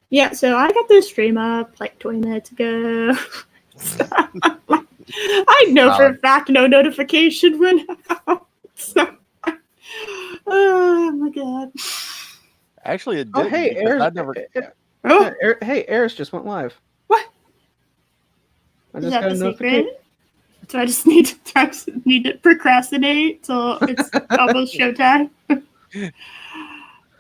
Yeah, so I got this stream up like 20 minutes ago. I know for a fact no notification went out. So, oh my god. Actually, it did. Hey, Eris just went live. What? I just got a notification. So I just need to procrastinate till it's almost showtime.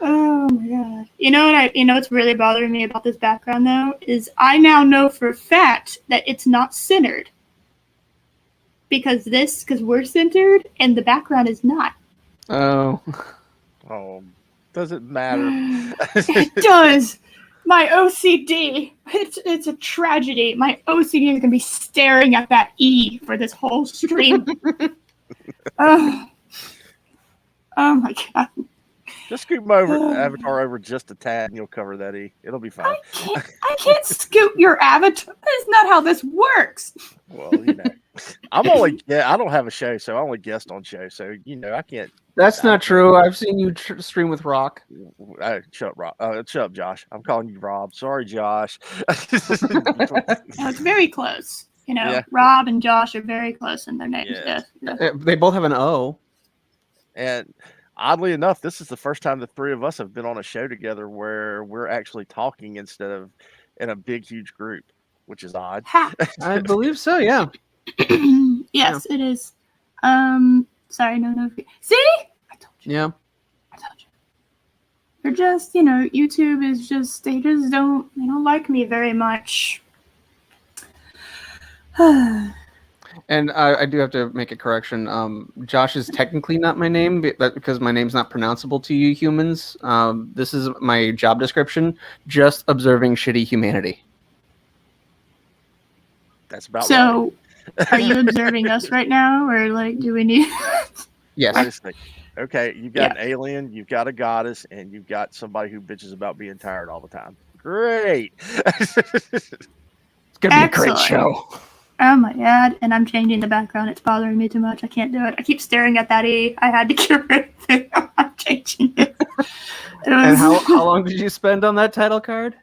Oh my god! You know what's really bothering me about this background though is I now know for a fact that it's not centered because we're centered and the background is not. Oh, doesn't matter. It does. My OCD. It's a tragedy. My OCD is gonna be staring at that E for this whole stream. Oh my god. Just scoot my avatar over just a tad, and you'll cover that E. It'll be fine. I can't scoot your avatar. That's not how this works. Well, I don't have a show, so I only guest on shows. So I can't. That's not true. I've seen you stream with Rock. Shut up, Rob. Shut up, Josh. I'm calling you Rob. Sorry, Josh. It's very close. Rob and Josh are very close in their names. Yeah. They both have an O. And oddly enough, this is the first time the three of us have been on a show together where we're actually talking instead of in a big, huge group, which is odd. I believe so, yeah. Yes, it is. Sorry, no. See? I told you. Yeah. I told you. They're just, YouTube is just, they don't like me very much. And I do have to make a correction. Josh is technically not my name because my name's not pronounceable to you humans. This is my job description, just observing shitty humanity. That's about right. Are you observing us right now, or do we need... Yes. Okay, you've got an alien, you've got a goddess, and you've got somebody who bitches about being tired all the time. Great. It's going to be a great show. Oh my god, and I'm changing the background. It's bothering me too much. I can't do it. I keep staring at that E. I had to get rid of it. I'm changing it. And how long did you spend on that title card?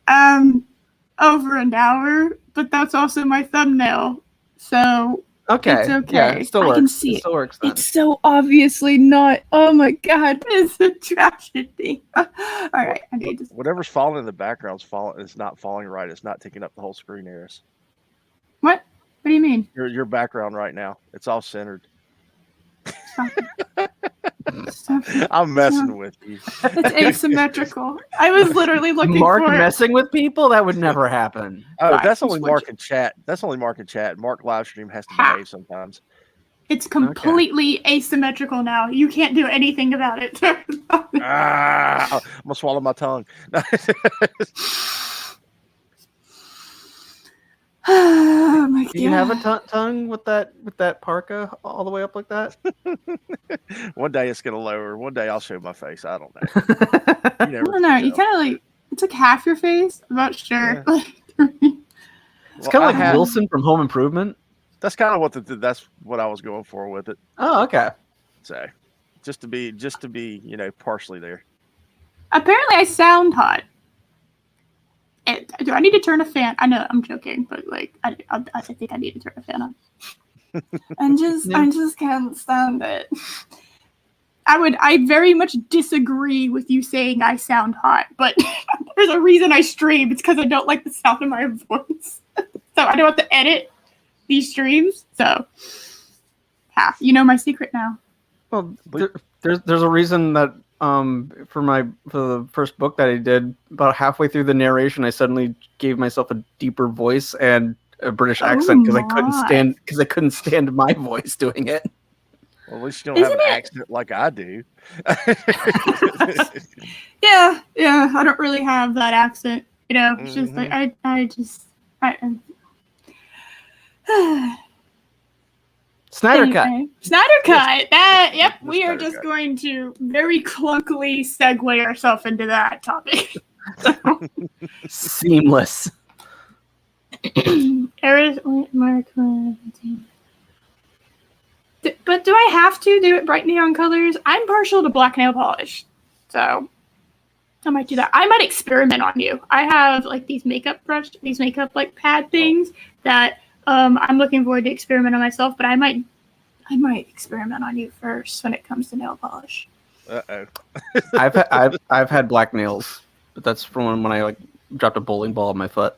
Over an hour, but that's also my thumbnail. So okay. It's okay. Yeah, it still works. I can see it. Still works then. It's so obviously not. Oh my god, it's a tragedy. All right, I need to... Whatever's falling in the background's falling. It's not falling right. It's not taking up the whole screen, Eris. What? What do you mean? Your background right now. It's all centered. Stop it. I'm messing with you. It's asymmetrical. I was literally looking Mark for messing with people? That would never happen. Oh, that's only Mark in chat. That's only Mark in chat. Mark live stream has to behave sometimes. It's completely asymmetrical now. You can't do anything about it. I'm gonna swallow my tongue. Oh my god! Do you have a tongue with that parka all the way up like that? One day it's gonna lower. One day I'll show my face. I don't know. I don't know. You kind of it's like half your face. I'm not sure. Yeah. It's kind of like Wilson from Home Improvement. That's kind of that's what I was going for with it. Oh, okay. So, just to be partially there. Apparently, I sound hot. Do I need to turn a fan? I know I'm joking, but I think I need to turn a fan on. I just can't stand it. I very much disagree with you saying I sound hot, but there's a reason I stream. It's because I don't like the sound of my voice, so I don't have to edit these streams. So, you know my secret now. Well, there's a reason that. For the first book that I did, about halfway through the narration, I suddenly gave myself a deeper voice and a British accent because I couldn't stand my voice doing it. Well, at least you don't have an accent like I do. Yeah, I don't really have that accent. It's just like Snyder cut. Snyder cut. We are just going to very clunkily segue ourselves into that topic. Seamless. But do I have to do it bright neon colors? I'm partial to black nail polish. So I might do that. I might experiment on you. I have like these makeup like pad things that I'm looking forward to experiment on myself. But I might experiment on you first when it comes to nail polish. Uh-oh. I've had black nails, but that's from when I like dropped a bowling ball on my foot.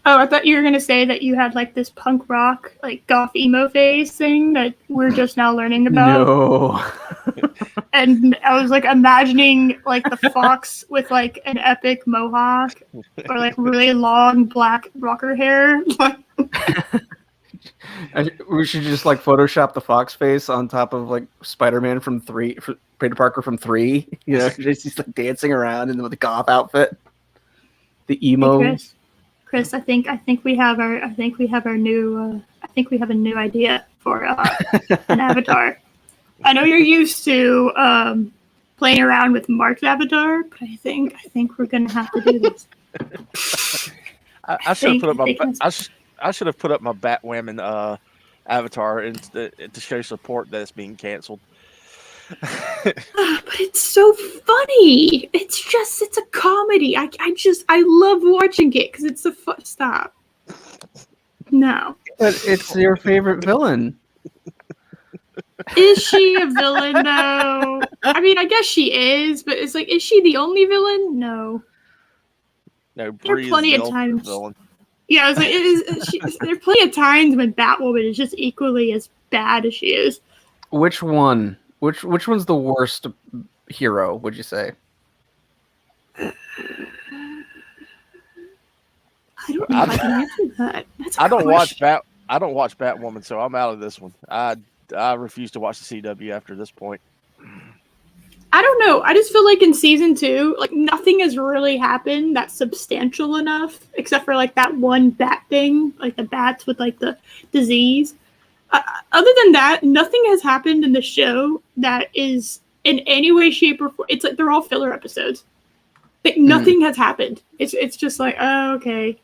Oh, I thought you were gonna say that you had like this punk rock, like goth emo phase thing that we're just now learning about. No. And I was like imagining like the fox with like an epic mohawk or like really long black rocker hair. We should just like Photoshop the fox face on top of like Spider-Man from Peter Parker from 3. You know, he's like dancing around in the goth outfit. The emo. Hey, Chris, I think we have a new idea for an avatar. I know you're used to playing around with Mark's avatar, but I think we're gonna have to do this. I should have put up my Batwoman avatar to show support that it's being canceled. But it's so funny. It's a comedy. I love watching it because it's a fun. Stop. No. But it's your favorite villain. Is she a villain though? I mean, I guess she is, but it's like, is she the only villain? No. No, there are plenty of times. Yeah, I was like, there are plenty of times when Batwoman is just equally as bad as she is. Which one? Which one's the worst hero, would you say? I don't know if I can answer that. I don't watch Batwoman, so I'm out of this one. I refuse to watch the CW after this point. I don't know. I just feel like in season 2, like nothing has really happened that's substantial enough, except for like that one bat thing, like the bats with like the disease. Other than that, nothing has happened in the show that is in any way, shape, or form. It's like they're all filler episodes. Like nothing has happened. It's just like, oh, okay.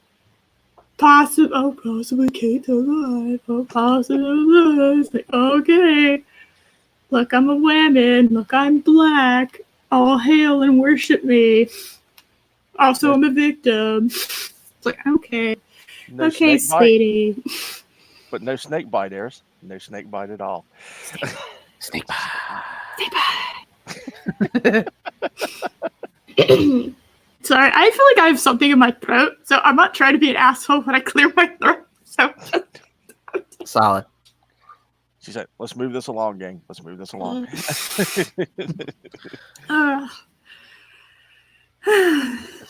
Possibly Kate's alive. Oh, possibly. It's like, okay. Look, I'm a woman. Look, I'm black. All hail and worship me. Also, I'm a victim. It's like, okay. No okay, sweetie. But no snake bite, Eris. No snake bite at all. Snake bite. Snake bite. Sorry, I feel like I have something in my throat, so I'm not trying to be an asshole when I clear my throat. So solid. She said, "Let's move this along, gang. Let's move this along." This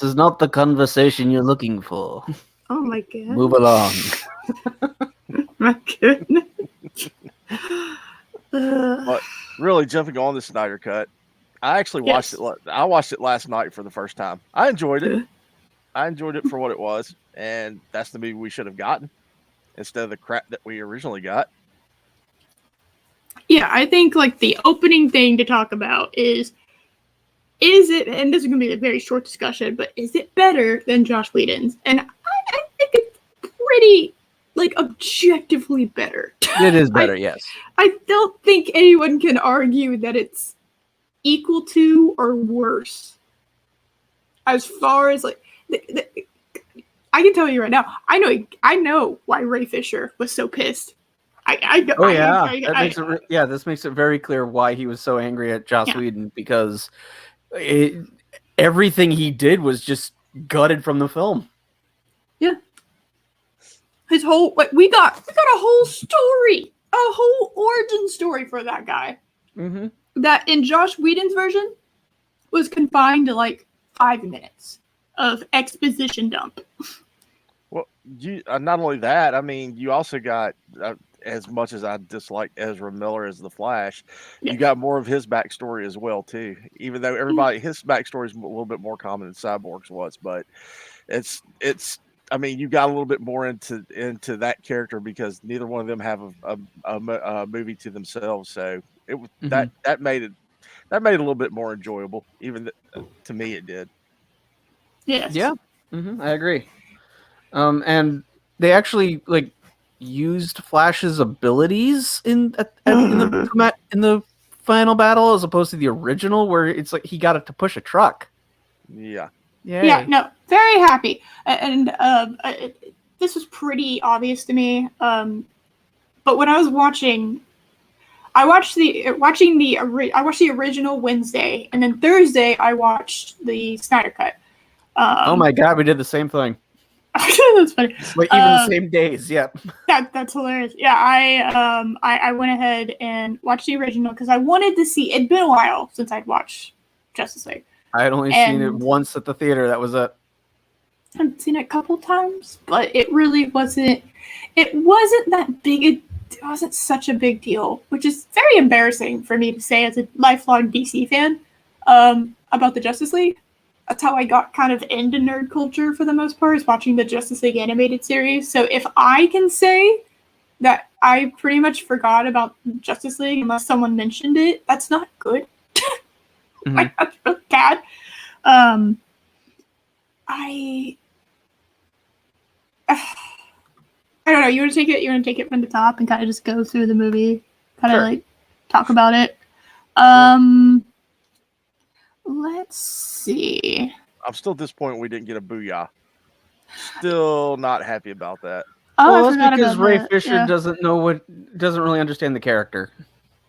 is not the conversation you're looking for. Oh my god. Move along. My goodness. But really, jumping on the Snyder Cut, I actually watched it. I watched it last night for the first time. I enjoyed it. I enjoyed it for what it was, and that's the movie we should have gotten instead of the crap that we originally got. Yeah, I think like the opening thing to talk about is it, and this is going to be a very short discussion, but is it better than Joss Whedon's? And I think it's pretty, like, objectively better. It is better, yes. I don't think anyone can argue that it's equal to or worse. As far as, like, I can tell you right now, I know why Ray Fisher was so pissed. This makes it very clear why he was so angry at Joss Whedon, because everything he did was just gutted from the film. Yeah, his whole we got a whole story, a whole origin story for that guy. Mm-hmm. That in Joss Whedon's version was confined to like 5 minutes of exposition dump. Well, not only that, I mean, you also got. As much as I dislike Ezra Miller as the Flash, you got more of his backstory as well too. Even though his backstory is a little bit more common than Cyborg's was, but it's. I mean, you got a little bit more into that character because neither one of them have a movie to themselves. So that made it a little bit more enjoyable. Even to me, it did. Yes. Yeah. Mm-hmm. I agree. And they actually used Flash's abilities in the final battle as opposed to the original, where it's like he got it to push a truck. Yeah. Yay. Yeah, no, very happy. And this was pretty obvious to me. But when I was watching, I watched the original Wednesday, and then Thursday I watched the Snyder cut. Oh my god, we did the same thing. That's funny. Like even the same days. Yep. That's hilarious. Yeah, I went ahead and watched the original because I wanted to see. It'd been a while since I'd watched Justice League. I had only seen it once at the theater. That was it. I've seen it a couple times, but it really wasn't. It wasn't that big. It wasn't such a big deal, which is very embarrassing for me to say as a lifelong DC fan about the Justice League. That's how I got kind of into nerd culture for the most part, is watching the Justice League animated series. So if I can say that I pretty much forgot about Justice League unless someone mentioned it, that's not good. Like, that's really bad. I don't know. You want to take it? You want to take it from the top and kind of just go through the movie, kind of like talk about it. Let's see. I'm still disappointed we didn't get a booyah. Still not happy about that. Oh, well, I forgot that's because about Ray that. Fisher doesn't really understand the character.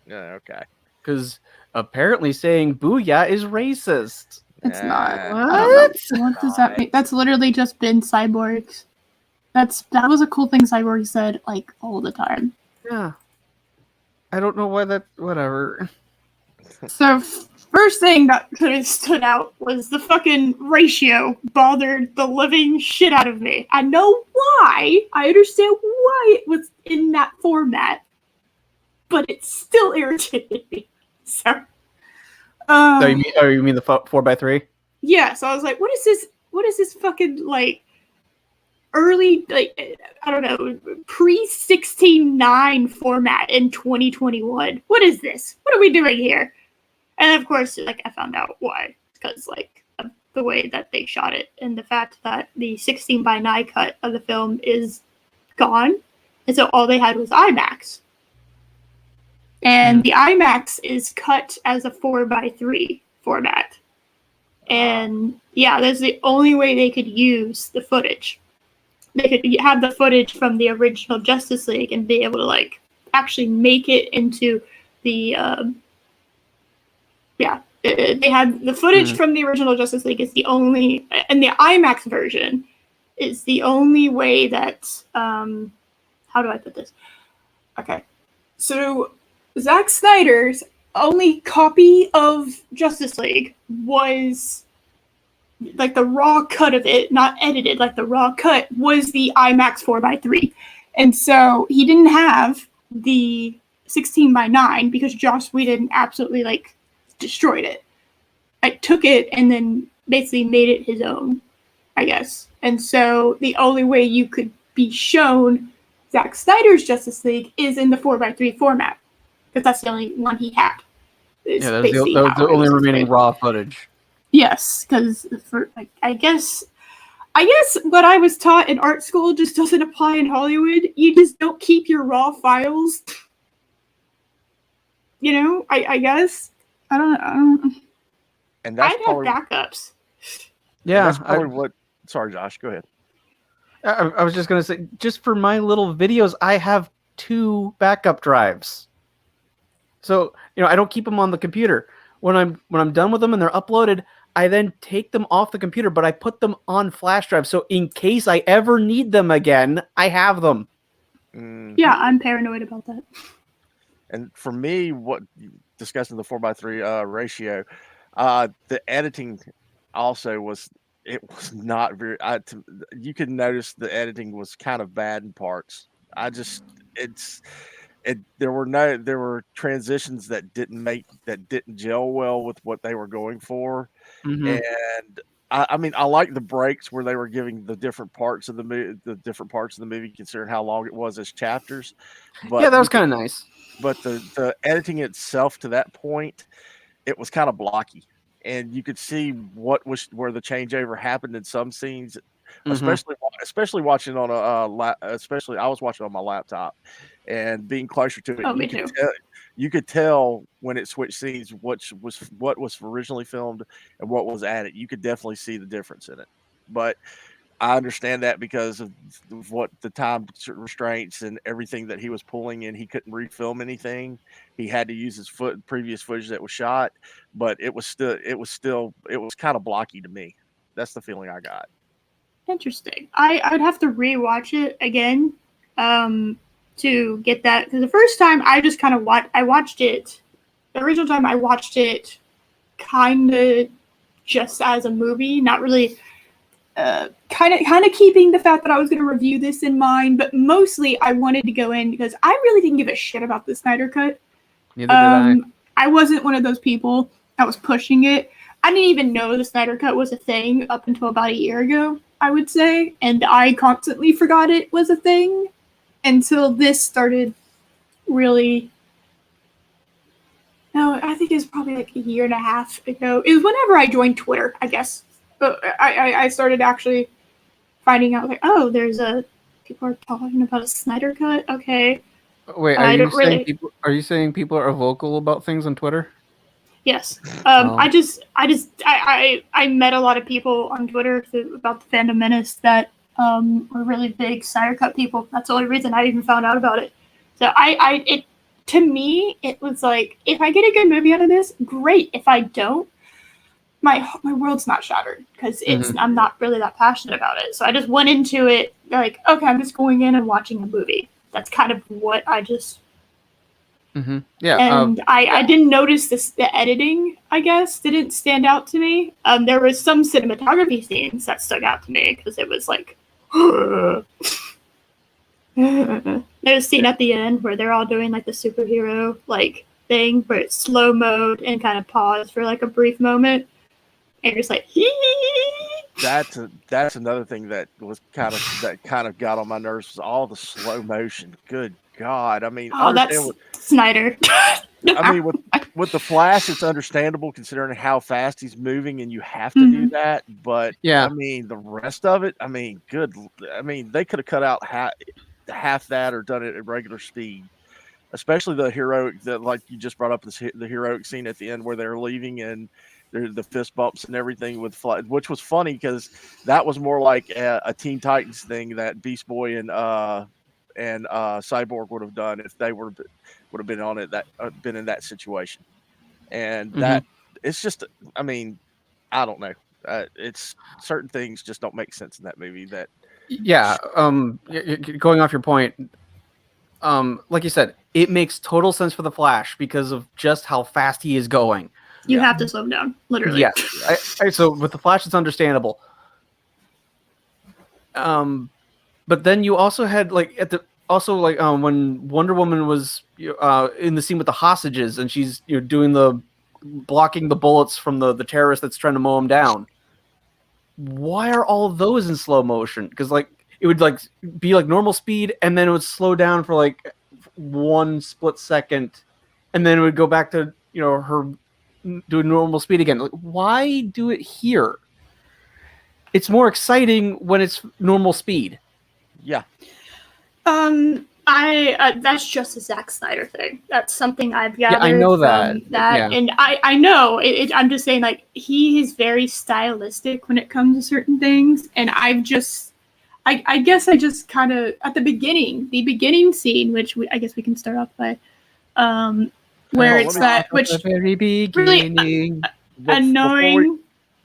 Yeah, okay. Because apparently saying "booyah" is racist. It's not. What? What does that mean? That's literally just been cyborgs. That was a cool thing Cyborg said like all the time. Yeah. I don't know why that. Whatever. So first thing that could have stood out was the fucking ratio bothered the living shit out of me. I know why. I understand why it was in that format, but it still irritated me. So. You mean the 4x3? Yeah. So I was like, what is this? What is this fucking like? Early, like, I don't know, pre-16:9 format in 2021. What is this? What are we doing here? And of course, like, I found out why. Because, like, of the way that they shot it and the fact that the 16:9 cut of the film is gone. And so all they had was IMAX. And the IMAX is cut as a 4x3 format. And, yeah, that's the only way they could use the footage. They could have the footage from the original Justice League and be able to like actually make it into the they had the footage from the original Justice League is the only, and the IMAX version is the only way that how do I put this? Okay, so Zack Snyder's only copy of Justice League was like the raw cut of it, not edited, like the raw cut was the IMAX 4x3. And so he didn't have the 16:9 because Joss Whedon absolutely like destroyed it. I took it and then basically made it his own, I guess. And so the only way you could be shown Zack Snyder's Justice League is in the 4x3 format because that's the only one he had. Yeah, that was the only remaining raw footage. Yes, because for like, I guess what I was taught in art school just doesn't apply in Hollywood. You just don't keep your raw files. You know, I guess I don't know. And that's I'd probably have backups. Yeah, that's probably what. Sorry, Josh. Go ahead. I was just gonna say, just for my little videos, I have 2 backup drives. So I don't keep them on the computer. When I'm done with them and they're uploaded, I then take them off the computer, but I put them on flash drive. So in case I ever need them again, I have them. Yeah, I'm paranoid about that. And for me, discussing the 4x3 ratio, the editing also was not very. You could notice the editing was kind of bad in parts. There were transitions that didn't gel well with what they were going for, and I mean I like the breaks where they were giving the different parts of the movie, considering how long it was as chapters. But yeah, that was kind of nice. But the editing itself to that point, it was kind of blocky, and you could see where the changeover happened in some scenes. Especially watching on especially I was watching on my laptop and being closer to it. you could tell when it switched scenes what was originally filmed and what was added. You could definitely see the difference in it. But I understand that because of what the time restraints and everything that he was pulling in, he couldn't refilm anything. He had to use his previous footage that was shot, but it was kind of blocky to me. That's the feeling I got. Interesting. I would have to rewatch it again to get that, because the first time I just kind of watched it. The original time I watched it kind of just as a movie, not really. Kind of keeping the fact that I was going to review this in mind, but mostly I wanted to go in because I really didn't give a shit about the Snyder Cut. Neither did I. I wasn't one of those people that was pushing it. I didn't even know the Snyder Cut was a thing up until about a year ago, I would say, and I constantly forgot it was a thing until this started really. No, I think it was probably like a year and a half ago. It was whenever I joined Twitter, I guess. But I started actually finding out, like, oh, people are talking about a Snyder Cut. Okay. Wait, are you saying people are vocal about things on Twitter? Yes. I met a lot of people on Twitter about the Fandom Menace that were really big Snyder Cut people. That's the only reason I even found out about it. So to me, it was like, if I get a good movie out of this, great. If I don't, my world's not shattered because I'm not really that passionate about it. So I just went into it like, okay, I'm just going in and watching a movie. That's kind of what I just. Yeah. And I didn't notice the editing, I guess, didn't stand out to me. There was some cinematography scenes that stuck out to me because it was like. There's a scene at the end where they're all doing like the superhero like thing where it's slow mode and kind of pause for like a brief moment. And you're just like, that's another thing that was kind of got on my nerves, was all the slow motion. Good God. I mean, that's Snyder. I mean, with the Flash, it's understandable considering how fast he's moving and you have to do that. But yeah, I mean, the rest of it, I mean, they could have cut out half that or done it at regular speed. Especially the heroic, like you just brought up, the heroic scene at the end where they're leaving and the fist bumps and everything with which was funny because that was more like a Teen Titans thing that Beast Boy and Cyborg would have done if they would have been on it, that been in that situation. And that it's just, I mean, I don't know. It's certain things just don't make sense in that movie. That going off your point, like you said, it makes total sense for the Flash because of just how fast he is going. You have to slow him down, literally. Yeah. So with the Flash, it's understandable. But then you also had like when Wonder Woman was in the scene with the hostages and she's doing blocking the bullets from the terrorist that's trying to mow him down. Why are all of those in slow motion? Because like it would like be like normal speed and then it would slow down for like one split second, and then it would go back to her doing normal speed again. Like, why do it here? It's more exciting when it's normal speed. Yeah. That's just a Zack Snyder thing. That's something I've gathered. Yeah, I know that. And I know. I'm just saying, like, he is very stylistic when it comes to certain things, and I guess I just kind of at the beginning scene, which I guess we can start off by, where it's that which the very beginning. Really annoying.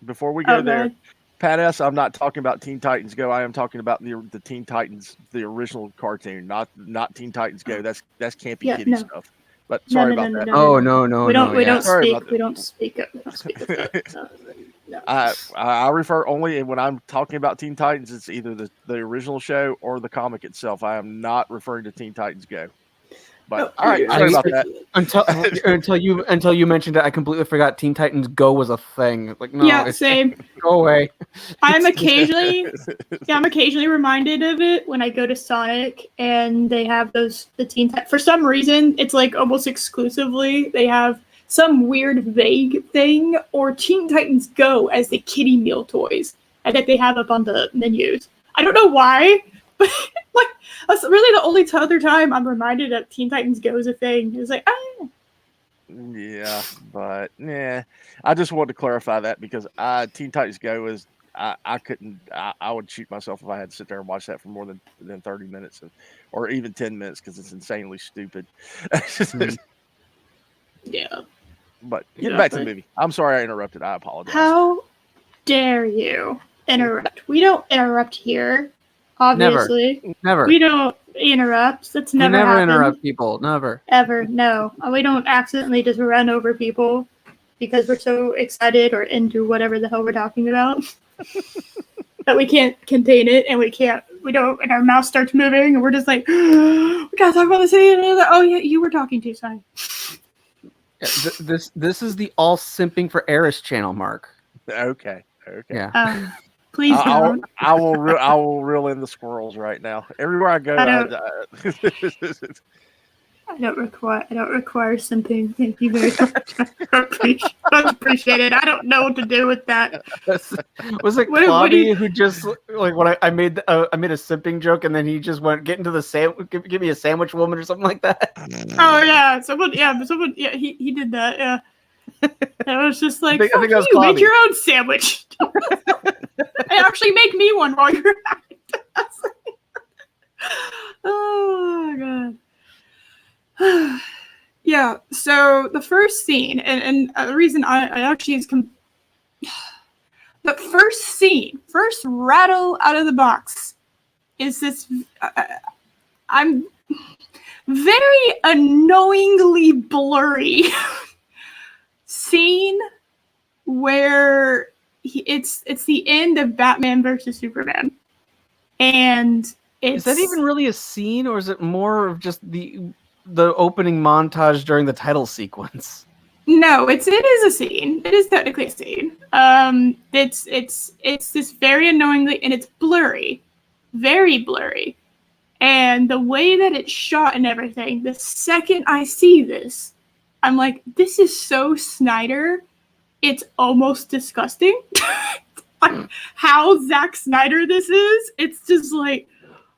Before we go there. Pat S., I'm not talking about Teen Titans Go. I am talking about the Teen Titans, the original cartoon, not Teen Titans Go. That's campy kitty stuff. But sorry about that. Oh no. We don't speak of that. No. I refer only when I'm talking about Teen Titans. It's either the original show or the comic itself. I am not referring to Teen Titans Go. But all right, sorry about that. Until you mentioned it, I completely forgot Teen Titans Go was a thing. Like, no, yeah, same. Go away. I'm occasionally reminded of it when I go to Sonic and they have the Teen Titans. For some reason, it's like almost exclusively they have some weird vague thing or Teen Titans Go as the kiddie meal toys that they have up on the menus. I don't know why, but like that's really the only other time I'm reminded that Teen Titans Go is a thing. It's like, Yeah, but I just wanted to clarify that because Teen Titans Go is I couldn't I would shoot myself if I had to sit there and watch that for more than 30 minutes or even 10 minutes because it's insanely stupid. Yeah. But getting back to the Exactly. movie, I'm sorry I interrupted. I apologize. How dare you interrupt? We don't interrupt here. Obviously, Never. we don't interrupt. That's We never never happened. interrupt people. Never. Ever. No. We don't accidentally just run over people because we're so excited or into whatever the hell we're talking about that we can't contain it and we don't, and our mouth starts moving and we're just like, we gotta talk about this thing. Oh yeah, you were talking too, sorry. This is the all simping for Eris channel, Mark. Okay. Yeah. Please don't. I will reel in the squirrels right now. Everywhere I go, I don't require something. Thank you very much. I appreciate it. I don't know what to do with that. Was it Claudia who just like when I made a simping joke and then he just went get into the give me a sandwich woman or something like that? Oh yeah, someone he did that. Yeah, it was just like I think that was you Claudia. make your own sandwich. And actually make me one while you're at it. Oh my god. Yeah, so the first scene, and the reason I actually is the first rattle out of the box is this. I'm very annoyingly blurry scene where it's the end of Batman versus Superman, and is that even really a scene, or is it more of just the opening montage during the title sequence? No, it is a scene. It is technically a scene. It's this very annoyingly, and it's blurry, very blurry, and the way that it's shot and everything. The second I see this, I'm like, this is so Snyder. It's almost disgusting. How Zack Snyder this is. It's just like,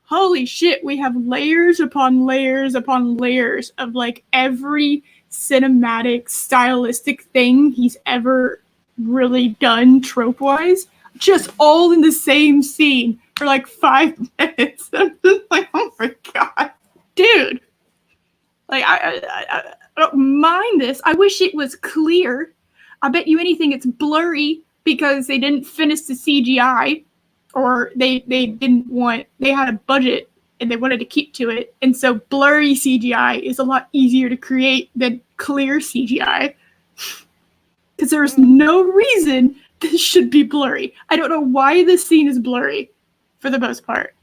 holy shit, we have layers upon layers upon layers of like every cinematic, stylistic thing he's ever really done trope-wise, just all in the same scene for like 5 minutes. I'm just like, oh my god, dude. Like, I don't mind this. I wish it was clear. I bet you anything it's blurry because they didn't finish the CGI, or they had a budget and they wanted to keep to it, and so blurry CGI is a lot easier to create than clear CGI, because there's no reason this should be blurry. I don't know why this scene is blurry for the most part.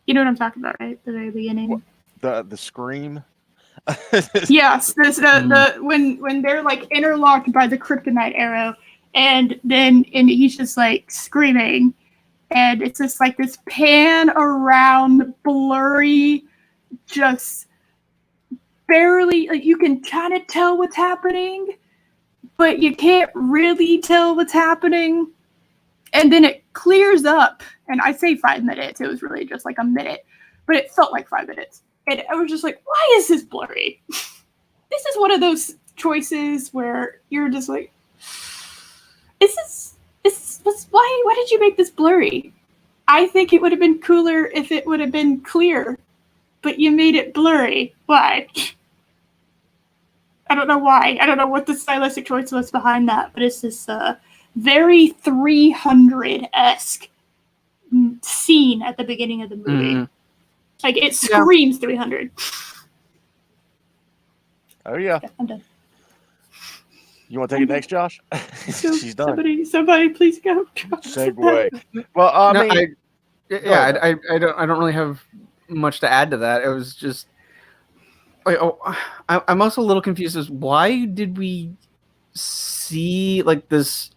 You know what I'm talking about, right? The very beginning. The scream. Yes, the when they're like interlocked by the kryptonite arrow, and he's just like screaming, and it's just like this pan around blurry, just barely, like you can kind of tell what's happening, but you can't really tell what's happening, and then it clears up, and I say 5 minutes, it was really just like a minute, but it felt like 5 minutes. And I was just like, why is this blurry? This is one of those choices where you're just like, why did you make this blurry? I think it would have been cooler if it would have been clear, but you made it blurry. Why? I don't know why. I don't know what the stylistic choice was behind that, but it's this very 300-esque scene at the beginning of the movie. Mm-hmm. Like, it screams 300. Oh, yeah. I'm done. You want to take it next, Josh? She's done. Somebody please go. Segue. Well, I don't really have much to add to that. It was just... I'm also a little confused as why did we see, like, this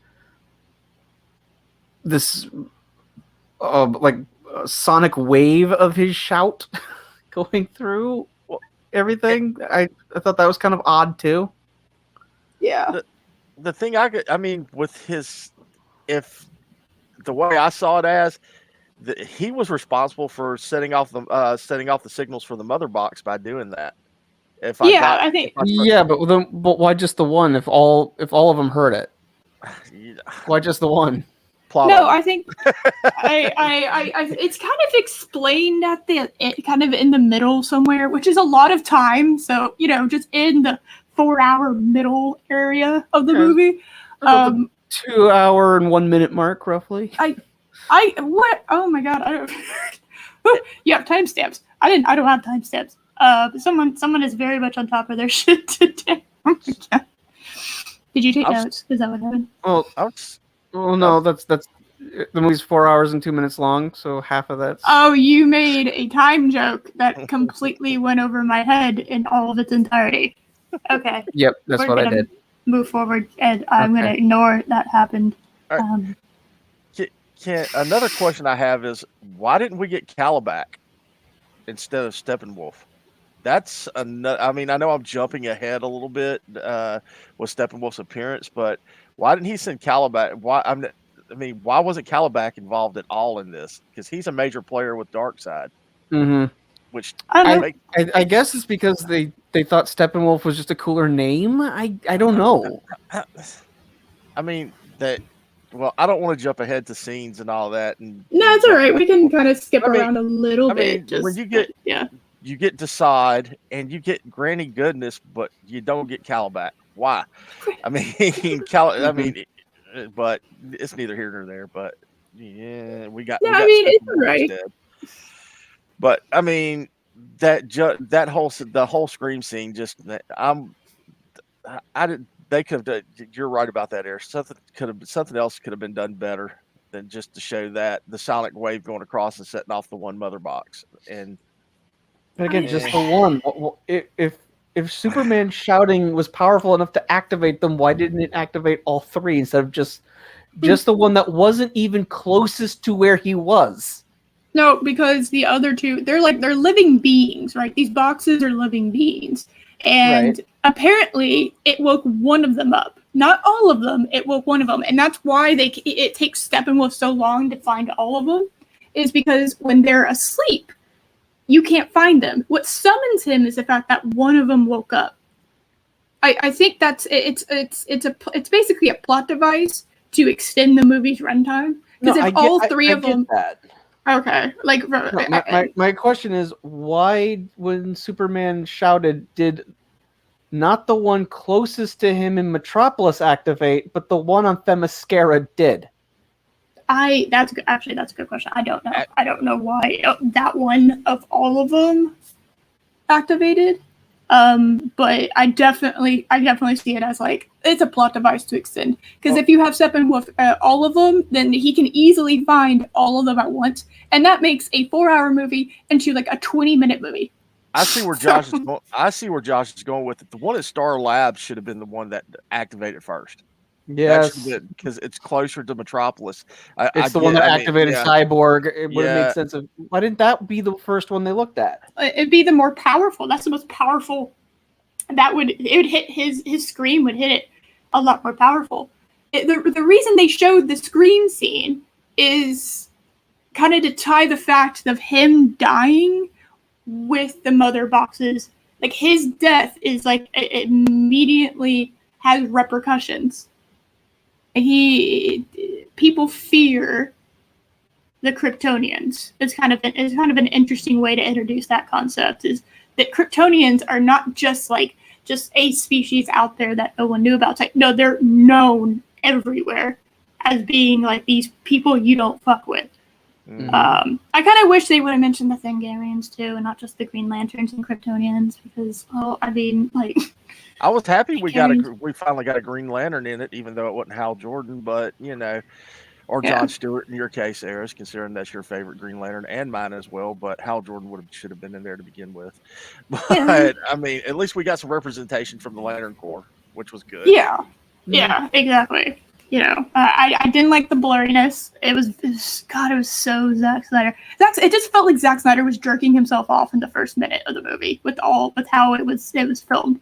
like, sonic wave of his shout going through everything. I thought that was kind of odd too. Yeah. The thing with his, if the way I saw it as, he was responsible for setting off the signals for the mother box by doing that. If I Yeah, got, I think. Yeah, but why just the one? If all of them heard it, why just the one? plot No, on I think it's kind of explained at kind of in the middle somewhere, which is a lot of time. So just in the 4-hour middle area of the movie. About the 2 hour and 1 minute mark, roughly. What? Oh my god! I don't. You have timestamps. I don't have timestamps. Someone is very much on top of their shit today. Oh my god. Did you take notes? Is that what happened? Well, no, that's the movie's 4 hours and 2 minutes long, so half of that. Oh, you made a time joke that completely went over my head in all of its entirety. Okay. Yep, that's what I did. Move forward, and I'm gonna ignore that happened. Right. Another question I have is, why didn't we get Calabac instead of Steppenwolf? That's another. I mean, I know I'm jumping ahead a little bit with Steppenwolf's appearance, but why didn't he send Calabac? Why wasn't Calabac involved at all in this? Because he's a major player with Darkseid. Mm-hmm. Which I guess it's because they thought Steppenwolf was just a cooler name. I don't know. I mean that. Well, I don't want to jump ahead to scenes and all that. No, it's all right. We can kind of skip around a little bit. When you get you get Decide and you get Granny Goodness, but you don't get Calabac. Why? I mean, but it's neither here nor there. But yeah, we got. No, I mean it's all right. Instead. But I mean the whole Scream scene just they could have. You're right about that, Eric. Something else could have been done better than just to show that the sonic wave going across and setting off the one mother box. And again, just the one. If Superman shouting was powerful enough to activate them, why didn't it activate all three instead of just the one that wasn't even closest to where he was? No, because the other two, they're living beings, right? These boxes are living beings. And apparently it woke one of them up. Not all of them, it woke one of them. And that's why it takes Steppenwolf so long to find all of them, is because when they're asleep, you can't find them. What summons him is the fact that one of them woke up. I think that's it's basically a plot device to extend the movie's runtime. Because if all three of them okay, my question is, why when Superman shouted did not the one closest to him in Metropolis activate, but the one on Themyscira did? That's a good question. I don't know. I don't know why that one of all of them activated. But I definitely see it as it's a plot device to extend. Because if you have Steppenwolf all of them, then he can easily find all of them at once, and that makes a 4-hour movie into a 20-minute movie. I see where Josh is going. I see where Josh is going with it. The one at Star Labs should have been the one that activated first. Yes, because it's closer to Metropolis. It's the one that activated Cyborg. It would have made sense of why didn't that be the first one they looked at? It'd be the more powerful. That's the most powerful. It would hit his scream would hit it a lot more powerful. The reason they showed the Scream scene is kind of to tie the fact of him dying with the mother boxes. His death is it immediately has repercussions. People fear the Kryptonians. It's kind of an interesting way to introduce that concept, is that Kryptonians are not just a species out there that no one knew about. No, they're known everywhere as being these people you don't fuck with. Mm-hmm. I kind of wish they would have mentioned the Thingarians too, and not just the Green Lanterns and Kryptonians, because I was happy we finally got a Green Lantern in it, even though it wasn't Hal Jordan, but or John Stewart in your case, Eris, considering that's your favorite Green Lantern and mine as well. But Hal Jordan should have been in there to begin with. But I mean, at least we got some representation from the Lantern Corps, which was good. Yeah, exactly. I didn't like the blurriness. It was so Zack Snyder. It just felt like Zack Snyder was jerking himself off in the first minute of the movie with how it was filmed.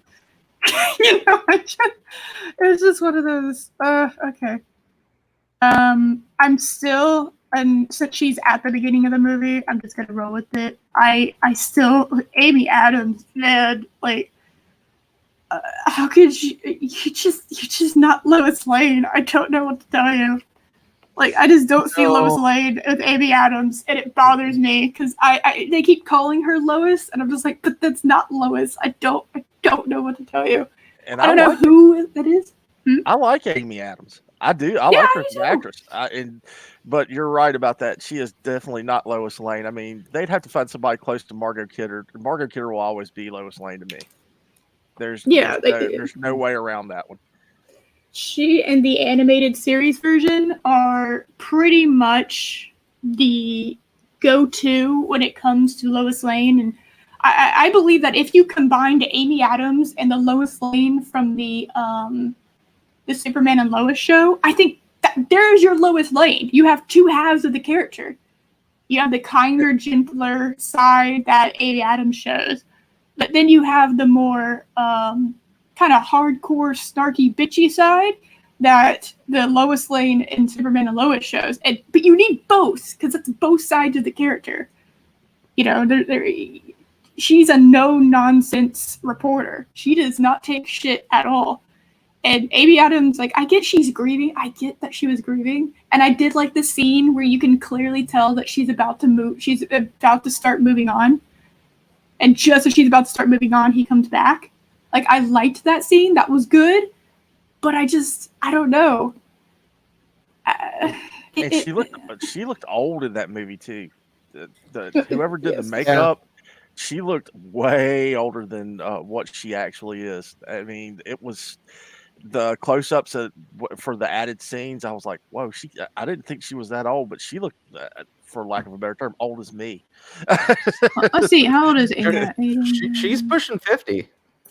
It was just one of those. Okay. I'm still, and since she's at the beginning of the movie, I'm just gonna roll with it. I still, Amy Adams, man, how could you're just not Lois Lane. I don't know what to tell you. Like, I just don't see Lois Lane with Amy Adams, and it bothers me because they keep calling her Lois, and I'm just like, but that's not Lois. I don't know what to tell you. And I don't know who that is. I like Amy Adams. I do. I like her as an actress. But you're right about that. She is definitely not Lois Lane. I mean, they'd have to find somebody close to Margot Kidder. Margot Kidder will always be Lois Lane to me. There's no way around that one. She and the animated series version are pretty much the go-to when it comes to Lois Lane, and I believe that if you combined Amy Adams and the Lois Lane from the Superman and Lois show, I think that there's your Lois Lane. You have two halves of the character. You have the kinder, gentler side that Amy Adams shows, but then you have the more kind of hardcore, snarky, bitchy side that the Lois Lane and Superman and Lois shows. But you need both because it's both sides of the character. You know, she's a no-nonsense reporter. She does not take shit at all. And Amy Adams, like, I get she's grieving. I get that she was grieving. And I did like the scene where you can clearly tell that she's about to move. She's about to start moving on. And just as she's about to start moving on, he comes back. Like, I liked that scene. That was good. But I don't know. She looked old in that movie, too. Whoever did the makeup, she looked way older than what she actually is. I mean, it was the close-ups for the added scenes. I was like, whoa, I didn't think she was that old, but she looked, for lack of a better term, old as me. Let's see, how old is Amy? She's pushing 50.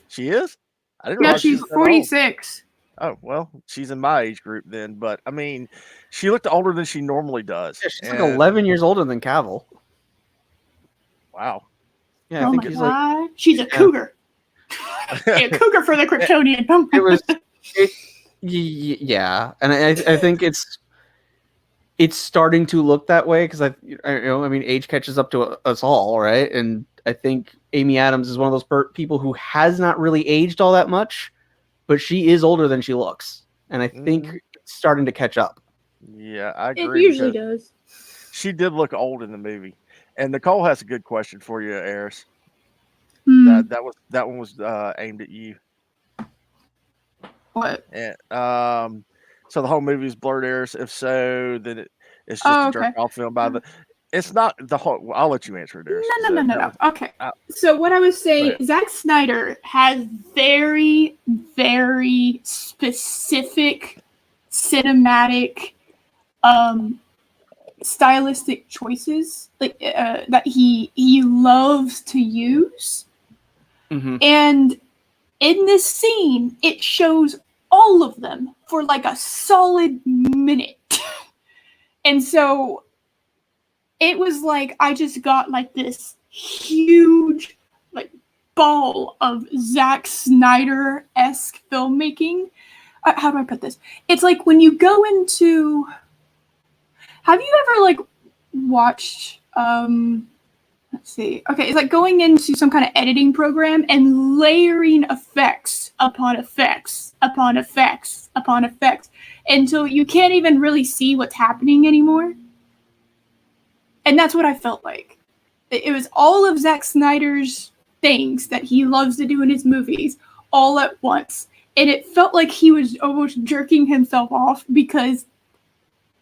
She is? I didn't realize she's 46. Oh, well, she's in my age group then. But, I mean, she looked older than she normally does. Yeah, she's like 11 years older than Cavill. Wow. Yeah, I think it's like... She's a cougar. A cougar for the Kryptonian. Yeah. And I think it's starting to look that way because age catches up to us all, right? And I think Amy Adams is one of those people who has not really aged all that much, but she is older than she looks, and I think it's starting to catch up. Yeah, I agree. It usually does. She did look old in the movie, and Nicole has a good question for you, Eris. That one was aimed at you. What? And, so the whole movie is blurred, Eris. If so, then it's just a jerk off film by the. It's not the whole. I'll let you answer it, Eris. No. Okay. So what I was saying, Zack Snyder has very, very specific cinematic, stylistic choices that he loves to use, and in this scene, it shows all of them for like a solid minute, and so. It was like I just got like this huge like ball of Zack Snyder-esque filmmaking. How do I put this? It's like when you go into... Have you ever like watched... let's see. Okay, it's like going into some kind of editing program and layering effects upon effects upon effects upon effects until you can't even really see what's happening anymore. And that's what I felt like. It was all of Zack Snyder's things that he loves to do in his movies all at once. And it felt like he was almost jerking himself off because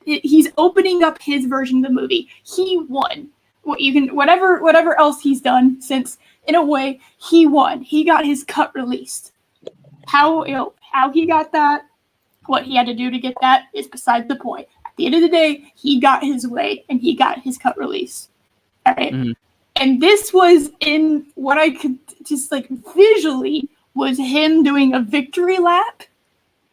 he's opening up his version of the movie. He won. Whatever else he's done since, in a way, he won. He got his cut released. How he got that, what he had to do to get that is beside the point. At the end of the day, he got his way and he got his cut release. All right. Mm-hmm. And this was in what I could just like visually was him doing a victory lap.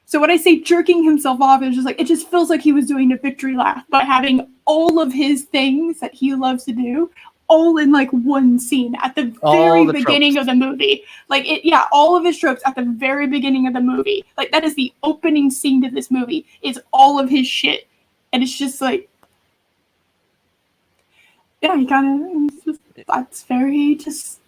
So when I say jerking himself off, it's just like, it just feels like he was doing a victory lap by having all of his things that he loves to do all in like one scene at the very beginning of the movie. Like all of his tropes at the very beginning of the movie. Like that is the opening scene to this movie is all of his shit. And it's just like, yeah, that's very just.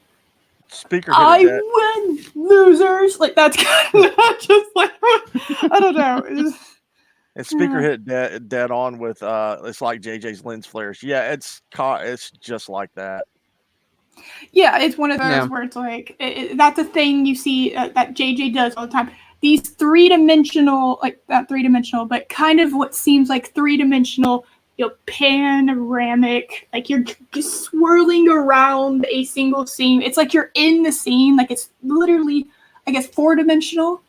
Speaker hit I it dead. win, losers. Like that's kind of just like I don't know. And Speaker hit dead on with it's like JJ's lens flares. Yeah, it's just like that. Yeah, it's one of those where it's like that's a thing you see that JJ does all the time. These three-dimensional, like not three-dimensional, but kind of what seems like three-dimensional, panoramic, like you're just swirling around a single scene. It's like you're in the scene, like it's literally, I guess, four-dimensional.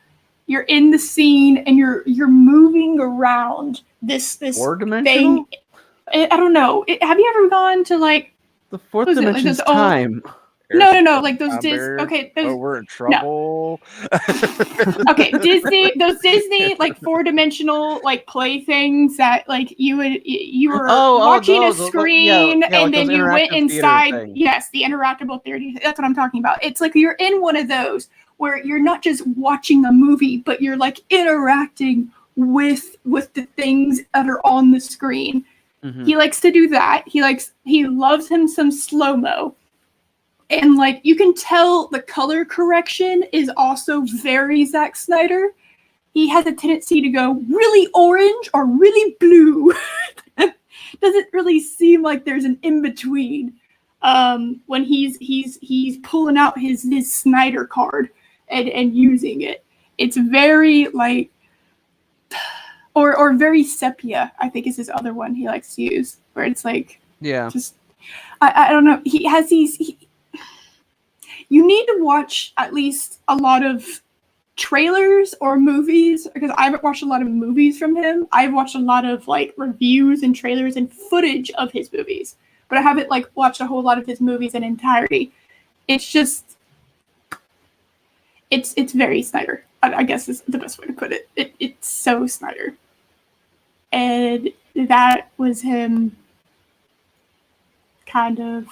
You're in the scene and you're moving around this four-dimensional thing. I don't know. Have you ever gone to like the fourth dimension is time? No, like those Disney. Okay, we're in trouble. No. Okay, those Disney like four-dimensional like playthings that like you were watching a screen and then you went inside. Yes, the interactable theater. That's what I'm talking about. It's like you're in one of those where you're not just watching a movie, but you're like interacting with the things that are on the screen. Mm-hmm. He likes to do that. He loves him some slow-mo. And like you can tell the color correction is also very Zack Snyder. He has a tendency to go really orange or really blue. Doesn't really seem like there's an in-between when he's pulling out his Snyder card and using it. It's very like or very sepia, I think is his other one he likes to use, where it's like just I don't know. He has these you need to watch at least a lot of trailers or movies, because I haven't watched a lot of movies from him. I've watched a lot of like reviews and trailers and footage of his movies, but I haven't like watched a whole lot of his movies in entirety. It's just, it's very Snyder. I guess is the best way to put it. It's so Snyder. And that was him kind of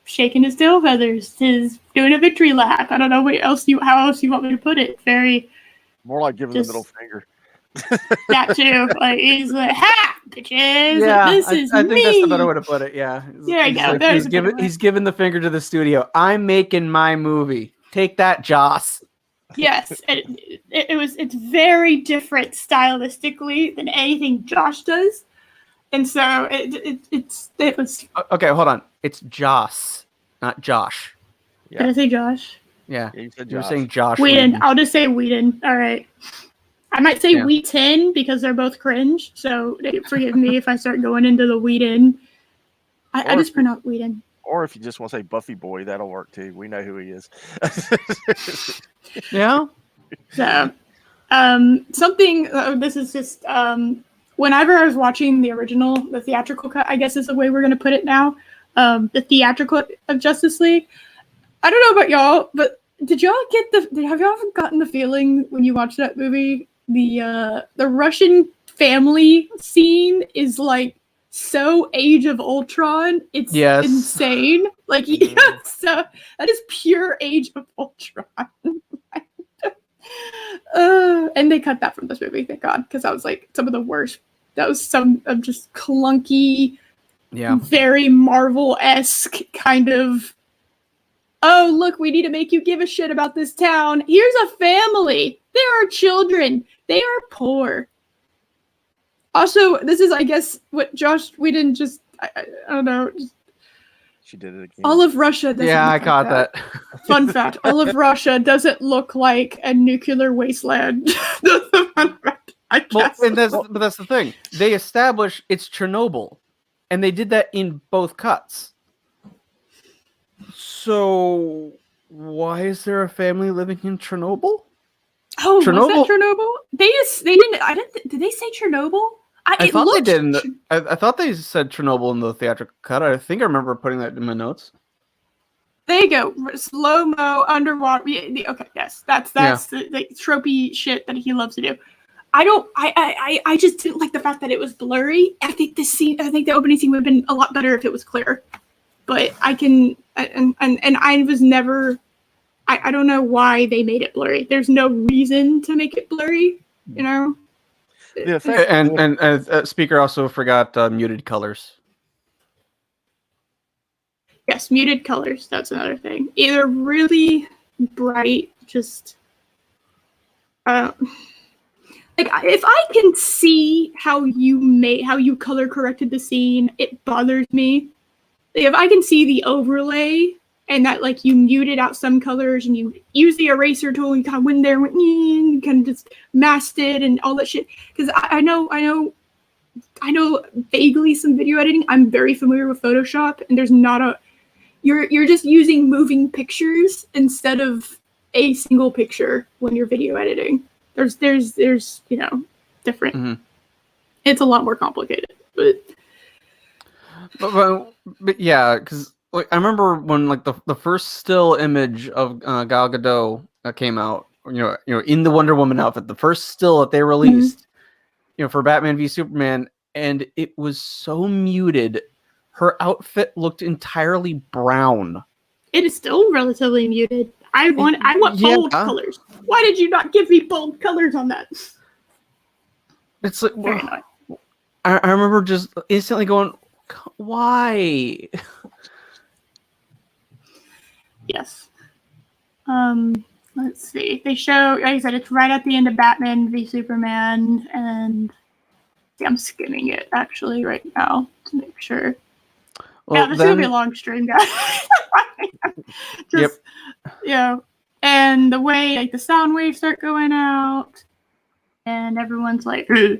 shaking his tail feathers, his doing a victory lap. I don't know how else you want me to put it. Very more like giving the middle finger. That too. Like he's like, ha, bitches. Yeah, this is I think me. that's the better way to put it. Yeah. There you go. Like, he's giving the finger to the studio. I'm making my movie. Take that, Joss. Yes, it's very different stylistically than anything Josh does. And so it was. Okay, hold on. It's Joss, not Josh. Yeah. Did I say Josh? Yeah, you said Josh. You're saying Josh. Whedon. I'll just say Whedon. All right. I might say Wheaton because they're both cringe. So forgive me if I start going into the Whedon. I just pronounce Whedon. Or if you just want to say Buffy Boy, that'll work too. We know who he is. Yeah. So, something. This is just. Whenever I was watching the theatrical cut, I guess is the way we're going to put it now, the theatrical of Justice League, I don't know about y'all, but have y'all ever gotten the feeling when you watch that movie, the Russian family scene is like so Age of Ultron, it's insane. Like, so that is pure Age of Ultron. And they cut that from this movie, thank God, because that was like some of the worst. That was some of just clunky, very Marvel-esque kind of, oh, look, we need to make you give a shit about this town. Here's a family. There are children. They are poor. Also, this is, I guess, what Josh Whedon just, I don't know. She did it again. All of Russia doesn't I caught that. Fun fact, all of Russia doesn't look like a nuclear wasteland. That's the fun fact, I guess. Well, but that's the thing. They establish it's Chernobyl, and they did that in both cuts. So why is there a family living in Chernobyl? Oh, Chernobyl? Was that Chernobyl? Did they say Chernobyl? I thought they did. I thought they said Chernobyl in the theatrical cut. I think I remember putting that in my notes. There you go. Slow-mo, underwater. Okay, yes. That's the tropey shit that he loves to do. I just didn't like the fact that it was blurry. I think the opening scene would have been a lot better if it was clear. But I was never, I don't know why they made it blurry. There's no reason to make it blurry, you know? Yeah, and Speaker also forgot muted colors. Yes, muted colors. That's another thing. Either really bright, just like if I can see how you color corrected the scene, it bothers me. Like, if I can see the overlay and that like you muted out some colors and you use the eraser tool and kind of went there, you kind of just masked it and all that shit. Because I know vaguely some video editing. I'm very familiar with Photoshop, and there's not a you're just using moving pictures instead of a single picture when you're video editing. There's different. Mm-hmm. It's a lot more complicated, but yeah, because like I remember when like the first still image of Gal Gadot came out, in the Wonder Woman outfit, the first still that they released, for Batman v Superman, and it was so muted. Her outfit looked entirely brown. It is still relatively muted. I want bold colors. Why did you not give me bold colors on that? It's like I remember just instantly going, why? Yes. Let's see. They show, like I said, it's right at the end of Batman v Superman, and I'm skimming it actually right now to make sure. Well, this is gonna be a long stream, guys. And the way like the sound waves start going out, and everyone's like, okay.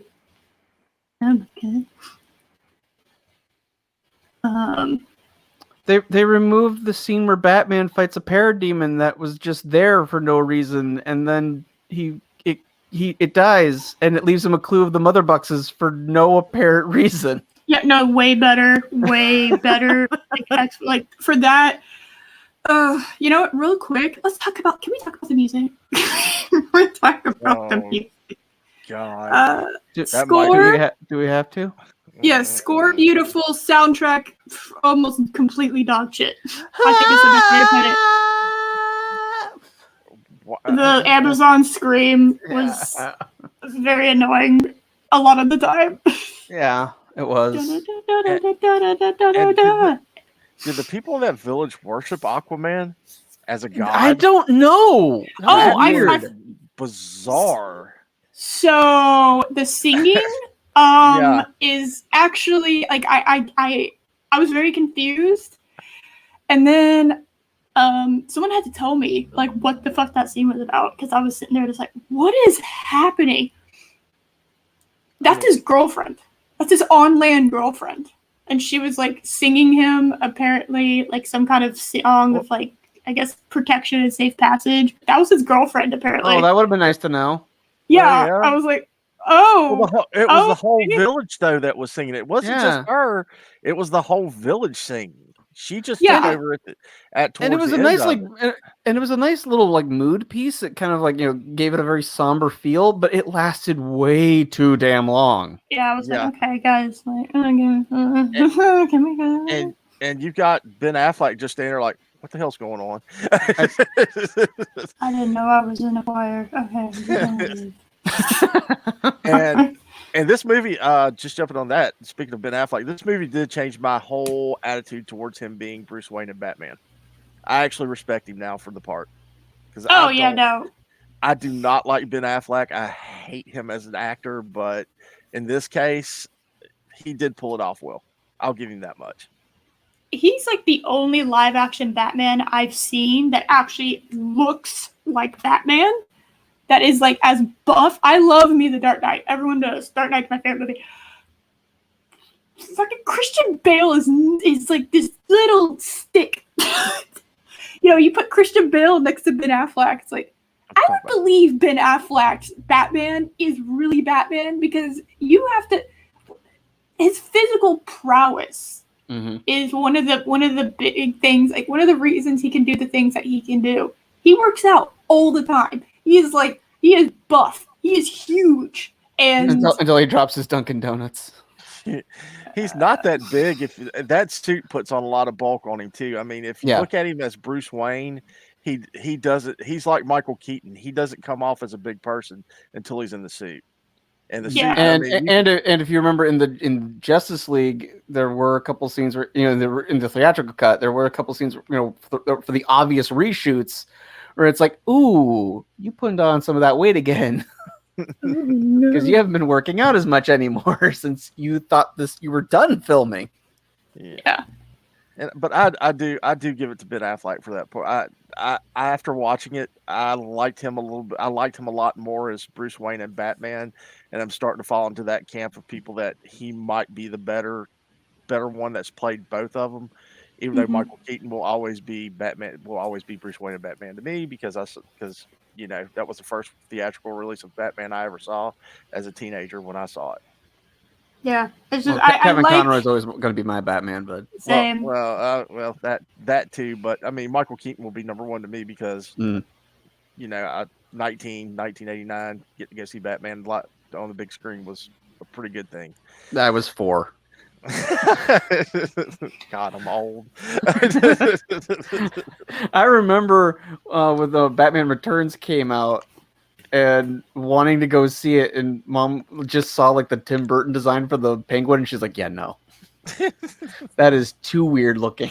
They removed the scene where Batman fights a parademon that was just there for no reason, and then it dies, and it leaves him a clue of the mother boxes for no apparent reason. Yeah, no, way better. like for that. You know what? Real quick, can we talk about the music? Let's talk about the music. God. Score. Do we have to? Yeah, score beautiful, soundtrack almost completely dog shit. I think it's the best way to put it. The Amazon scream was very annoying a lot of the time. Yeah, it was. Did the people in that village worship Aquaman as a god? I don't know. Bizarre. So the singing is actually like I was very confused, and then someone had to tell me like what the fuck that scene was about, because I was sitting there just like, what is happening? That's his girlfriend. That's his on-land girlfriend. And she was like singing him apparently like some kind of song of like, I guess, protection and safe passage. That was his girlfriend apparently. Oh, that would have been nice to know. Yeah, yeah. I was like, oh. Well, it was the whole village though that was singing. It wasn't just her. It was the whole village singing. She just took over at towards and it was the a end nice of like, it. and it was a nice little like mood piece. It kind of like gave it a very somber feel, but it lasted way too damn long. Yeah, I was like, okay, guys, like, can we go? And you've got Ben Affleck just standing there like, what the hell's going on? I didn't know I was in a choir. Okay. And this movie, just jumping on that, speaking of Ben Affleck, this movie did change my whole attitude towards him being Bruce Wayne and Batman. I actually respect him now for the part. I do not like Ben Affleck. I hate him as an actor, but in this case, he did pull it off well. I'll give him that much. He's like the only live action Batman I've seen that actually looks like Batman. That is like as buff. I love me the Dark Knight. Everyone does. Dark Knight's my favorite movie. Fucking Christian Bale is like this little stick. You put Christian Bale next to Ben Affleck. It's like, I would believe Ben Affleck's Batman is really Batman, because you have to. His physical prowess is one of the big things. Like one of the reasons he can do the things that he can do. He works out all the time. He is buff. He is huge. And until he drops his Dunkin' Donuts. He's not that big. If that suit puts on a lot of bulk on him too. I mean, if you look at him as Bruce Wayne, he doesn't. He's like Michael Keaton. He doesn't come off as a big person until he's in the suit. And the Yeah. suit, I mean, And if you remember in Justice League, there were a couple scenes where there were, in the theatrical cut, there were a couple scenes for the obvious reshoots where it's like, ooh, you put on some of that weight again because you haven't been working out as much anymore since you thought you were done filming. Yeah. But I do give it to Ben Affleck for that part. I after watching it, I liked him a little bit. I liked him a lot more as Bruce Wayne and Batman, and I'm starting to fall into that camp of people that he might be the better one that's played both of them. Even though Michael Keaton will always be Batman, will always be Bruce Wayne and Batman to me because that was the first theatrical release of Batman I ever saw as a teenager when I saw it. Yeah, it's just Kevin I like Conroy is always going to be my Batman, but same. Well, that too. But I mean, Michael Keaton will be number one to me because 1989, get to go see Batman on the big screen was a pretty good thing. I was 4. God, I'm old. I remember when the Batman Returns came out and wanting to go see it, and Mom just saw like the Tim Burton design for the Penguin, and she's like, "Yeah, no, that is too weird looking."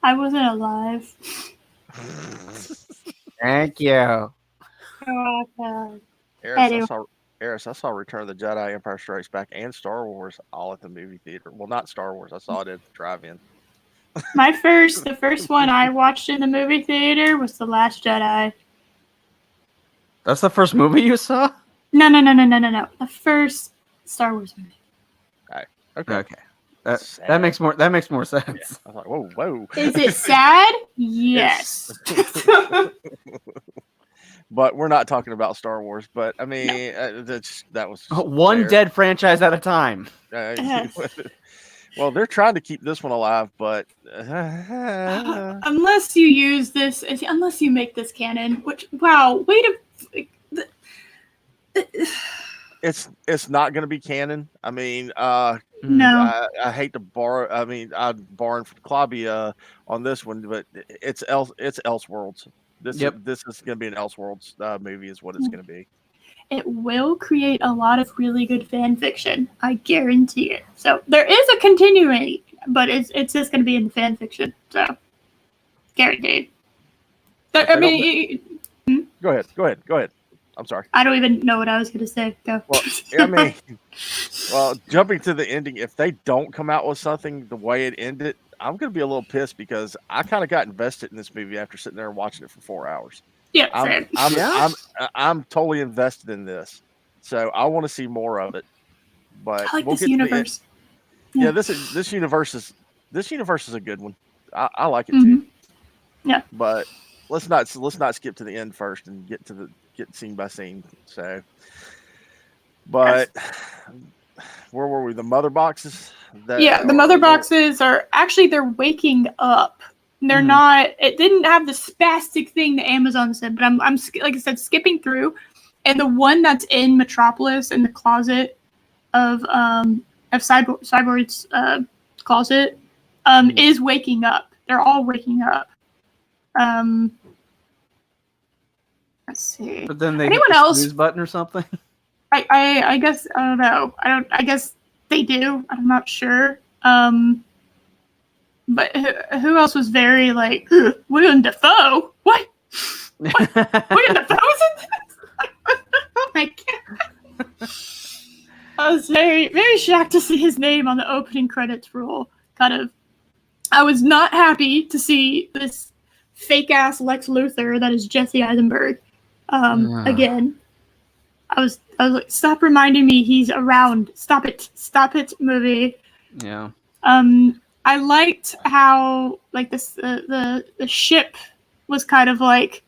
I wasn't alive. Thank you. Eris, I saw Return of the Jedi, Empire Strikes Back, and Star Wars all at the movie theater. Well, not Star Wars. I saw it at the drive-in. The first one I watched in the movie theater was The Last Jedi. That's the first movie you saw? No. The first Star Wars movie. Okay. That makes more sense. Yeah. I was like, whoa. Is it sad? Yes. But we're not talking about Star Wars. But I mean, that was one dead franchise at a time. Well, they're trying to keep this one alive, but unless you make this canon, which it's not going to be canon. I mean, no, I hate to borrow. I mean, I'm borrowing from Claudia on this one, but it's Elseworlds. This is going to be an Elseworlds movie, is what it's going to be. It will create a lot of really good fan fiction. I guarantee it. So there is a continuing, but it's just going to be in the fan fiction. So guaranteed. Go ahead. I'm sorry. I don't even know what I was going to say. Go. Well, I mean, jumping to the ending, if they don't come out with something the way it ended, I'm going to be a little pissed because I kind of got invested in this movie after sitting there and watching it for 4 hours. Yeah, I'm totally invested in this, so I want to see more of it. But I like this universe. Yeah, this universe is a good one. I like it too. Yeah, but let's not skip to the end first and get scene by scene. So, but where were we? The mother boxes. The mother boxes are actually they're waking up. They're not. It didn't have the spastic thing that Amazon said, but I'm like I said, skipping through, and the one that's in Metropolis in the closet of Cyborg's closet is waking up. They're all waking up. Let's see. But then they anyone hit the else snooze button or something. I guess I don't know. I guess they do. I'm not sure. But who else was very like William Dafoe? What? William Dafoe was in this? Oh my god! I was very, very shocked to see his name on the opening credits roll. I was not happy to see this fake ass Lex Luthor that is Jesse Eisenberg. Again, I was like, stop reminding me he's around. Stop it, movie. Yeah. I liked how like this the ship was kind of like,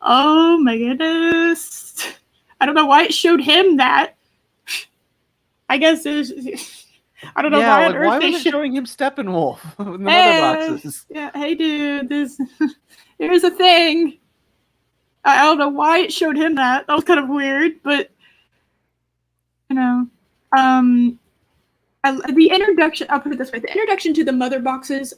oh my goodness. I don't know why it showed him that. I guess it was, I don't know why on earth why they was it showing him Steppenwolf in the mother boxes? Yeah, hey dude, here's a thing. I don't know why it showed him that. That was kind of weird, but you know, the introduction. I'll put it this way: the introduction to the mother boxes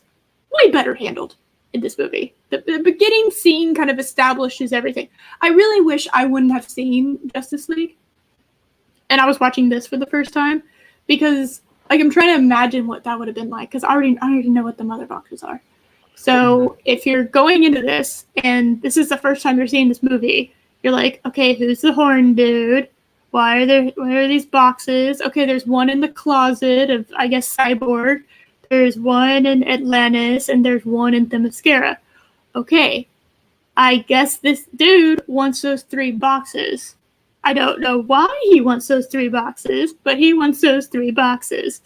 way better handled in this movie The beginning scene kind of establishes everything. I really wish I wouldn't have seen Justice League, and I was watching this for the first time because like I'm trying to imagine what that would have been like because I already know what the mother boxes are. So if you're going into this and this is the first time you're seeing this movie, you're like, okay, who's the horn dude? Why are these boxes? Okay, there's one in the closet of I guess Cyborg. There's one in Atlantis and there's one in Themyscira. Okay, I guess this dude wants those 3 boxes. I don't know why he wants those 3 boxes, but he wants those 3 boxes.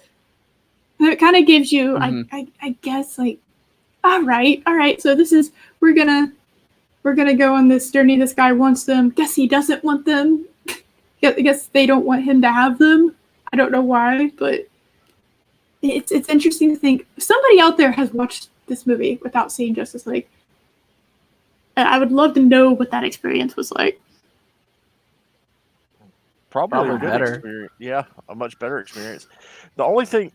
And it kind of gives you, I guess, like, all right. So this is we're gonna go on this journey. This guy wants them. Guess he doesn't want them. I guess they don't want him to have them. I don't know why, but it's interesting to think somebody out there has watched this movie without seeing Justice League. I would love to know what that experience was like. Probably a good better. experience. Yeah, a much better experience. The only thing,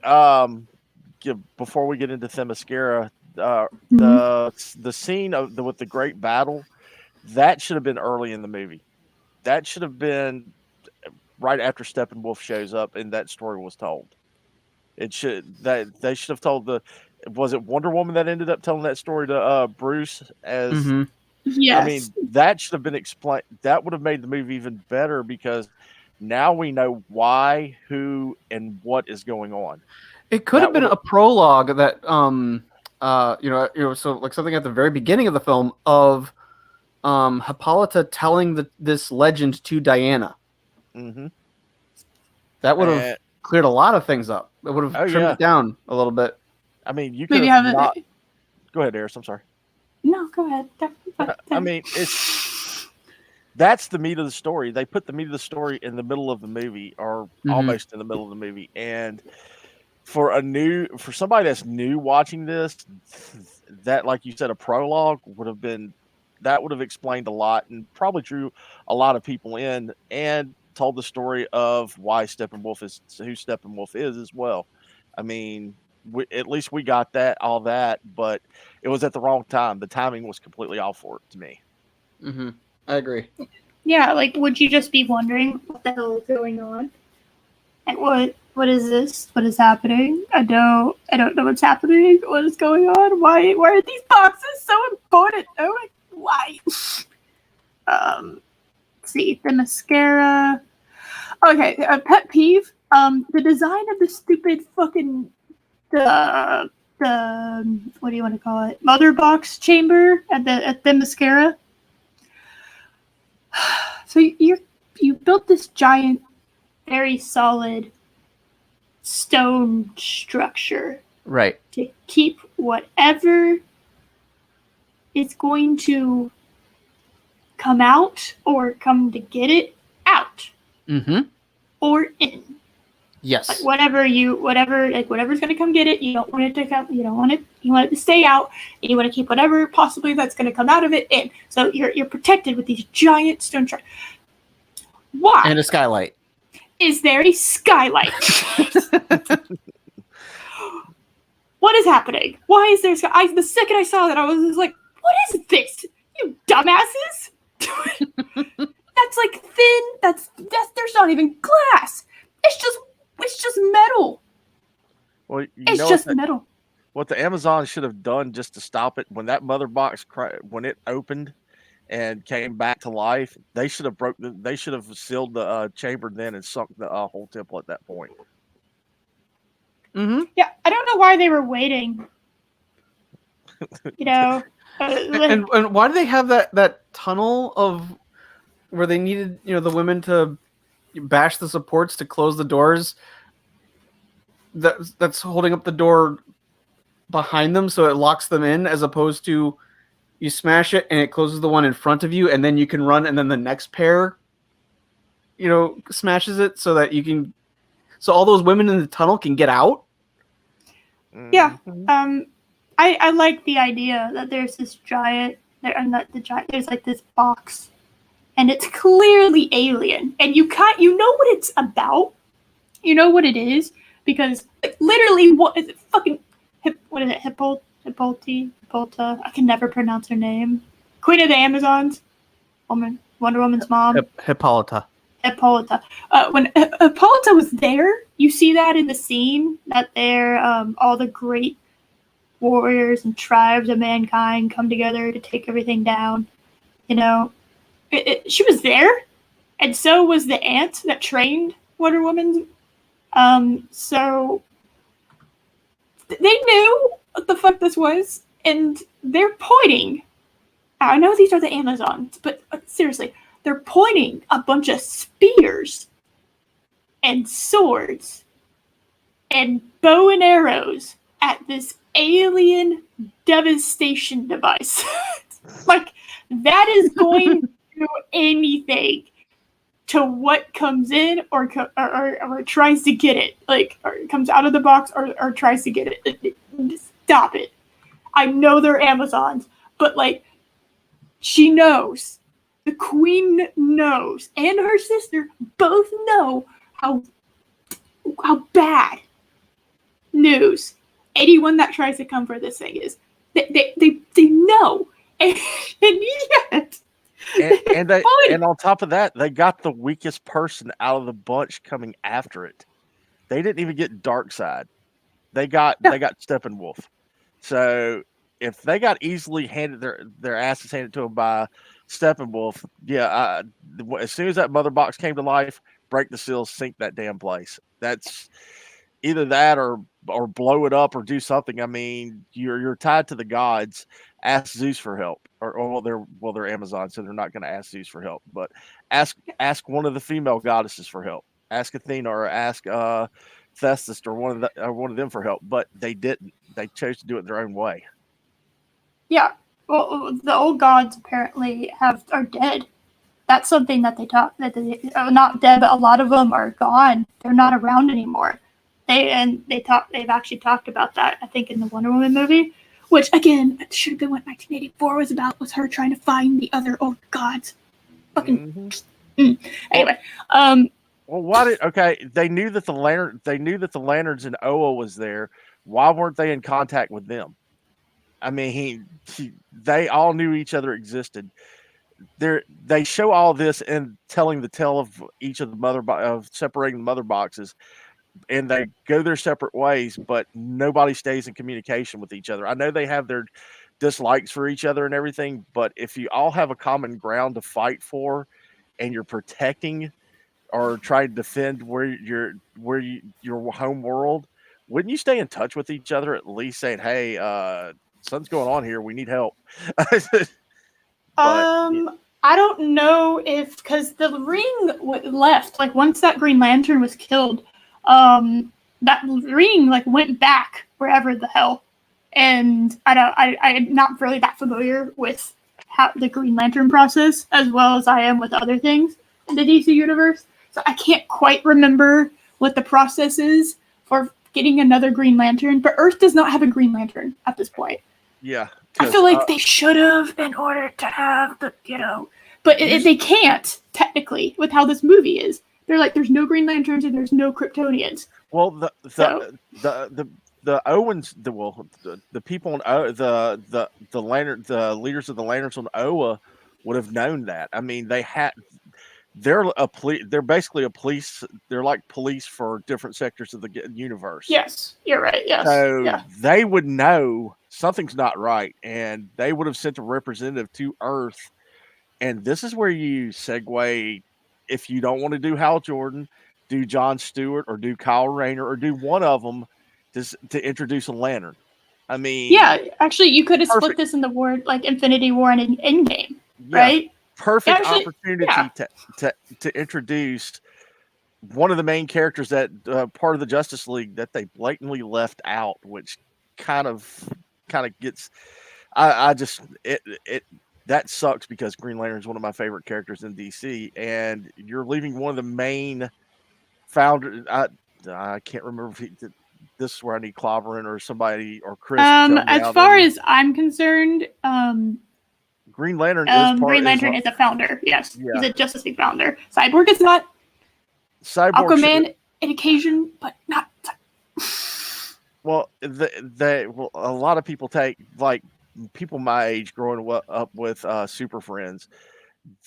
before we get into Themyscira, the scene with the great battle, that should have been early in the movie. That should have been right after Steppenwolf shows up and that story was told. They should have told was it Wonder Woman that ended up telling that story to Bruce as Yes. I mean, that should have been explained. That would have made the movie even better because now we know why, who, and what is going on. It could have been a prologue that, so like something at the very beginning of the film of Hippolyta telling this legend to Diana. Mm-hmm. That would have cleared a lot of things up. It would have trimmed it down a little bit. I mean, you could have not. Go ahead, Eris. I'm sorry. No, go ahead. I mean, that's the meat of the story. They put the meat of the story in the middle of the movie, or almost in the middle of the movie. And for somebody that's new watching this, that, like you said, a prologue would have explained a lot and probably drew a lot of people in and told the story of why Steppenwolf is who Steppenwolf is as well. I mean, at least we got all that, but it was at the wrong time. The timing was completely off for it to me. Mm-hmm. I agree. Yeah, like, would you just be wondering what the hell is going on? And what is this? What is happening? I don't know what's happening. What is going on? Why are these boxes so important? Oh, why? Let's see, the mascara. Okay, a pet peeve. The design of the stupid fucking the what do you want to call it? Mother box chamber at the mascara. So you built this giant, very solid stone structure, right, to keep whatever is going to come out or come to get it out, or in. Yes. Like whatever's going to come get it, you don't want it to come. You want it to stay out, and you want to keep whatever possibly that's going to come out of it in. So you're protected with these giant stone structures. Why? And a skylight. Is there a skylight? What is happening? Why is there the second I saw that, I was like, what is this? You dumbasses! That's like thin. That's there's not even glass. It's just metal. Well, it's just metal. What the Amazon should have done just to stop it when that mother box when it opened and came back to life, they should have sealed the chamber then and sunk the whole temple at that point. Yeah, I don't know why they were waiting. And why do they have that tunnel of where they needed the women to bash the supports to close the doors? That's holding up the door behind them so it locks them in, as opposed to you smash it and it closes the one in front of you, and then you can run, and then the next pair smashes it so that so all those women in the tunnel can get out. Yeah. I like the idea that there's this giant there's like this box, and it's clearly alien, and you know what it's about, you know what it is, because like, literally what is it, fucking what is it, Hippolyta. I can never pronounce her name. Queen of the Amazons. Wonder Woman's mom. Hippolyta. Hippolyta. When Hippolyta was there, you see that in the scene that they're all the great warriors and tribes of mankind come together to take everything down. You know, she was there, and so was the aunt that trained Wonder Woman. So they knew what the fuck this was, and they're pointing. I know these are the Amazons, but seriously, they're pointing a bunch of spears and swords and bow and arrows at this alien devastation device. Like, that is going to do anything to what comes in or tries to get it. Like, or comes out of the box or tries to get it. Stop it. I know they're Amazons, but, like, she knows. The queen knows. And her sister both know how bad news anyone that tries to come for this thing is. They know. And yet... And on top of that, they got the weakest person out of the bunch coming after it. They didn't even get Darkseid. They got Steppenwolf. So if they got easily handed their asses handed to them by Steppenwolf, as soon as that mother box came to life, break the seals, sink that damn place. That's either that or blow it up or do something. I mean, you're tied to the gods. Ask Zeus for help, or they're Amazon, so they're not going to ask Zeus for help. But ask one of the female goddesses for help. Ask Athena or ask Thestis or one of them for help. But they didn't. They chose to do it their own way. Yeah, well, the old gods apparently are dead. That's something that they talk that they not dead, but a lot of them are gone. They're not around anymore. They've actually talked about that. I think in the Wonder Woman movie. Which, again, it should have been what 1984 was about, was her trying to find the other old gods. Fucking... Anyway. They knew that the lanterns in Oa was there. Why weren't they in contact with them? I mean, they all knew each other existed. They show all this in telling the tale of each of of separating the mother boxes. And they go their separate ways, but nobody stays in communication with each other. I know they have their dislikes for each other and everything, but if you all have a common ground to fight for, and you're protecting or trying to defend your home world, wouldn't you stay in touch with each other at least, saying, "Hey, something's going on here. We need help." I don't know if because the ring left. Like once that Green Lantern was killed. That ring like went back wherever the hell, and I'm not really that familiar with how the Green Lantern process as well as I am with other things in the DC universe, so I can't quite remember what the process is for getting another Green Lantern. But Earth does not have a Green Lantern at this point. Yeah, I feel like they should have in order to have the but they can't technically with how this movie is. They're like, there's no Green Lanterns and there's no Kryptonians. Well, the Owens, the people on the leaders of the Lanterns on Oa would have known that. I mean, they're basically a police. They're like police for different sectors of the universe. Yes, you're right. Yes. So they would know something's not right, and they would have sent a representative to Earth. And this is where you segue. If you don't want to do Hal Jordan, do John Stewart or do Kyle Rayner or do one of them to introduce a lantern. I mean, yeah, actually, you could have split this in the word like Infinity War and Endgame, right? Perfect opportunity to introduce one of the main characters that part of the Justice League that they blatantly left out, which kind of gets. That sucks because Green Lantern is one of my favorite characters in DC, and you're leaving one of the main founders. I can't remember if this is where I need Cloverin or somebody or Chris. As far as I'm concerned, Green Lantern is a founder. Yes, he's a Justice League founder. Cyborg is not. Cyborg Aquaman, on occasion, but not. Well, well, a lot of people take like people my age growing up with Super Friends.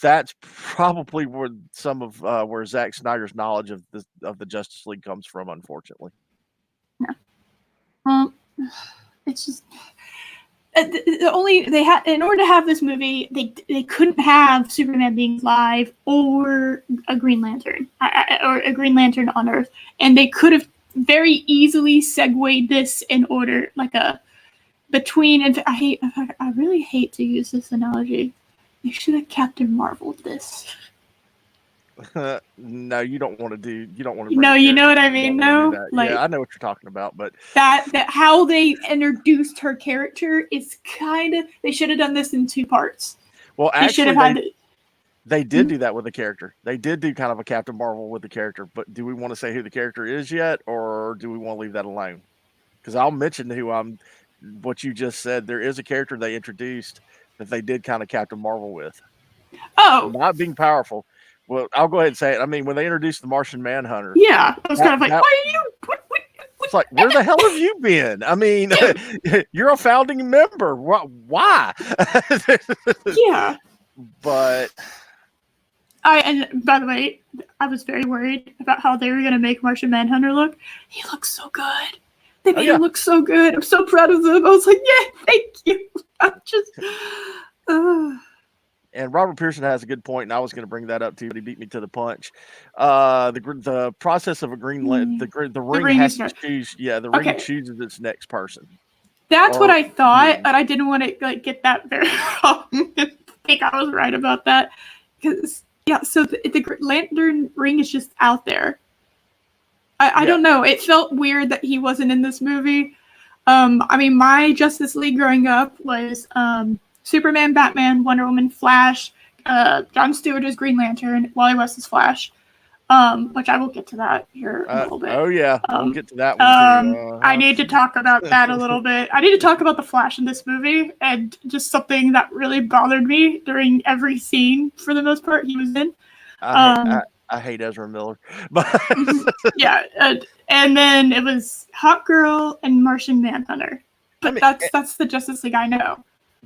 That's probably where some of where Zack Snyder's knowledge of the Justice League comes from, unfortunately. Yeah. Well, it's just the only they had in order to have this movie, they couldn't have Superman being live or a Green Lantern or a Green Lantern on Earth, and they could have very easily segued this in order like a between. And I really hate to use this analogy. They should have Captain Marveled this. No, you don't want to do. You don't want to. No, you know what I mean. No, like, yeah, I know what you're talking about, but that how they introduced her character is kind of. They should have done this in 2 parts. Well, actually, they did do that with the character. They did do kind of a Captain Marvel with the character, but do we want to say who the character is yet, or do we want to leave that alone? Because I'll mention what you just said. There is a character they introduced that they did kind of Captain Marvel with. Oh, not being powerful. Well, I'll go ahead and say it. I mean, when they introduced the Martian Manhunter, yeah, I was kind of like, why are you? What? It's like, where the hell have you been? I mean, you're a founding member. Why? Yeah, but and by the way, I was very worried about how they were going to make Martian Manhunter look. He looks so good. They made him look so good. I'm so proud of them. I was like, yeah, thank you. I'm just. And Robert Pearson has a good point, and I was going to bring that up too, but he beat me to the punch. The process of a green the ring has to choose. Yeah, the ring chooses its next person. That's what I thought, but I didn't want to get that very wrong. I think I was right about that because so the Lantern ring is just out there. I don't know. It felt weird that he wasn't in this movie. I mean, my Justice League growing up was Superman, Batman, Wonder Woman, Flash, John Stewart is Green Lantern, Wally West is Flash, which I will get to that here a little bit. Oh, yeah. We'll get to that one, too. I need to talk about that a little bit. I need to talk about the Flash in this movie, and just something that really bothered me during every scene, for the most part, he was in. I hate Ezra Miller. But yeah, and then it was Hawk Girl and Martian Manhunter. But that's the Justice League I know.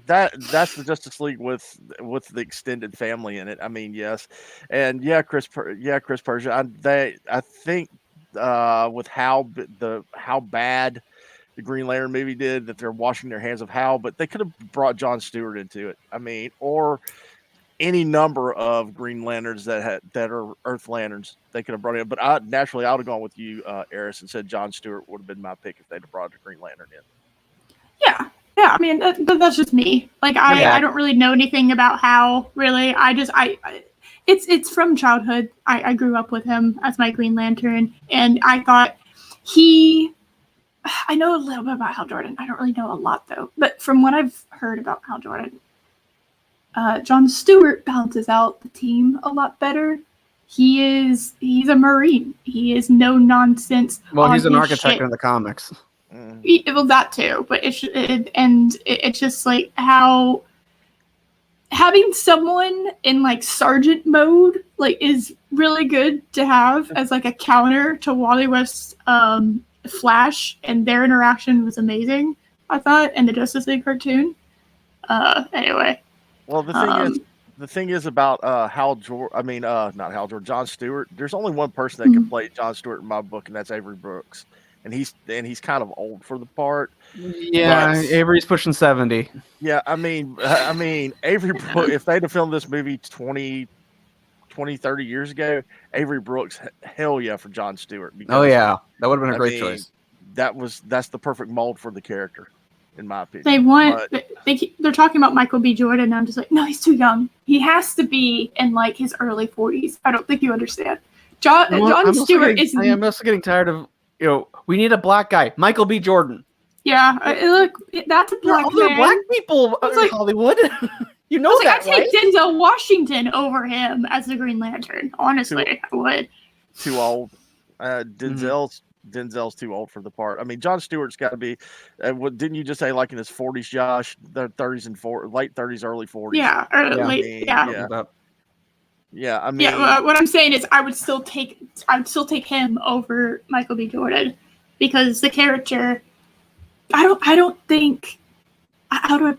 That's the Justice League with the extended family in it. I mean, yes, and Chris Persia. I think with how bad the Green Lantern movie did, that they're washing their hands of Hal, but they could have brought John Stewart into it. I mean, or any number of Green Lanterns that are Earth Lanterns, they could have brought in. But I would have gone with you, Eris, and said John Stewart would have been my pick if they'd have brought the Green Lantern in. Yeah. Yeah, I mean, that's just me. Like, I don't really know anything about Hal, really. It's from childhood. I grew up with him as my Green Lantern, and I thought I know a little bit about Hal Jordan. I don't really know a lot, though. But from what I've heard about Hal Jordan, John Stewart balances out the team a lot better. He's a Marine. He is no nonsense. Well, he's an architect in the comics. Well, that too, but it's just like how having someone in like sergeant mode is really good to have as like a counter to Wally West's Flash, and their interaction was amazing, I thought, in the Justice League cartoon. Anyway. Well, the thing is about John Stewart. There's only one person that can play John Stewart in my book, and that's Avery Brooks. And he's kind of old for the part. Yeah, Avery's pushing 70. Yeah, I mean, Avery Brooks, if they'd have filmed this movie 20, 30 years ago, Avery Brooks, hell yeah, for John Stewart. Because, that would have been a great choice. That's the perfect mold for the character, in my opinion. They're talking about Michael B. Jordan, and I'm just like, no, he's too young. He has to be in like his early 40s. I don't think you understand. John Stewart is. I am also getting tired of. We need a black guy, Michael B. Jordan. Yeah, look, that's a black man. There are black people in Hollywood. You know that, I'd take Denzel Washington over him as the Green Lantern. Honestly, I would. Too old. Denzel's too old for the part. I mean, John Stewart's got to be. Didn't you just say like in his 40s, Josh? The 30s and late 30s, early 40s. Yeah, Yeah, I mean, what I'm saying is, I would still take him over Michael B. Jordan, because the character I don't think. How do I?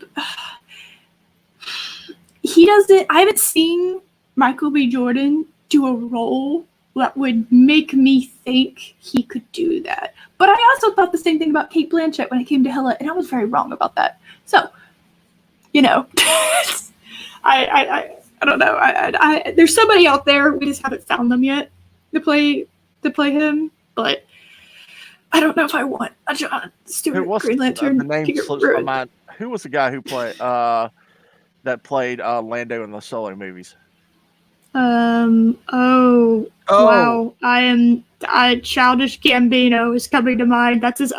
He doesn't. I haven't seen Michael B. Jordan do a role that would make me think he could do that. But I also thought the same thing about Cate Blanchett when it came to Hela, and I was very wrong about that. So, I don't know. I there's somebody out there, we just haven't found them yet to play him, but I don't know if I want a John Stewart Green Lantern. The name slips my mind. Who was the guy who played that played Lando in the Solo movies? Wow. Childish Gambino is coming to mind. That's his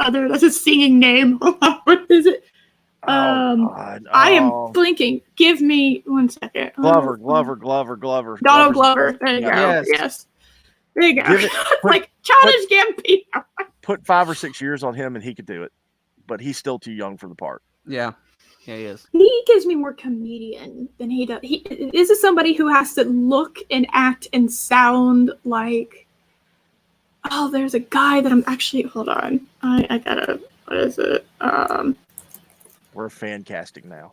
singing name. What is it? I am blinking. Give me 1 second. Glover. Donald Glover. There you go. Yes. There you go. Like Childish Gambino. Put 5 or 6 years on him and he could do it. But he's still too young for the part. Yeah. Yeah, he is. He gives me more comedian than he does. This is somebody who has to look and act and sound like. Oh, there's a guy that I'm actually. Hold on, I gotta. What is it? We're fan casting now.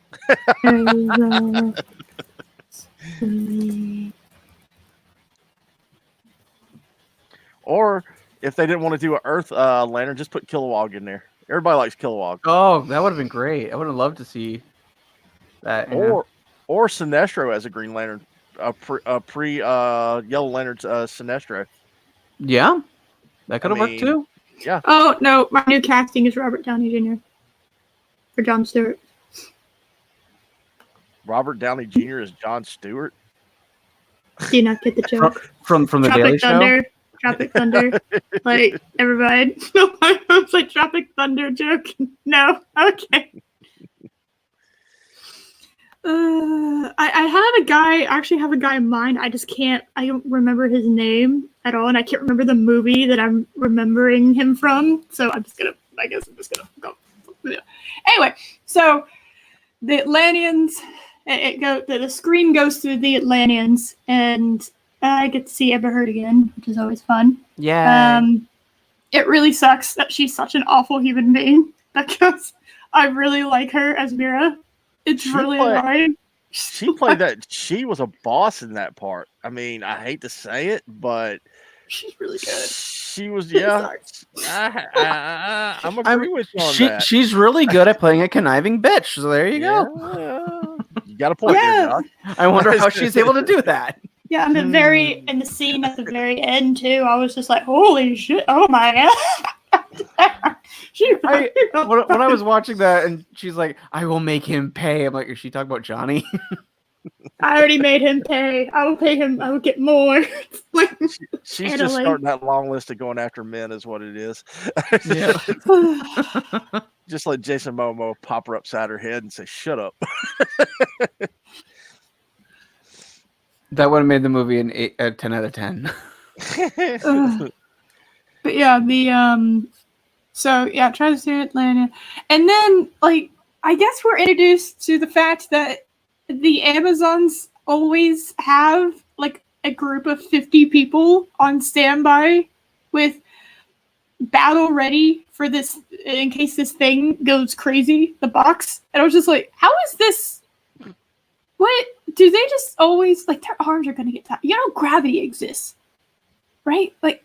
Or if they didn't want to do an Earth Lantern, just put Kilowog in there. Everybody likes Kilowog. Oh, that would have been great. I would have loved to see that. Or Sinestro as a Green Lantern, a pre Yellow Lantern Sinestro. Yeah, that could have worked too. Yeah. Oh no, my new casting is Robert Downey Jr. for John Stewart. Robert Downey Jr. is John Stewart. Do you not get the joke? From the Daily Show? Tropic Thunder. Like, everybody. No, I was like, Tropic Thunder joke. No. Okay. I actually have a guy in mind. I don't remember his name at all, and I can't remember the movie that I'm remembering him from. So I guess I'm just gonna go. Anyway, so the Atlanteans, the screen goes through the Atlanteans, and I get to see Amber Heard again, which is always fun. Yeah. It really sucks that she's such an awful human being because I really like her as Mira. It's really annoying. She played that. She was a boss in that part. I mean, I hate to say it, but she's really good. She was, yeah. I'm agreeing with you on that. She's really good at playing a conniving bitch. So there you go. You got a point there, Josh. I wonder how she's able to do that. Yeah, in the scene at the very end too, I was just like, holy shit, oh my god. When I was watching that and she's like, I will make him pay. I'm like, is she talking about Johnny? I already made him pay. I will pay him. I will get more. Like, she's just starting that long list of going after men is what it is. Yeah. Just let Jason Momoa pop her upside her head and say, shut up. That would have made the movie a 10 out of 10. But yeah, so yeah, try to stay in Atlanta. And then, like, I guess we're introduced to the fact that the Amazons always have, like, a group of 50 people on standby with battle ready for this, in case this thing goes crazy, the box. And I was just like, how is this? What? Do they just always, like, their arms are going to get tired? You know, gravity exists, right? Like,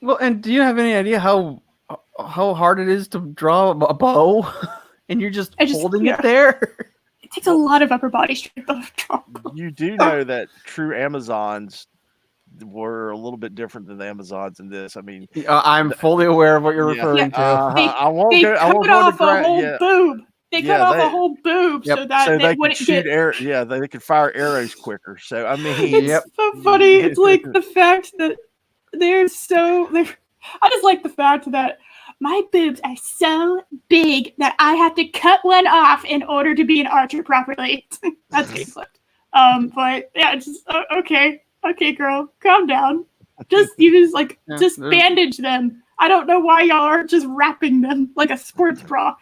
well, and do you have any idea how hard it is to draw a bow? And you're just holding it there? It takes a lot of upper body strength to draw. You do know that true Amazons were a little bit different than the Amazons in this. I mean, I'm fully aware of what you're referring to. I won't go off a whole boob. They cut off a whole boob so that they wouldn't shoot air. Yeah, they could fire arrows quicker. So I mean, it's so funny. It's like the fact that I just like the fact that my boobs are so big that I have to cut one off in order to be an archer properly. That's getting flipped. But yeah, it's just okay, girl, calm down. Just bandage them. I don't know why y'all aren't just wrapping them like a sports bra.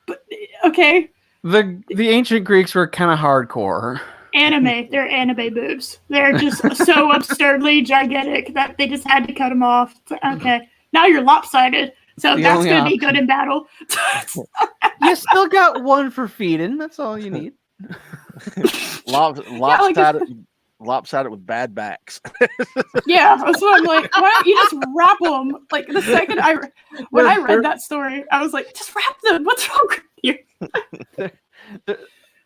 But okay. The ancient Greeks were kind of hardcore. They're anime boobs. They're just so absurdly gigantic that they just had to cut them off. Okay, now you're lopsided. So The that's only going to be option. good in battle. You still got one for feeding. That's all you need. Lopsided with bad backs. Yeah, so I'm like, why don't you just wrap them? Like the second when I read that story, I was like, just wrap them. What's wrong with you?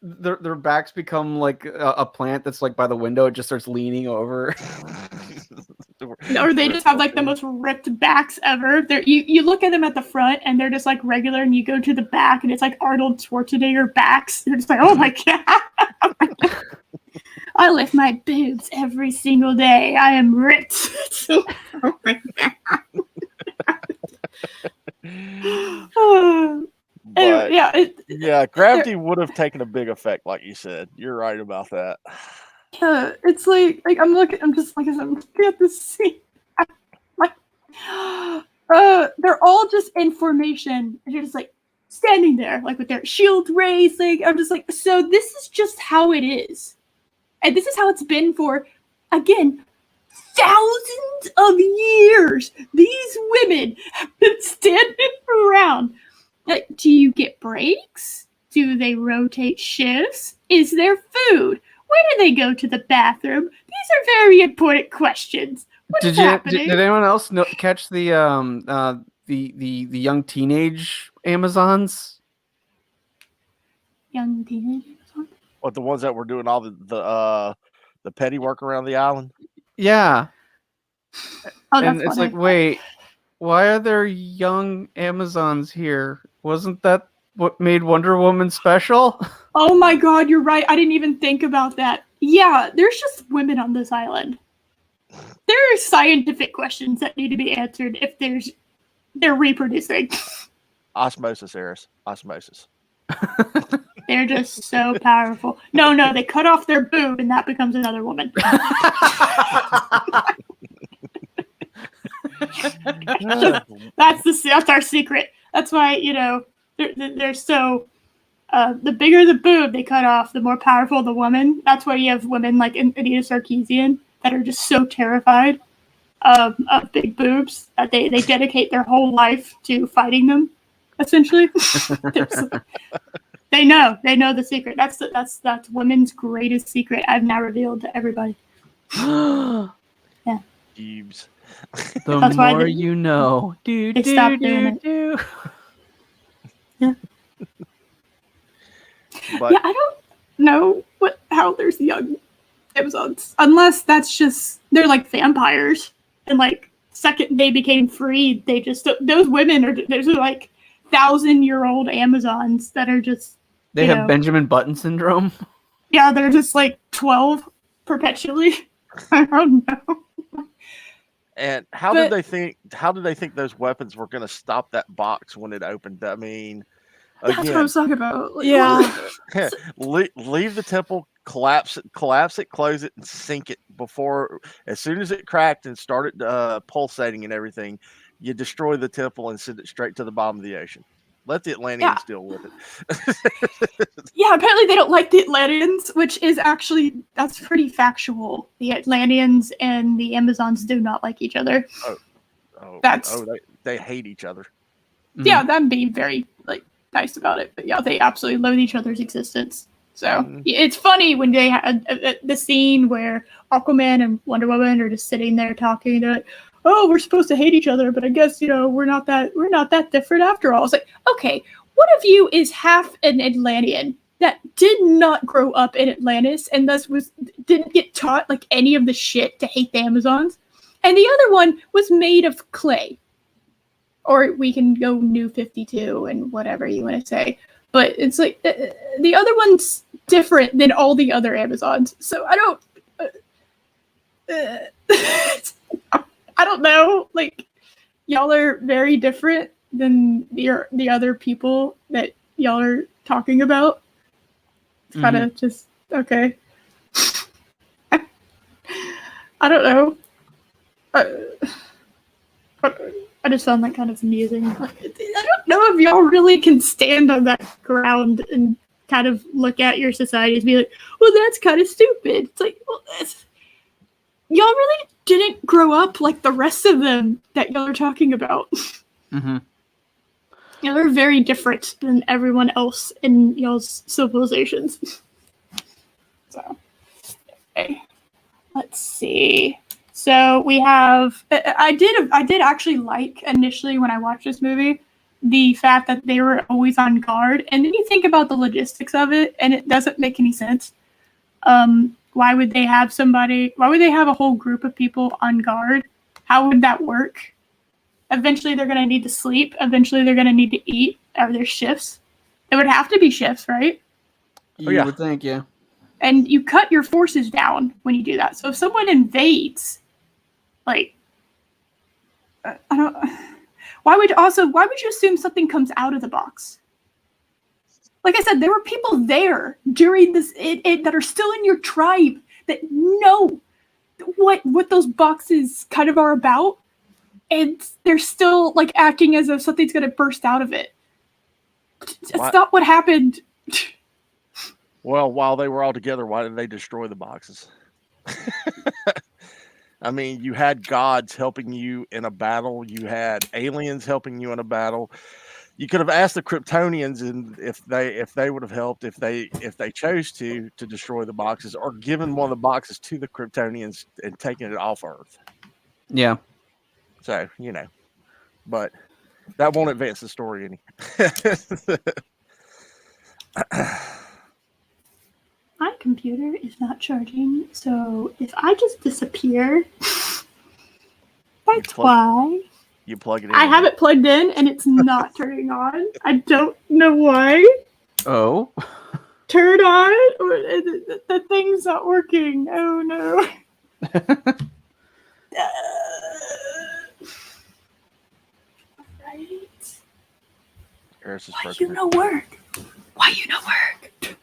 Their backs become like a plant that's like by the window. It just starts leaning over. Or they just have like the most ripped backs ever. You look at them at the front and they're just like regular, and you go to the back and it's like Arnold Schwarzenegger backs. You're just like, oh my god. I lift my boobs every single day. I am ripped. Oh my god. Anyway, yeah, gravity would have taken a big effect, like you said. You're right about that. Yeah, it's like I'm just like I'm looking at this scene. Like, they're all just in formation, and you're just like standing there, like with their shields raised. Like I'm just like, so this is just how it is. And this is how it's been for, again, thousands of years. These women have been standing around. Like, do you get breaks? Do they rotate shifts? Is there food? When do they go to the bathroom? These are very important questions. What is happening? Did anyone else catch the young teenage Amazons? Young teenage Amazons? What, the ones that were doing all the petty work around the island? Yeah. Oh, and it's like, wait, why are there young Amazons here? Wasn't that what made Wonder Woman special? Oh my god, you're right. I didn't even think about that. Yeah, there's just women on this island. There are scientific questions that need to be answered if they're reproducing. Osmosis, Eris. Osmosis. They're just so powerful. No, they cut off their boob and that becomes another woman. That's our secret. That's why, they're so the bigger the boob they cut off, the more powerful the woman. That's why you have women like Anita Sarkeesian that are just so terrified of big boobs that they dedicate their whole life to fighting them, essentially. They know the secret. That's women's greatest secret I've now revealed to everybody. Yeah. Boobs. The more you know. They stopped doing it. Yeah. But, yeah, I don't know how there's young Amazons, unless that's just they're like vampires, and like second they became free, they just those women are there's like 1,000-year-old Amazons that are just they have Benjamin Button syndrome. Yeah, they're just like 12 perpetually. I don't know. And how did they think those weapons were going to stop that box when it opened? I mean, that's what I was talking about. Like, leave the temple, collapse it, close it, and sink it before. As soon as it cracked and started pulsating and everything, you destroy the temple and send it straight to the bottom of the ocean. Let the Atlanteans deal with it. Yeah, apparently they don't like the Atlanteans, which is actually, that's pretty factual. The Atlanteans and the Amazons do not like each other. They hate each other. Yeah, them being very nice about it, but yeah, they absolutely loathe each other's existence. So it's funny when they had the scene where Aquaman and Wonder Woman are just sitting there talking. They're like, "Oh, we're supposed to hate each other, but I guess we're not that different after all." It's like, okay, one of you is half an Atlantean that did not grow up in Atlantis and thus didn't get taught like any of the shit to hate the Amazons, and the other one was made of clay. Or we can go New 52 and whatever you want to say. But it's like the other one's different than all the other Amazons. So I don't know. Like, y'all are very different than the other people that y'all are talking about. It's kind of just, okay. I don't know. I just found that kind of amusing. I don't know if y'all really can stand on that ground and kind of look at your society and be like, well, that's kind of stupid. It's like, well, y'all really didn't grow up like the rest of them that y'all are talking about. Yeah, they're very different than everyone else in y'all's civilizations. So, okay. Let's see. So we have. I did actually like initially when I watched this movie the fact that they were always on guard, and then you think about the logistics of it, and it doesn't make any sense. Why would they have somebody? Why would they have a whole group of people on guard? How would that work? Eventually, they're going to need to sleep. Eventually, they're going to need to eat. Are there shifts? It would have to be shifts, right? You would think, yeah. And you cut your forces down when you do that. So if someone invades, like, I don't. Why would you assume something comes out of the box? Like I said, there were people there during this that are still in your tribe that know what those boxes kind of are about. And they're still like acting as if something's going to burst out of it. It's not what happened. Well, while they were all together, why did they destroy the boxes? I mean, you had gods helping you in a battle. You had aliens helping you in a battle. You could have asked the Kryptonians, and if they would have helped, if they chose to destroy the boxes, or given one of the boxes to the Kryptonians and taken it off Earth. Yeah. So, but that won't advance the story any. My computer is not charging, so if I just disappear, that's why. You plug it in. I have it plugged in and it's not turning on. I don't know why. Oh. Turn on? The thing's not working. Oh no. Right. Why you no work? Why you no work?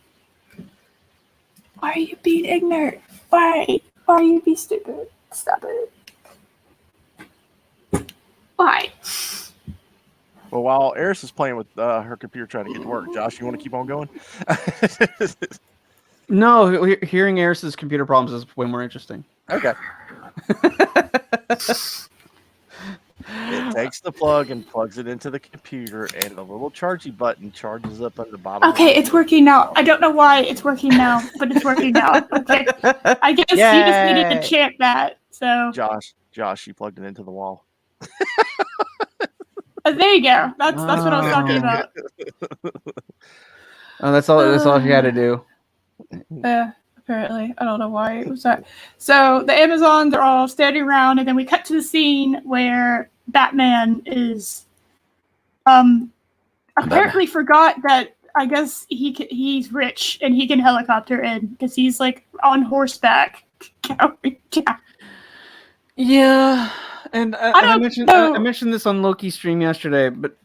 Why are you being ignorant? Why are you being stupid? Stop it. Why? Well, while Eris is playing with her computer trying to get to work, Josh, you want to keep on going? No, hearing Eris's computer problems is way more interesting. Okay. It takes the plug and plugs it into the computer, and the little chargy button charges up on the bottom. Okay, it's working now. I don't know why it's working now, but it's working now. Okay. I guess you just needed to chant that. So Josh, you plugged it into the wall. There you go. That's what I was talking about. Oh, that's all she had to do. Yeah, apparently. I don't know why it was that. So the Amazons are all standing around, and then we cut to the scene where Batman is apparently forgot that I guess he's rich and he can helicopter in because he's like on horseback. Yeah, and I mentioned this on Loki's stream yesterday, but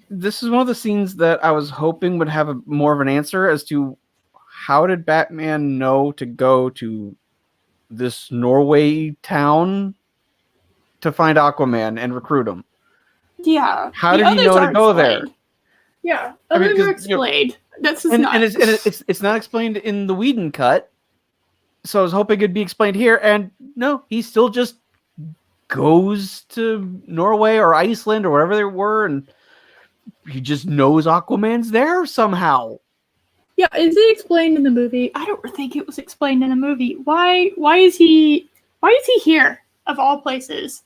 this is one of the scenes that I was hoping would have more of an answer as to how did Batman know to go to this Norway town to find Aquaman and recruit him? Yeah. How did he know to go there? Yeah, others are explained. This is not. And it's not explained in the Whedon cut, so I was hoping it'd be explained here. And no, he still just goes to Norway or Iceland or wherever they were, and he just knows Aquaman's there somehow. Yeah, is it explained in the movie? I don't think it was explained in the movie. Why is he here of all places?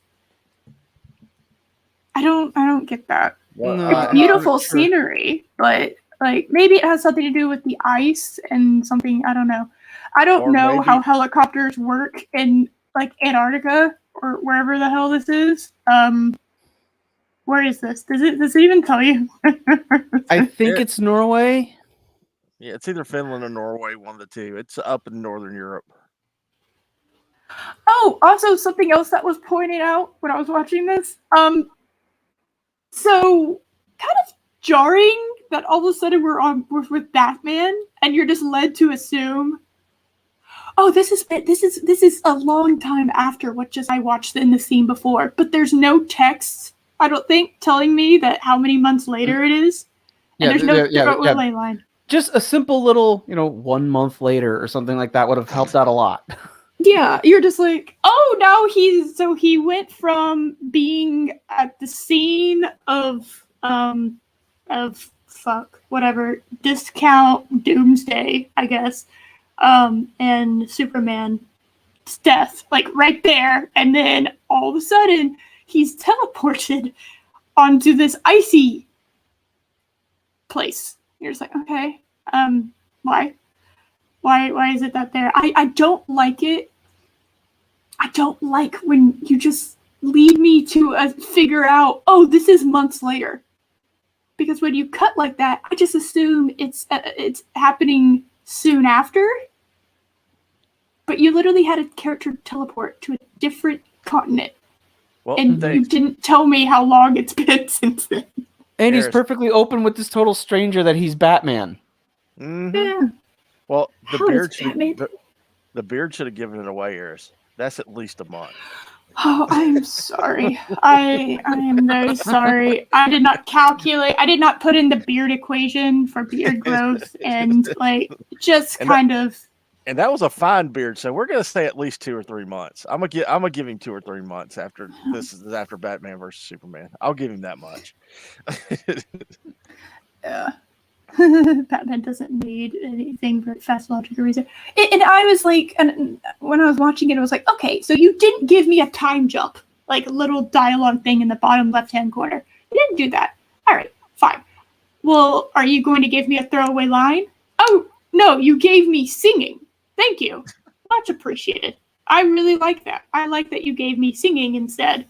I don't get that. No, it's beautiful scenery, but like maybe it has something to do with the ice and something. I don't know. I don't know how helicopters work in like Antarctica or wherever the hell this is. Where is this? Does it even tell you? I think it's Norway. Yeah, it's either Finland or Norway, one of the two. It's up in Northern Europe. Oh, also something else that was pointed out when I was watching this. So kind of jarring that all of a sudden we're with Batman, and you're just led to assume, oh, this is a long time after what just I watched in the scene before, but there's no text. I don't think telling me that how many months later it is. And there's no ley line. Just a simple little, 1 month later or something like that would have helped out a lot. Yeah, you're just like, oh, now he went from being at the scene of of whatever discount Doomsday, I guess, and Superman's death, like right there, and then all of a sudden he's teleported onto this icy place. You're just like, okay, why is it that there? I don't like it. I don't like when you just lead me to figure out, oh, this is months later. Because when you cut like that, I just assume it's happening soon after. But you literally had a character teleport to a different continent. Well, and you didn't tell me how long it's been since then. And he's perfectly open with this total stranger that he's Batman. Mm-hmm. Yeah. Well, the beard should have given it away, Eris. That's at least a month. Oh, I'm sorry. I am very sorry. I did not calculate. I did not put in the beard equation for beard growth and kind of. And that was a fine beard, so we're gonna say at least 2 or 3 months. I'm gonna give him 2 or 3 months after this is after Batman versus Superman. I'll give him that much. Yeah. Batman doesn't need anything for fast logical reason. And I was like, and when I was watching it, I was like, okay, so you didn't give me a time jump, like a little dialogue thing in the bottom left-hand corner. You didn't do that. All right, fine. Well, are you going to give me a throwaway line? Oh, no, you gave me singing. Thank you. Much appreciated. I really like that. I like that you gave me singing instead.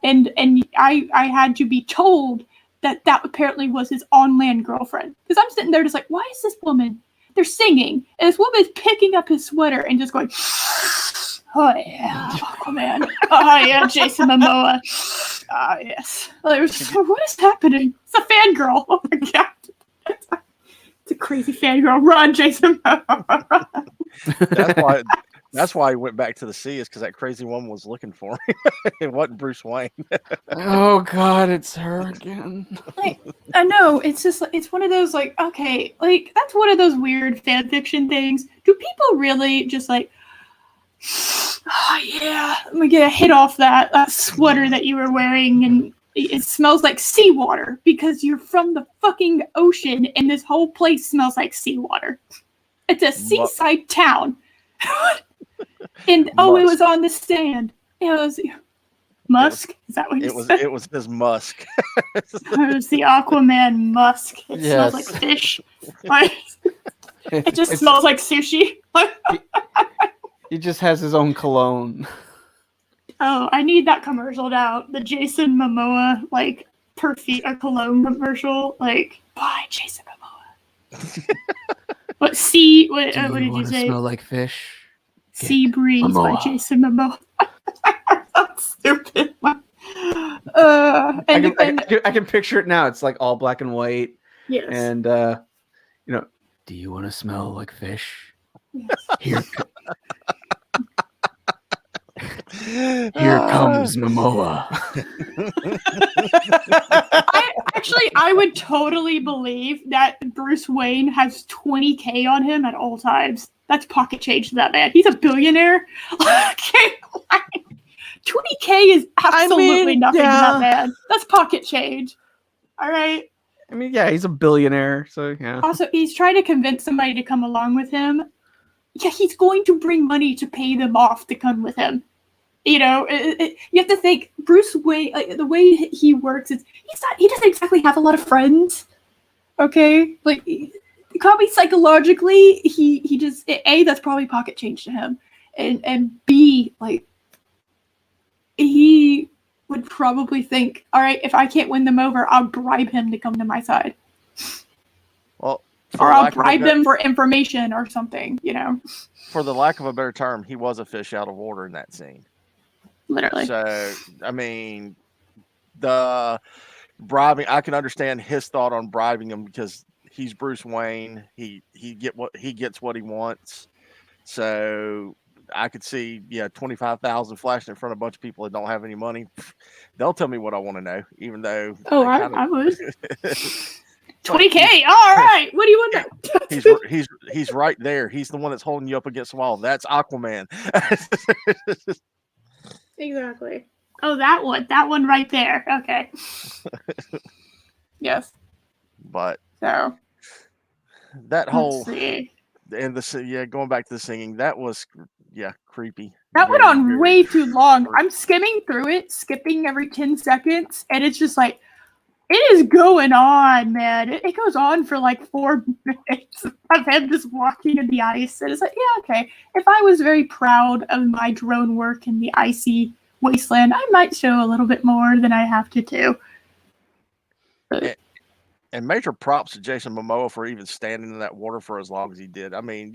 And I had to be told that apparently was his on-land girlfriend. Because I'm sitting there just like, why is this woman? They're singing, and this woman's picking up his sweater and just going, oh yeah, Aquaman. Oh yeah, Jason Momoa. Ah yes. What is happening? It's a fangirl. Oh my god. It's a crazy fangirl. Run, Jason Momoa. Run. That's why he went back to the sea, is because that crazy woman was looking for him. It wasn't Bruce Wayne. Oh God, it's her again. I know, it's just it's one of those okay, that's one of those weird fan fiction things. Do people really just oh yeah, let me get a hit off that sweater that you were wearing, and it smells like seawater because you're from the fucking ocean, and this whole place smells like seawater. It's a seaside town. And it was on the stand. It was musk. Is that what you said? It was his musk. It was the Aquaman musk. It smells like fish. It just smells like sushi. He just has his own cologne. Oh, I need that commercial now. The Jason Momoa perfume cologne commercial. Buy Jason Momoa. What did you say? Smell like fish. Sea Breeze Momoa. By Jason Momoa. That's stupid. I can picture it now. It's like all black and white. Yes. And do you want to smell like fish? Yes. Here comes Momoa. I would totally believe that Bruce Wayne has 20K on him at all times. That's pocket change to that man. He's a billionaire. 20K is absolutely nothing to that man. That's pocket change. All right. I mean, yeah, he's a billionaire, so yeah. Also, he's trying to convince somebody to come along with him. Yeah, he's going to bring money to pay them off to come with him. You know, you have to think Bruce Wayne. The way he works is he doesn't exactly have a lot of friends. Okay, probably psychologically, he just that's probably pocket change to him, and B he would probably think, all right, if I can't win them over, I'll bribe him to come to my side. Well, or I'll bribe them for information or something, you know. For the lack of a better term, he was a fish out of water in that scene. Literally. So, I mean, the bribing, I can understand his thought on bribing him because he's Bruce Wayne. He gets what he wants. So I could see, 25,000 flashing in front of a bunch of people that don't have any money. They'll tell me what I want to know, even though. Oh, I would. 20K. All right. What do you want to know? He's right there. He's the one that's holding you up against the wall. That's Aquaman. Exactly. Oh, that one right there. Okay. Yes. But So that whole let's see. and going back to the singing, that was creepy. That went Very, on very way too long. creepy. I'm skimming through it, skipping every 10 seconds, and it's just like, it is going on, man. It goes on for like 4 minutes of him just walking in the ice. And it's like, yeah, okay. If I was very proud of my drone work in the icy wasteland, I might show a little bit more than I have to do. And major props to Jason Momoa for even standing in that water for as long as he did. I mean,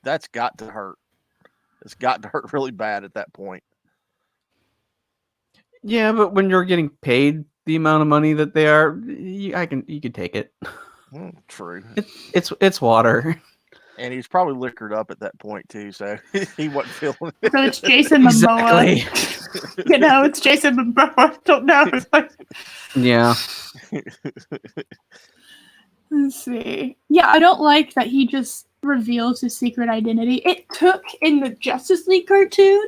that's got to hurt. It's got to hurt really bad at that point. Yeah, but when you're getting paid the amount of money that they are, you could take it. True. It's water. And he's probably liquored up at that point too, so he wasn't feeling it. So it's Jason Momoa. It's Jason Momoa. Don't know. Yeah. Let's see. Yeah, I don't like that he just reveals his secret identity. It took in the Justice League cartoon.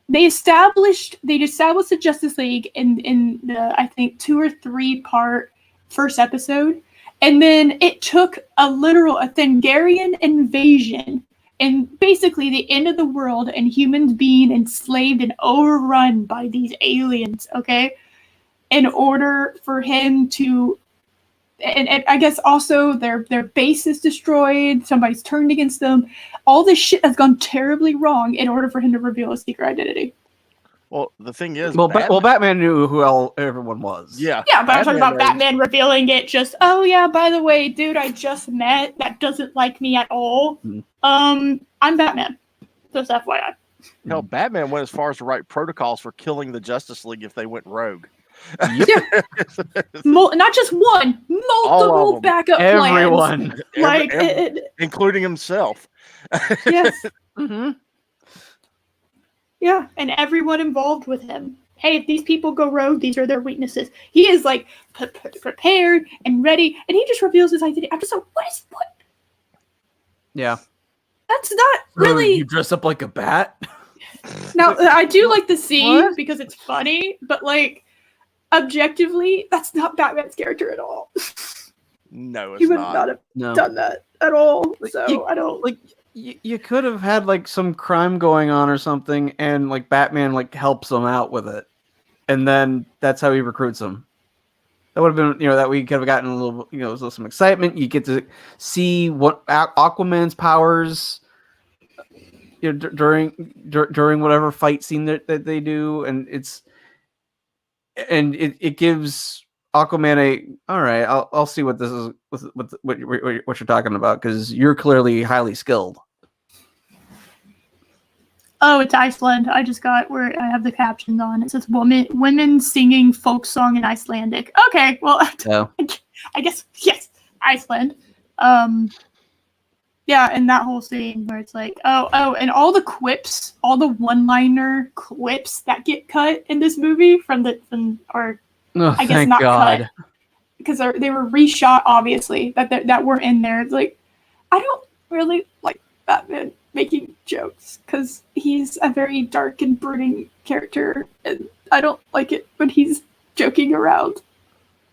They established the Justice League in the, I think, 2 or 3 part first episode. And then it took a Thangarian invasion and basically the end of the world and humans being enslaved and overrun by these aliens, okay? In order for him to, and I guess also their base is destroyed, somebody's turned against them. All this shit has gone terribly wrong in order for him to reveal his secret identity. Well, the thing is, Batman knew who everyone was. Yeah, but I'm talking about Batman revealing it. Just, oh yeah, by the way, dude, I just met that doesn't like me at all. I'm Batman. Just FYI. Hell, Batman went as far as to write protocols for killing the Justice League if they went rogue. Yeah. Not just one, multiple backup plans. Everyone, including himself. Yes. Mm-hmm. Yeah, and everyone involved with him. Hey, if these people go rogue, these are their weaknesses. He is like prepared and ready, and he just reveals his identity. I'm just like, what? Yeah. That's not really. You dress up like a bat? Now, I do like the scene because it's funny, but like, objectively, that's not Batman's character at all. No, it's he would not have done that at all. So I don't like. You could have had like some crime going on or something, and like Batman like helps him out with it, and then that's how he recruits him. That would have been, that we could have gotten a little, some excitement. You get to see what Aquaman's powers, during whatever fight scene that they do, and it gives Aquaman all right. I'll see what this is with what you're talking about, because you're clearly highly skilled. Oh, it's Iceland. I just got where I have the captions on. It says women singing folk song in Icelandic. Okay, well, I guess yes, Iceland. Yeah, and that whole scene where it's like, oh, and all the quips, all the one-liner quips that get cut in this movie I guess not cut because they were reshot, obviously, that weren't in there. It's like, I don't really like Batman making jokes because he's a very dark and brooding character, and I don't like it when he's joking around.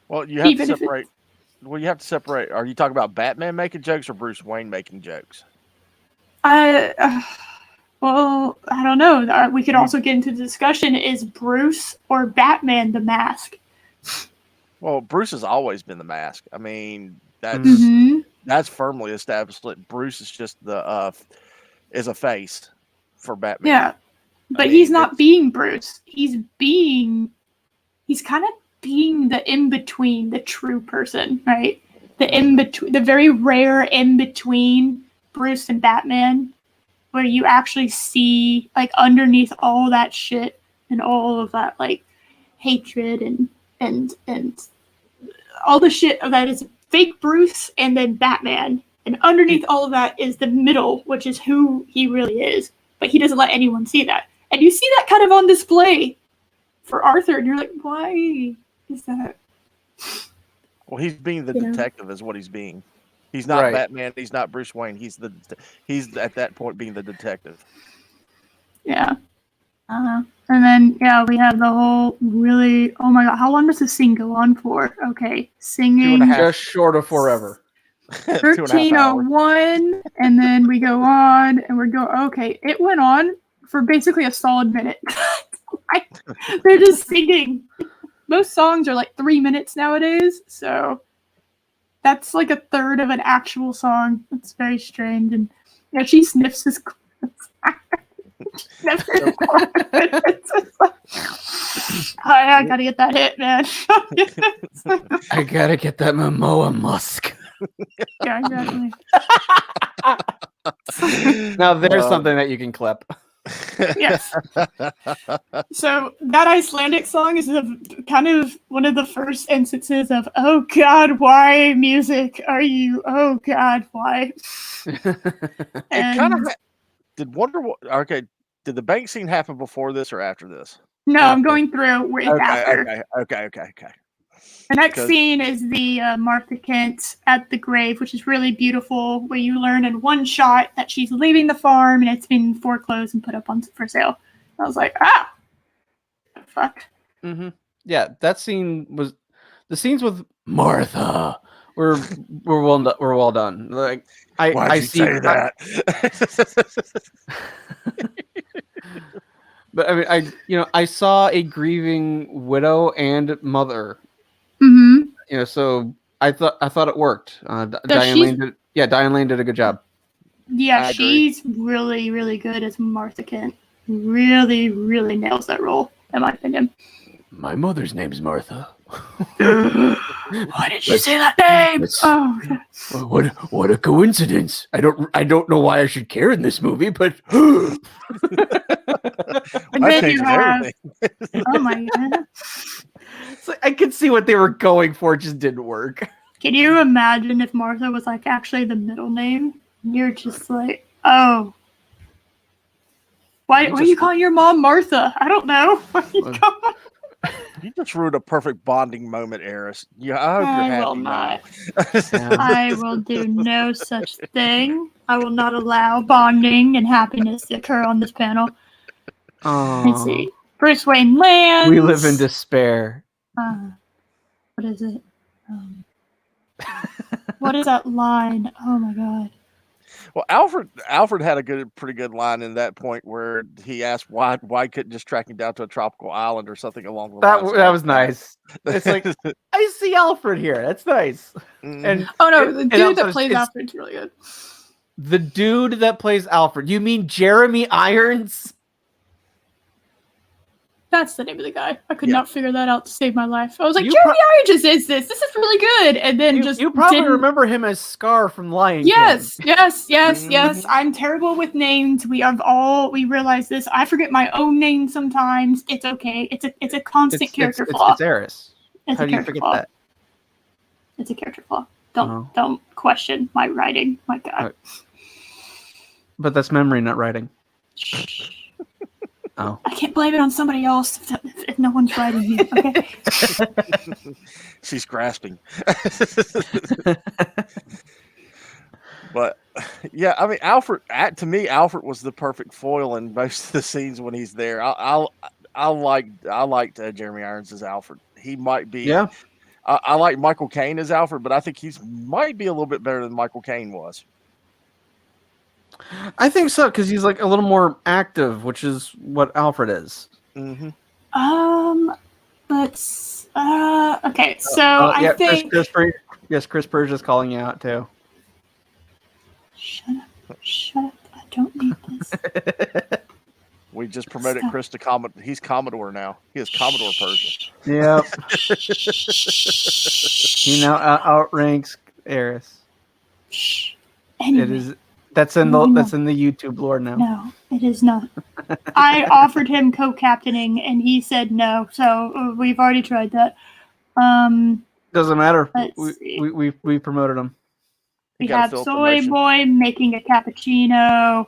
Well, you have to separate. Well, you have to separate. Are you talking about Batman making jokes or Bruce Wayne making jokes? Well, I don't know. We could also get into the discussion: is Bruce or Batman the Mask? Well, Bruce has always been the Mask. I mean, that's firmly established. That Bruce is just is a face for Batman. Yeah, but he's not being Bruce. He's kind of being the in-between, the true person, right? The in-between, the very rare in-between Bruce and Batman, where you actually see, like, underneath all that shit and all of that, like, hatred and all the shit that is fake Bruce and then Batman. And underneath all of that is the middle, which is who he really is. But he doesn't let anyone see that. And you see that kind of on display for Arthur, and you're like, why is that? Well, he's being the detective is what he's being. He's not Batman. He's not Bruce Wayne. He's at that point being the detective. Yeah. And then, yeah, we have the whole really, oh my god, how long does this scene go on for? Okay, singing. 2.5. Just short of forever. 2.5 hours. 13:01, and then we go on, and we go, okay, it went on for basically a solid minute. They're just singing. Most songs are like 3 minutes nowadays, so that's like a third of an actual song. It's very strange. And yeah, she sniffs his clothes. I gotta get that hit, man. I gotta get that Momoa musk. Yeah, exactly. Now there's something that you can clip. Yes. So that Icelandic song is kind of one of the first instances of, oh God, why music are you? Oh God, why? It kind of did wonder what. Okay, did the bank scene happen before this or after this? No, After. I'm going through with after. Okay. The next scene is the Martha Kent at the grave, which is really beautiful, where you learn in one shot that she's leaving the farm and it's been foreclosed and put up on for sale. I was like, fuck. Mm-hmm. Yeah, that scene was the scenes with Martha were well done. Like I see that. But I mean, I saw a grieving widow and mother. Mm-hmm. So I thought it worked. Diane Lane did a good job. Yeah, she's really, really good as Martha Kent. Really, really nails that role, in my opinion. My mother's name's Martha. Why did you say that name? What a coincidence! I don't know why I should care in this movie, but and then you have oh my god! So I could see what they were going for, it just didn't work. Can you imagine if Martha was like actually the middle name? You're just like, oh, why are you calling your mom Martha? I don't know. You just ruined a perfect bonding moment, Eris. Yeah, I hope you're happy. I will not. I will do no such thing. I will not allow bonding and happiness to occur on this panel. Let's see. Bruce Wayne lands. We live in despair. What is it? What is that line? Oh my god. Well, Alfred had a pretty good line in that point where he asked why couldn't just track him down to a tropical island or something along the lines. That was nice. It's like I see Alfred here. That's nice. And the dude that plays Alfred's really good. The dude that plays Alfred. You mean Jeremy Irons? That's the name of the guy. I could not figure that out to save my life. I was like, Jeremy Irons is this. This is really good. And then you probably remember him as Scar from Lion King. Yes. I'm terrible with names. We realize this. I forget my own name sometimes. It's okay. It's a constant character flaw. It's Eris. How do you forget that? It's a character flaw. Don't question my writing. My God. But that's memory, not writing. Oh. I can't blame it on somebody else if no one's writing you. Okay. She's grasping. But yeah, I mean, Alfred. To me, Alfred was the perfect foil in most of the scenes when he's there. I liked Jeremy Irons as Alfred. He might be. Yeah. I like Michael Caine as Alfred, but I think might be a little bit better than Michael Caine was. I think so, because he's like a little more active, which is what Alfred is. Mm-hmm. Okay, so I think Chris Persia's calling you out too. Shut up! I don't need this. We just promoted Chris to Commodore. He's Commodore now. He is Commodore Persia. Yep. He now outranks Eris. Anyway. It is. That's in the YouTube lore now. No, it is not. I offered him co-captaining, and he said no. So we've already tried that. Doesn't matter. We promoted him. We have Soy Boy making a cappuccino.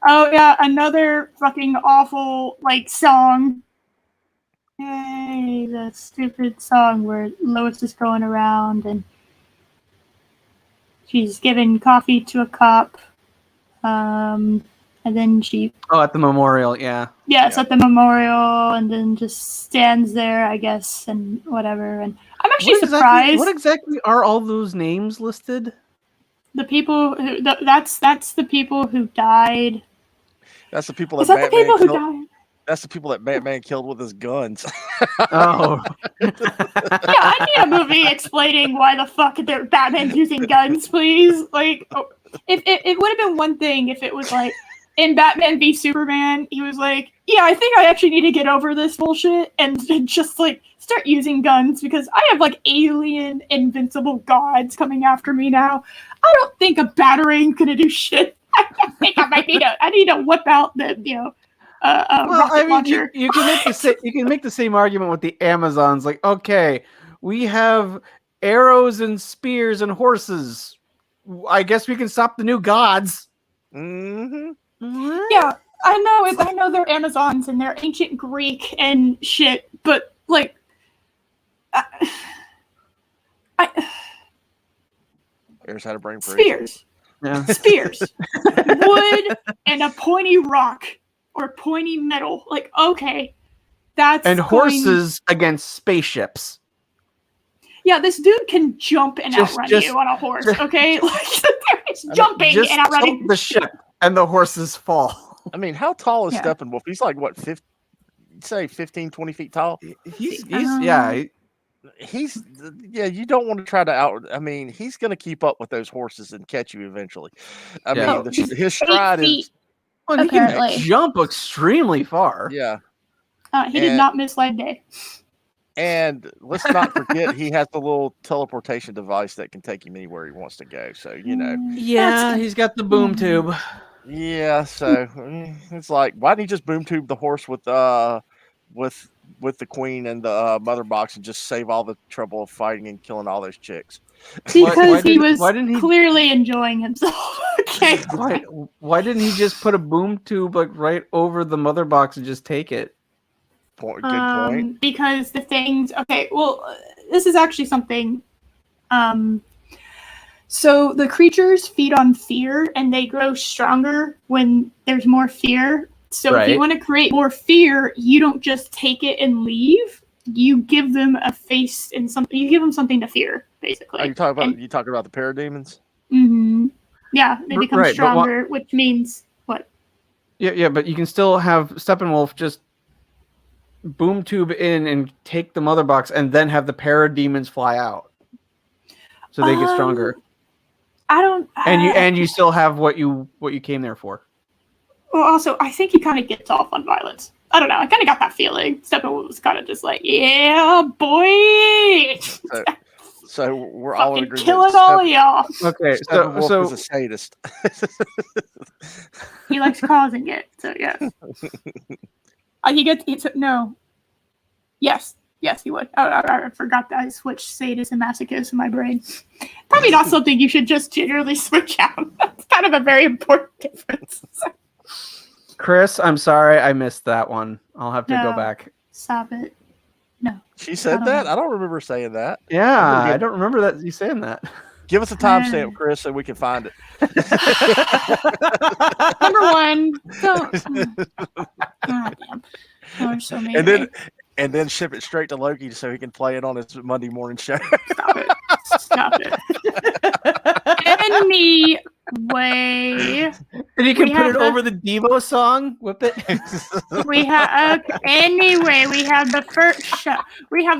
Oh yeah, another fucking awful song. Hey, the stupid song where Lois is going around and she's giving coffee to a cop. and then she at the memorial, yeah. it's at the memorial, and then just stands there, I guess, and whatever. And I'm actually surprised. What exactly are all those names listed? The people who that's the people who died. That's the people that Is that the people who killed. died? That's the people that Batman killed with his guns. Oh. Yeah, I need a movie explaining why the fuck Batman's using guns, please. Like, if it would have been one thing if it was like in Batman v Superman, he was like, yeah, I think I actually need to get over this bullshit and just like start using guns because I have like alien invincible gods coming after me now. I don't think a battering's gonna do shit. I think I need to whip out the rocket launcher. You can make the same argument with the Amazons. Like, okay, we have arrows and spears and horses. I guess we can stop the new gods. Mm-hmm. Yeah, I know they're Amazons and they're ancient Greek and shit, but like, Here's how to bring spears. Yeah. Spears, wood, and a pointy rock or pointy metal. Like, okay, that's horses against spaceships. Yeah, this dude can jump and outrun you on a horse. Okay, like it's jumping and outrunning the ship, and the horses fall. I mean, how tall is Steppenwolf? He's like what, 15, 20 feet tall. He's you don't want to try to I mean, he's going to keep up with those horses and catch you eventually. I mean, his stride is. Well, he can jump extremely far. Yeah. He did not miss leg day. And let's not forget, he has the little teleportation device that can take him anywhere he wants to go. So, Yeah, he's got the boom tube. Yeah, so it's like, why didn't he just boom tube the horse with the queen and the mother box and just save all the trouble of fighting and killing all those chicks? Because he was clearly enjoying himself. Okay. Why didn't he just put a boom tube like right over the mother box and just take it? Good point. Because the things. Okay, well, this is actually something. So the creatures feed on fear, and they grow stronger when there's more fear. So if you want to create more fear, you don't just take it and leave. You give them a face and something. You give them something to fear, basically. Are you talking about the parademons? Mm-hmm. Yeah, they become stronger, which means what? Yeah, but you can still have Steppenwolf just boom tube in and take the mother box, and then have the parademons fly out, so they get stronger. And you still have what you came there for. Well, also, I think he kind of gets off on violence. I don't know. I kind of got that feeling. Steppenwolf was kind of just like, yeah, boy. So we're all in agreement. Killing all of y'all. Okay, so is a sadist. He likes causing it. So yeah. No. Yes, he would. I forgot that I switched sadist and masochist in my brain. Probably not something you should just generally switch out. That's kind of a very important difference. Chris, I'm sorry I missed that one. I'll have to go back. Stop it. No. She said that? I don't remember saying that. Yeah, I don't remember that you saying that. Give us a timestamp, Chris, so we can find it. Number one, God damn. Oh, so and then ship it straight to Loki so he can play it on his Monday morning show. Stop it. Anyway. And you can put it over the Devo song. Whip it. We have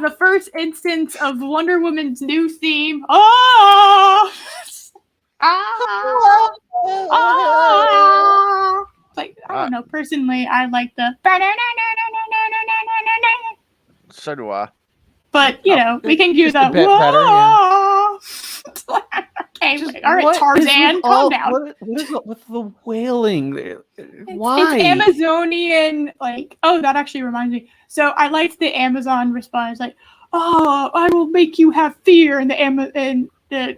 the first instance of Wonder Woman's new theme. Oh! Like, I don't know. Personally, I like the. So do I. But we can do the. Okay, all right, Tarzan, calm down. What is it with the wailing? Why? It's Amazonian. Like, that actually reminds me. So I liked the Amazon response, like, "Oh, I will make you have fear," and the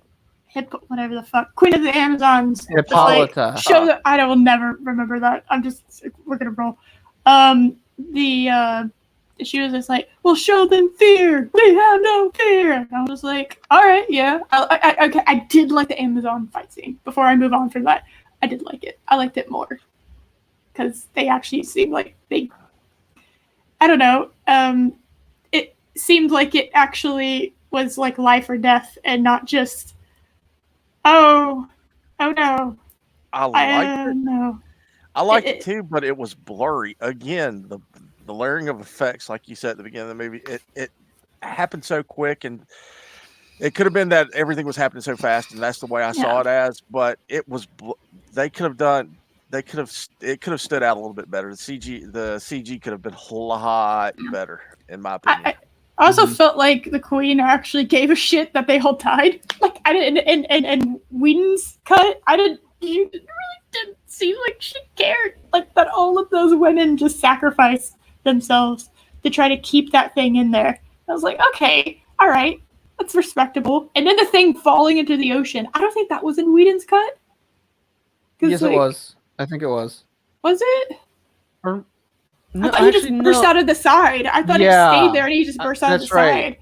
whatever the fuck, Queen of the Amazons. Hippolyta. I will never remember that. We're gonna roll. She was just like, "Well, show them fear. We have no fear." And I was like, "All right, yeah." I did like the Amazon fight scene. Before I move on from that, I did like it. I liked it more. because they actually seemed like I don't know. It seemed like it actually was like life or death, and not just oh no. I liked it. No. I liked it too, but it was blurry. Again, the layering of effects, like you said at the beginning of the movie, it happened so quick, and it could have been that everything was happening so fast, and that's the way I saw it as. But it was it could have stood out a little bit better. The CG could have been a lot better, in my opinion. I also felt like the Queen actually gave a shit that they all died. Like I didn't, and Whedon's cut, she really didn't seem like she cared. Like that all of those women just sacrificed themselves to try to keep that thing in there. I was like, okay, all right, that's respectable. And then the thing falling into the ocean, I don't think that was in Whedon's cut. Yes, it was. I think it was. Was it? Or, no, I thought he just burst out of the side. I thought it stayed there and he just burst out of the side.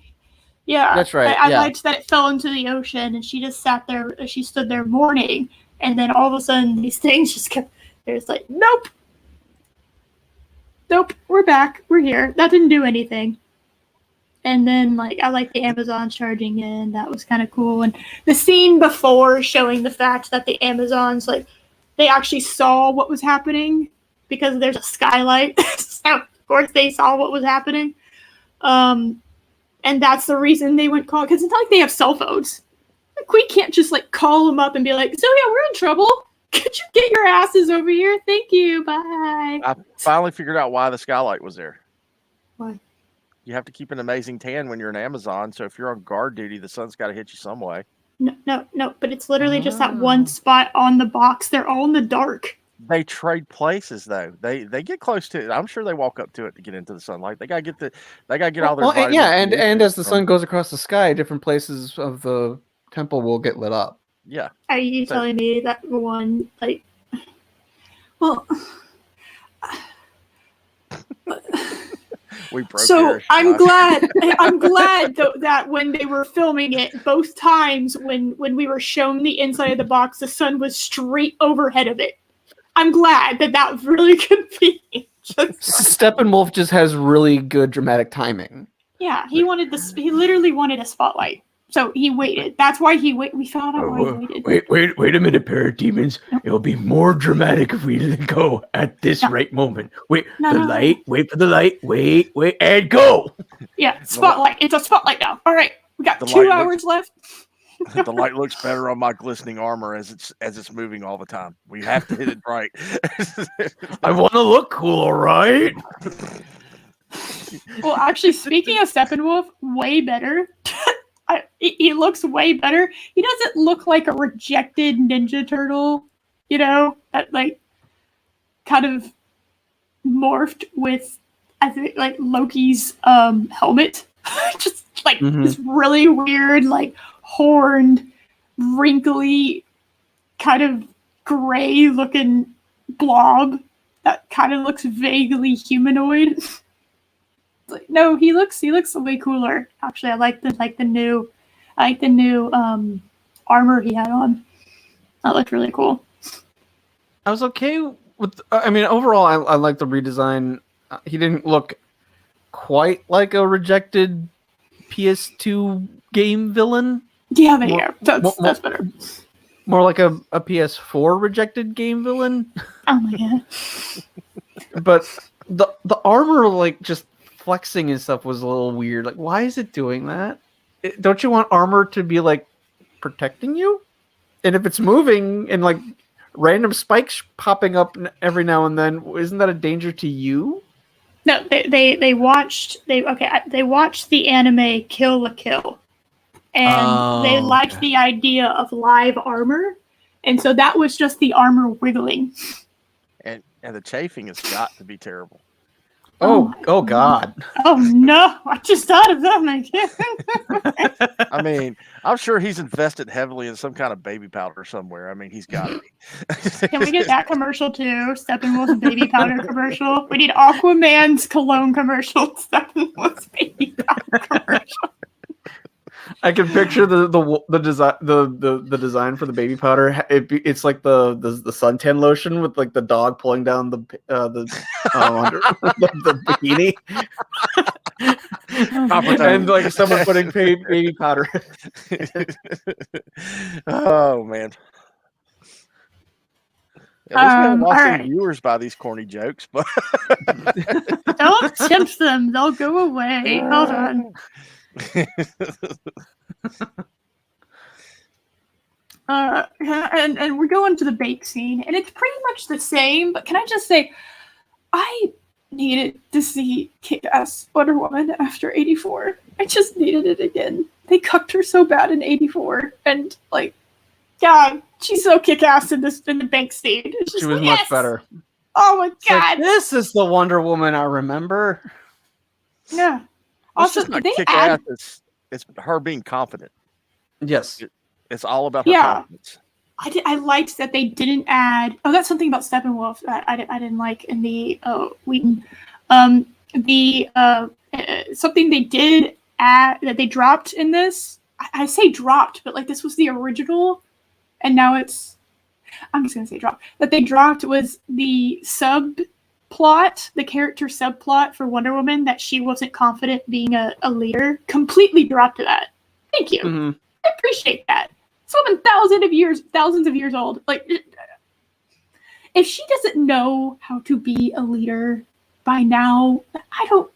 Yeah, that's right. I liked that it fell into the ocean and she just sat there. She stood there mourning, and then all of a sudden these things just kept. It's like, nope, we're back, we're here. That didn't do anything. And then like I like the Amazons charging in. That was kind of cool. And the scene before showing the fact that the Amazons like they actually saw what was happening because there's a skylight. So of course they saw what was happening. And that's the reason they went call, because it's not like they have cell phones. Like we can't just like call them up and be like, so yeah, we're in trouble. Could you get your asses over here? Thank you. Bye. I finally figured out why the skylight was there. Why? You have to keep an amazing tan when you're an Amazon. So if you're on guard duty, the sun's got to hit you some way. No. But it's literally just that one spot on the box. They're all in the dark. They trade places though. They get close to it. I'm sure they walk up to it to get into the sunlight. They gotta get all their. Well, yeah, and as the sun goes across the sky, different places of the temple will get lit up. Yeah. Are you telling me that one like? Well. We broke so I'm glad though, that when they were filming it, both times when we were shown the inside of the box, the sun was straight overhead of it. I'm glad that was really convenient. Steppenwolf just has really good dramatic timing. Yeah, he literally wanted a spotlight. So he waited. That's why he waited. We found out why he waited. Wait a minute, Parademons. Nope. It'll be more dramatic if we didn't go at this right moment. Wait for the light. Wait, and go. Yeah, spotlight. It's a spotlight now. All right, we got 2 hours left. The light looks better on my glistening armor as it's moving all the time. We have to hit it bright. I want to look cool, all right? Well, actually, speaking of Steppenwolf, way better. He looks way better. He doesn't look like a rejected Ninja Turtle, that like kind of morphed with, I think, like Loki's helmet. Just like this really weird, like horned, wrinkly, kind of gray looking blob that kind of looks vaguely humanoid. No, he looks way cooler. Actually, I like the new armor he had on. That looked really cool. I was okay with. I mean, overall, I like the redesign. He didn't look quite like a rejected PS2 game villain. Yeah, there you go. That's better. More like a PS4 rejected game villain. Oh my god! But the armor, like, just flexing and stuff was a little weird. Like, why is it doing that? Don't you want armor to be like protecting you? And if it's moving and like random spikes popping up every now and then, isn't that a danger to you? No, they watched the anime Kill la Kill, and they liked the idea of live armor, and so that was just the armor wiggling. And the chafing has got to be terrible. Oh God! Oh no! I just thought of that. I mean, I'm sure he's invested heavily in some kind of baby powder somewhere. I mean, he's got to be. Can we get that commercial too? Steppenwolf's baby powder commercial. We need Aquaman's cologne commercial. Steppenwolf's baby powder commercial. I can picture the design for the baby powder. It's like the suntan lotion with like the dog pulling down the under the bikini, and like someone putting baby powder. Oh man. At least we haven't lost any right. viewers by these corny jokes, but Don't tempt them; they'll go away. Hold on. And we're going to the bake scene, and it's pretty much the same. But can I just say, I needed to see Kick-Ass Wonder Woman after 84. I just needed it again. They cucked her so bad in 84, and like, God, she's so kick-ass in the bake scene. It's just She was yes! much better. Oh my It's like, God! this is the Wonder Woman I remember. Yeah. also, Also, not they kick add. ass. It's her being confident. Yes. It's all about her Yeah. confidence. I liked that they didn't add. Oh, that's something about Steppenwolf that I didn't like in the Wheaton. Something they did add that they dropped in this. I say dropped, but like this was the original, and now it's. I'm just gonna say dropped. That they dropped was the subplot, the character subplot for Wonder Woman that she wasn't confident being a leader. Completely dropped that. Thank you. Mm-hmm. I appreciate that. It's been thousands of years old. Like, if she doesn't know how to be a leader by now, I don't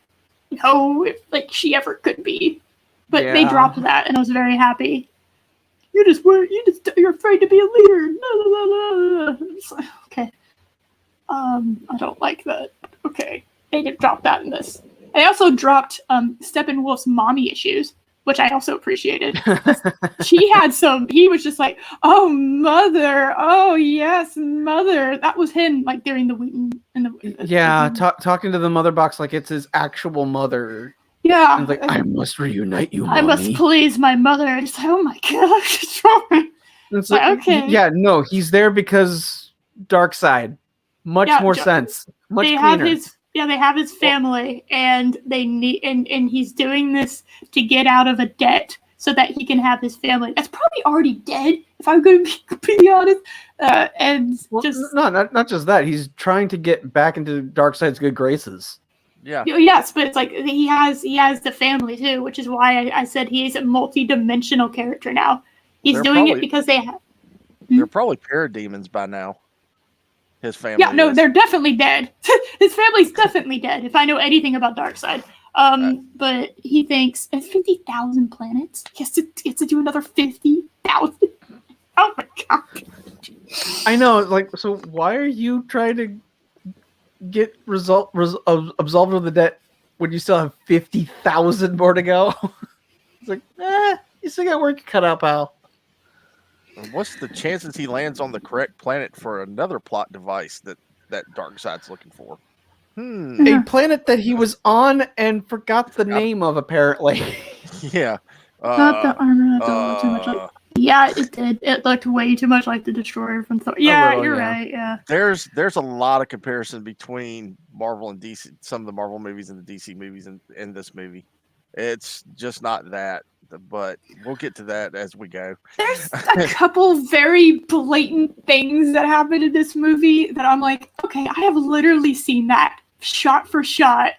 know if like she ever could be. But they Yeah. dropped that, and I was very happy. You're afraid to be a leader. No. It's like, okay. I don't like that. Okay, they didn't drop that in this. They also dropped Steppenwolf's mommy issues, which I also appreciated. He was just like, oh, mother. Oh, yes, mother. That was him, like, during the Wheaton. Talking to the mother box like it's his actual mother. Yeah. And like, I must reunite you, I must mommy. please my mother. And it's like, oh, my gosh, what's wrong? It's like, okay. Yeah, no, he's there because Darkseid. Much more sense. Much cleaner. They have his family, and they need, and he's doing this to get out of a debt so that he can have his family. That's probably already dead, if I'm going to be completely honest. Not just that. He's trying to get back into Darkseid's good graces. Yeah. Yes, but it's like he has the family too, which is why I said he's a multi-dimensional character now. He's doing it because they have. They're probably parademons by now. His family. Yeah, no, they're definitely dead. His family's definitely dead. If I know anything about Darkseid, but he thinks 50,000 planets. He has to do another 50,000. Oh my God! I know. Like, so why are you trying to get absolved of the debt when you still have 50,000 more to go? It's like, you still got work cut out, pal. What's the chances he lands on the correct planet for another plot device that Darkseid's looking for? A planet that he was on and forgot the name of, apparently. Yeah. Not the armor that don't look too much like. Yeah, it did. It looked way too much like the Destroyer from Thor. Yeah, you're right. Yeah. There's a lot of comparison between Marvel and DC, some of the Marvel movies and the DC movies in this movie. It's just not that, but we'll get to that as we go. There's a couple very blatant things that happen in this movie that I'm like, okay, I have literally seen that shot for shot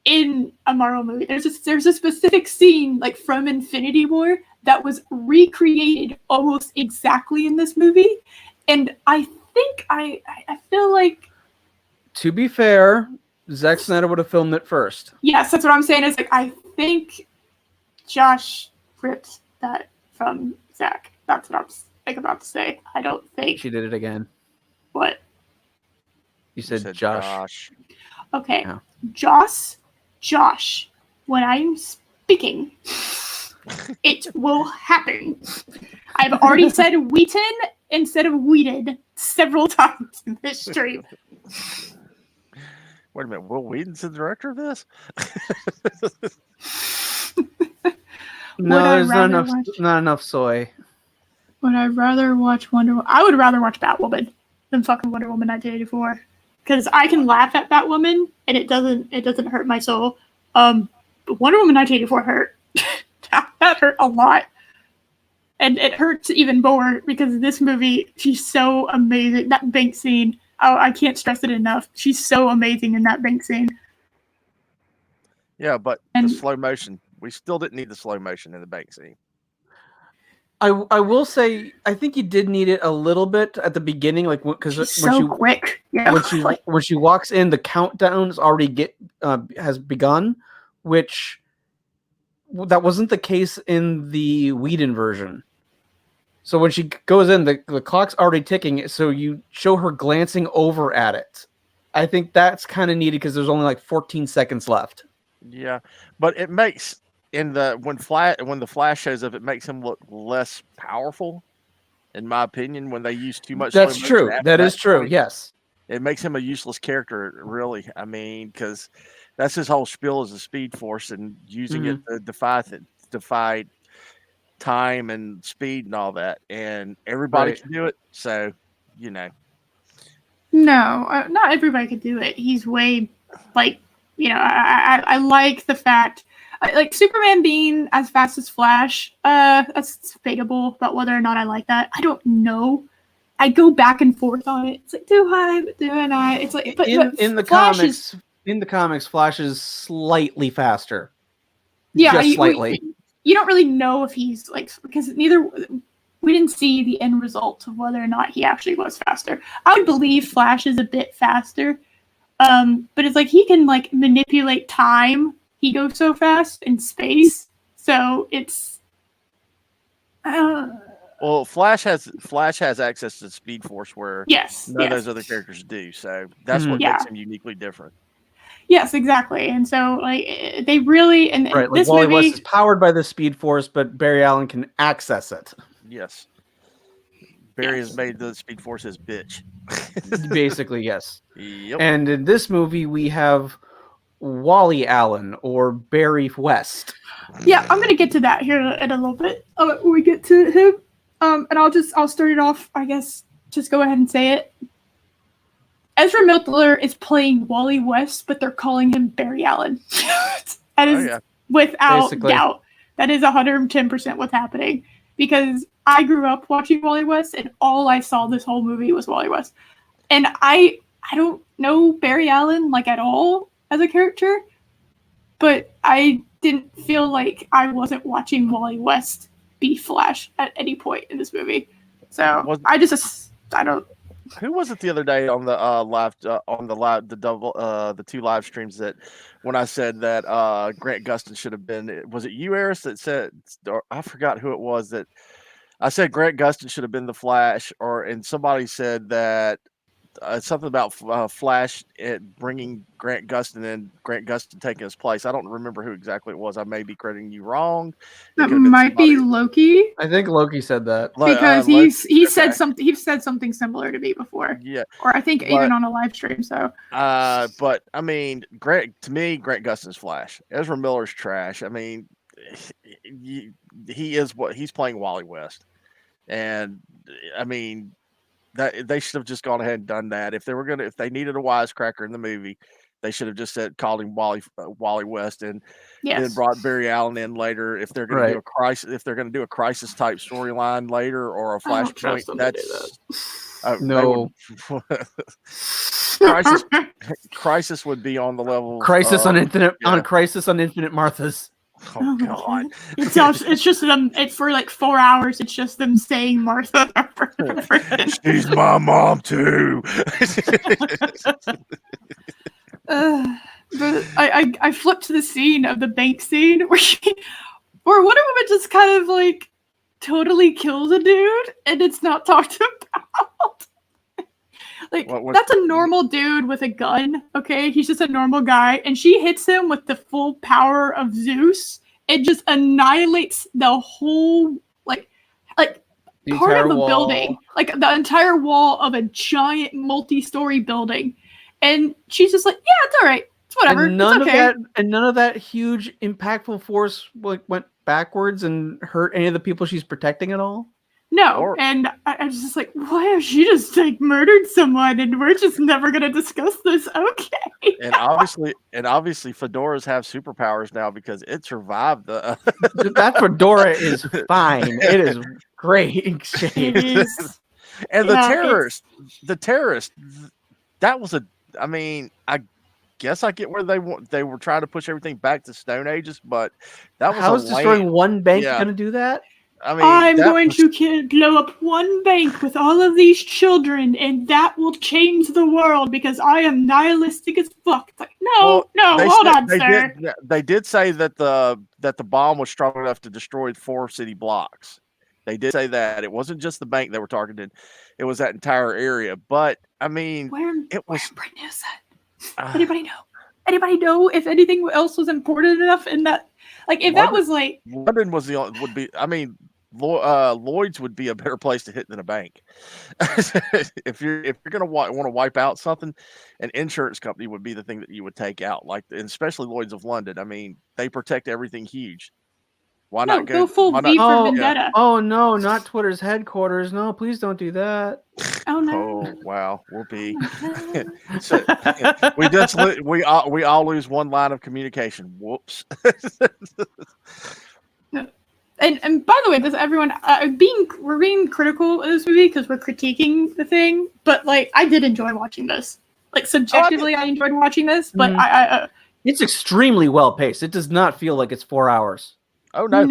in a Marvel movie. There's a specific scene like from Infinity War that was recreated almost exactly in this movie, and I think I feel like, to be fair, Zack Snyder would have filmed it first. Yes, that's what I'm saying. Is like I think Josh ripped that from Zack. That's what I'm about to say. I don't think She did it again. What? You said Josh. Okay. Yeah. Josh. When I'm speaking, it will happen. I've already said Wheaton instead of Wheated several times in this stream. Wait a minute, Will Wheaton's the director of this? No, there's not enough soy. Would I rather watch Wonder Woman? I would rather watch Batwoman than fucking Wonder Woman 1984. Because I can laugh at Batwoman and it doesn't hurt my soul. But Wonder Woman 1984 hurt. That that hurt a lot. And it hurts even more because in this movie, she's so amazing. That bank scene, I can't stress it enough. She's so amazing in that bank scene. Yeah, but the slow motion, we still didn't need the slow motion in the bank scene. I will say I think you did need it a little bit at the beginning, like because when she quick, yeah. when she walks in, the countdown's already has begun, which that wasn't the case in the Whedon version. So when she goes in, the clock's already ticking, so you show her glancing over at it. I think that's kind of needed because there's only like 14 seconds left. Yeah, but it makes when the Flash shows up, it makes him look less powerful, in my opinion. When they use too much, that's true. That is true. Yes, it makes him a useless character. Really, I mean, because that's his whole spiel as a Speed Force and using it to defy time and speed and all that, and everybody can do it. So, no, not everybody could do it. He's way I like the fact. Like Superman being as fast as Flash, that's debatable about whether or not I like that. I don't know. I go back and forth on it. It's like, do I? It's like, but in the comics, Flash is slightly faster. Yeah, just slightly. You don't really know if he's because we didn't see the end result of whether or not he actually was faster. I would believe Flash is a bit faster, but it's like he can manipulate time. He goes so fast in space, so it's. Well, Flash has access to Speed Force where none of those other characters do. So that's what makes him uniquely different. Yes, exactly, and so they really and right. This Wally movie West is powered by the Speed Force, but Barry Allen can access it. Yes, Barry has made the Speed Force his bitch. Basically, yes. Yep. And in this movie, we have Wally Allen or Barry West. Yeah, I'm gonna get to that here in a little bit. When we get to him, and I'll start it off. I guess just go ahead and say it. Ezra Miller is playing Wally West, but they're calling him Barry Allen. That is without doubt. That is 110% what's happening because I grew up watching Wally West, and all I saw this whole movie was Wally West, and I don't know Barry Allen at all as a character, but I didn't feel like I wasn't watching Wally West be Flash at any point in this movie. So I don't. Who was it the other day on the the two live streams that when I said that Grant Gustin should have been? Was it you, Eris, that said? Or I forgot who it was that I said Grant Gustin should have been the Flash, and somebody said that. Something about Flash bringing Grant Gustin in, Grant Gustin taking his place. I don't remember who exactly it was. I may be crediting you wrong. That might be Loki. I think Loki said that because he said something. He said something similar to me before. Yeah, or I think even on a live stream. So, but I mean, Grant Gustin's Flash. Ezra Miller's trash. I mean, he is what he's playing Wally West, and I mean. That they should have just gone ahead and done that. If they needed a wisecracker in the movie, they should have just called him Wally West and then brought Barry Allen in later. If they're going to do a crisis type storyline later or a Flashpoint, crisis would be on the level. Crisis on Infinite Marthas. Oh God! It's just them. It's for 4 hours. It's just them saying Martha. She's my mom too. But I flipped to the scene of the bank scene where Wonder Woman just kind of totally kills a dude, and it's not talked about. That's a normal dude with a gun, okay? He's just a normal guy. And she hits him with the full power of Zeus. It just annihilates the whole, part of a building. The entire wall of a giant multi-story building. And she's just yeah, it's all right. It's whatever. And none of that huge, impactful force went backwards and hurt any of the people she's protecting at all? No, and I was just like, why has she just like murdered someone and we're just never gonna discuss this? Okay. And obviously fedoras have superpowers now because it survived the That fedora is fine. It is great shape. It is. and Yeah, the terrorist that was I guess I get where they were trying to push everything back to Stone Ages, but that was How is destroying one bank gonna do that? I mean, I'm going to blow up one bank with all of these children, and that will change the world because I am nihilistic as fuck. It's like, hold on, sir. They did say that the bomb was strong enough to destroy 4 city blocks. They did say that it wasn't just the bank they were targeted; it was that entire area. But I mean, where it was. Brent is that? Anybody know? Anybody know if anything else was important enough in that? Like, if that was like London was would be. I mean, Lloyd's would be a better place to hit than a bank. if you're gonna want to wipe out something, an insurance company would be the thing that you would take out. Like, and especially Lloyd's of London. I mean, they protect everything huge. Why not go full V for Vendetta? Oh no, not Twitter's headquarters. No, please don't do that. Oh no! Oh wow, whoopee! So, we all lose one line of communication. Whoops. And by the way, this everyone we're being critical of this movie because we're critiquing the thing, but like I did enjoy watching this. Like subjectively, I enjoyed watching this, but it's extremely well paced. It does not feel like it's 4 hours. Oh no!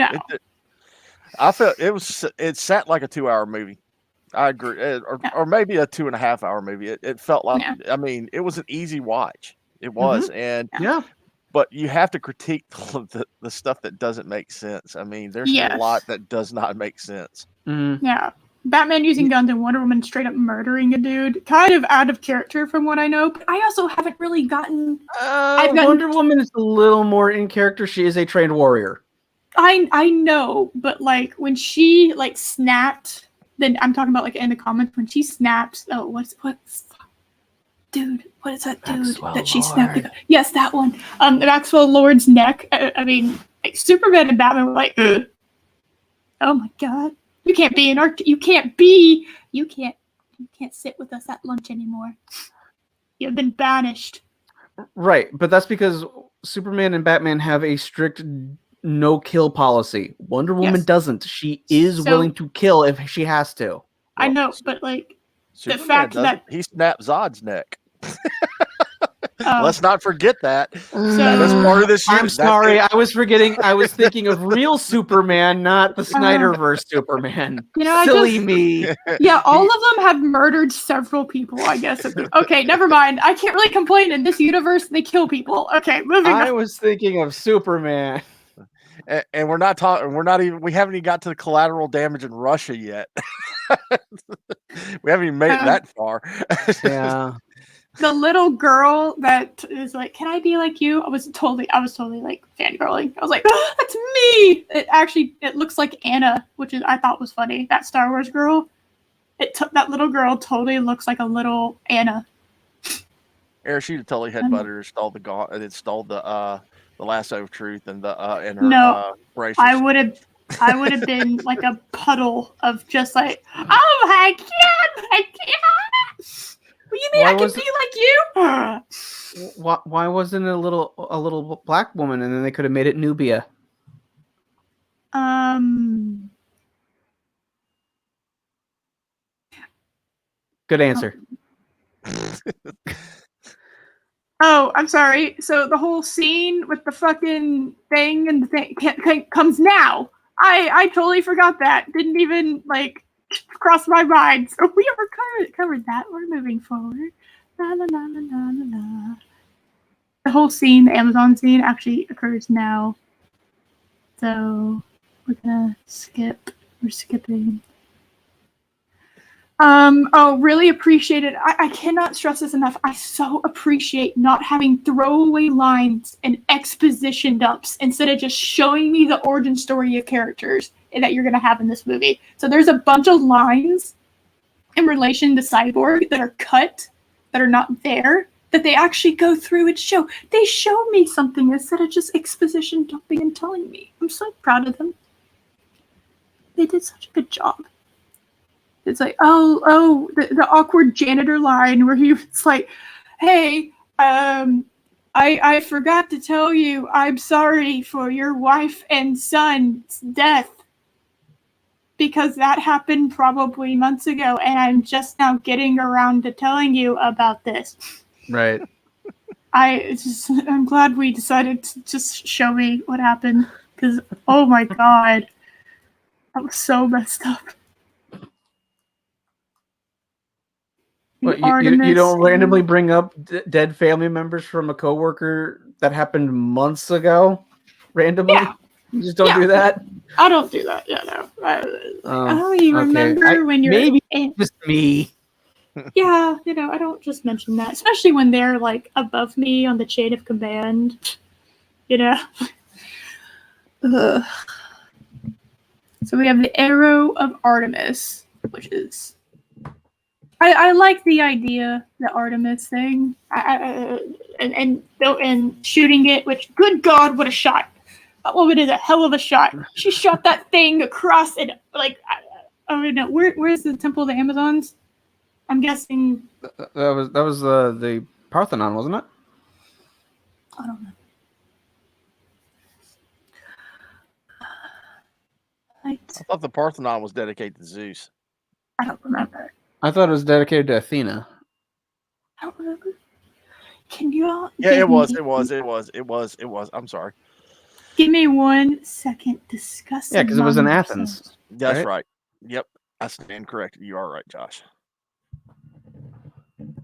I felt it sat like a 2-hour movie. I agree, or maybe a 2.5 hour movie. It felt like I mean it was an easy watch. It was, and but you have to critique the stuff that doesn't make sense. I mean, there's a lot that does not make sense. Yeah. Batman using guns and Wonder Woman straight up murdering a dude. Kind of out of character from what I know. But I also haven't really gotten... Wonder Woman is a little more in character. She is a trained warrior. I know, but like when she like snapped, then I'm talking about like in the comments when she snaps. Oh, what's dude? What is that dude Maxwell that she Lord. snapped? Yes, that one. Maxwell Lord's neck. I mean, like Superman and Batman were like, ugh. Oh my god, you can't be you can't sit with us at lunch anymore. You've been banished. Right, but that's because Superman and Batman have a strict no-kill policy. Wonder Woman doesn't. She is willing to kill if she has to. I know, but like Superman the fact that he snapped Zod's neck. Let's not forget that. So that's part of this. I'm sorry, I was forgetting. I was thinking of real Superman, not the Snyderverse Superman. Silly me. Yeah, all of them have murdered several people, I guess. Okay, never mind. I can't really complain. In this universe, they kill people. Okay, moving on. I was thinking of Superman. And we're not talking. We haven't even got to the collateral damage in Russia yet. We haven't even made it that far. Yeah. The little girl that is like, "Can I be like you?" I was totally like fangirling. I was like, oh, "That's me!" It looks like Anna, which I thought was funny. That Star Wars girl. That little girl totally looks like a little Anna. She'd totally headbutted her, installed the lasso of truth and her braces. I would have been like a puddle of just like, oh my god, I can't. You mean I can be like you? Why wasn't it a little black woman and then they could have made it Nubia? Good answer. Oh, I'm sorry. So the whole scene with the fucking thing and the thing comes now. I totally forgot that. Didn't even like cross my mind. So we covered that. We're moving forward. La la la la la la la. The whole scene, the Amazon scene, actually occurs now. So we're gonna skip. We're skipping. Really appreciate it. I cannot stress this enough. I so appreciate not having throwaway lines and exposition dumps instead of just showing me the origin story of characters that you're going to have in this movie. So there's a bunch of lines in relation to Cyborg that are cut, that are not there, that they actually go through and show. They show me something instead of just exposition dumping and telling me. I'm so proud of them. They did such a good job. It's like, the awkward janitor line where he was like, "Hey, I forgot to tell you, I'm sorry for your wife and son's death because that happened probably months ago, and I'm just now getting around to telling you about this." Right. I'm glad we decided to just show me what happened because, oh my god, that was so messed up. What, you don't randomly bring up dead family members from a coworker that happened months ago? Randomly? Yeah. You just don't do that? I don't do that. Yeah, no. You remember when you're... Maybe just me. Yeah, I don't just mention that, especially when they're, like, above me on the chain of command. Ugh. So we have the Arrow of Artemis, which is... I like the idea, the Artemis thing, and shooting it, which, good God, what a shot. That woman is a hell of a shot. She shot that thing across and, like, where's the Temple of the Amazons? I'm guessing... That was the Parthenon, wasn't it? I don't know. I thought the Parthenon was dedicated to Zeus. I don't remember. I thought it was dedicated to Athena. I don't remember. Can you all... Yeah, it was. I'm sorry. Give me 1 second. Discuss. Yeah, because it was in Athens. That's right. Yep. I stand corrected. You are right, Josh.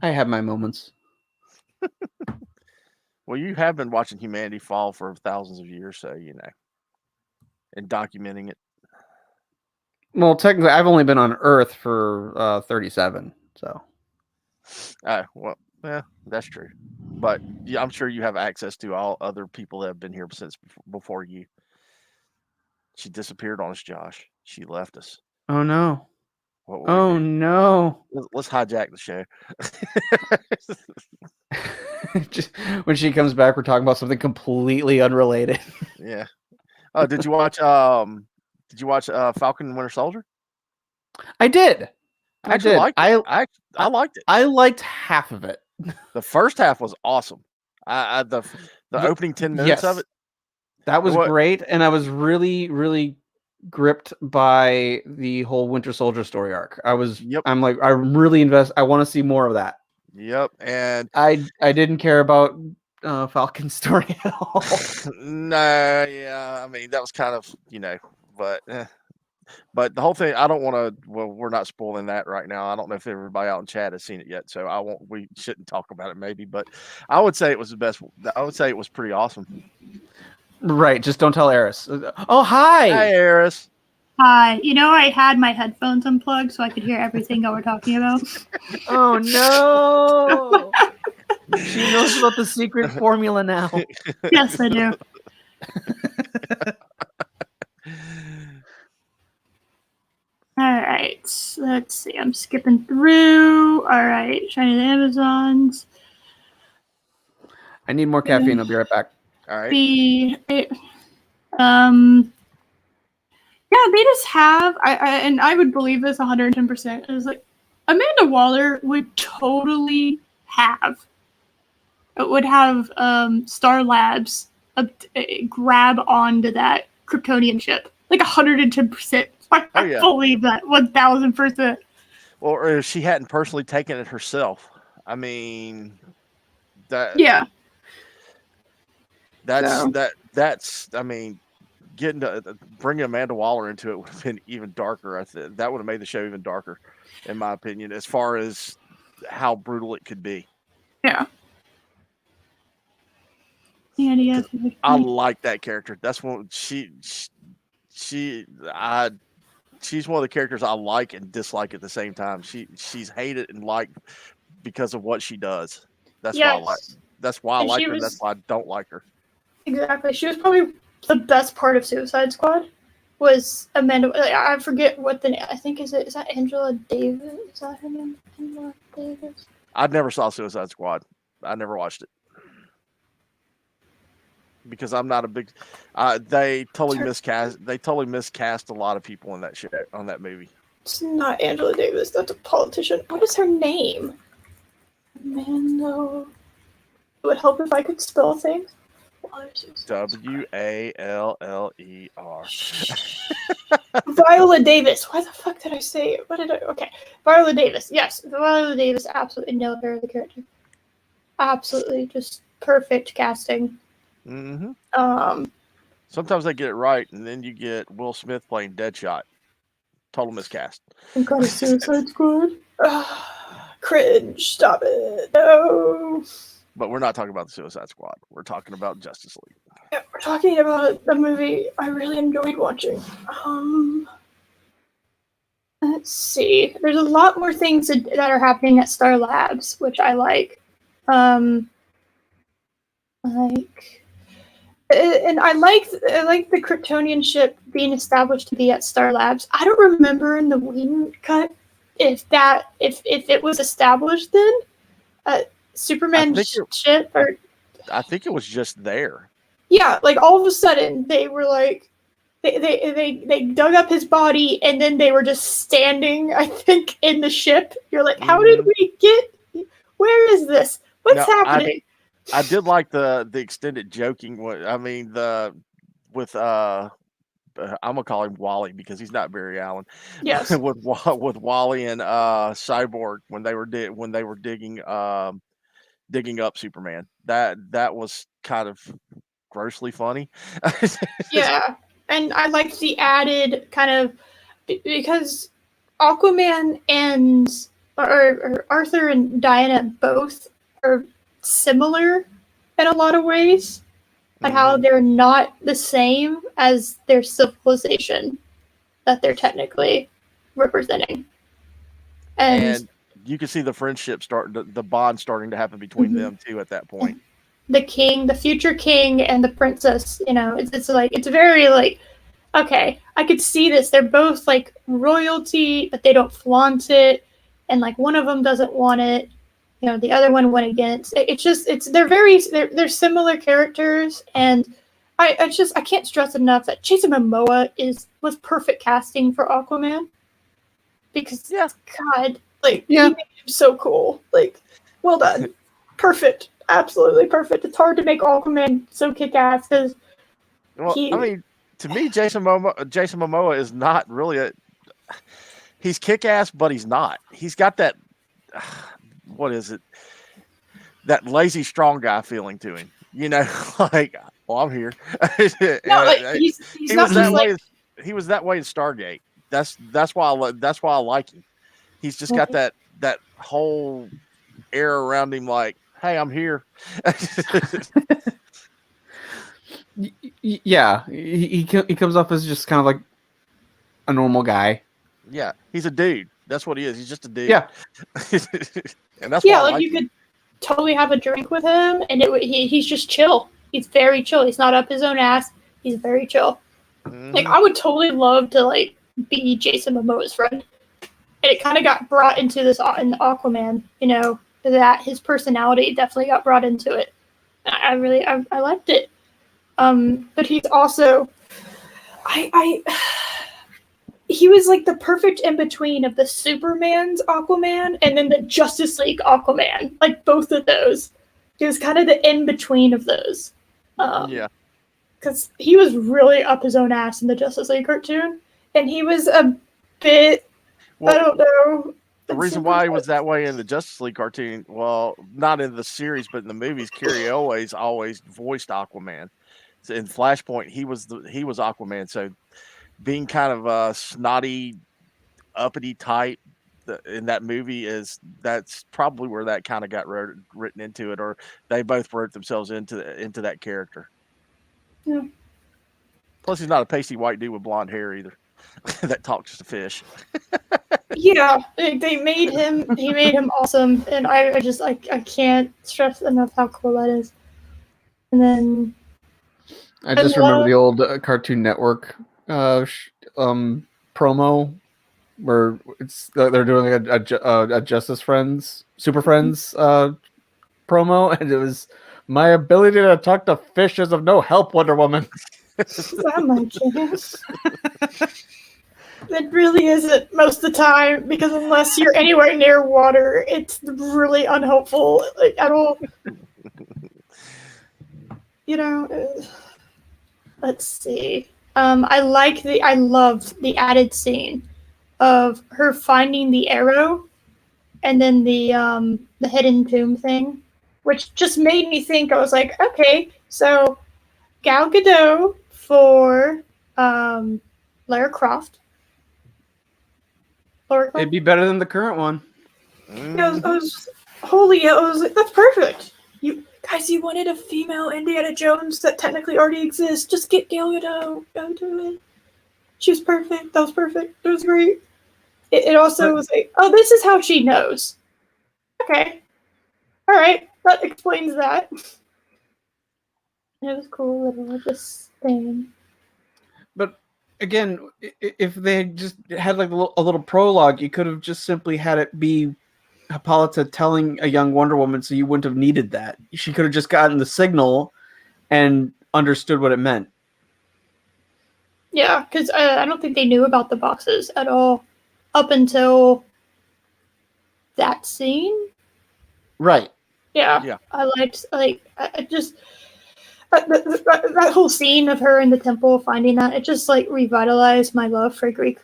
I have my moments. Well, you have been watching humanity fall for thousands of years, so and documenting it. Well, technically, I've only been on Earth for 37, so. Well, yeah, that's true. But yeah, I'm sure you have access to all other people that have been here since before you. She disappeared on us, Josh. She left us. Oh no. What will we do? No. Let's hijack the show. Just, when she comes back, we're talking about something completely unrelated. Yeah. Oh, did you watch Falcon and Winter Soldier? I did. I liked it. I liked it. I liked half of it. The first half was awesome. The opening 10 minutes of it. That was great, and I was really, really gripped by the whole Winter Soldier story arc. I'm like, I'm really invested. I want to see more of that. Yep, and I didn't care about Falcon's story at all. No, yeah, I mean that was kind of but the whole thing. I don't want to. Well, we're not spoiling that right now. I don't know if everybody out in chat has seen it yet, so I won't. We shouldn't talk about it, maybe. But I would say it was the best. I would say it was pretty awesome. Right, just don't tell Eris. Oh, hi! Hi, Eris. Hi. I had my headphones unplugged so I could hear everything that we're talking about. Oh, no! She knows about the secret formula now. Yes, I do. All right. Let's see. I'm skipping through. All right. Shining the Amazons. I need more caffeine. I'll be right back. All right. Yeah, they just have, and I would believe this 110%. It was like, Amanda Waller would totally have Star Labs grab onto that Kryptonian ship. Like 110%. I believe that 1000%. Well, or if she hadn't personally taken it herself. I mean, that's I mean, getting to bringing Amanda Waller into it would have been even darker. That would have made the show even darker, in my opinion, as far as how brutal it could be. Yeah. I like that character. That's one she's one of the characters I like and dislike at the same time. She's hated and liked because of what she does. That's why I like. That's why I like her. That's why I don't like her. Exactly. She was probably the best part of Suicide Squad. Was Amanda? I forget what the name. I think is that Angela Davis? Is that her name? Angela Davis. I never saw Suicide Squad. I never watched it because I'm not a big. They totally miscast. They totally miscast a lot of people in that shit on that movie. It's not Angela Davis. That's a politician. What is her name? Amanda. It would help if I could spell things. Waller. Viola Davis. Why the fuck did I say it? What did I? Okay, Viola Davis. Yes, Viola Davis absolutely nailed her the character. Absolutely, just perfect casting. Mm-hmm. Sometimes they get it right, and then you get Will Smith playing Deadshot. Total miscast. Some kind of Suicide Squad. Cringe. Stop it. No. But we're not talking about the Suicide Squad. We're talking about Justice League. Yeah, we're talking about a movie I really enjoyed watching. Let's see. There's a lot more things that are happening at Star Labs, which I like. And I like the Kryptonian ship being established to be at Star Labs. I don't remember in the Whedon cut if it was established then. Superman's ship, or I think it was just there. Yeah, like all of a sudden they were like they dug up his body and then they were just standing, I think, in the ship. You're like, how did we get? Where is this? What's happening? I did like the extended joking. I mean, with I'm gonna call him Wally because he's not Barry Allen. Yes. with Wally and Cyborg when they were digging up Superman. That was kind of grossly funny. Yeah, and I liked the added kind of, because Aquaman and or Arthur and Diana both are similar in a lot of ways, and how they're not the same as their civilization that they're technically representing. And you can see the friendship the bond starting to happen between them too at that point. The future king and the princess, it's very like, okay, I could see this. They're both like royalty, but they don't flaunt it. And like one of them doesn't want it. The other one went against it. They're similar characters. And I can't stress enough that Jason Momoa was perfect casting for Aquaman. Because God, like, he made him so cool. Like, well done. Perfect. Absolutely perfect. It's hard to make Aquaman so kick-ass because I mean, to me, Jason Momoa is not really he's kick-ass, but he's not. He's got that what is it? That lazy strong guy feeling to him. Like, well, I'm here. No, like he's not just like he was that way in Stargate. That's why I like him. He's just got that whole air around him, like, hey, I'm here. Yeah, he comes off as just kind of like a normal guy. Yeah, he's a dude. That's what he is. He's just a dude. Yeah, and that's why like you could totally have a drink with him, and he's just chill. He's very chill. He's not up his own ass. He's very chill. Like, I would totally love to like be Jason Momoa's friend, and it kind of got brought into this in Aquaman. That his personality definitely got brought into it. I liked it. But he's also, he was like the perfect in between of the Superman's Aquaman and then the Justice League Aquaman. Like both of those, he was kind of the in between of those. Because he was really up his own ass in the Justice League cartoon, and he was a bit. I don't know. The reason why he was that way in the Justice League cartoon, well, not in the series, but in the movies, Cary Elwes always voiced Aquaman. So in Flashpoint, he was Aquaman. So being kind of a snotty, uppity type in that movie that's probably where that kind of got written into it, or they both wrote themselves into that character. Yeah. Plus, he's not a pasty white dude with blonde hair either. That talks to fish. Yeah, they made him. He made him awesome, and I can't stress enough how cool that is. And then I just remember the old Cartoon Network promo where they're doing like a Justice Friends, Super Friends promo, and it was, my ability to talk to fish is of no help, Wonder Woman. Oh my goodness. It really isn't most of the time, because unless you're anywhere near water, it's really unhelpful. Like, I don't, let's see. I love the added scene of her finding the arrow and then the hidden tomb thing, which just made me think. I was like, okay, so Gal Gadot for Lara Croft. It'd be better than the current one. I was like, that's perfect. You guys, you wanted a female Indiana Jones that technically already exists. Just get Gal Gadot. Go do it. She was perfect. That was perfect. It was great. It also was like, oh, this is how she knows. Okay. All right. That explains that. It was cool little this thing. But again, if they had just had like a little prologue, you could have just simply had it be Hippolyta telling a young Wonder Woman, so you wouldn't have needed that. She could have just gotten the signal and understood what it meant. Yeah, because I don't think they knew about the boxes at all up until that scene. Right. Yeah. I just that whole scene of her in the temple finding that, it just like revitalized my love for Greek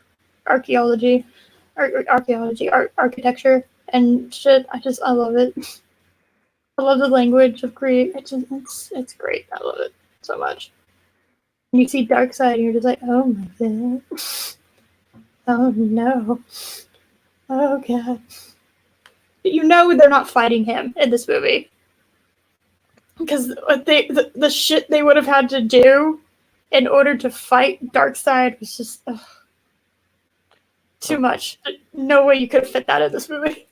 archaeology, architecture and shit. I love it. I love the language of Greek. It's great. I love it so much. And you see Darkseid and you're just like, oh my god. Oh no. Oh god. But you know they're not fighting him in this movie. Because the shit they would have had to do in order to fight Darkseid was just too much. No way you could have fit that in this movie.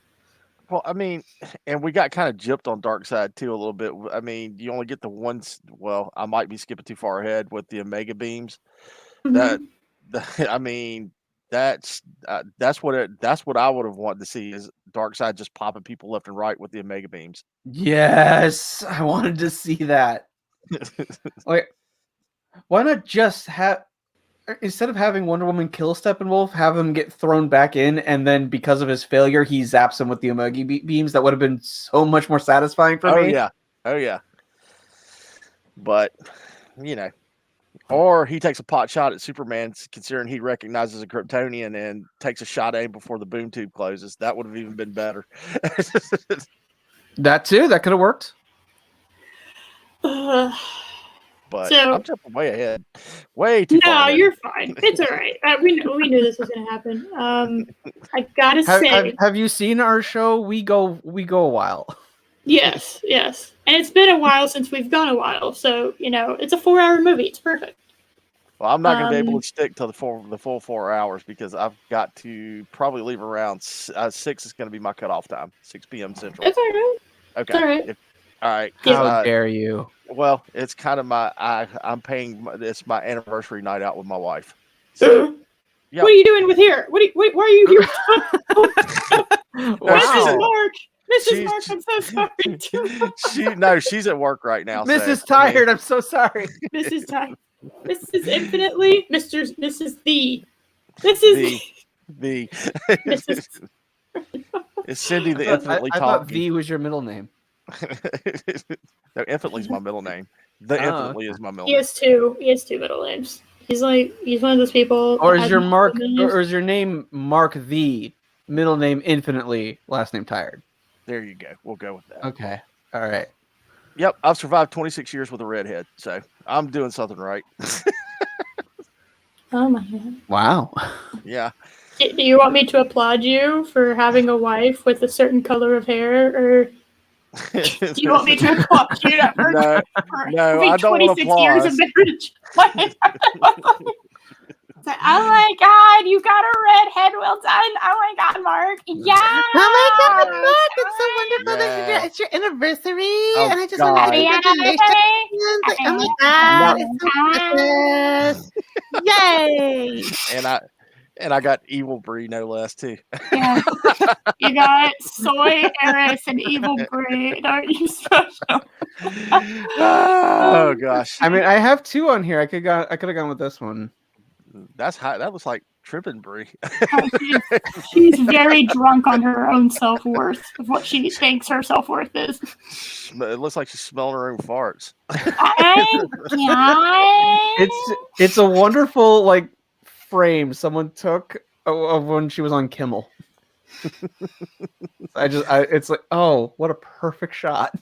Well, I mean, and we got kind of gypped on Darkseid too a little bit. I mean, you only get the ones. Well, I might be skipping too far ahead with the Omega beams. Mm-hmm. I mean, that's what I would have wanted to see is Darkseid just popping people left and right with the Omega beams. Yes, I wanted to see that. Wait, why not just have, instead of having Wonder Woman kill Steppenwolf, have him get thrown back in, and then because of his failure, he zaps him with the Omega beams? That would have been so much more satisfying for me. Oh yeah. But or he takes a pot shot at Superman, considering he recognizes a Kryptonian and takes a shot at him before the boom tube closes. That would have even been better. That too. That could have worked. But I'm jumping way ahead. Way too far. No, ahead. You're fine. It's all right. We knew this was going to happen. I gotta say, have you seen our show? We go a while. Yes, and it's been a while since we've gone a while, so it's a 4-hour movie. It's perfect. Well, I'm not going to be able to stick to the full 4 hours because I've got to probably leave around 6. Is going to be my cutoff time, 6 p.m. Central. It's all right. Okay. It's all right. All right. How dare you? Well, it's kind of it's my anniversary night out with my wife. So, yep. What are you doing with here? Why are you here? Wow. Mrs. Mark, I'm so sorry. She's at work right now. Mrs. Tired, I'm so sorry. Mrs. Tired. Mrs. Infinitely. Mrs. The. Mrs. Is Cindy the infinitely I thought V was your middle name. No, infinitely is my middle name. The infinitely is my middle name. He has two middle names. He's one of those people. Or is your name Mark the middle name infinitely, last name Tired? There you go. We'll go with that. Okay. All right. Yep, I've survived 26 years with a redhead, so I'm doing something right. Oh my god! Wow. Yeah. Do you want me to applaud you for having a wife with a certain color of hair, or do you want me to applaud you for no, I don't want to applaud. Years of marriage? Oh my god, you got a redhead, well done. Oh my god, Mark. Yeah. Oh my god, Mark, it's so wonderful that it's your anniversary. And I just want to say congratulations. Like, oh my god, it's so precious. Yay. And I got Evil Brie no less too. Yeah. You got Soy, Eris, and Evil Brie. Aren't you special? Oh gosh. I mean, I have 2 on here. I could have gone with this one. That's high. That looks like tripping Brie. She's very drunk on her own self-worth of what she thinks her self-worth is. It looks like she's smelling her own farts. It's a wonderful like frame someone took of when she was on Kimmel. It's like, oh, what a perfect shot.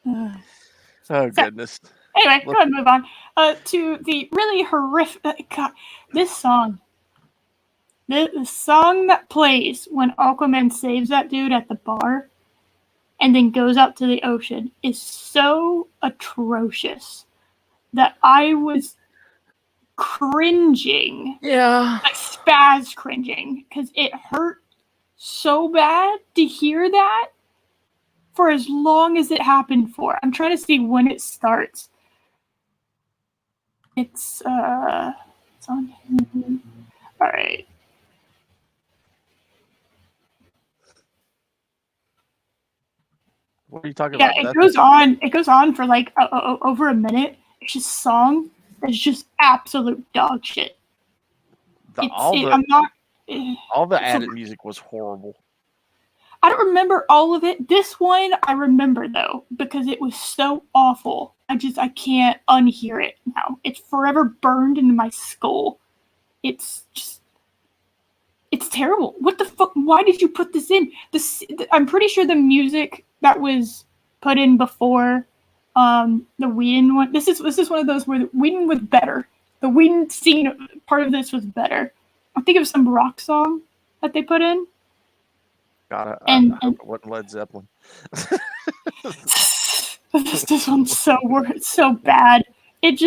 Oh goodness. Anyway, go ahead and move on to the really horrific. God, this song. The song that plays when Aquaman saves that dude at the bar and then goes out to the ocean is so atrocious that I was cringing. Yeah. Like spaz cringing because it hurt so bad to hear that for as long as it happened for. I'm trying to see when it starts. It's on here. All right. What are you talking Yeah, about? it goes on for like over a minute. It's just a song that's just absolute dog shit. All the added music was horrible. I don't remember all of it. This one I remember though because it was so awful. I can't unhear it now. It's forever burned into my skull. It's terrible. What the fuck? Why did you put this in? I'm pretty sure the music that was put in before the Whedon one. This is one of those where the Whedon was better. The Whedon scene part of this was better. I think it was some rock song that they put in. God, I hope it wasn't Led Zeppelin. This one's so bad. It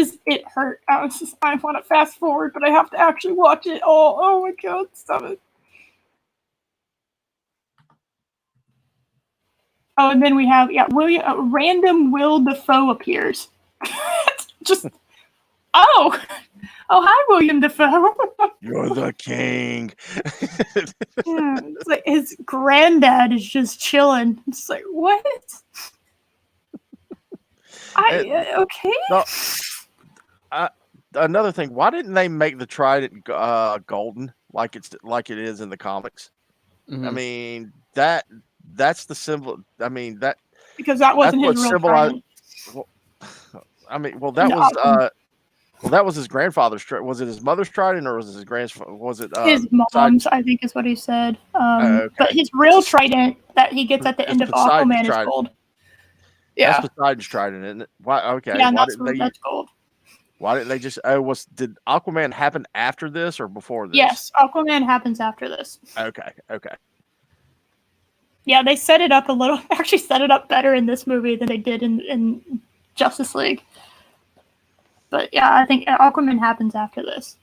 hurt. I want to fast forward, but I have to actually watch it all. Oh my god, stop it. Oh, and then we have random Will Dafoe appears. Just hi William Dafoe. You're the king. Yeah, it's like his granddad is just chilling. It's like what? Okay. No, another thing, why didn't they make the trident golden like it is in the comics? Mm-hmm. I mean that's the symbol. I mean because that wasn't his real trident. That was his grandfather's trident. Was it his mother's trident or was it his grandfather? Was it his mom's? I think is what he said. Okay. But his real trident that he gets at the end of Aquaman is gold. Yeah, that's Poseidon's trident, isn't it? Why? Okay, yeah, that's gold. Why didn't they just? Did Aquaman happen after this or before this? Yes, Aquaman happens after this. Okay. Yeah, they set it up a little. Actually, set it up better in this movie than they did in Justice League. But yeah, I think Aquaman happens after this.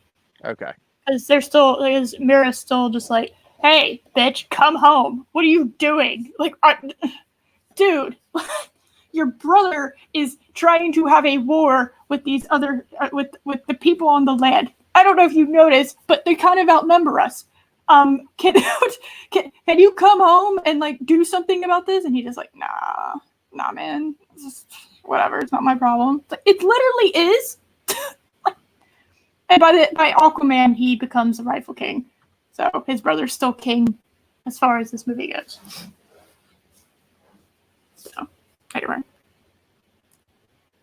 Okay. Because Mira's still just like, hey, bitch, come home. What are you doing? Like, dude. Your brother is trying to have a war with these other with the people on the land. I don't know if you've noticed, but they kind of outnumber us. Can you come home and like do something about this? And he just like, nah, man, it's just whatever. It's not my problem. It literally is. And by Aquaman, he becomes the rightful king. So his brother's still king, as far as this movie goes. So. Anyway,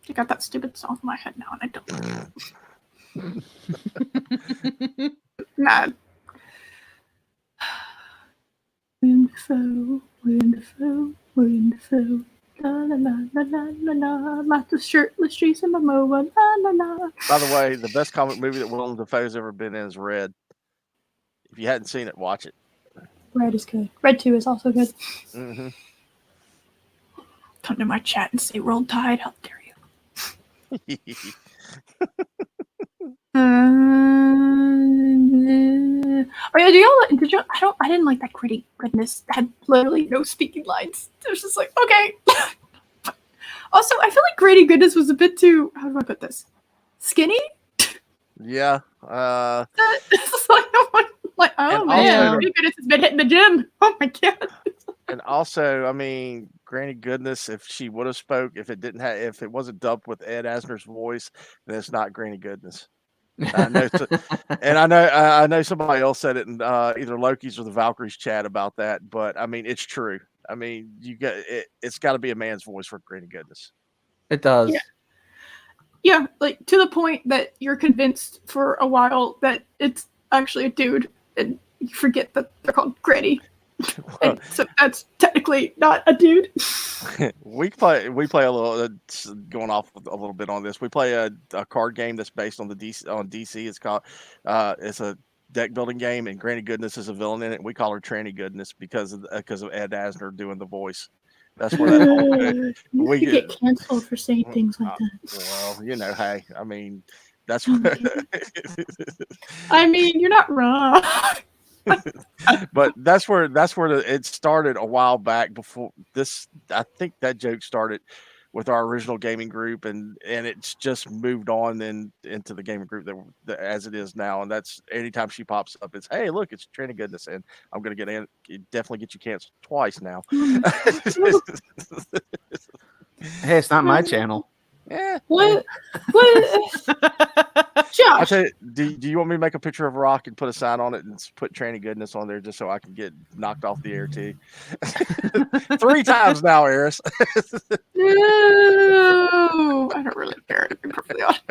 I got that stupid song in my head now, and I don't. Mad. Wonderful. La la la la la la la. Like the shirtless Jason Momoa. La la la. By the way, the best comic movie that Willem Dafoe's ever been in is Red. If you hadn't seen it, watch it. Red is good. Red 2 is also good. Mm-hmm. Come to my chat and say Roll Tide. How dare you? Oh yeah, did y'all? I didn't like that Gritty Goodness. Had literally no speaking lines. It was just like, okay. Also, I feel like Gritty Goodness was a bit too. How do I put this? Skinny. Yeah. Like, oh man, Gritty Goodness has been hitting the gym. Oh my god. And also, I mean, Granny Goodness, if she would have spoke, if it wasn't dubbed with Ed Asner's voice, then it's not Granny Goodness. I know, and I know somebody else said it in either Loki's or the Valkyries chat about that, but I mean it's true. I mean it's got to be a man's voice for granny goodness. It does. Yeah, like to the point that you're convinced for a while that it's actually a dude, and you forget that they're called granny. And so that's technically not a dude. we play a little going off a little bit on this. We play a card game that's based on DC. It's called it's a deck building game, and Granny Goodness is a villain in it. We call her Tranny Goodness because of Ed Asner doing the voice. That's where that we could get canceled for saying things like that. Well, you know, hey, I mean that's I mean, you're not wrong. But that's where it started a while back. Before this, I think that joke started with our original gaming group, and it's just moved on into the gaming group that as it is now. And that's anytime she pops up, it's hey, look, it's Tranny Goodness, and I'm gonna definitely get you canceled twice now. Hey, it's not my channel. Yeah. What? I Josh, tell you, do you want me to make a picture of a rock and put a sign on it and put Tranny Goodness on there just so I can get knocked off the air too? 3 times now, Eris. no, I don't really care. To be perfectly honest.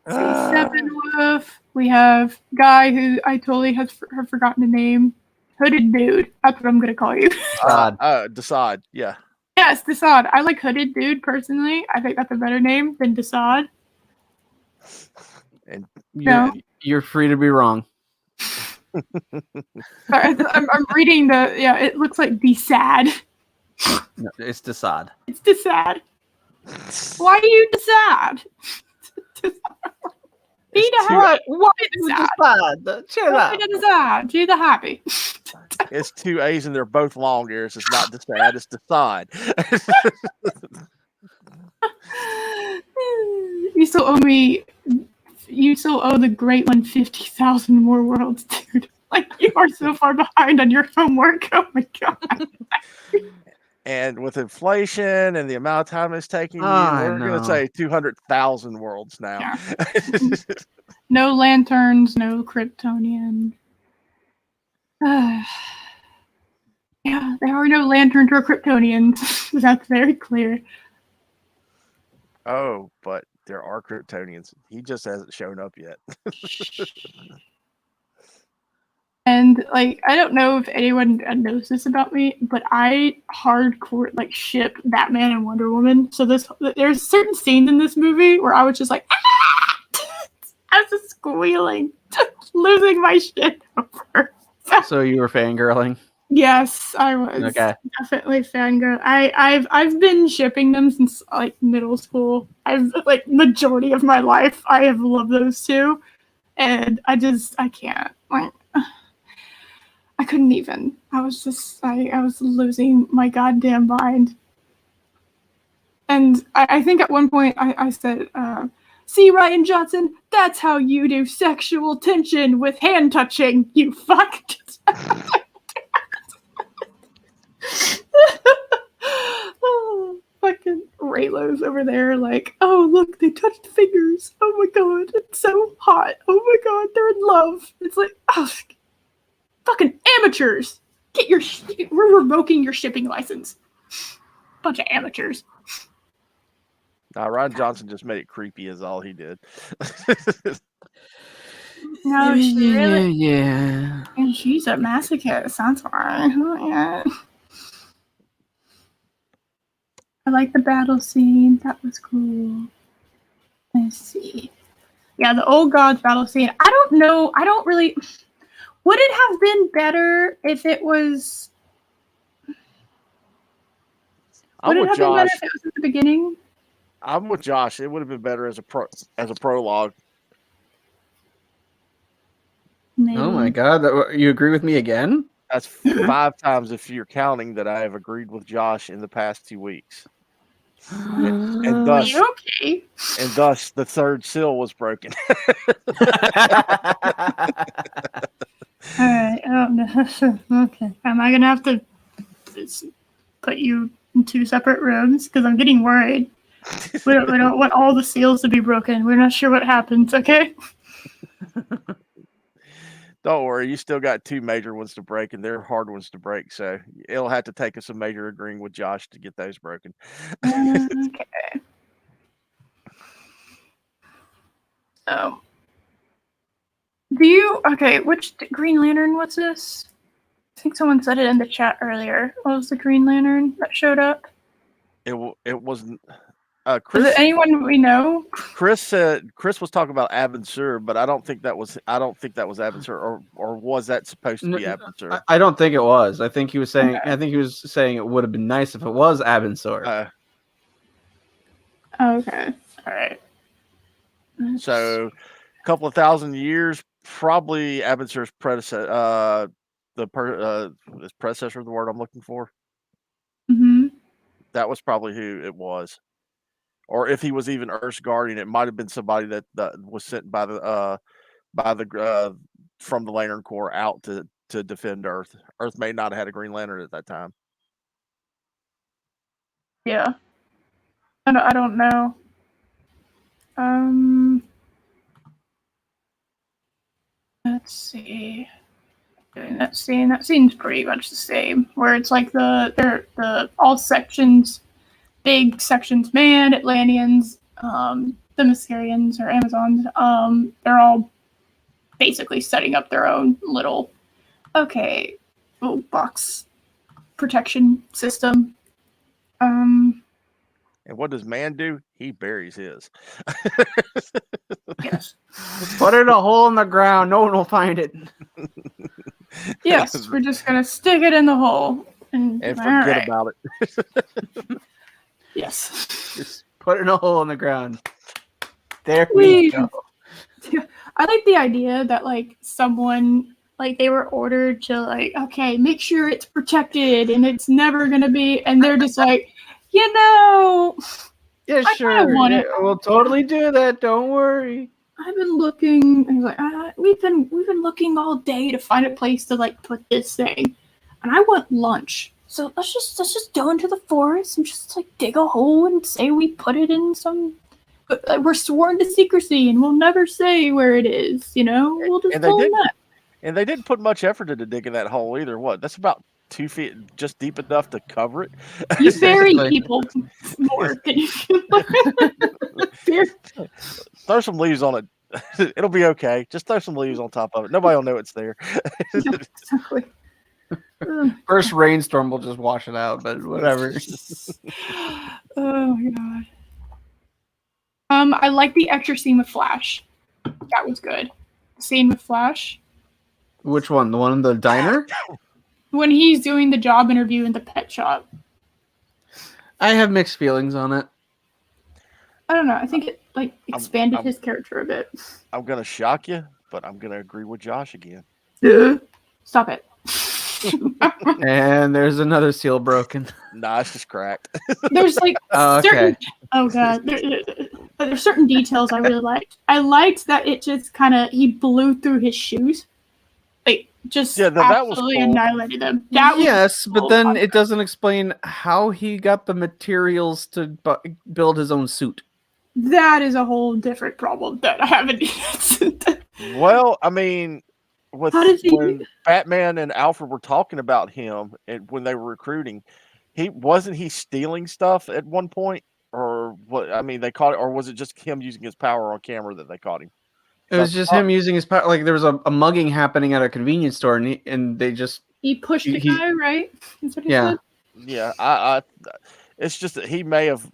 Steppenwolf. We have guy who I totally have forgotten the name. Hooded dude. That's what I'm gonna call you. Decide. Yeah. Yes, Desaad. I like Hooded Dude personally. I think that's a better name than Desaad. And you're free to be wrong. I'm reading it looks like Desad. No, it's Desaad. It's Desad. Why are you Desad? Be the happy. What is Desad? Chill out. Desad. Be the happy. It's 2 A's and they're both long ears. It's not Decide, it's Decide. You still owe me. You still owe the Great One 50,000 more worlds, dude. Like you are so far behind on your homework. Oh my god. And with inflation and the amount of time it's taking, we're going to say 200,000 worlds now. Yeah. No lanterns, no Kryptonian. Yeah, there are no lanterns or Kryptonians. That's very clear. Oh, but there are Kryptonians. He just hasn't shown up yet. And like, I don't know if anyone knows this about me, but I hardcore ship Batman and Wonder Woman. So there's certain scenes in this movie where I was just like, ah! I was just squealing, just losing my shit over. So you were fangirling? Yes, I was definitely fangirl. I've been shipping them since middle school. I've majority of my life I have loved those two, and I can't I couldn't even. I was losing my goddamn mind. And I think at one point I said, "See, Ryan Johnson, that's how you do sexual tension with hand touching, you fuck." Oh, fucking Raylo's over there oh look, they touched fingers. Oh my god, it's so hot. Oh my god, they're in love. It's oh, fucking amateurs. We're revoking your shipping license. Bunch of amateurs. Ryan Johnson just made it creepy is all he did. No, she really. Yeah. And she's a masochist. That's why. Oh, yeah. I like the battle scene. That was cool. Let's see. Yeah, the old gods battle scene. I don't know. I don't really. Would it have been better if it was? Would it have been better if it was at the beginning? I'm with Josh. It would have been better as a prologue. Maybe. Oh my god, you agree with me again? That's 5 times if you're counting that I have agreed with Josh in the past 2 weeks. And thus, okay? And thus the third seal was broken. Alright, okay. Am I gonna have to put you in 2 separate rooms? Because I'm getting worried. We don't want all the seals to be broken. We're not sure what happens, okay? Don't worry, you still got 2 major ones to break, and they're hard ones to break. So it'll have to take us a major agreeing with Josh to get those broken. Okay. So, which Green Lantern was this? I think someone said it in the chat earlier. What was the Green Lantern that showed up? It wasn't. Was Chris, it anyone we know? Chris was talking about Abin Sur, but I don't think that was Abin Sur, or was that supposed to be Abin Sur? I don't think it was. I think he was saying. Okay. I think he was saying it would have been nice if it was Abin Sur. Okay. All right. So, a couple of thousand years, probably Abin Sur's predecessor. Is predecessor the word I'm looking for? Mm-hmm. That was probably who it was. Or if he was even Earth's guardian, it might have been somebody that was sent by the from the Lantern Corps out to defend Earth. Earth may not have had a Green Lantern at that time. Yeah, I don't know. Let's see. Doing that scene. That scene's pretty much the same. Where it's like the all sections. Big sections, man, Atlanteans, the Myskerians or Amazons, they're all basically setting up their own little box protection system. And what does man do? He buries his. Yes. Put it in a hole in the ground. No one will find it. Yes, we're just gonna stick it in the hole and forget about it. Yes. Just put it in a hole in the ground. There we go. Yeah, I like the idea that someone they were ordered to okay, make sure it's protected and it's never gonna be, and they're just yeah, sure. We'll totally do that. Don't worry. I've been looking. And we've been looking all day to find a place to put this thing, and I want lunch. So let's just go into the forest and just dig a hole and say we put it in some. But we're sworn to secrecy and we'll never say where it is. We'll just pull that. And they didn't put much effort into digging that hole either. What? That's about 2 feet, just deep enough to cover it. You bury people more than you can. Throw some leaves on it. It'll be okay. Just throw some leaves on top of it. Nobody will know it's there. Yeah, exactly. First rainstorm will just wash it out, but whatever. Oh my god. I like the extra scene with Flash. That was good. The scene with Flash. Which one? The one in the diner? When he's doing the job interview in the pet shop. I have mixed feelings on it. I don't know. I think it expanded his character a bit. I'm gonna shock you, but I'm gonna agree with Josh again. Stop it. And there's another seal broken. Nah, it's just cracked. There's certain. Oh god. There's certain details I really liked. I liked that it just he blew through his shoes. That was absolutely cool. Annihilated them. But then it doesn't explain how he got the materials to build his own suit. That is a whole different problem that I haven't. Well, I mean, when Batman and Alfred were talking about him and when they were recruiting, he stealing stuff at one point, or what? I mean, they caught it, or was it just him using his power on camera that they caught him? It was just him using his power. There was a mugging happening at a convenience store, and they just pushed the guy, right? That's what he said? Yeah. I it's just that he may have.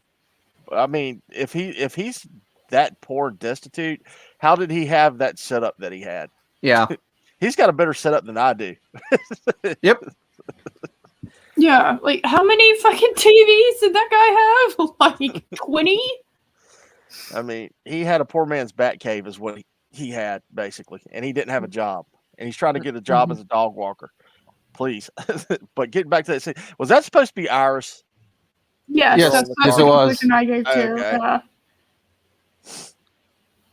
I mean, if he's that poor, destitute, how did he have that setup that he had? Yeah, he's got a better setup than I do. Yep. Yeah, how many fucking TVs did that guy have? 20? I mean, he had a poor man's bat cave is what he had, basically. And he didn't have a job. And he's trying to get a job as a dog walker. Please. But getting back to that scene, was that supposed to be Iris? Yes, that's it was. I gave too. Okay. Yeah.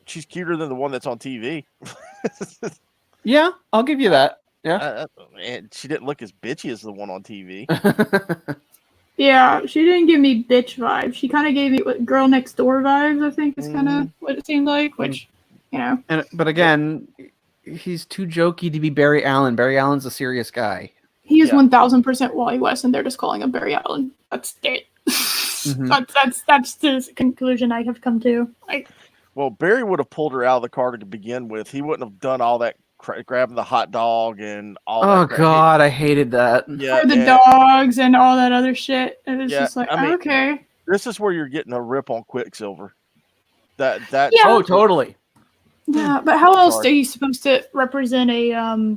She's cuter than the one that's on TV. Yeah, I'll give you that. Yeah. And she didn't look as bitchy as the one on TV. Yeah, she didn't give me bitch vibes. She kind of gave me what girl next door vibes. I think is kind of what it seemed like. Which, you know. But again, he's too jokey to be Barry Allen. Barry Allen's a serious guy. He is 1000% Wally West, and they're just calling him Barry Allen. That's it. That's the conclusion I have come to. Well, Barry would have pulled her out of the car to begin with. He wouldn't have done all that grabbing the hot dog and all that. Oh God, I hated that. Yeah, for the dogs and all that other shit. It was just like, okay. This is where you're getting a rip on Quicksilver. That Oh, totally. Yeah, but how else are you supposed to represent a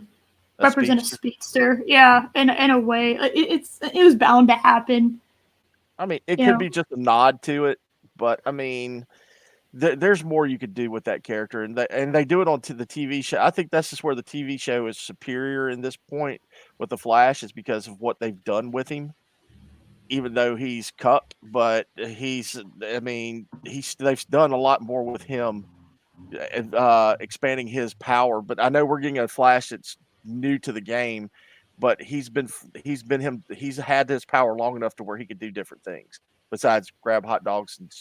speedster? Yeah, in a way, it was bound to happen. I mean, it could be just a nod to it, but I mean, there's more you could do with that character, and they do it on the TV show. I think that's just where the TV show is superior in this point with the Flash, is because of what they've done with him. Even though he's cucked, but they've done a lot more with him, and expanding his power. But I know we're getting a Flash that's new to the game, but he's had his power long enough to where he could do different things besides grab hot dogs and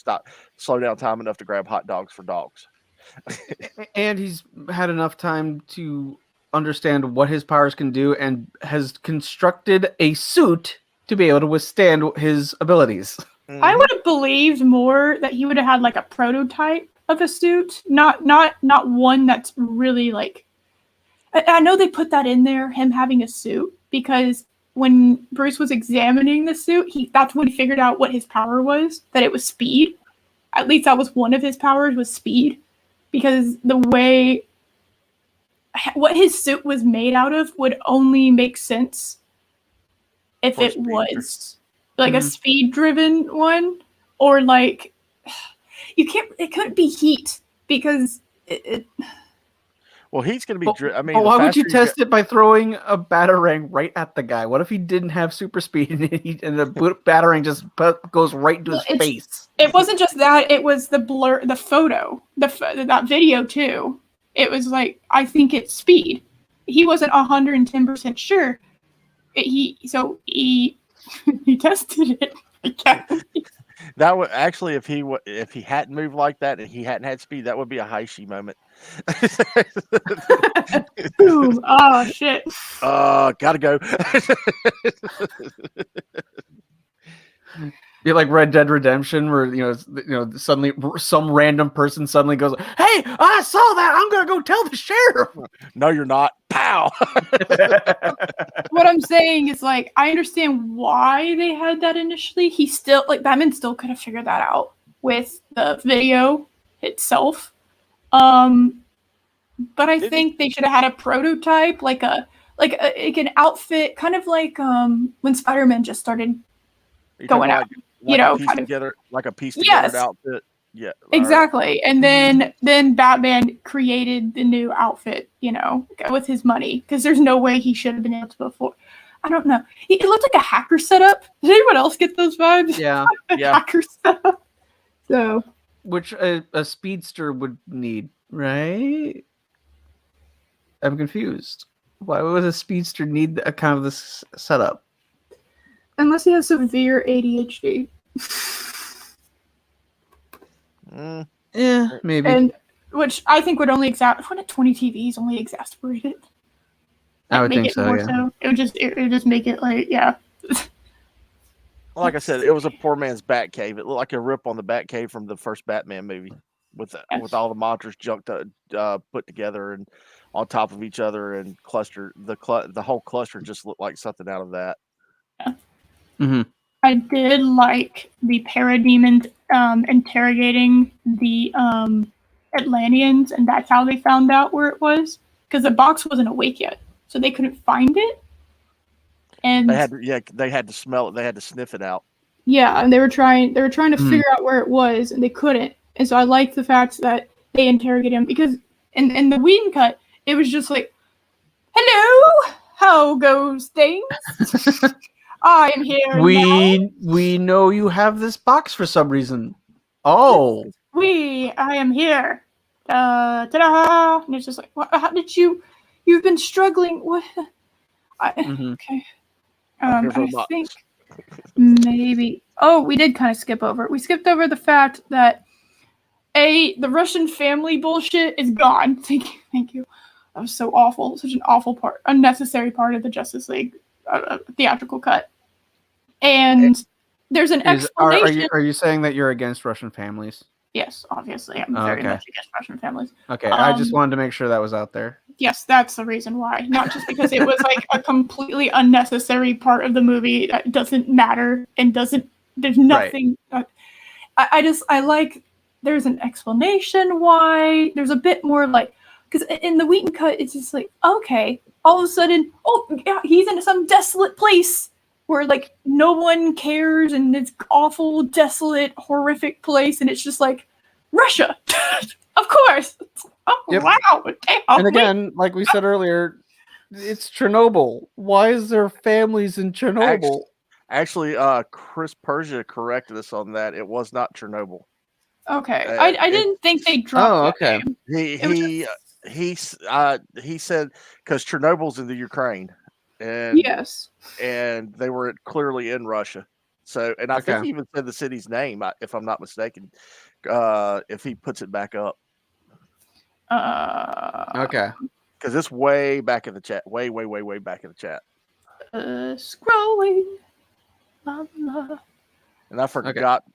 slow down time enough to grab hot dogs for dogs. And he's had enough time to understand what his powers can do and has constructed a suit to be able to withstand his abilities. I would have believed more that he would have had like a prototype of a suit, not one that's really like. I know they put that in there, him having a suit, because when Bruce was examining the suit, that's when he figured out what his power was, that it was speed. At least that was one of his powers, was speed, because the way what his suit was made out of would only make sense if it was like a speed-driven one, or like it couldn't be heat because it well, he's going to be. I mean, why would you test it by throwing a batarang right at the guy? What if he didn't have super speed and the batarang just goes right into his face? It wasn't just that; it was the blur, the photo, that video too. It was like, I think it's speed. He wasn't 110% sure. He tested it. That would actually, if he hadn't moved like that and he hadn't had speed, that would be a Heishi moment. Boom! Oh shit! Gotta go. Be like Red Dead Redemption, where suddenly some random person suddenly goes, "Hey, I saw that! I'm gonna go tell the sheriff." No, you're not. Pow! What I'm saying is, like, I understand why they had that initially. Batman still could have figured that out with the video itself. But I think they should have had a prototype, like an outfit, kind of like when Spider-Man just started going out. Like a piece together outfit. Yeah, exactly. Right. And then Batman created the new outfit, with his money, because there's no way he should have been able to before. I don't know. It looked like a hacker setup. Did anyone else get those vibes? Yeah, hacker setup. So, which a speedster would need, right? I'm confused. Why would a speedster need a kind of this setup? Unless he has severe ADHD. Yeah, maybe. And which I think would only wouldn't 20 TVs only exasperate it? I would think so, yeah. So. It would just make it like, yeah. Like I said, it was a poor man's Batcave. It looked like a rip on the Batcave from the first Batman movie, with all the monsters put together and on top of each other and clustered. The whole cluster just looked like something out of that. Yeah. Mm-hmm. I did like the parademons interrogating the Atlanteans, and that's how they found out where it was, because the box wasn't awake yet, so they couldn't find it. And they had to smell it. They had to sniff it out. Yeah, and they were trying to figure out where it was, and they couldn't. And so I like the fact that they interrogated him, because in the Whedon cut, it was just like, "Hello, how goes things? I am here. We know you have this box for some reason. Oh, I am here. Ta-da!" And it's just like, how did you've been struggling? What? Okay. I think Maybe. Oh, we did kind of skip over. We skipped over the fact that the Russian family bullshit is gone. Thank you. That was so awful. Such an awful part, unnecessary part of the Justice League theatrical cut. And there's an explanation. Are you saying that you're against Russian families? Yes, obviously, I'm very much against Russian families. Okay, I just wanted to make sure that was out there. Yes, that's the reason why. Not just because it was like a completely unnecessary part of the movie that doesn't matter and there's nothing. Right. I like, there's an explanation why. There's a bit more like, because in the Wheaton cut, it's just like, okay, all of a sudden, oh, yeah, he's in some desolate place where like no one cares and it's awful, desolate, horrific place, and it's just like Russia, of course. Oh yep. Wow! And again, like we said earlier, it's Chernobyl. Why is there families in Chernobyl? Actually, Chris Persia corrected us on that. It was not Chernobyl. Okay, I didn't think they dropped. Oh, okay. He said because Chernobyl's in the Ukraine. And yes, and they were clearly in Russia. So, and I think he even said the city's name, if I'm not mistaken. If he puts it back up. Okay. Because it's way back in the chat, way back in the chat. Scrolling. La, la. And I forgot. Okay.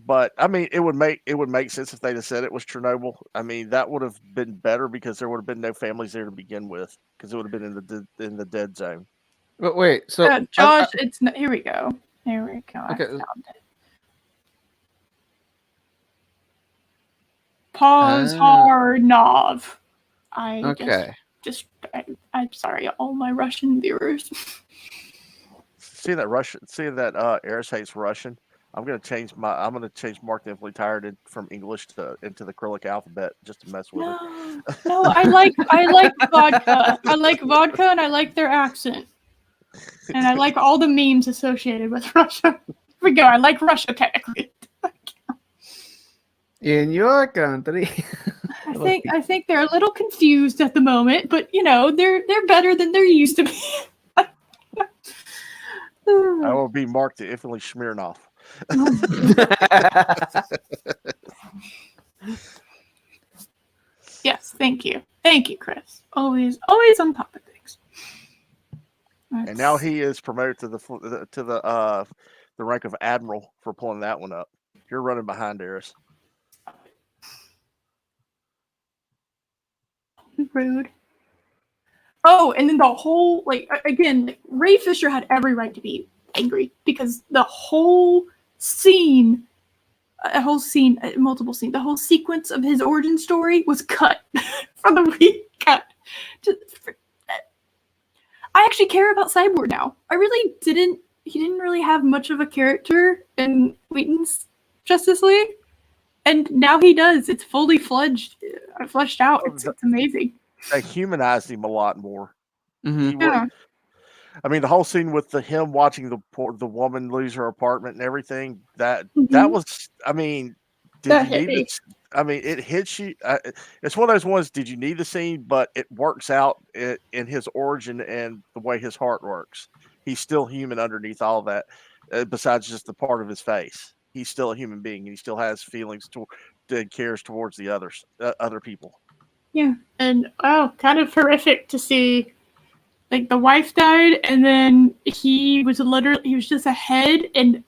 But I mean, it would make sense if they'd have said it was Chernobyl. I mean, that would have been better because there would have been no families there to begin with, because it would have been in the dead zone. But wait, so Josh, it's not, here we go. Here we go. Okay. I found it. Pause hard Nov. I'm sorry, all my Russian viewers. Seeing that Eris hates Russian. I'm gonna change Mark the Infinitely Tired from English into the Cyrillic alphabet just to mess with it. No, I like vodka. I like vodka and I like their accent. And I like all the memes associated with Russia. Here we go. I like Russia technically. In your country. I think they're a little confused at the moment, but you know, they're better than they're used to be. I will be Mark the Infinitely Smirnoff. Yes, thank you, Chris. Always on top of things. And now he is promoted to the rank of admiral for pulling that one up. You're running behind Eris. Rude. Oh, and then the whole Ray Fisher had every right to be angry because the whole scene, multiple scenes, the whole sequence of his origin story was cut from the week cut. I actually care about Cyborg now. I really didn't. He didn't really have much of a character in Wheaton's Justice League, and now he does. It's fully fleshed out. It's amazing. They humanized him a lot more. Mm-hmm. Yeah. I mean, the whole scene with him watching the woman lose her apartment and everything, that was, I mean, did you need it? I mean, it hits you. It's one of those ones, did you need the scene? But it works out in his origin and the way his heart works. He's still human underneath all that, besides just the part of his face. He's still a human being, and he still has feelings and cares towards the other people. Yeah, and kind of horrific to see. Like the wife died, and then he was just a head and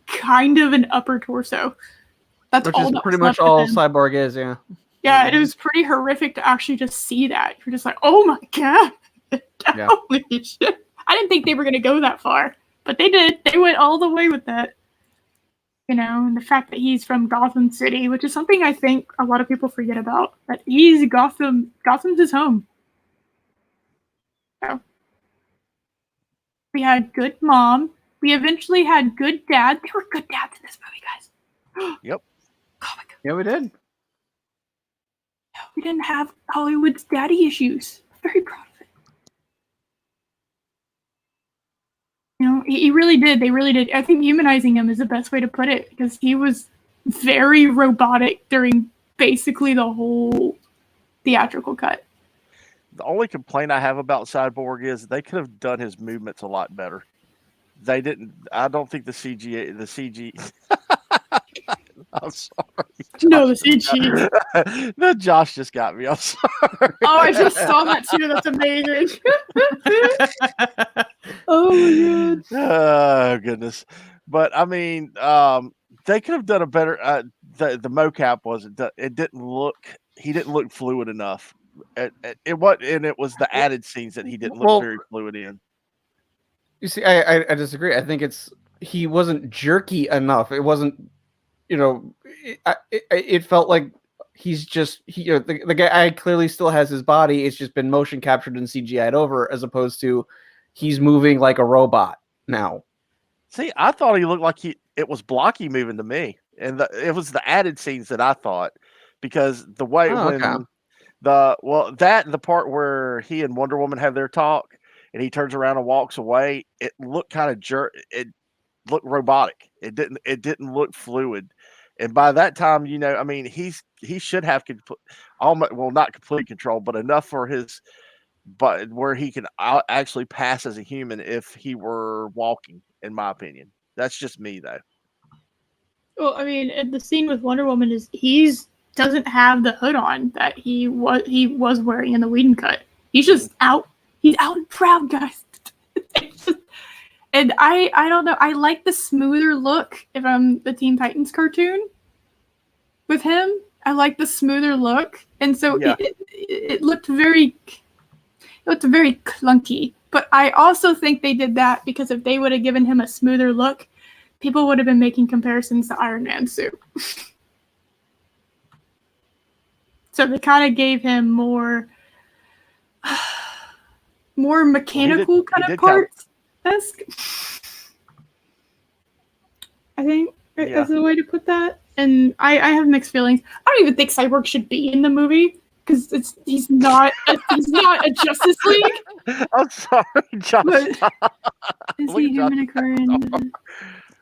kind of an upper torso. That's which all. Is pretty much all Cyborg is, yeah. Yeah, it was pretty horrific to actually just see that. You're just like, oh my god, yeah. Holy shit! I didn't think they were gonna go that far, but they did. They went all the way with that. You know, and the fact that he's from Gotham City, which is something I think a lot of people forget about. That he's Gotham. Gotham's his home. So, we had good mom. We eventually had good dad. There were good dads in this movie, guys. Yep. Oh my god. Yeah, we did. We didn't have Hollywood's daddy issues. I'm very proud of it. You know, he really did. They really did. I think humanizing him is the best way to put it, because he was very robotic during basically the whole theatrical cut. The only complaint I have about Cyborg is they could have done his movements a lot better. they didn't. I don't think the CG. I'm sorry. No, the CG. No, Josh just got me. I'm sorry. Oh, I just saw that too. That's amazing. Oh my god. Oh goodness. But I mean, they could have done a better. The mocap wasn't. It didn't look. He didn't look fluid enough. It was the added scenes that he didn't look very fluid in. You see, I disagree. I think he wasn't jerky enough. It wasn't, it felt like he's just the guy clearly still has his body. It's just been motion captured and CGI'd over, as opposed to he's moving like a robot now. See, I thought he looked like it was blocky moving to me, and it was the added scenes that I thought, because the way the part where he and Wonder Woman have their talk, and he turns around and walks away, it looked kind of it looked robotic. It didn't look fluid. And by that time, I mean, he should have not complete control, but enough for but where he can actually pass as a human if he were walking, in my opinion. That's just me, though. Well, I mean, the scene with Wonder Woman is doesn't have the hood on that he was wearing in the Whedon cut. He's just out. He's out and proud, guys. And I don't know. I like the smoother look from the Teen Titans cartoon with him. I like the smoother look, and so it looked very clunky. But I also think they did that because if they would have given him a smoother look, people would have been making comparisons to Iron Man's suit. So they kind of gave him more mechanical kind of parts. I think that's the way to put that. And I have mixed feelings. I don't even think Cyborg should be in the movie because he's not a Justice League. I'm sorry, Josh. Is he human occurring?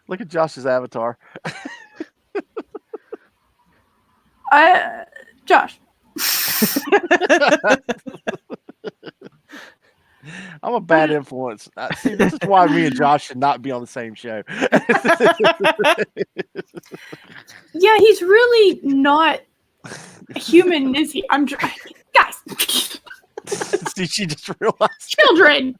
Look at Josh's avatar. Josh. I'm a bad influence. See, this is why me and Josh should not be on the same show. Yeah, he's really not human, is he? Guys. Did she just realize? Children,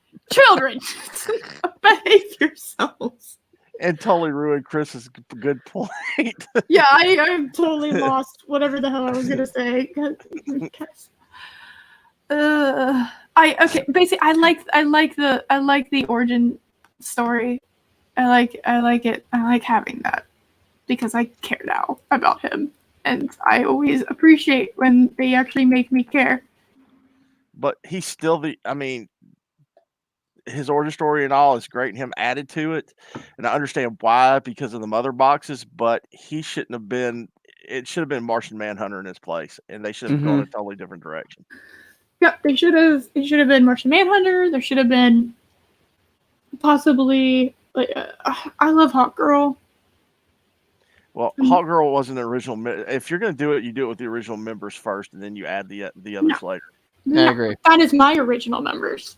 behave yourselves. And totally ruined Chris's good point. Yeah, I'm totally lost. Whatever the hell I was gonna say. Basically, I like the origin story. I like it. I like having that because I care now about him, and I always appreciate when they actually make me care. But he's still his origin story and all is great, and him added to it, and I understand why, because of the mother boxes, but he shouldn't have been. It should have been Martian Manhunter in his place, and they should have gone a totally different direction. Yeah, they should have. It should have been Martian Manhunter. There should have been possibly I love Hawk Girl. Well, Hawk Girl wasn't the original. If you're going to do it, you do it with the original members first, and then you add the others later. I agree. That is my original members.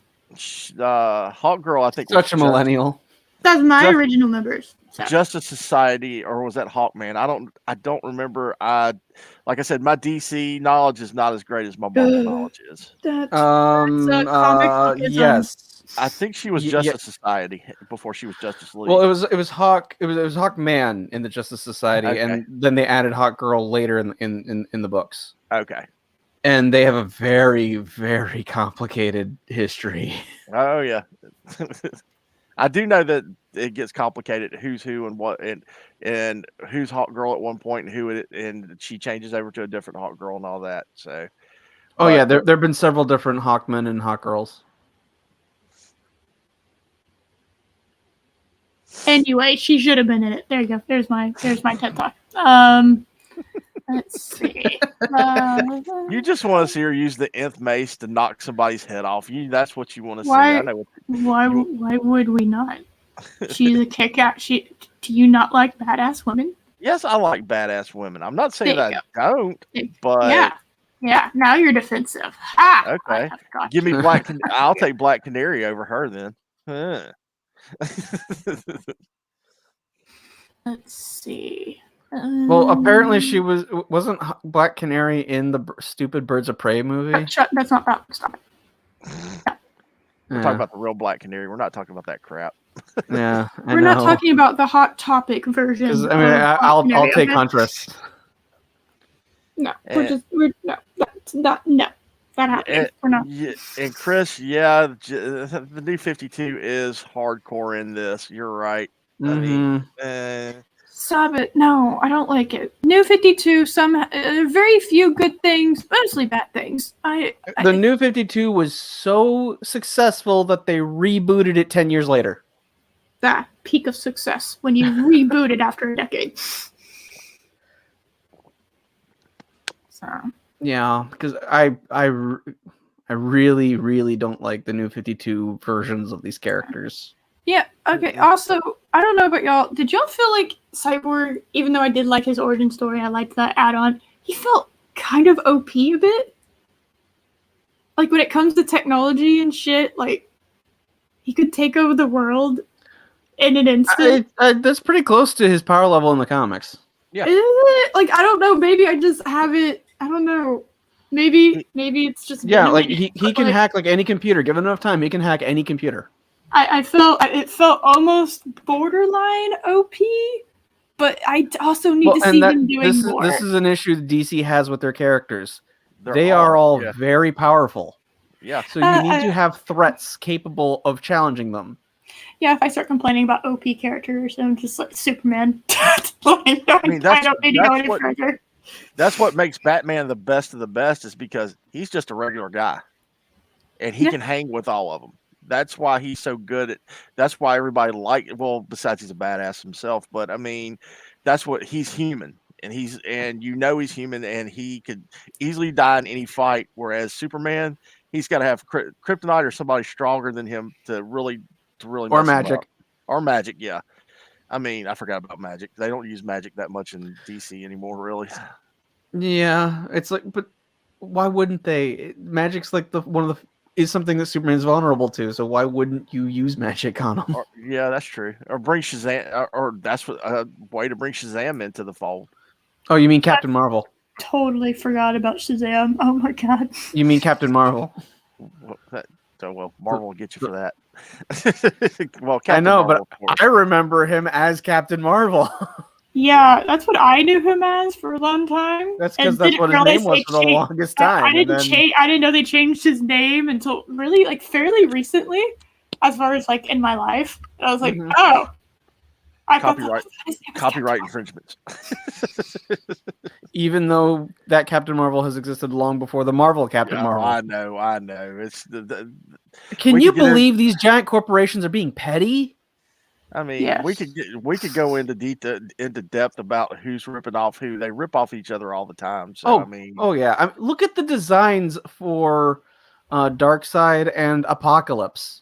Hawk Girl, I think, such a millennial. That's my original members. So. Justice Society, or was that Hawkman? I don't remember. Like I said, my DC knowledge is not as great as my Marvel knowledge is. That's comic yes. I think she was Justice Society before she was Justice League. Well, it was Hawkman in the Justice Society, and then they added Hawk Girl later in the books. Okay. And they have a very, very complicated history. Oh yeah. I do know that it gets complicated. Who's who and what, and who's Hawk Girl at one point, and she changes over to a different Hawk Girl and all that. So. Yeah, there have been several different Hawkmen and Hawk Girls. Anyway, she should have been in it. There you go. There's my TED Talk. Let's see. You just want to see her use the nth mace to knock somebody's head off. That's what you want to see. Why? I know why would we not? She's a kick-ass. Do you not like badass women? Yes, I like badass women. I'm not saying that I don't, but yeah. Now you're defensive. Okay. Give me Black. I'll take Black Canary over her then. Huh. Let's see. Well, apparently she wasn't Black Canary in the stupid Birds of Prey movie. That's not wrong. Stop it. We're talking about the real Black Canary. We're not talking about that crap. Yeah, we're not talking about the Hot Topic version. Because I mean, I'll take Huntress. No, we're that's not that happening. We're not. Yeah, and Chris, the New 52 is hardcore in this. You're right. I mean, stop it. No, I don't like it. New 52, very few good things, mostly bad things. The New 52 was so successful that they rebooted it 10 years later. That peak of success when you reboot it after a decade. So. Yeah, because I really, really don't like the New 52 versions of these characters. Yeah, okay. Also, I don't know about y'all. Did y'all feel like Cyborg, even though I did like his origin story, I liked that add-on, he felt kind of OP a bit? Like, when it comes to technology and shit, like, he could take over the world in an instant. That's pretty close to his power level in the comics. Yeah. Is it? Like, I don't know. Maybe I just have it. I don't know. Maybe it's just... Yeah, like, he can hack, like, any computer. Given enough time, he can hack any computer. I felt it felt almost borderline OP, but I also need to see him doing more. This is an issue DC has with their characters. They are all very powerful. Yeah. So you need to have threats capable of challenging them. Yeah, if I start complaining about OP characters, I'm just like Superman. I don't need to go any further. That's what makes Batman the best of the best, is because he's just a regular guy, and he can hang with all of them. That's why he's so good that's why everybody besides he's a badass himself, but I mean, that's what he's human, and he's human, and he could easily die in any fight. Whereas Superman, he's got to have kryptonite or somebody stronger than him to really or magic. Or magic. Yeah. I mean, I forgot about magic. They don't use magic that much in DC anymore, really. Yeah. It's like, but why wouldn't they? Magic's like is something that Superman's vulnerable to, so why wouldn't you use magic on him? Yeah, that's true. Or bring Shazam, or that's a way to bring Shazam into the fold. Oh, you mean Captain Marvel? Totally forgot about Shazam. Oh my god. You mean Captain Marvel? Marvel will get you for that. Captain I know, Marvel, but I remember him as Captain Marvel. Yeah, that's what I knew him as for a long time. That's because that's what his name was for the longest time. I didn't know they changed his name until really like fairly recently, as far as like in my life. I was like, oh, copyright infringements. Even though that Captain Marvel has existed long before the Marvel Captain Marvel. I know. It's Can you believe these giant corporations are being petty? I mean, we could go into depth about who's ripping off who. They rip off each other all the time. So look at the designs for Darkseid and Apocalypse.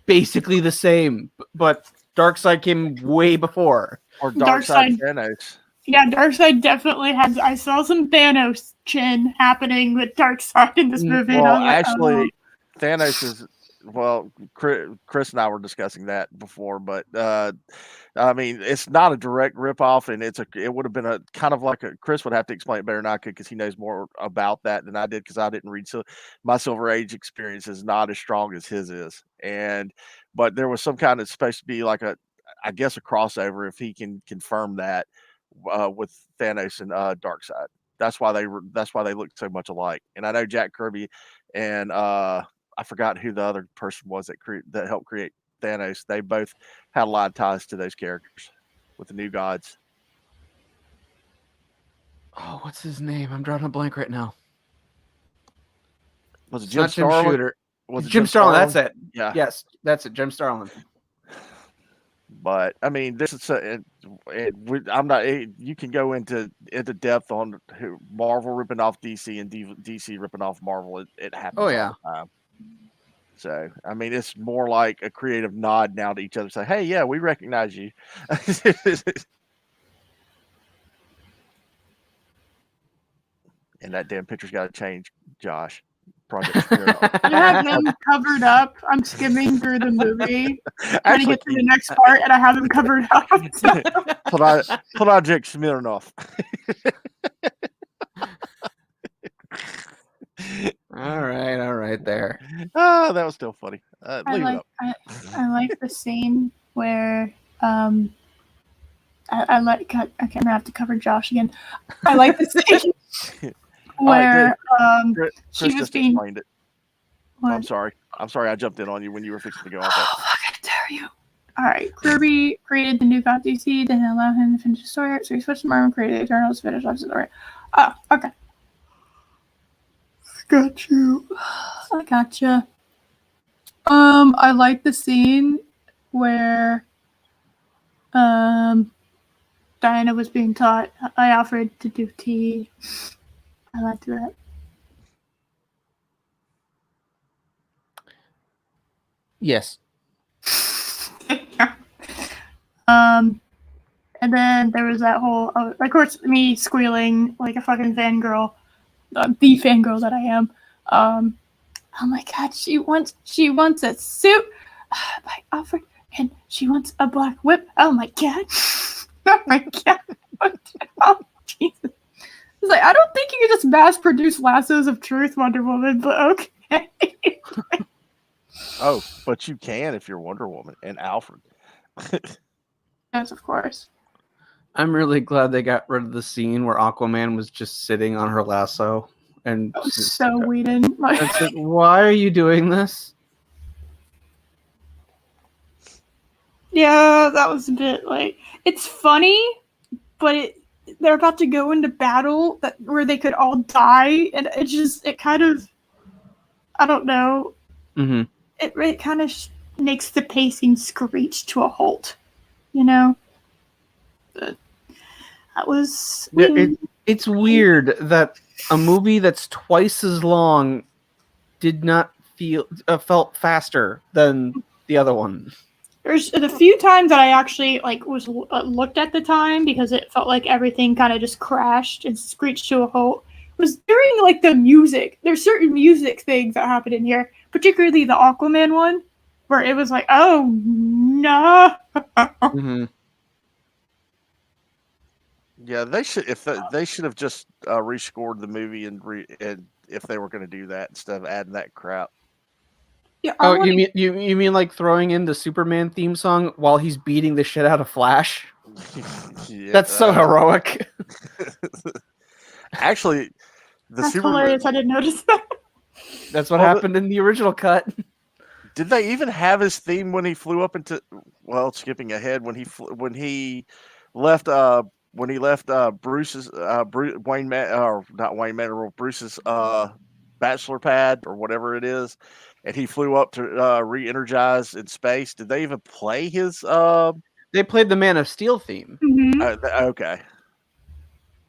Basically the same, but Darkseid came way before. Or Darkseid Thanos. Yeah, Darkseid definitely had. I saw some Thanos chin happening with Darkseid in this movie. Well, actually, Thanos is. Well, Chris and I were discussing that before, but I mean, it's not a direct ripoff, and it would have been a kind of like Chris would have to explain it better than I could, because he knows more about that than I did, because I didn't read. So my Silver Age experience is not as strong as his is, but there was some kind of supposed to be like a crossover, if he can confirm that, with Thanos and Darkseid. That's why they look so much alike. And I know Jack Kirby and I forgot who the other person was that helped create Thanos. They both had a lot of ties to those characters with the New Gods. Oh, what's his name? I'm drawing a blank right now. Was it Jim Starlin? Was it Jim Starlin? That's it. Yeah. Yes, that's it. Jim Starlin. But I mean, this is I'm not. You can go into depth on Marvel ripping off DC and DC ripping off Marvel. It happens. Oh yeah. All the time. So I mean, it's more like a creative nod now to each other. Say, hey, yeah, we recognize you. And that damn picture's got to change, Josh. Project Smirnoff. I have them covered up. I'm skimming through the movie, trying to Actually, get to the next part, and I have them covered up. Project Smirnoff. All right, there. Ah, that was still funny. Leave it up. I like the scene where I like. God, okay, I'm gonna have to cover Josh again. I like the scene where Chris she was just being. explained it. What? I'm sorry. I jumped in on you when you were fixing to go off. Oh, fuck, I dare you. All right, Kirby created the new God DC, didn't allow him to finish the story, so he switched to Marvel and created Eternals to finish off the story. Oh, okay. Got you. I gotcha. I like the scene where Diana was being taught. I offered to do tea. I liked that. Yes. And then there was that whole, of course, me squealing like a fucking fangirl, the fangirl that I am. Oh my god, she wants a suit. I offered, and she wants a black whip. Oh my god. Oh my god. Oh, Jesus. It's like, I don't think you can just mass produce lassos of truth, Wonder Woman, but okay. Oh, but you can if you're Wonder Woman and Alfred. Yes, of course. I'm really glad they got rid of the scene where Aquaman was just sitting on her lasso. And That was so Whedon. It's like, why are you doing this? Yeah, that was a bit like, it's funny, but they're about to go into battle where they could all die, and it kind of, I don't know. Mm-hmm. It kind of makes the pacing screech to a halt, you know. But that was. It's weird that a movie that's twice as long did not felt faster than the other one. There's a few times that I actually was looked at the time because it felt like everything kind of just crashed and screeched to a halt. It was during the music. There's certain music things that happen in here, particularly the Aquaman one, where it was like, oh no. Mm-hmm. Yeah, they should they should have just rescored the movie and if they were going to do that instead of adding that crap. Yeah, you mean like throwing in the Superman theme song while he's beating the shit out of Flash? Yeah, that's so heroic. Actually, that's hilarious. I didn't notice that. That's what happened in the original cut. Did they even have his theme when he flew up into? Well, skipping ahead, when he left Bruce's Bruce's bachelor pad or whatever it is, and he flew up to re-energize in space. Did they even play his? They played the Man of Steel theme. Mm-hmm. Okay.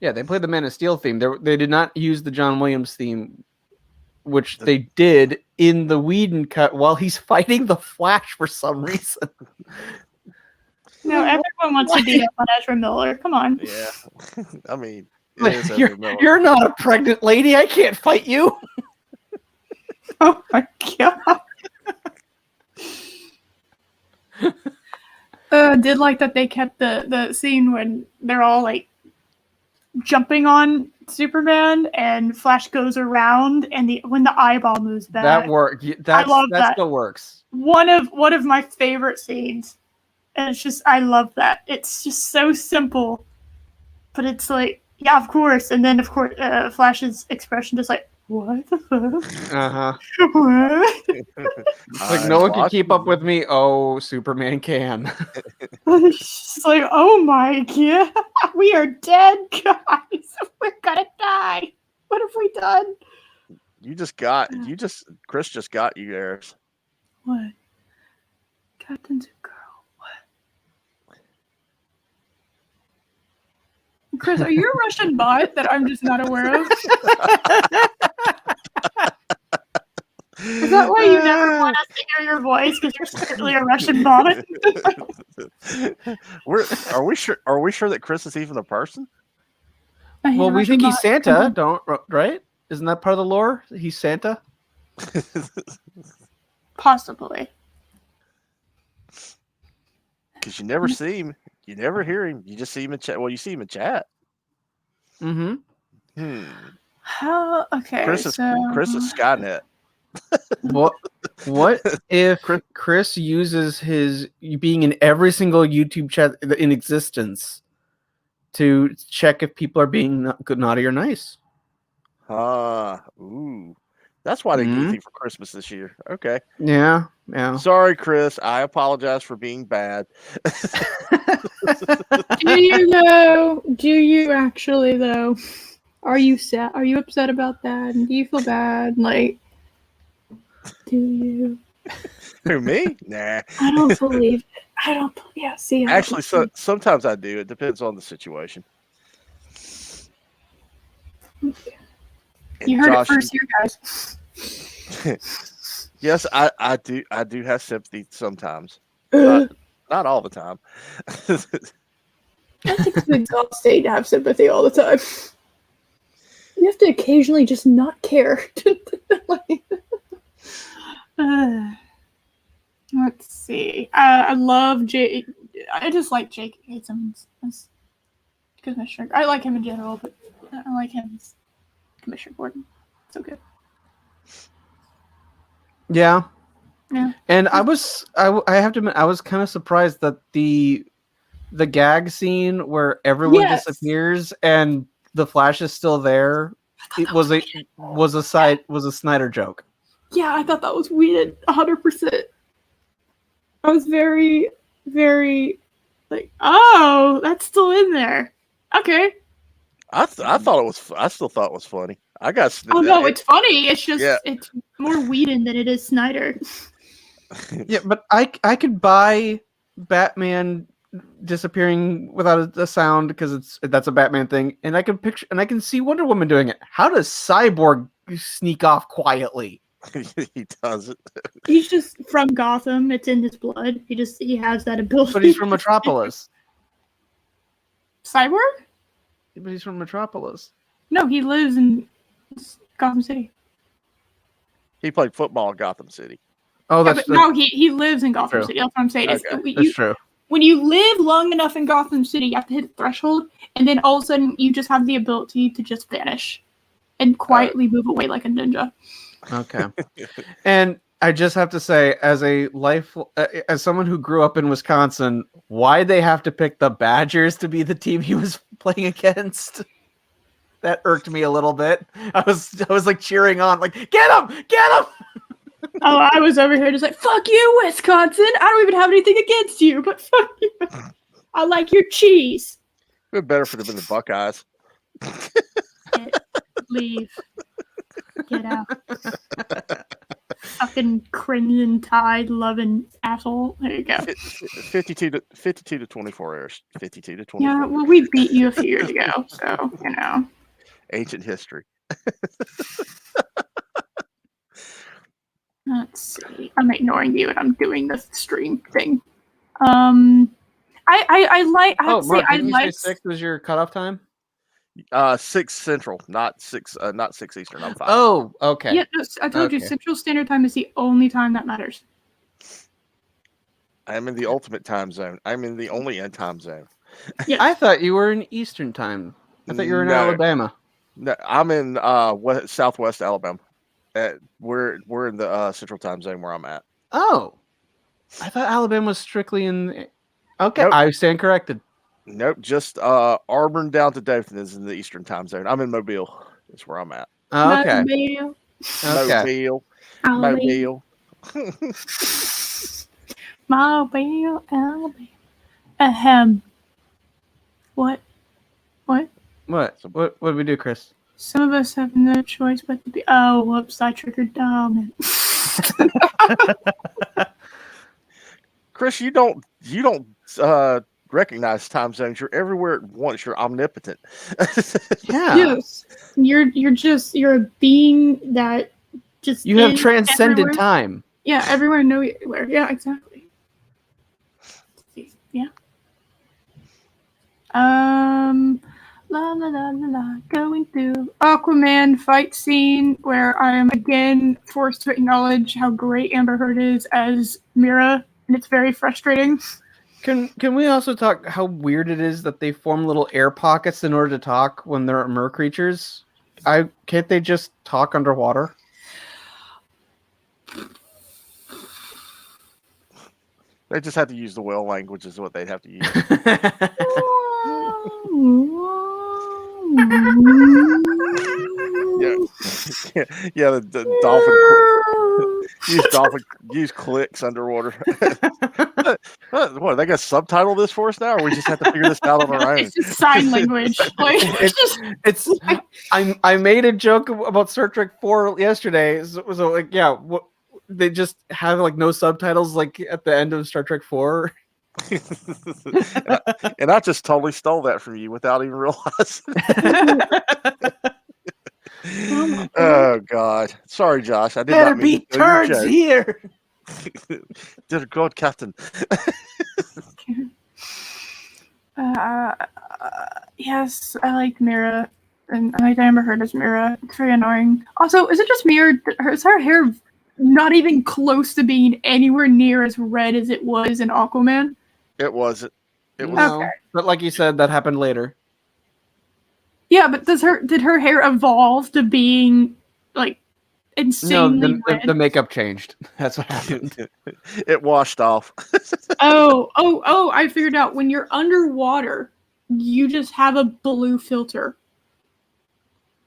Yeah, they played the Man of Steel theme. They did not use the John Williams theme, which they did in the Whedon cut while he's fighting the Flash for some reason. No, everyone wants to beat up on Ezra Miller. Come on. Yeah, I mean, you're not a pregnant lady. I can't fight you. Oh my god. Did like that they kept the scene when they're all jumping on Superman and Flash goes around and when the eyeball moves back. That worked. I love that. Still works. One of my favorite scenes. And it's just, I love that. It's just so simple. But it's like, yeah, of course. And then, of course, Flash's expression just like, what the fuck? Uh-huh. What? Like, no one can keep up with me. Oh, Superman can. It's like, oh my god. We are dead, guys. We're gonna die. What have we done? Chris just got you, Eris. What? Captain Zuko. Chris, are you a Russian bot that I'm just not aware of? Is that why you never want us to hear your voice? Because you're secretly a Russian bot? Are we sure that Chris is even a person? Well, we think he's Santa, right? Isn't that part of the lore? He's Santa. Possibly. Because you never see him, you never hear him. You just see him in chat. Well, you see him in chat. Mm-hmm. How? Okay, Chris is Skynet. What if Chris uses his being in every single YouTube chat in existence to check if people are being good, naughty, or nice? Ooh. That's why they get anything for Christmas this year. Okay. Yeah. Sorry, Chris. I apologize for being bad. Do you though? Do you actually though? Are you sad? Are you upset about that? And do you feel bad? Like, do you? Who, me? Nah. I don't believe it. I don't. Yeah. See. Actually, sometimes I do. It depends on the situation. You heard it first here, guys. Yes, I do have sympathy sometimes. Not all the time. I think it's exhausting to have sympathy all the time. You have to occasionally just not care. Let's see. I love Jake. I just like Jake Simmons as Commissioner. I like him in general, but I like him as Commissioner Gordon. So good. Yeah. And I have to admit, I was kind of surprised that the gag scene where everyone disappears and the Flash is still there, it was a Snyder joke. Yeah, I thought that was weird. 100%. I was very, very like, oh, that's still in there. Okay. I thought it was. I still thought it was funny. I got. Oh no, it's funny. It's just it's more Whedon than it is Snyder. Yeah, but I could buy Batman disappearing without a sound because that's a Batman thing, and I can see Wonder Woman doing it. How does Cyborg sneak off quietly? He does it. He's just from Gotham. It's in his blood. He has that ability. But he's from Metropolis. Cyborg? But he's from Metropolis. No, he lives in Gotham City. He played football in Gotham City. Oh, that's no. He lives in Gotham City. That's what I'm saying. Okay. That's true. When you live long enough in Gotham City, you have to hit a threshold, and then all of a sudden you just have the ability to just vanish and quietly move away like a ninja. Okay. And I just have to say, as someone who grew up in Wisconsin, why'd they have to pick the Badgers to be the team he was playing against? That irked me a little bit. I was like cheering on, like, get him! Oh, I was over here just like, fuck you, Wisconsin! I don't even have anything against you, but fuck you. I like your cheese. It would be better for them than the Buckeyes. Leave. Get out. Fucking crimson tide loving asshole. There you go. 52 to 24 hours. 52 to 24. Yeah, well, we beat you a few years ago, so Ancient history. Let's see. I'm ignoring you and I'm doing this stream thing. I have to say I like 6 was your cutoff time? 6 Central, not 6 Eastern. I'm fine. Oh, okay. Yeah, no, I told you Central Standard Time is the only time that matters. I'm in the ultimate time zone. I'm in the only end time zone. Yes. I thought you were in Eastern Time. I thought you were in Alabama. No, I'm in Southwest Alabama. We're in the Central Time zone where I'm at. Oh, I thought Alabama was strictly in. Okay, Nope. I stand corrected. Nope, just Auburn down to Dothan is in the Eastern Time zone. I'm in Mobile. That's where I'm at. Oh, okay. Mobile. Okay. Mobile. Mobile, Alabama. Ahem. What? What did we do, Chris? Some of us have no choice but to be. Oh, whoops! I triggered Dom. Chris, you don't recognize time zones. You're everywhere at once. You're omnipotent. Yeah. Yes. You're a being that just you have transcended everywhere. time. Yeah, everywhere, nowhere. Yeah, exactly. La la la la la. Going through Aquaman fight scene where I am again forced to acknowledge how great Amber Heard is as Mira, and it's very frustrating. Can we also talk how weird it is that they form little air pockets in order to talk when they're mer creatures? Can't they just talk underwater? They just have to use the whale language is what they'd have to use. yeah, the dolphin use clicks underwater. What, they got to subtitle this for us now, or we just have to figure this out on our own? It's just sign language. I made a joke about Star Trek 4 yesterday. So like, yeah, they just have like no subtitles like at the end of Star Trek 4. and I just totally stole that from you without even realizing. Oh God! Sorry, Josh. I did Better not mean be to steal your turds joke. here. Dear God, Captain. Yes, I like Mira, and I like Amber Heard as Mira. It's very annoying. Also, is it just Mira? Is her hair not even close to being anywhere near as red as it was in Aquaman? It wasn't. It was. No, but like you said, that happened later. Yeah, but did her hair evolve to being like insanely red? The makeup changed. That's what happened. It washed off. Oh! I figured out. When you're underwater, you just have a blue filter.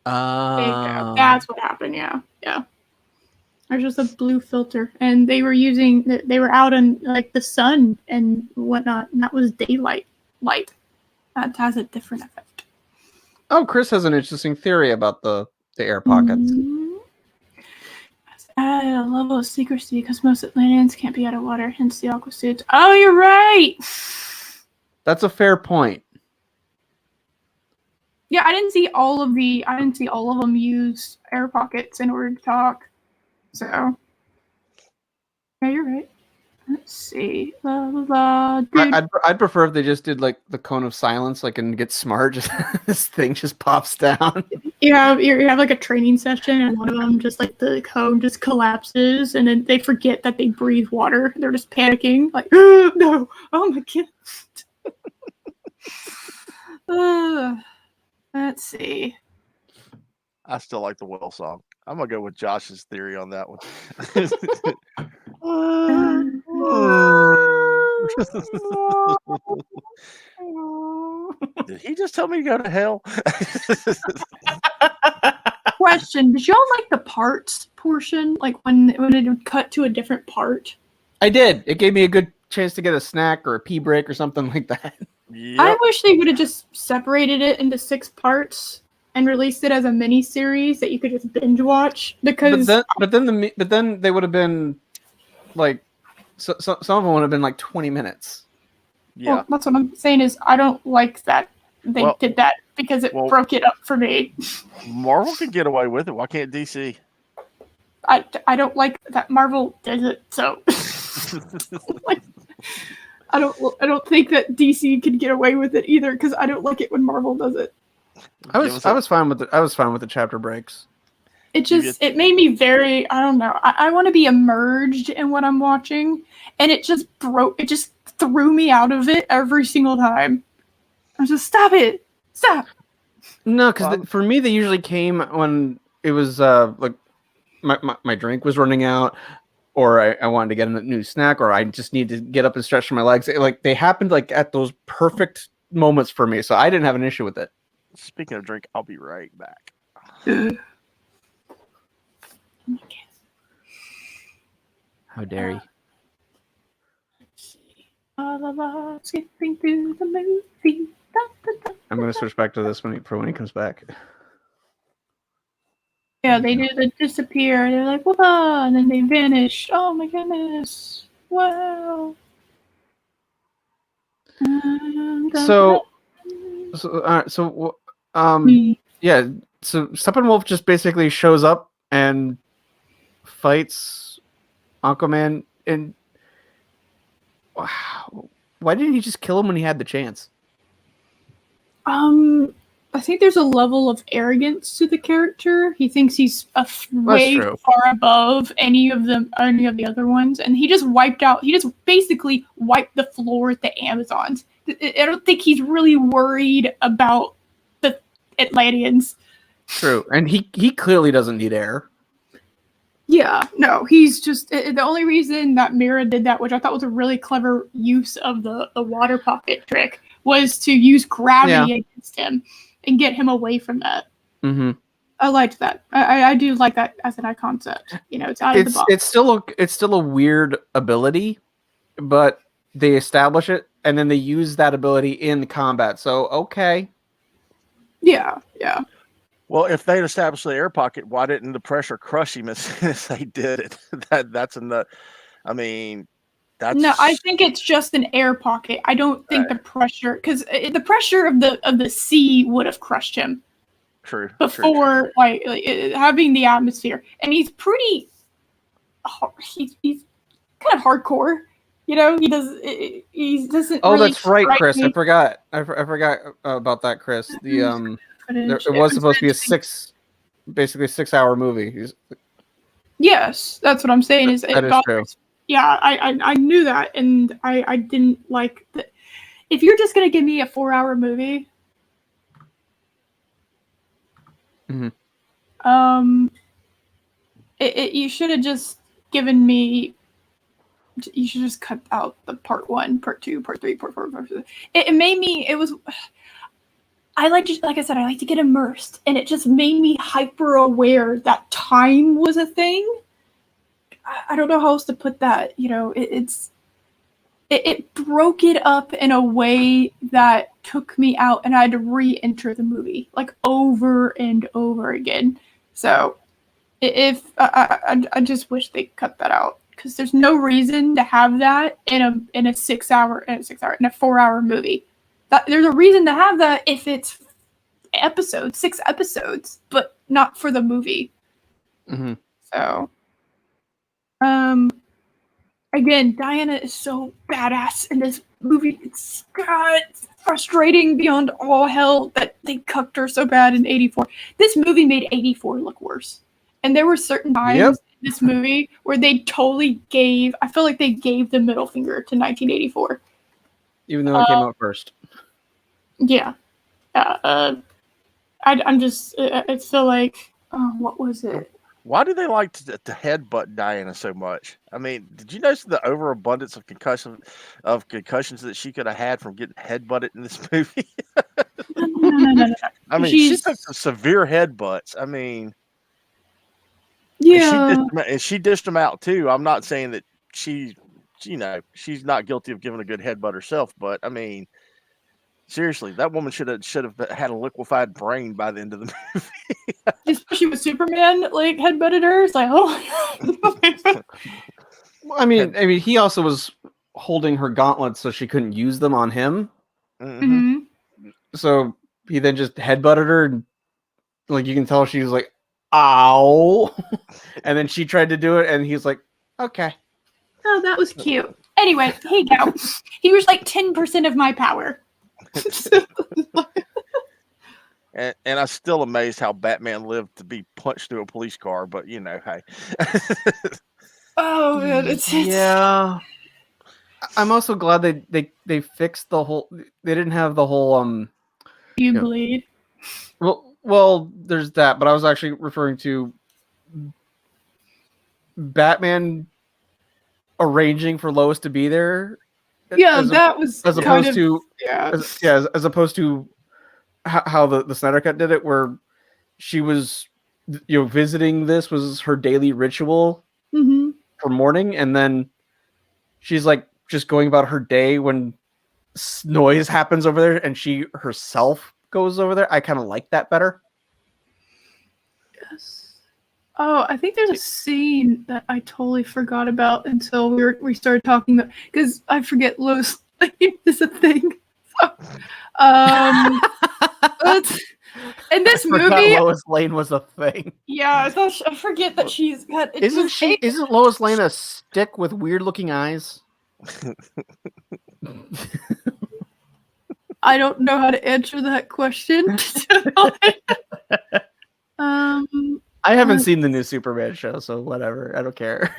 That's what happened. Yeah. There's just a blue filter, and they were out in like the sun and whatnot, and that was daylight light. That has a different effect. Oh, Chris has an interesting theory about the air pockets. Add a level of secrecy because most Atlanteans can't be out of water, hence the aqua suits. Oh, you're right. That's a fair point. Yeah, I didn't see all of them use air pockets in order to talk. So, yeah, you're right. Let's see. Blah, blah, blah. Dude. I'd prefer if they just did like the cone of silence, like and get smart. This thing just pops down. You have like a training session, and one of them just like the cone just collapses, and then they forget that they breathe water. They're just panicking, like, oh, no, oh my god. Let's see. I still like the whale song. I'm gonna go with Josh's theory on that one. Did he just tell me to go to hell? Question: did y'all like the parts portion? Like when it would cut to a different part? I did. It gave me a good chance to get a snack or a pee break or something like that. Yep. I wish they would have just separated it into 6 parts and released it as a mini series that you could just binge watch. Because but then they would have been like some of them would have been like 20 minutes. Yeah, well, that's what I'm saying is I don't like that they did that because it broke it up for me. Marvel can get away with it. Why can't DC? I don't like that Marvel does it. So like, I don't think that DC can get away with it either because I don't like it when Marvel does it. I was fine with the chapter breaks. It made me very, I don't know. I want to be immersed in what I'm watching, and it just threw me out of it every single time. I was just stop. No, because for me they usually came when it was like my drink was running out, or I wanted to get a new snack, or I just need to get up and stretch my legs. Like they happened like at those perfect moments for me, so I didn't have an issue with it. Speaking of drink, I'll be right back. How dare you? Skipping through the movie. I'm gonna switch back to this when he comes back. Yeah, they do the disappear. They're like, whoa, and then they vanish. Oh my goodness! Wow. Yeah. So Steppenwolf just basically shows up and fights Aquaman, and wow, why didn't he just kill him when he had the chance? I think there's a level of arrogance to the character. He thinks he's way true. far above any of the other ones, and he just basically wiped the floor with the Amazons. I don't think he's really worried about the Atlanteans. True, and he clearly doesn't need air. Yeah, no, he's just the only reason that Mira did that, which I thought was a really clever use of the water pocket trick, was to use gravity against him and get him away from that. Mm-hmm. I liked that. I do like that as an concept. It's out of the box. It's still a weird ability, but they establish it and then they use that ability in combat. So okay. Yeah. Well, if they'd established the air pocket, why didn't the pressure crush him as soon as they did it? That's no. I think it's just an air pocket. I don't think the pressure, because the pressure of the sea would have crushed him. True. Before like having the atmosphere, and he's pretty. He's kind of hardcore. He doesn't. Oh, really that's right, Chris. me. I forgot about that, Chris. It was supposed to be a 6-hour movie. Yes, that's what I'm saying. That is true. Yeah, I knew that, and I didn't like that. If you're just gonna give me a 4-hour movie, mm-hmm. You should have just given me. You should just cut out the part 1, part 2, part 3, part 4, part 5. It made me. It was. Like I said, I like to get immersed, and it just made me hyper aware that time was a thing. I don't know how else to put that. It broke it up in a way that took me out, and I had to re-enter the movie like over and over again. So, if I just wish they cut that out, because there's no reason to have that in a 4-hour movie. There's a reason to have that if it's 6 episodes, but not for the movie. Mm-hmm. So, again, Diana is so badass in this movie. It's frustrating beyond all hell that they cucked her so bad in 84. This movie made 84 look worse. And there were certain times in this movie where they totally I feel like they gave the middle finger to 1984. Even though it came out first. Yeah. I'm just, I feel like, what was it? Why do they like to headbutt Diana so much? I mean, did you notice the overabundance of concussions that she could have had from getting headbutted in this movie? No. I mean, she took some severe headbutts. I mean, yeah, and she dished them out too. I'm not saying that she's not guilty of giving a good headbutt herself, but I mean, seriously, that woman should have had a liquefied brain by the end of the movie. Especially with Superman, like headbutted her. It's like, oh. I mean, he also was holding her gauntlets so she couldn't use them on him. Mm-hmm. So he then just headbutted her, and like you can tell she was like, "Ow!" And then she tried to do it, and he's like, "Okay." Oh, that was cute. Anyway, here you go. He was like 10% of my power. And I'm still amazed how Batman lived to be punched through a police car, but hey. Oh man, it's yeah. I'm also glad they fixed the whole. They didn't have the whole You bleed. Well, there's that, but I was actually referring to Batman arranging for Lois to be there. Yeah, that was as opposed to as opposed to how the Snyder Cut did it, where she was visiting. This was her daily ritual for mourning, and then she's like just going about her day when noise happens over there, and she herself goes over there. I kind of like that better. Yes. Oh, I think there's a scene that I totally forgot about until we started talking about, because I forget Lois Lane is a thing. So, in this movie, Lois Lane was a thing. Yeah, I forget that she's got. Isn't Lois Lane a stick with weird looking eyes? I don't know how to answer that question. I haven't seen the new Superman show, so whatever. I don't care.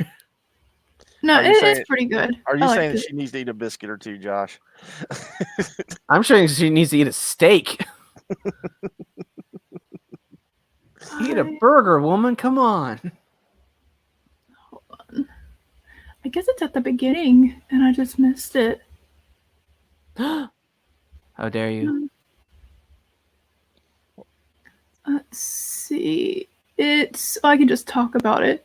No, it's pretty good. Are you saying that she needs to eat a biscuit or two, Josh? I'm saying she needs to eat a steak. Eat a burger, woman. Come on. Hold on. I guess it's at the beginning, and I just missed it. How dare you? Let's see. I can just talk about it.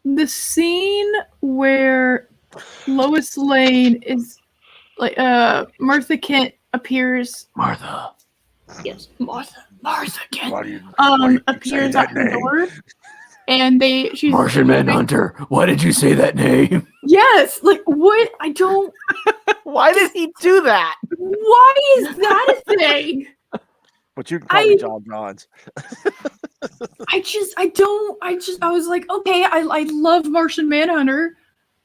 The scene where Lois Lane is like Martha Kent appears. Martha. Yes, Martha Kent. Why do you appears at the door, and she's Martian Manhunter. Why did you say that name? Yes, like what? I don't. Why did he do that? Why is that a thing? But you can call me John Johns. I was like, okay, I love Martian Manhunter.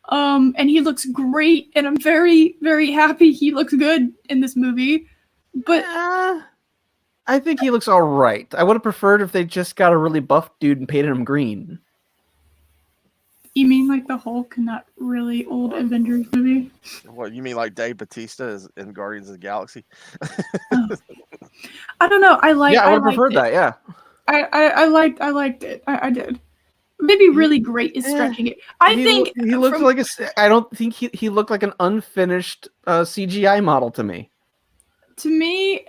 And he looks great, and I'm very, very happy he looks good in this movie. But I think he looks all right. I would have preferred if they just got a really buff dude and painted him green. You mean like the Hulk in that really old Avengers movie? What, you mean like Dave Bautista in Guardians of the Galaxy? I don't know. I would have preferred that. Yeah, I liked it. I did. Maybe really great is stretching it. I think he looks like I don't think he looked like an unfinished CGI model to me. To me,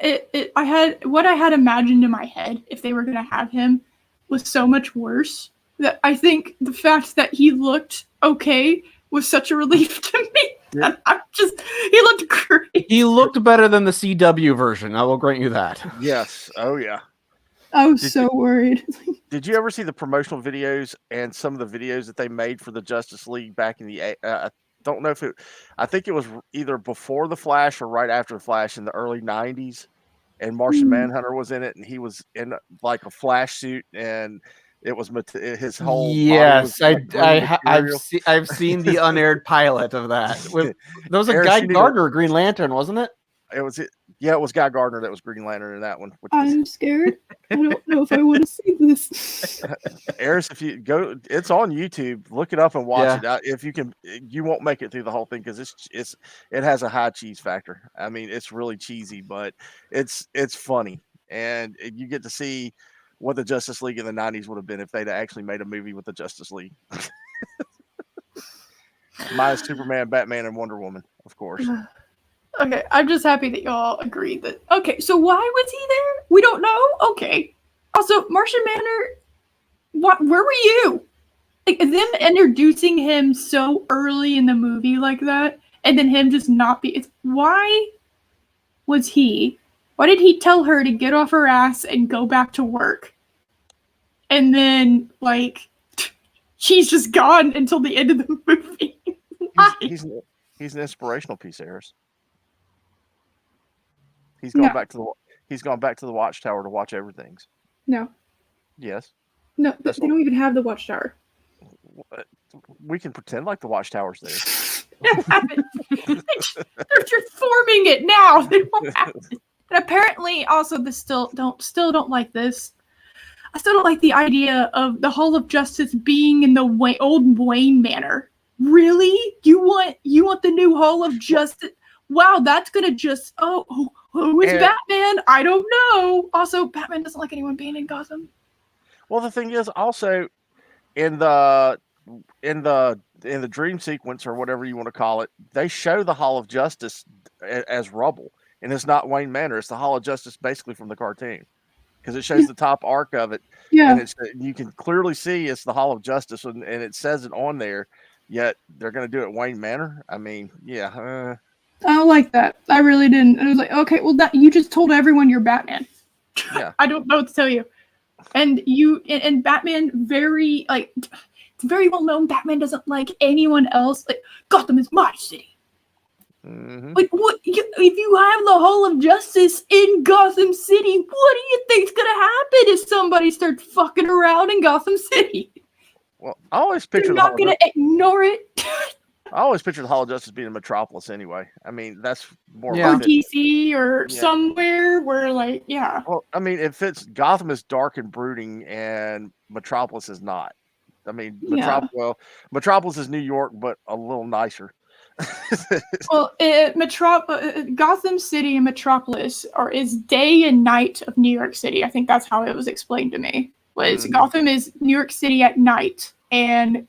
I had imagined in my head if they were gonna have him was so much worse that I think the fact that he looked okay was such a relief to me. Yeah. He looked great. He looked better than the CW version. I will grant you that. Yes. Oh yeah. I was so worried. Did you ever see the promotional videos and some of the videos that they made for the Justice League back in the? I don't know if I think it was either before the Flash or right after the Flash in the early '90s, and Martian Manhunter was in it, and he was in like a Flash suit, and it was his whole. Yes, I've seen the unaired pilot of that. There was a Guy Gardner Green Lantern, wasn't it? It was Guy Gardner that was Green Lantern in that one. I'm scared. I don't know if I want to see this. Eris, if you go, it's on YouTube. Look it up and watch it. If you can, you won't make it through the whole thing because it has a high cheese factor. I mean, it's really cheesy, but it's funny, and you get to see what the Justice League in the '90s would have been if they'd actually made a movie with the Justice League. Minus Superman, Batman, and Wonder Woman, of course. Okay, I'm just happy that y'all agreed that. Okay, so why was he there? We don't know. Okay. Also, Martian Manhunter, where were you? Like them introducing him so early in the movie like that, and then him just not be. Why was he? Why did he tell her to get off her ass and go back to work? And then she's just gone until the end of the movie. He's an inspirational piece, Eris. He's gone back to the Watchtower to watch everything. No. Yes. No, they don't even have the Watchtower. We can pretend like the Watchtower's there. They're just forming it now. They don't have it. And apparently, also, still don't like this. I still don't like the idea of the Hall of Justice being in the old Wayne Manor. Really? You want the new Hall of Justice? Wow, that's gonna just who is Batman? I don't know. Also, Batman doesn't like anyone being in Gotham. Well, the thing is, also in the dream sequence or whatever you want to call it, they show the Hall of Justice as rubble, and it's not Wayne Manor. It's the Hall of Justice, basically from the cartoon, because it shows the top arc of it. Yeah, and you can clearly see it's the Hall of Justice, and it says it on there. Yet they're going to do it Wayne Manor. I mean, yeah. I don't like that. I really didn't. I was like, okay, well, that you just told everyone you're Batman. Yeah. I don't know what to tell you. And Batman, it's very well known. Batman doesn't like anyone else. Like, Gotham is my city. Mm-hmm. Like, what? If you have the Hall of Justice in Gotham City, what do you think's gonna happen if somebody starts fucking around in Gotham City? Well, I always picture You're not gonna ignore it. I always pictured Hall of Justice being in Metropolis anyway. I mean, that's more Yeah. Or DC or somewhere where, like, yeah. Well, I mean, it fits. Gotham is dark and brooding, and Metropolis is not. I mean, Metropolis is New York, but a little nicer. Well, Gotham City and Metropolis is day and night of New York City. I think that's how it was explained to me. Gotham is New York City at night, and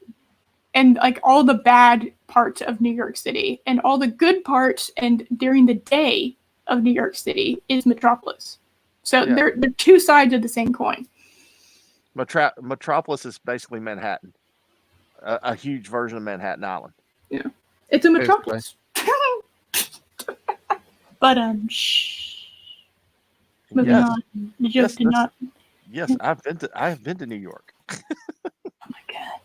like all the bad parts of New York City, and all the good parts and during the day of New York City is Metropolis. So they're two sides of the same coin. Metropolis is basically Manhattan, a huge version of Manhattan Island. Yeah, it's a metropolis. But moving on. The joke did not. Yes, I've been to New York. Oh my god.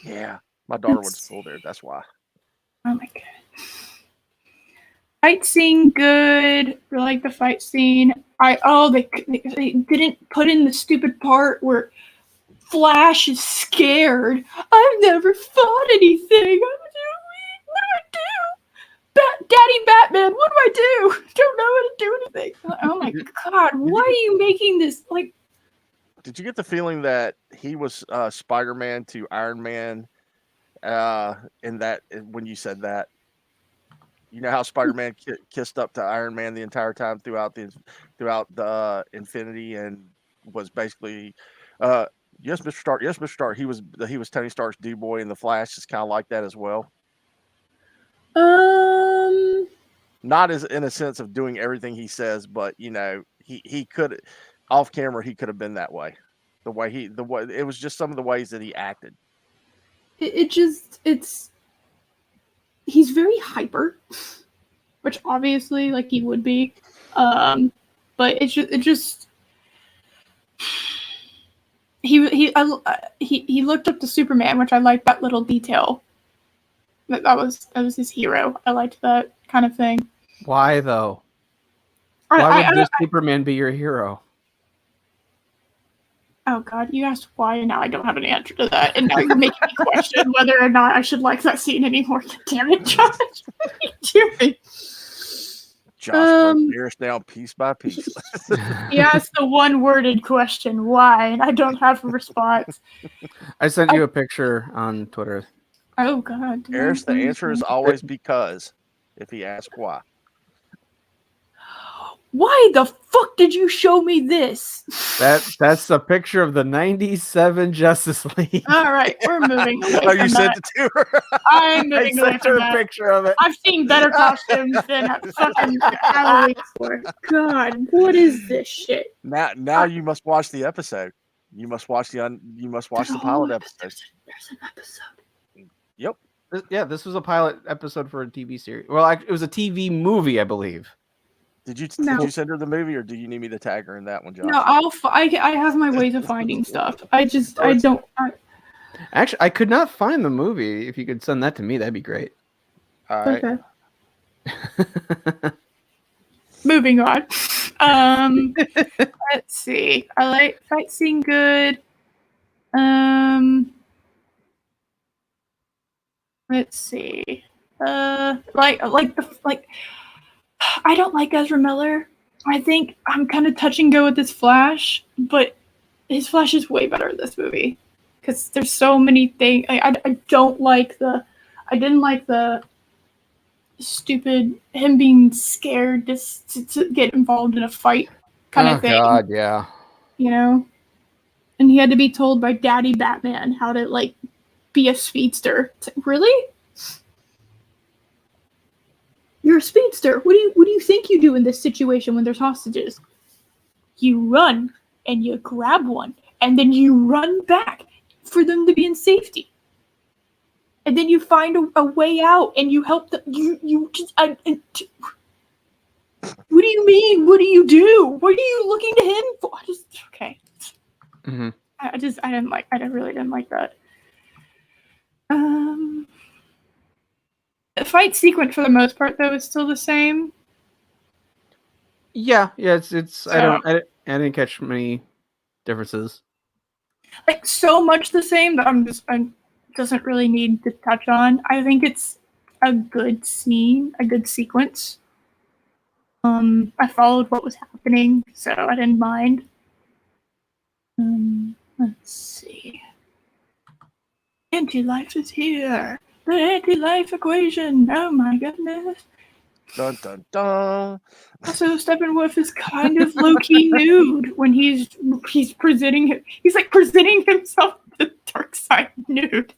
Yeah, my daughter went to school there. That's why. Oh my god. Fight scene good. I like the fight scene. They didn't put in the stupid part where Flash is scared. I've never fought anything. What do I do? Daddy Batman, what do I do? Don't know how to do anything. Oh my god, why are you making this like? Did you get the feeling that he was Spider-Man to Iron Man? In that, when you said that, you know how Spider-Man kissed up to Iron Man the entire time throughout the Infinity, and was basically, yes, Mr. Stark, yes, Mr. Stark. He was Tony Stark's D boy, and the Flash is kind of like that as well. Not as in a sense of doing everything he says, but he could, off camera, he could have been that way. The way it was just some of the ways that he acted. He's very hyper, which obviously like he would be, but he looked up to Superman, which I liked that little detail. That was his hero. I liked that kind of thing. Why though? Why would this Superman be your hero? Oh God, you asked why, and now I don't have an answer to that, and now you're making me question whether or not I should like that scene anymore. Damn it, Josh! Josh broke Paris down piece by piece. He asked the one-worded question, why, and I don't have a response. I sent you a picture on Twitter. Oh God. Eris, the answer is always because. If he asks why. Why the fuck did you show me this? That's a picture of the '97 Justice League. All right, we're moving away. Oh, you sent it to her? I'm moving away from that. A picture of it. I've seen better costumes than fucking Halloween for. God, what is this shit? Now you must watch the episode. You must watch the pilot episode. There's an episode. Yep. Yeah, this was a pilot episode for a TV series. Well, it was a TV movie, I believe. Did you send her the movie, or do you need me to tag her in that one, Josh? No, I have my ways of finding stuff. Actually, I could not find the movie. If you could send that to me, that'd be great. All right. Okay. Moving on. Let's see. I like fight scene good. Let's see. I don't like Ezra Miller. I think I'm kind of touch and go with his Flash, but his Flash is way better in this movie because there's so many things. I didn't like the stupid him being scared to get involved in a fight kind of thing. Oh God, yeah. And he had to be told by Daddy Batman how to be a speedster. It's like, really? You're a speedster. What do you think you do in this situation when there's hostages? You run and you grab one, and then you run back for them to be in safety. And then you find a way out, and you help them. What do you mean? What do you do? What are you looking to him for? Okay. Mm-hmm. I really didn't like that. The fight sequence for the most part, though, is still the same. Yeah. It's. So, I didn't catch many differences. So much the same that I'm doesn't really need to touch on. I think it's a good scene, a good sequence. I followed what was happening, so I didn't mind. Let's see. Anti-life is here. The anti-life equation. Oh my goodness. Dun dun dun. Also, Steppenwolf is kind of low-key nude when he's presenting. He's like presenting himself to Darkseid nude.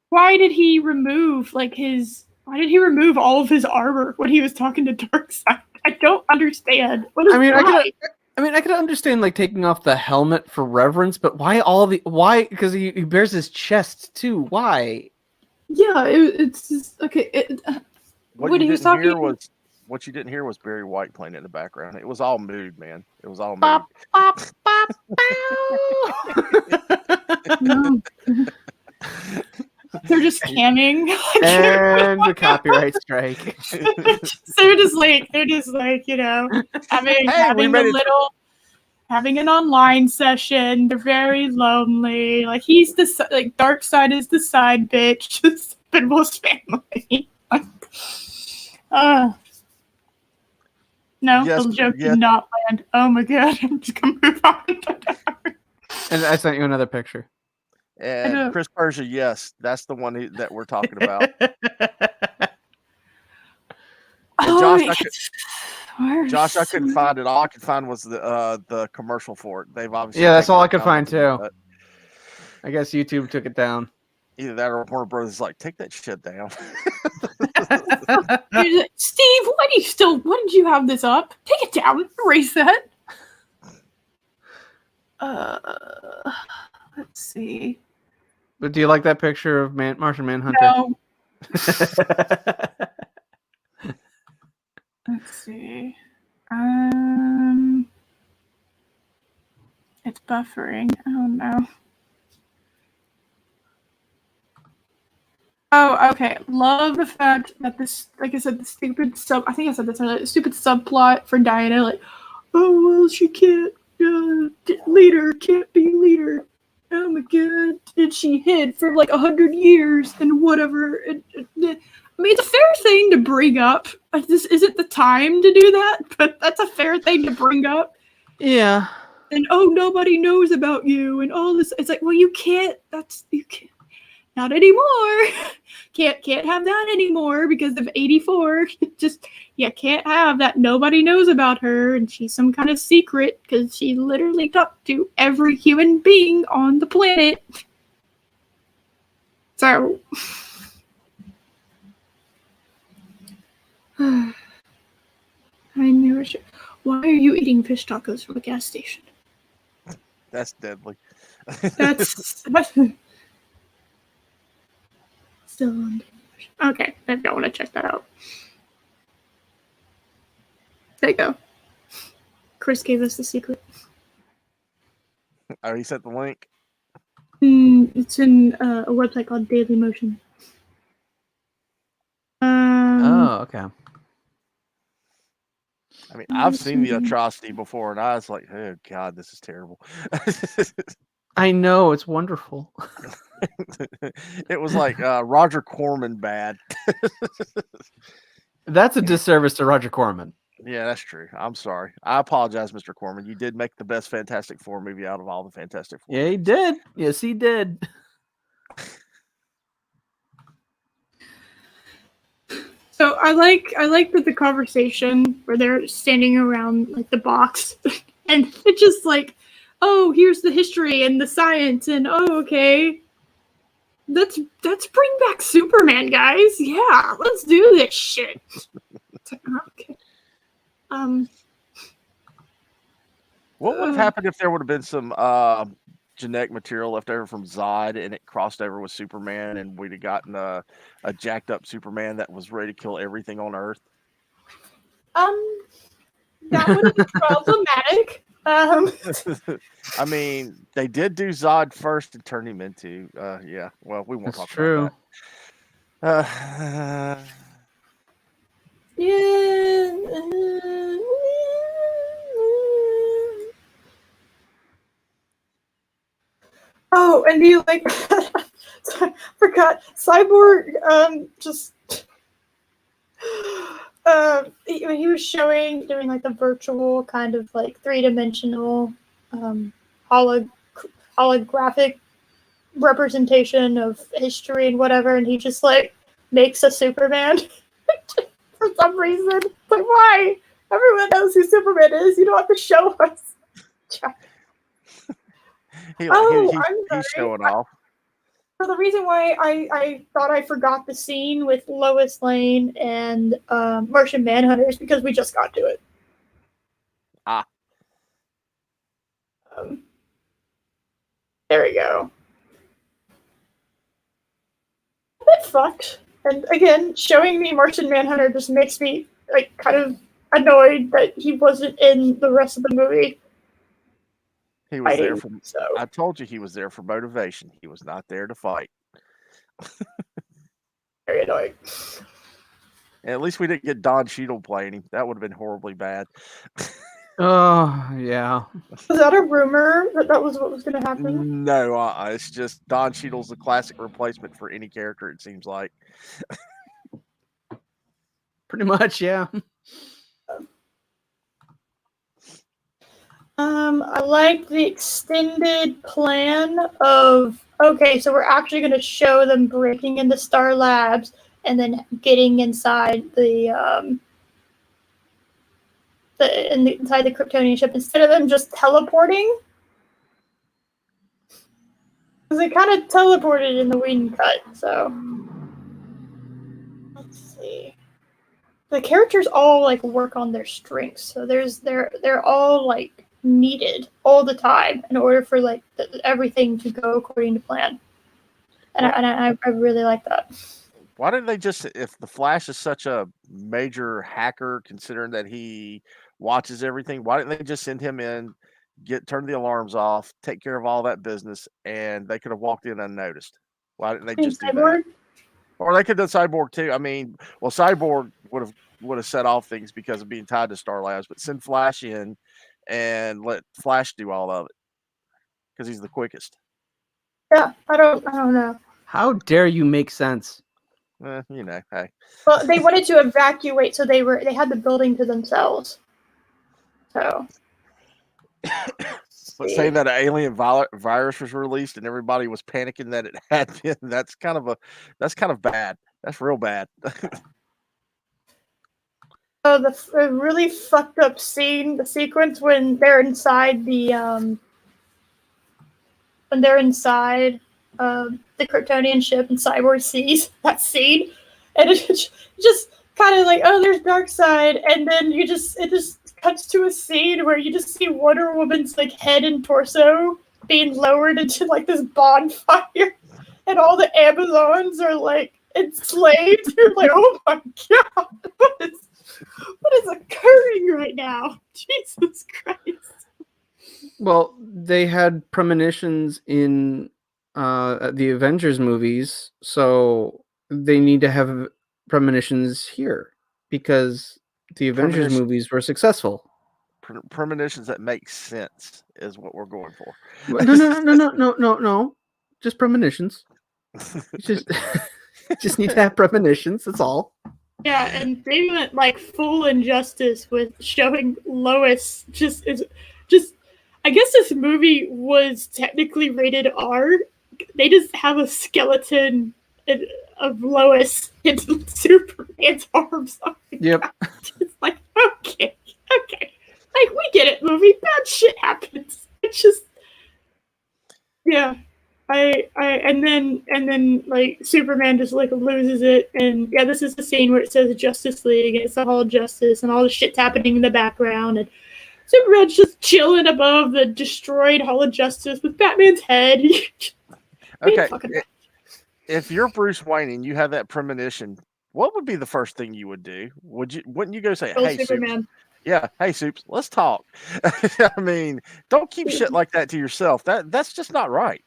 Why did he remove Why did he remove all of his armor when he was talking to Darkseid? I don't understand. What is I could understand like taking off the helmet for reverence, but why because he bears his chest too. Why? Yeah, it's just okay. What you didn't hear was Barry White playing in the background. It was all mood, man. It was all mood. Bop, bop, bop, No. They're just scamming. and the copyright strike. they're just like having an online session. They're very lonely. Like Darkseid is the side bitch. Spinball's family. No, Yes, the joke did not land. Oh my god, I'm just gonna move on. And I sent you another picture. And Chris Persia, yes, that's the one that we're talking about. Josh, I couldn't find it. All I could find was the commercial for it. They've obviously that's all I could find too. I guess YouTube took it down. Either that or Warner Brothers like, take that shit down. Steve, why did you have this up? Take it down. Erase that. Let's see. But do you like that picture of Martian Manhunter? No. Let's see. It's buffering. Oh no. Oh, okay. Love the fact that this, like I said, the stupid I think I said this earlier, the stupid subplot for Diana, like, oh, well, she can't, leader, can't be leader. Oh my god. And she hid for like 100 years and whatever. I mean, it's a fair thing to bring up. This isn't the time to do that, but that's a fair thing to bring up. Yeah. And, oh, nobody knows about you and all this. It's like, well, you can't. Not anymore. Can't have that anymore because of 84. Just, you can't have that. Nobody knows about her and she's some kind of secret because she literally talked to every human being on the planet. So, I never should. Why are you eating fish tacos from a gas station? That's deadly. That's still on. Okay, I don't want to check that out. There you go. Chris gave us the secret. Oh, he sent the link? It's in a website called Dailymotion. Oh, okay. I mean, I've seen the atrocity before, and I was like, oh, God, this is terrible. I know, it's wonderful. It was like Roger Corman bad. That's a disservice to Roger Corman. Yeah, that's true. I'm sorry. I apologize, Mr. Corman. You did make the best Fantastic Four movie out of all the Fantastic Four. Yeah, he did. Yes, he did. So I like that the conversation where they're standing around like the box and it's just like, oh, here's the history and the science and oh, okay. Let's bring back Superman, guys. Yeah, let's do this shit. Okay. What would have happened if there would have been some genetic material left over from Zod and it crossed over with Superman and we'd have gotten a jacked up Superman that was ready to kill everything on Earth? That would be problematic. I mean, they did do Zod first and turn him into yeah. Well, we won't talk about that. Yeah. Oh, and he like I forgot Cyborg just he was doing like the virtual kind of like 3-dimensional holographic representation of history and whatever, and he just like makes a Superman for some reason. Like, why? Everyone knows who Superman is. You don't have to show us. He's sorry. showing off. So the reason why I thought I forgot the scene with Lois Lane and Martian Manhunter is because we just got to it. There we go. A bit fucked. And again, showing me Martian Manhunter just makes me like kind of annoyed that he wasn't in the rest of the movie. He was there for. So. I told you he was there for motivation. He was not there to fight. Very annoying. And at least we didn't get Don Cheadle playing him. That would have been horribly bad. Oh, yeah. Was that a rumor that was what was going to happen? No, it's just Don Cheadle's the classic replacement for any character, it seems like. Pretty much, yeah. I like the extended plan of, okay, so we're actually going to show them breaking into Star Labs and then getting inside inside the Kryptonian ship instead of them just teleporting. Because they kind of teleported in the Whedon cut, so. Let's see. The characters all like work on their strengths, so they're all like needed all the time in order for like everything to go according to plan, and I really like that. Why didn't they just, if the Flash is such a major hacker, considering that he watches everything, why didn't they just send him in, turn the alarms off, take care of all that business, and they could have walked in unnoticed? Why didn't they just do that? Or they could have done Cyborg too. I mean, well, Cyborg would have set off things because of being tied to Star Labs, but send Flash in and let Flash do all of it because he's the quickest. Yeah, I don't know. How dare you make sense? You know, hey. Well, they wanted to evacuate, so they had the building to themselves. So. But saying that an alien virus was released and everybody was panicking that it had been, that's kind of bad. That's real bad. Oh, the really fucked up scene, the sequence when they're inside the Kryptonian ship and Cyborg sees that scene, and it just kind of like, oh, there's Darkseid, and then it just cuts to a scene where you just see Wonder Woman's like head and torso being lowered into like this bonfire, and all the Amazons are like enslaved. You're like, oh my god, what is occurring right now? Jesus Christ. Well, they had premonitions in the Avengers movies, so they need to have premonitions here because the Avengers movies were successful. Premonitions that make sense is what we're going for. No. Just premonitions. Just need to have premonitions. That's all. Yeah, and they went like full injustice with showing Lois just. I guess this movie was technically rated R. They just have a skeleton of Lois in Superman's arms. Oh yep. God. It's like, okay. Like, we get it, movie. Bad shit happens. It's just, yeah. And then like Superman just like loses it, and yeah, this is the scene where it says Justice League, and it's the Hall of Justice, and all the shit's happening in the background, and Superman's just chilling above the destroyed Hall of Justice with Batman's head. Okay, if you're Bruce Wayne and you have that premonition, what would be the first thing you would do? Wouldn't you go say, "Hey, Superman. Supes, yeah, hey, Supes, let's talk." I mean, don't keep shit like that to yourself. That's just not right.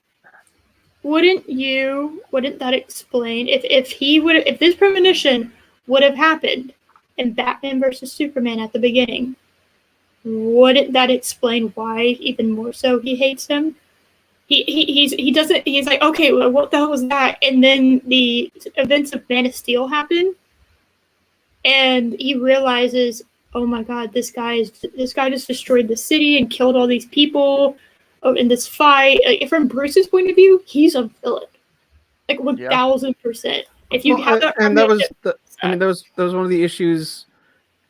Wouldn't that explain if this premonition would have happened in Batman versus Superman at the beginning? Wouldn't that explain why even more so he hates him? he's like, okay, well, what the hell was that? And then the events of Man of Steel happen, and he realizes, oh my god, this guy just destroyed the city and killed all these people in this fight. Like, from Bruce's point of view, he's a villain, like 1000%. If you have that, and that was one of the issues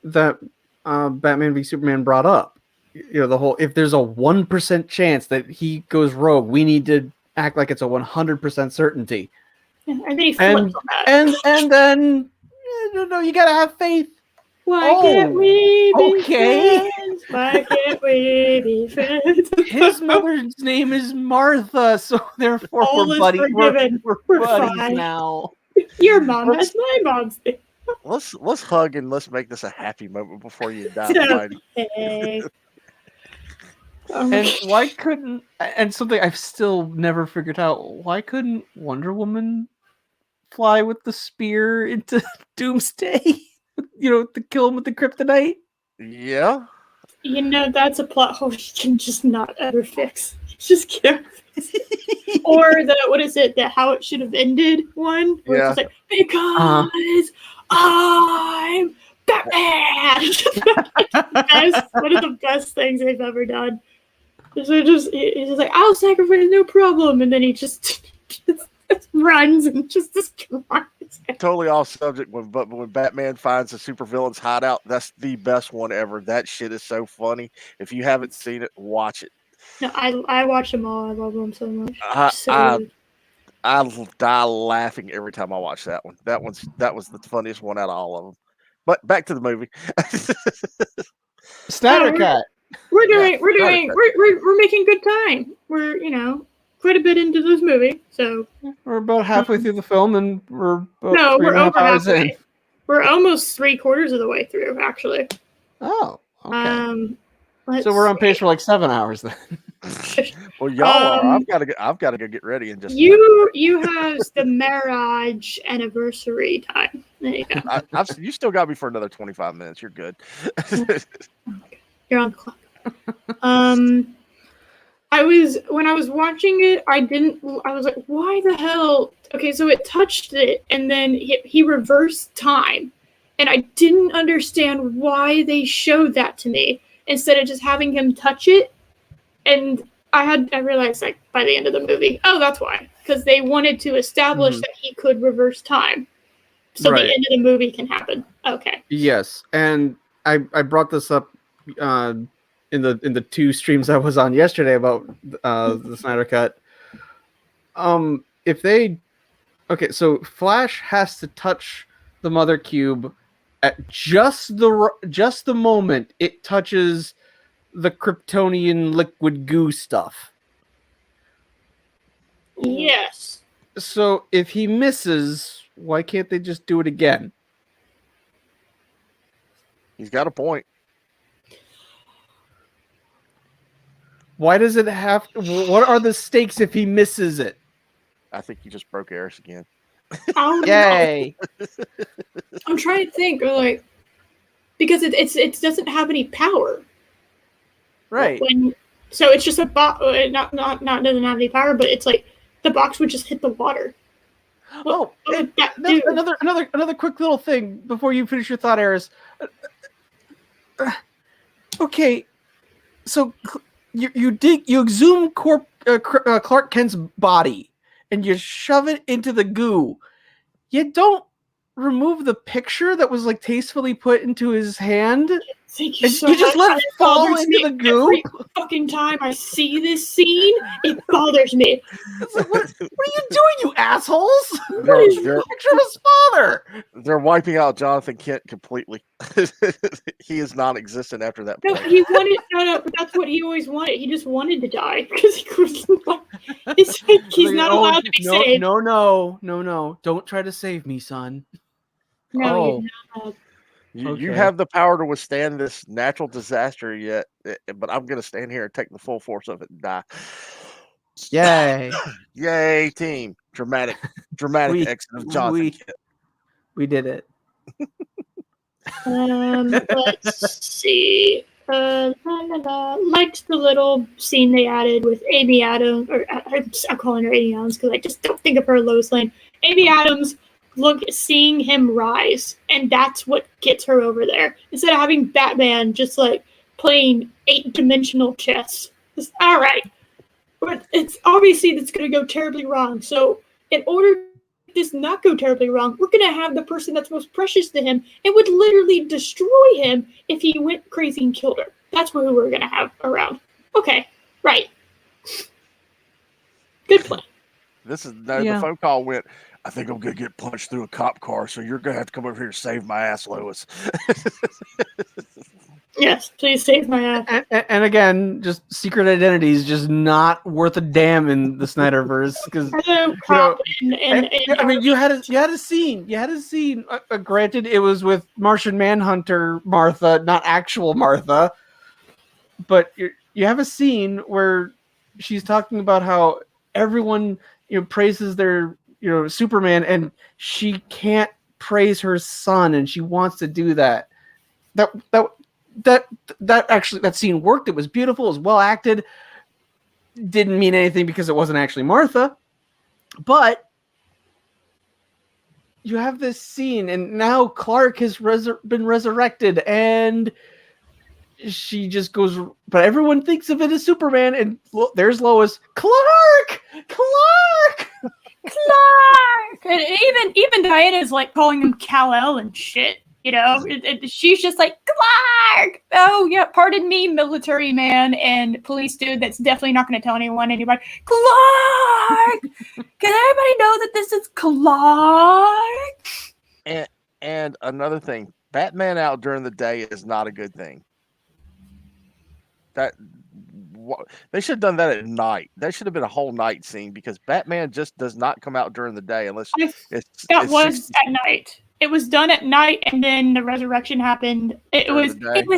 that Batman v Superman brought up. You know, the whole, if there's a 1% chance that he goes rogue, we need to act like it's a 100% certainty. And then he flips on that. And then no, you gotta have faith. Why can't we be friends? Why can't we be friends? His mother's name is Martha, so therefore we're buddies fine now. Your mom has my mom's name. Let's hug and let's make this a happy moment before you die. Okay. And why couldn't, and something I've still never figured out, why couldn't Wonder Woman fly with the spear into Doomsday? You know, to kill him with the kryptonite? Yeah. You know, that's a plot hole you can just not ever fix. Just can't fix. Or the how it should have ended one, where it's just like, because I'm Batman! One of the best things they've ever done. So he's just like, I'll sacrifice, no problem, and then he just runs and just destroys it. Totally off subject, but when Batman finds a supervillain's hideout, that's the best one ever. That shit is so funny. If you haven't seen it, watch it. No, I watch them all. I love them so much. I die laughing every time I watch that one. That was the funniest one out of all of them. But back to the movie. Snyder Cut. We're making good time. We're quite a bit into this movie, so we're about halfway through the film, and we're over halfway. We're almost 3/4 of the way through, actually. Oh, okay. So we're on pace for like 7 hours then. Well, y'all are. I've got to go get ready and just. You have the marriage anniversary time. There you go. You still got me for another 25 minutes. You're good. You're on the clock. When I was watching it, I was like, why the hell? Okay, so it touched it, and then he reversed time, and I didn't understand why they showed that to me instead of just having him touch it. And I realized, like, by the end of the movie, oh, that's why, because they wanted to establish that he could reverse time, so the end of the movie can happen. Okay. Yes, and I brought this up in the 2 streams I was on yesterday about the Snyder Cut. So Flash has to touch the Mother Cube at just the moment it touches the Kryptonian liquid goo stuff. Yes. So if he misses, why can't they just do it again? He's got a point. Why does it have to? What are the stakes if he misses it? I think you just broke Eris again. Oh, yay! I'm trying to think, because it doesn't have any power. Right. So it's just a box. Not doesn't have any power, but it's like the box would just hit the water. Another quick little thing before you finish your thought, Eris. Okay, so you exhume Clark Kent's body and you shove it into the goo. You don't remove the picture that was like tastefully put into his hand. You just let it fall into the goo. Every fucking time I see this scene, it bothers me. What are you doing, you assholes? What is the picture of his father? They're wiping out Jonathan Kent completely. He is non-existent after that point. No, that's what he always wanted. He just wanted to die because he couldn't. He's not allowed to be saved. No. Don't try to save me, son. No, You have the power to withstand this natural disaster yet, but I'm going to stand here and take the full force of it and die. Yay. Yay, team. Dramatic exit of Jonathan Kent. We did it. Let's see. Liked the little scene they added with Amy Adams, or I'm calling her Amy Adams because I just don't think of her Lois Lane. Amy Adams, seeing him rise, and that's what gets her over there. Instead of having Batman just like playing 8-dimensional chess. It's all right, but it's obviously that's going to go terribly wrong. So in order to this not go terribly wrong, we're going to have the person that's most precious to him and would literally destroy him if he went crazy and killed her. That's who we're going to have around. Okay, right. Good plan. The phone call went, I think I'm going to get punched through a cop car, so you're going to have to come over here and save my ass, Lois. Yes, please save my ass. And again, just secret identities just not worth a damn in the Snyderverse because I mean you had a scene. Granted, it was with Martian Manhunter Martha, not actual Martha, but you have a scene where she's talking about how everyone praises their Superman, and she can't praise her son, and she wants to do that. That scene worked. It was beautiful. It was well acted. Didn't mean anything because it wasn't actually Martha. But you have this scene, and now Clark has been resurrected, and she just goes. But everyone thinks of it as Superman, and there's Lois. Clark. And even Diana's like calling him Kal-El and shit. She's just like, Clark! Oh, yeah, pardon me, military man and police dude that's definitely not going to tell anybody. Clark! Can everybody know that this is Clark? And another thing, Batman out during the day is not a good thing. They should have done that at night. That should have been a whole night scene because Batman just does not come out during the day unless was at night. It was done at night, and then the resurrection happened. It was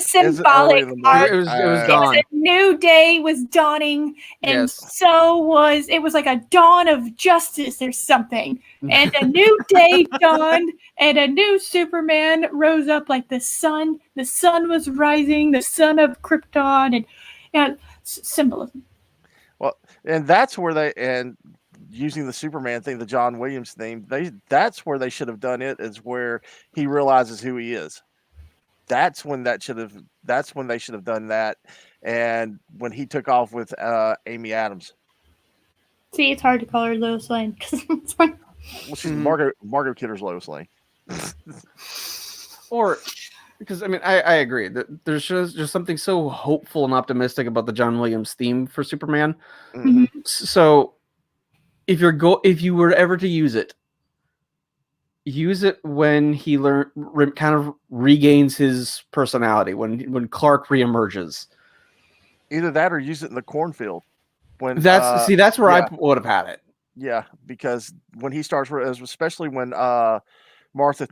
symbolic. It was dawn. A new day was dawning, and it was like a dawn of justice or something. And a new day dawned, and a new Superman rose up like the sun. The sun was rising, the son of Krypton, and symbolism. Well, and that's where using the Superman thing, the John Williams theme, that's where they should have done it, is where he realizes who he is. That's when they should have done that. And when he took off with Amy Adams. See, it's hard to call her Lois Lane. Well, she's Margot Kidder's Lois Lane. Or because I agree that there's just something so hopeful and optimistic about the John Williams theme for Superman. Mm-hmm. So if you were ever to use it when he kind of regains his personality, when Clark reemerges. Either that or use it in the cornfield. That's where I would have had it. Yeah, because when he starts, especially when Martha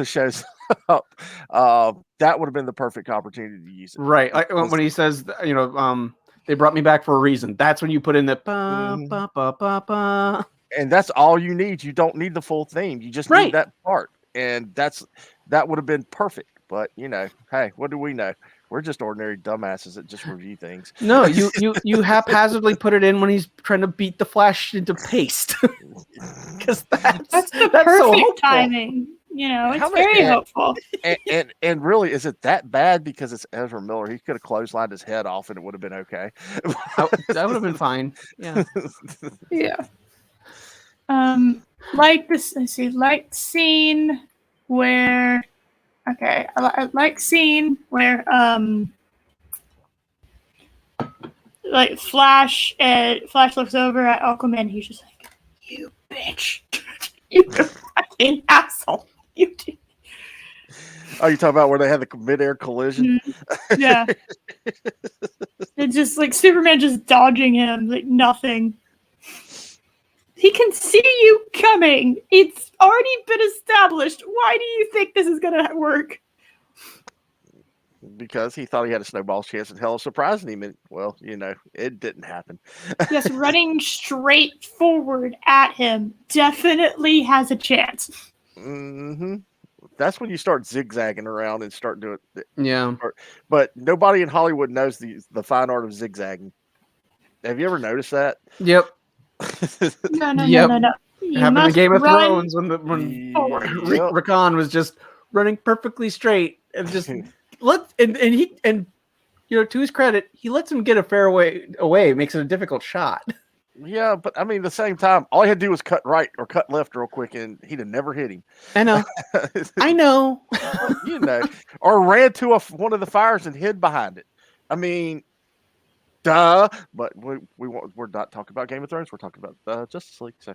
shows up, that would have been the perfect opportunity to use it. Right, like when he says, they brought me back for a reason. That's when you put in the and that's all you need. You don't need the full theme. You just need that part, and that would have been perfect. But hey, what do we know? We're just ordinary dumbasses that just review things. No, you haphazardly put it in when he's trying to beat the Flash into paste. Because that's the perfect timing. It's very hopeful. And really, is it that bad because it's Ezra Miller? He could have clotheslined his head off and it would have been okay. That would have been fine. Yeah. Yeah. Like scene where. Okay, I like scene where like Flash looks over at Aquaman. He's just like, "You bitch, you fucking asshole, you." Oh, you talking about where they had the mid-air collision? Mm-hmm. Yeah, it's just like Superman just dodging him like nothing. He can see you coming. It's already been established. Why do you think this is going to work? Because he thought he had a snowball's chance in hell of surprising him. And, well, it didn't happen. Yes, running straight forward at him definitely has a chance. Mm-hmm. That's when you start zigzagging around and start doing it. Yeah. But nobody in Hollywood knows the fine art of zigzagging. Have you ever noticed that? Yep. No. It happened in Game of Thrones when Yep. Rickon was just running perfectly straight and just and to his credit, he lets him get a fair way away, makes it a difficult shot. Yeah, but I mean, at the same time, all he had to do was cut right or cut left real quick, and he'd have never hit him. I know. I know. Or ran to one of the fires and hid behind it. I mean, duh. But we're not talking about Game of Thrones. We're talking about Justice League. So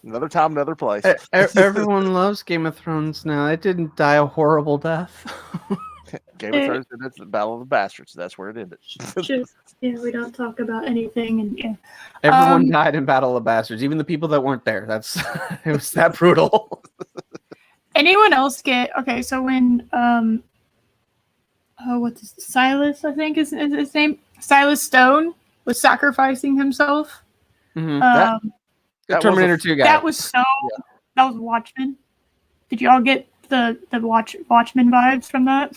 another time, another place. Everyone loves Game of Thrones now. It didn't die a horrible death. Game of Thrones did the Battle of the Bastards. That's where it ended. We don't talk about anything, and everyone died in Battle of the Bastards, even the people that weren't there. It was that brutal. Anyone else get okay? So when what's Silas? I think is his name. Silas Stone was sacrificing himself. Mm-hmm. That Terminator 2 guy. That was That was Watchmen. Did you all get the Watchmen vibes from that?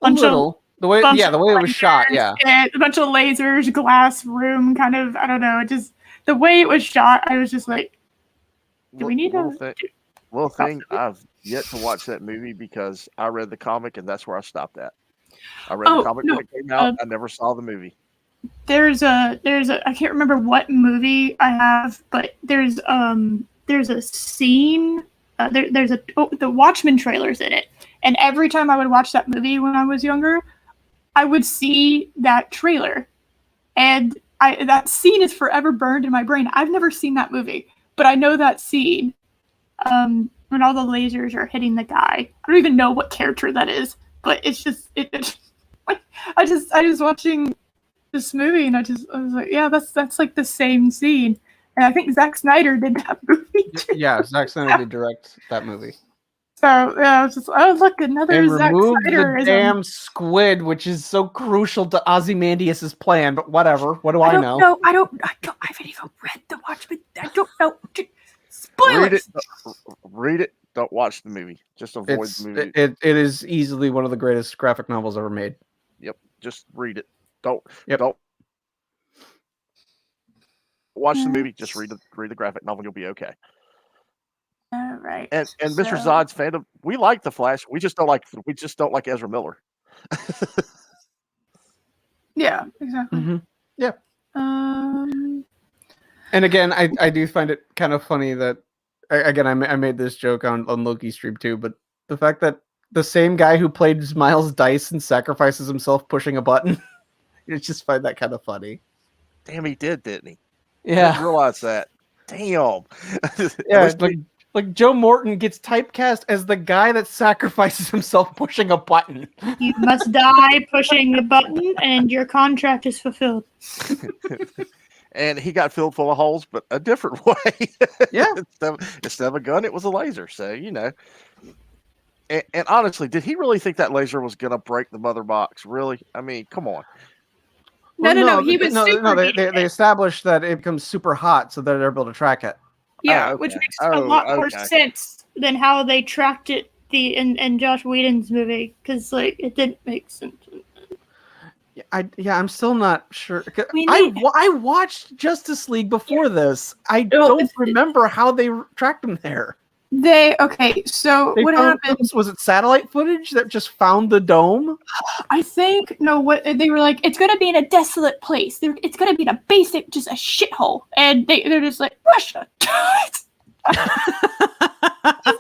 A little. The way it was shot, yeah. A bunch of lasers, glass room, kind of. I don't know. It just the way it was shot. I was just like, do we need to? Little thing, I've yet to watch that movie because I read the comic and that's where I stopped at. I read the comic when it came out. I never saw the movie. There's a I can't remember what movie I have, but there's a scene. The Watchmen trailer's in it, and every time I would watch that movie when I was younger, I would see that trailer, and that scene is forever burned in my brain. I've never seen that movie, but I know that scene. When all the lasers are hitting the guy, I don't even know what character that is, but it's just I just watching this movie, and I was like, yeah, that's like the same scene. And I think Zack Snyder did that movie too. Yeah, Zack Snyder did direct that movie. So yeah, I was just look, another Zack Snyder. The damn squid, which is so crucial to Ozymandias's plan. But whatever. What do I know? No, I haven't even read the Watchmen. I don't know. Spoilers. Read it. Don't watch the movie. Just avoid the movie. It is easily one of the greatest graphic novels ever made. Yep. Just read it. Don't watch the movie. Just read the graphic novel. You'll be okay. All right. And Mr. Zod's fandom, we like the Flash. We just don't like Ezra Miller. Yeah. Exactly. Mm-hmm. Yeah. And again, I do find it kind of funny that I made this joke on Loki stream too, but the fact that the same guy who played Miles Dyson sacrifices himself pushing a button, I just find that kind of funny. Damn, he didn't he? Yeah, I didn't realize that. Damn. Yeah, like Joe Morton gets typecast as the guy that sacrifices himself pushing a button. You must die pushing the button, and your contract is fulfilled. And he got filled full of holes, but a different way. Yeah. Instead of a gun, it was a laser. So, And honestly, did he really think that laser was going to break the mother box? Really? I mean, come on. No. He was they established that it becomes super hot so that they're able to track it. Yeah, which makes a lot more sense than how they tracked it in Josh Whedon's movie, because it didn't make sense. I'm still not sure. I watched Justice League before this. I don't remember how they tracked him there. So what happened? Was it satellite footage that just found the dome? I think what they were like, it's gonna be in a desolate place. It's gonna be in a basic, just a shithole, and they're just like Russia.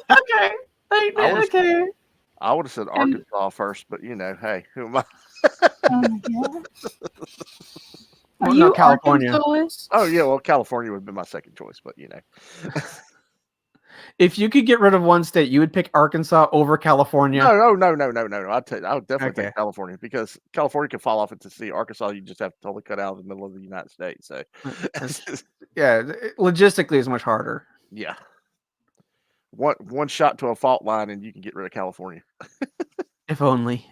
Okay. Okay. I would have said Arkansas first, but hey, who am I? Are you California? Oh yeah, well, California would be my second choice, but If you could get rid of one state, you would pick Arkansas over California. No. I would definitely pick California, because California can fall off into the sea. Arkansas, you just have to totally cut out of the middle of the United States. So, yeah, logistically, it's much harder. Yeah, one shot to a fault line, and you can get rid of California. If only.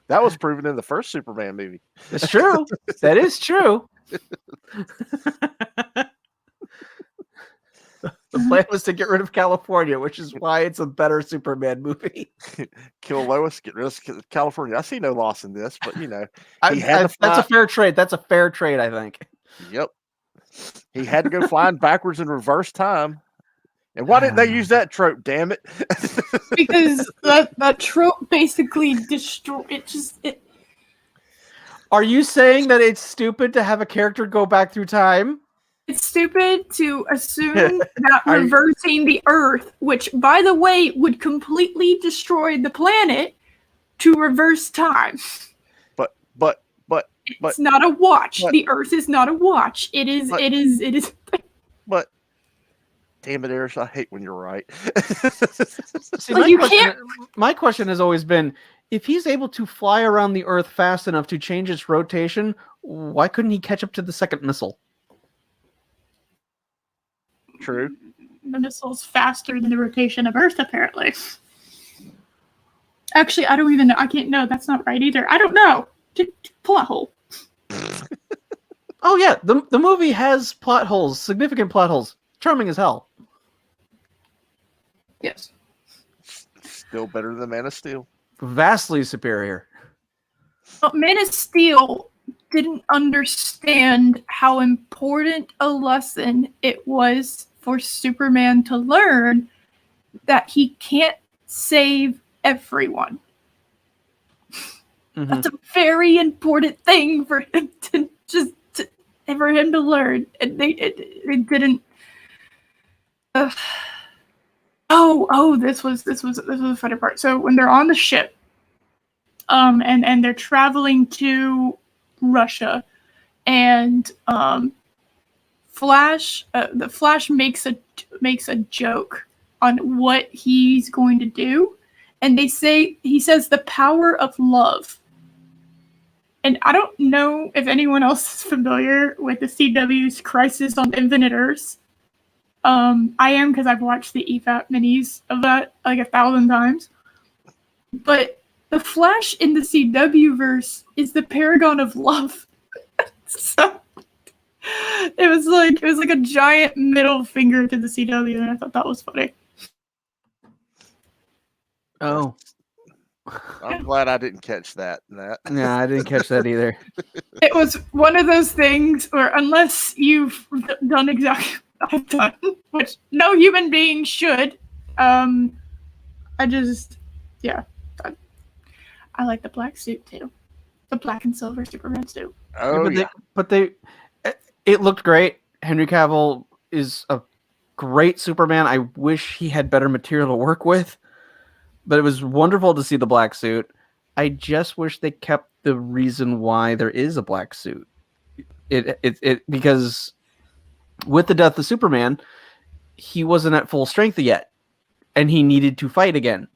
That was proven in the first Superman movie. It's true. That is true. plan was to get rid of California, which is why it's a better Superman movie. Kill Lois, get rid of California. I see no loss in this, but That's a fair trade. That's a fair trade, I think. Yep. He had to go flying backwards in reverse time. And why didn't they use that trope, damn it? Because that trope basically destroy it. Are you saying that it's stupid to have a character go back through time? It's stupid to assume that reversing the Earth, which, by the way, would completely destroy the planet, to reverse time. But it's not a watch. The Earth is not a watch. It is. But damn it, Eric, I hate when you're right. See, my question has always been, if he's able to fly around the Earth fast enough to change its rotation, why couldn't he catch up to the second missile? True. The missile's faster than the rotation of Earth, apparently. Actually, I don't even know. I can't know. That's not right either. I don't know. Plot hole. Oh yeah, the movie has plot holes, significant plot holes. Charming as hell. Yes. Still better than Man of Steel. Vastly superior. But Man of Steel didn't understand how important a lesson it was for Superman to learn that he can't save everyone. Mm-hmm. That's a very important thing for him to learn, and it didn't. This was the funny part. So when they're on the ship, and they're traveling to Russia, and Flash makes a joke on what he's going to do, and he says the power of love. And I don't know if anyone else is familiar with the CW's Crisis on Infinite Earths. I am, because I've watched the EFAP minis of that like 1,000 times. But the Flash in the CW verse is the paragon of love. So it was like a giant middle finger to the CW, and I thought that was funny. Oh. I'm glad I didn't catch that. Yeah, I didn't catch that either. It was one of those things where, unless you've done exactly what I've done, which no human being should, I like the black suit too. The black and silver Superman suit. Oh, it looked great. Henry Cavill is a great Superman. I wish he had better material to work with. But it was wonderful to see the black suit. I just wish they kept the reason why there is a black suit. Because with the death of Superman, he wasn't at full strength yet, and he needed to fight again.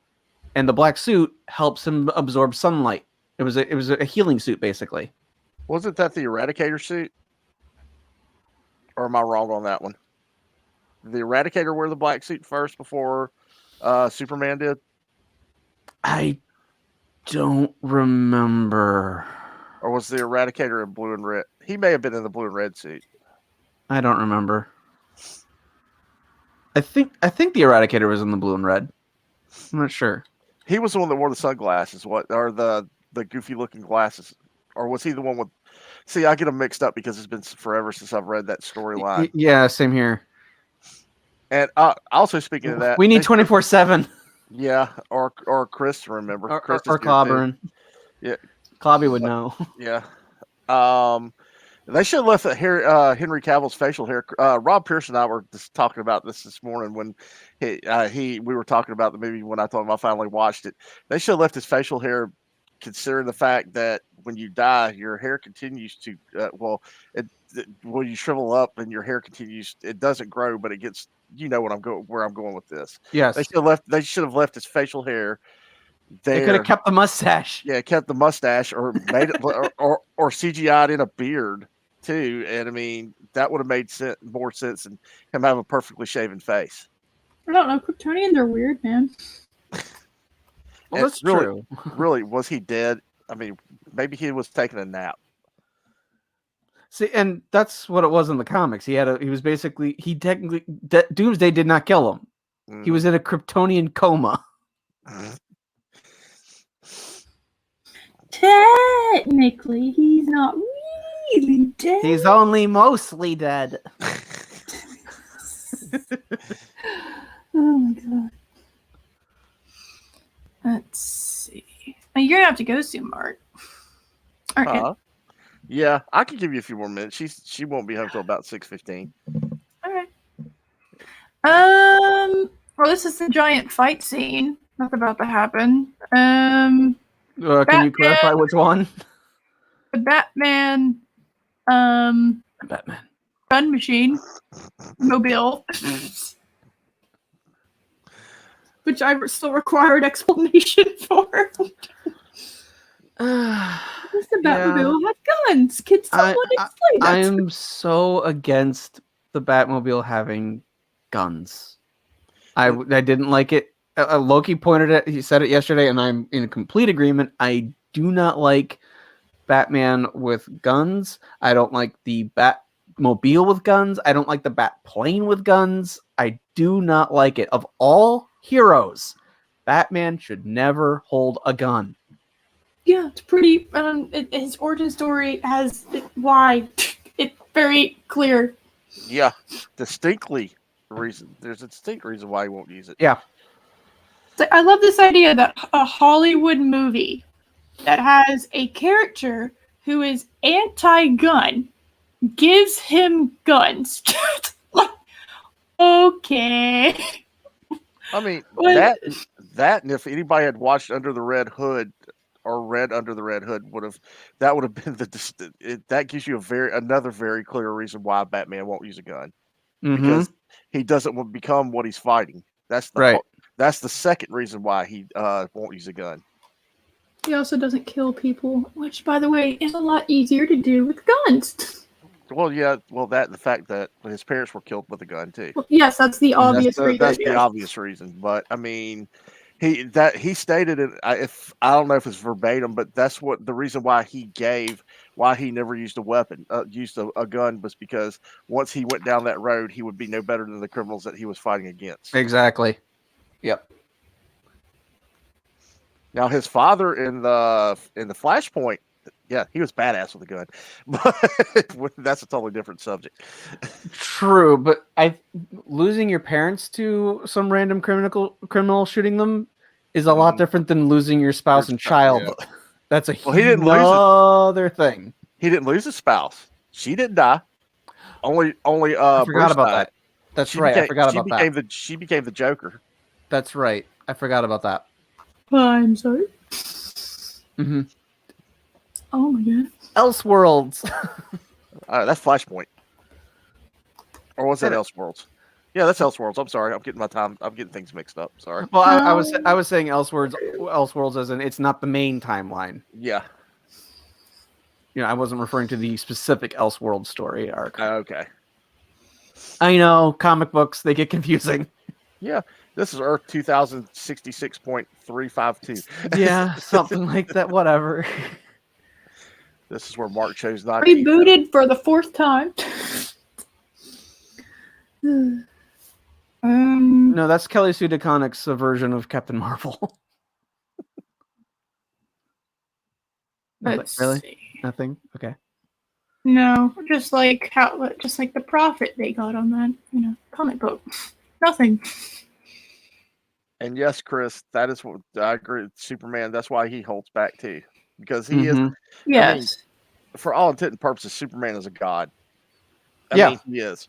And the black suit helps him absorb sunlight. It was a healing suit, basically. Wasn't that the Eradicator suit? Or am I wrong on that one? Did the Eradicator wear the black suit first before Superman did? I don't remember. Or was the Eradicator in blue and red? He may have been in the blue and red suit. I don't remember. I think the Eradicator was in the blue and red. I'm not sure. He was the one that wore the sunglasses, or the goofy looking glasses, or was he the one with? See, I get them mixed up because it's been forever since I've read that storyline. Yeah, same here. And also speaking of that, we need 24/7. Yeah, or Chris to remember. Or Clobberin. Yeah. Clobby would know. Yeah. They should have left Henry Cavill's facial hair. Rob Pierce and I were just talking about this morning when we were talking about the movie when I told him I finally watched it. They should have left his facial hair, considering the fact that when you die, your hair continues to when you shrivel up and your hair continues, it doesn't grow, but it gets. You know where I'm going with this. Yes. They should have left his facial hair there. They could have kept the mustache. Yeah, kept the mustache, or made it or CGI'd in a beard too. And I mean, that would have made more sense than him have a perfectly shaven face. I don't know. Kryptonians are weird, man. Well, that's true. Really, was he dead? I mean, maybe he was taking a nap. See, and that's what it was in the comics. He was technically Doomsday did not kill him. He was in a Kryptonian coma. Technically, he's not really dead. He's only mostly dead. Oh my god. Let's see. You're gonna have to go soon, Mark. All right. Yeah, I can give you a few more minutes. She won't be home till about 6:15. All right. Well, this is the giant fight scene that's about to happen. Can you clarify which one? The Batman, Batman gun machine, mobile, which I still required explanation for. What's the Batmobile have guns? Can someone explain that? I am so against the Batmobile having guns. I didn't like it. Loki pointed it. He said it yesterday, and I'm in complete agreement. I do not like Batman with guns. I don't like the Batmobile with guns. I don't like the Batplane with guns. I do not like it. Of all heroes, Batman should never hold a gun. Yeah, it's pretty. His origin story has why it's very clear. Yeah, distinctly reason. There's a distinct reason why he won't use it. Yeah. So I love this idea that a Hollywood movie that has a character who is anti-gun gives him guns. Like, okay. I mean, that, and if anybody had watched Under the Red Hood or read Under the Red Hood, that would have been that gives you another very clear reason why Batman won't use a gun, because he doesn't become what he's fighting. That's the second reason why he won't use a gun. He also doesn't kill people, which, by the way, is a lot easier to do with guns. Well, yeah, that and the fact that his parents were killed with a gun too. Well, yes, that's the obvious reason. That's the obvious reason, but I mean, he stated it. If I don't know if it's verbatim, but that's what the reason why he never used a weapon, used a gun, was because once he went down that road, he would be no better than the criminals that he was fighting against. Exactly. Yep. Now his father in the Flashpoint, yeah, he was badass with a gun, but that's a totally different subject. True, but losing your parents to some random criminal shooting them is a lot different than losing your spouse and child. Yeah. That's he didn't lose thing. He didn't lose his spouse. She didn't die. Only I forgot about that. That's right. I forgot about that. She became the Joker. That's right. I forgot about that. I'm sorry. Oh my god. Elseworlds. That's Flashpoint. Or was that Elseworlds? Yeah, that's Elseworlds. I'm sorry. I'm getting things mixed up. Sorry. Well, I was saying Elseworlds as in it's not the main timeline. Yeah. I wasn't referring to the specific Elseworlds story arc. Okay. I know, comic books, they get confusing. Yeah. This is Earth 2066.352. Yeah, something like that. Whatever. This is where Mark chose not rebooted for the fourth time. No, that's Kelly Sue DeConnick's version of Captain Marvel. Really? See. Nothing? Okay. No, just like the profit they got on that, comic book. Nothing. And yes, Chris, that is what I agree with Superman. That's why he holds back too, because he is. Yes. I mean, for all intent and purposes, Superman is a god. I mean, he is.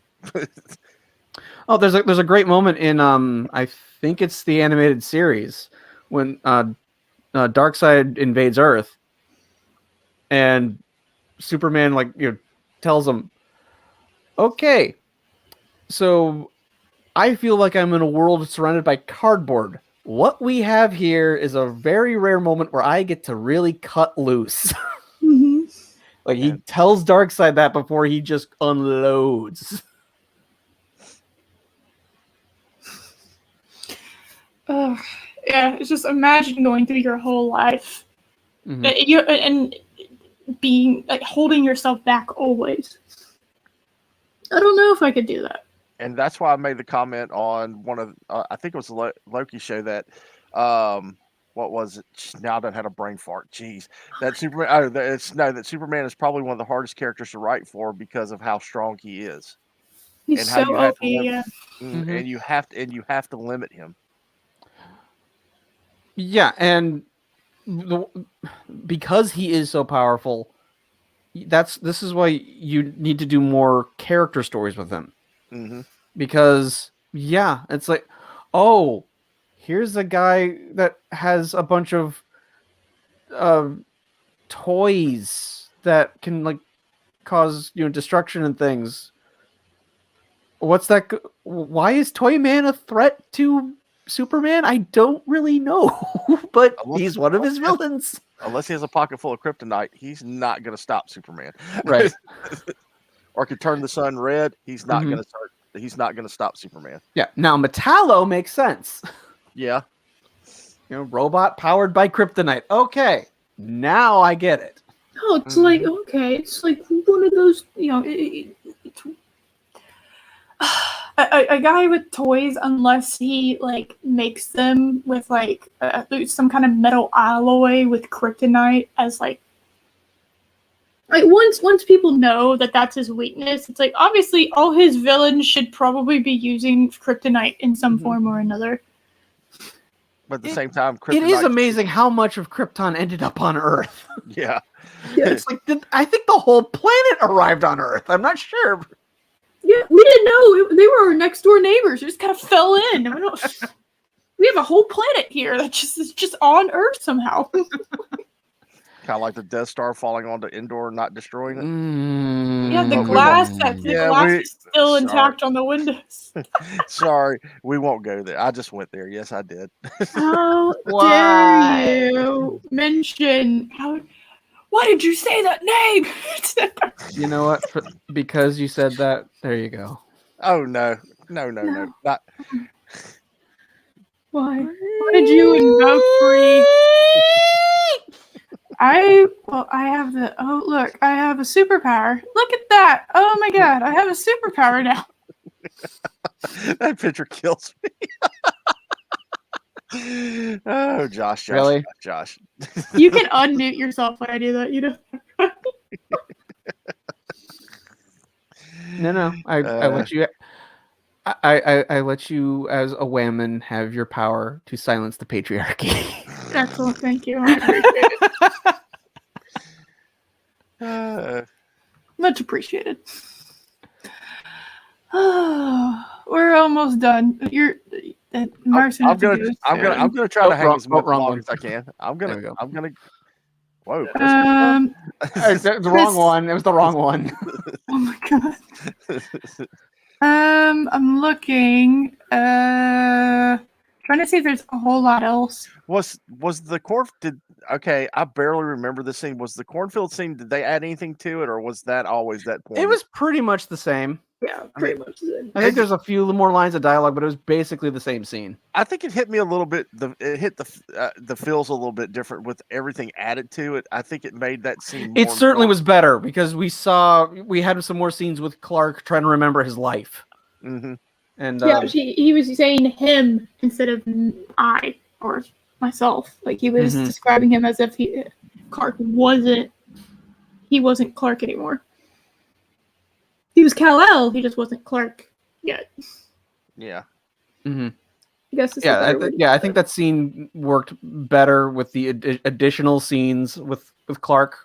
Oh, there's a great moment in I think it's the animated series when Darkseid invades Earth, and Superman tells him, "Okay, so I feel like I'm in a world surrounded by cardboard. What we have here is a very rare moment where I get to really cut loose." He tells Darkseid that before he just unloads. Yeah, it's just imagine going through your whole life. And being like holding yourself back always. I don't know if I could do that. And that's why I made the comment on one of I think it was the Loki show that what was it? Now that had a brain fart. Jeez, that Superman. Oh, that Superman is probably one of the hardest characters to write for because of how strong he is, He's and so how you have OP, to limit, yeah. and you have to limit him. Yeah, and because he is so powerful, this is why you need to do more character stories with him. Mm-hmm. Because it's like, oh, here's a guy that has a bunch of toys that can like cause destruction and things. What's that? Why is Toy Man a threat to Superman? I don't really know, but he's one of his villains. Unless he has a pocket full of kryptonite, he's not going to stop Superman. Right. Or could turn the sun red. He's not going to start. He's not going to stop Superman. Yeah. Now Metallo makes sense. Yeah. Robot powered by kryptonite. Okay. Now I get it. No, it's like it's like one of those a guy with toys, unless he like makes them with like some kind of metal alloy with kryptonite as like once people know that that's his weakness, it's like obviously all his villains should probably be using kryptonite in some form or another. But at the same time, it is amazing how much of Krypton ended up on Earth. Yeah. It's like I think the whole planet arrived on Earth. I'm not sure. Yeah, we didn't know they were our next door neighbors. It just kind of fell in. We have a whole planet here that is just on Earth somehow. Kind of like the Death Star falling onto Endor and not destroying it. Yeah, the glass is still intact on the windows. Sorry, we won't go there. I just went there. Yes, I did. How dare you mention why did you say that name? You know what? Because you said that, there you go. Oh no. Not... Why did you invoke Bree? I have I have a superpower. Look at that. Oh my god, I have a superpower now. That picture kills me. Oh, Josh. Really? Josh. You can unmute yourself when I do that, No. I let you. I let you, as a whammon, have your power to silence the patriarchy. Excellent, thank you. I appreciate it. Much appreciated. We're almost done. Mark's I'm gonna try to hang as much long as I can. I'm gonna. Whoa. It's the wrong one. It was the wrong one. Oh my god. I'm looking. Trying to see if there's a whole lot else. Was the okay, I barely remember the scene. Was the cornfield scene, did they add anything to it, or was that always that point? It was pretty much the same. Yeah, pretty much the same. I think there's a few more lines of dialogue, but it was basically the same scene. I think it hit me a little bit. It hit the feels a little bit different with everything added to it. I think it made that scene. It certainly was better because we had some more scenes with Clark trying to remember his life. Mm-hmm. And he was saying him instead of I or myself. Like he was describing him as if Clark wasn't Clark anymore. He was Kal-El, he just wasn't Clark yet. Yeah. Mm-hmm. I guess. I think that scene worked better with the additional scenes with Clark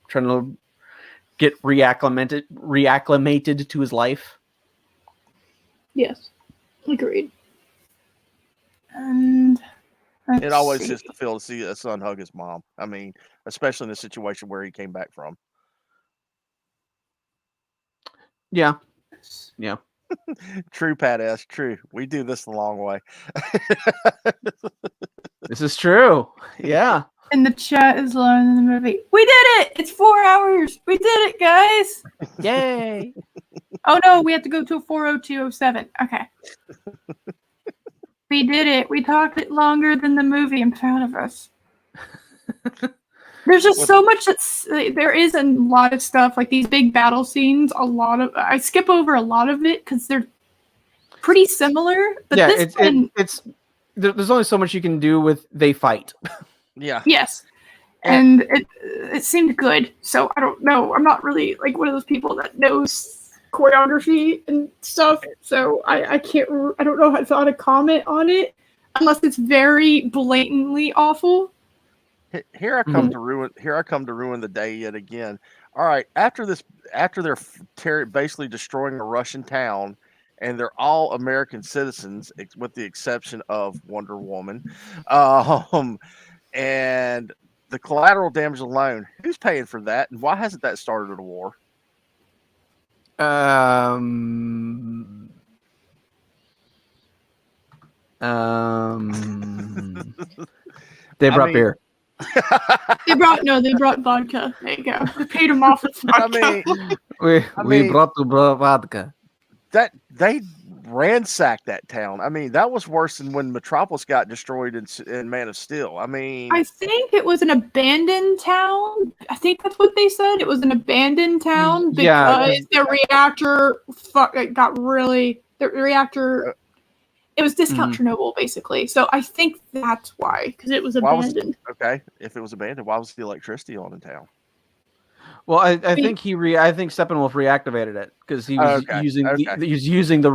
trying to get reacclimated to his life. Yes, agreed. And it always just to feel to see a son hug his mom. I mean, especially in the situation where he came back from. Yeah. True, Pat S. True. We do this the long way. This is true. Yeah. And the chat is lower than the movie. We did it! It's 4 hours. We did it, guys. Yay. Oh no, we have to go to 4:02:07. Okay. We did it. We talked it longer than the movie. I'm proud of us. There's just so much there is a lot of stuff like these big battle scenes. I skip over a lot of it because they're pretty similar. But yeah, this there's only so much you can do with they fight. Yeah. Yes. And it seemed good. So I don't know. I'm not really like one of those people that knows choreography and stuff. So I don't know how to comment on it unless it's very blatantly awful. Here I come to ruin the day yet again. All right, after they're basically destroying a Russian town, and they're all American citizens with the exception of Wonder Woman, and the collateral damage alone. Who's paying for that, and why hasn't that started a war? They brought beer. They brought vodka. There you go. They paid them off with vodka. We brought vodka. That they ransacked that town. I mean, that was worse than when Metropolis got destroyed in Man of Steel. I mean, I think it was an abandoned town. I think that's what they said. It was an abandoned town because the reactor got really the reactor. It was discount Chernobyl, basically. So I think that's why, because it was abandoned. Okay, if it was abandoned, why was the electricity on in town? Well, I think I think Steppenwolf reactivated it because he was using the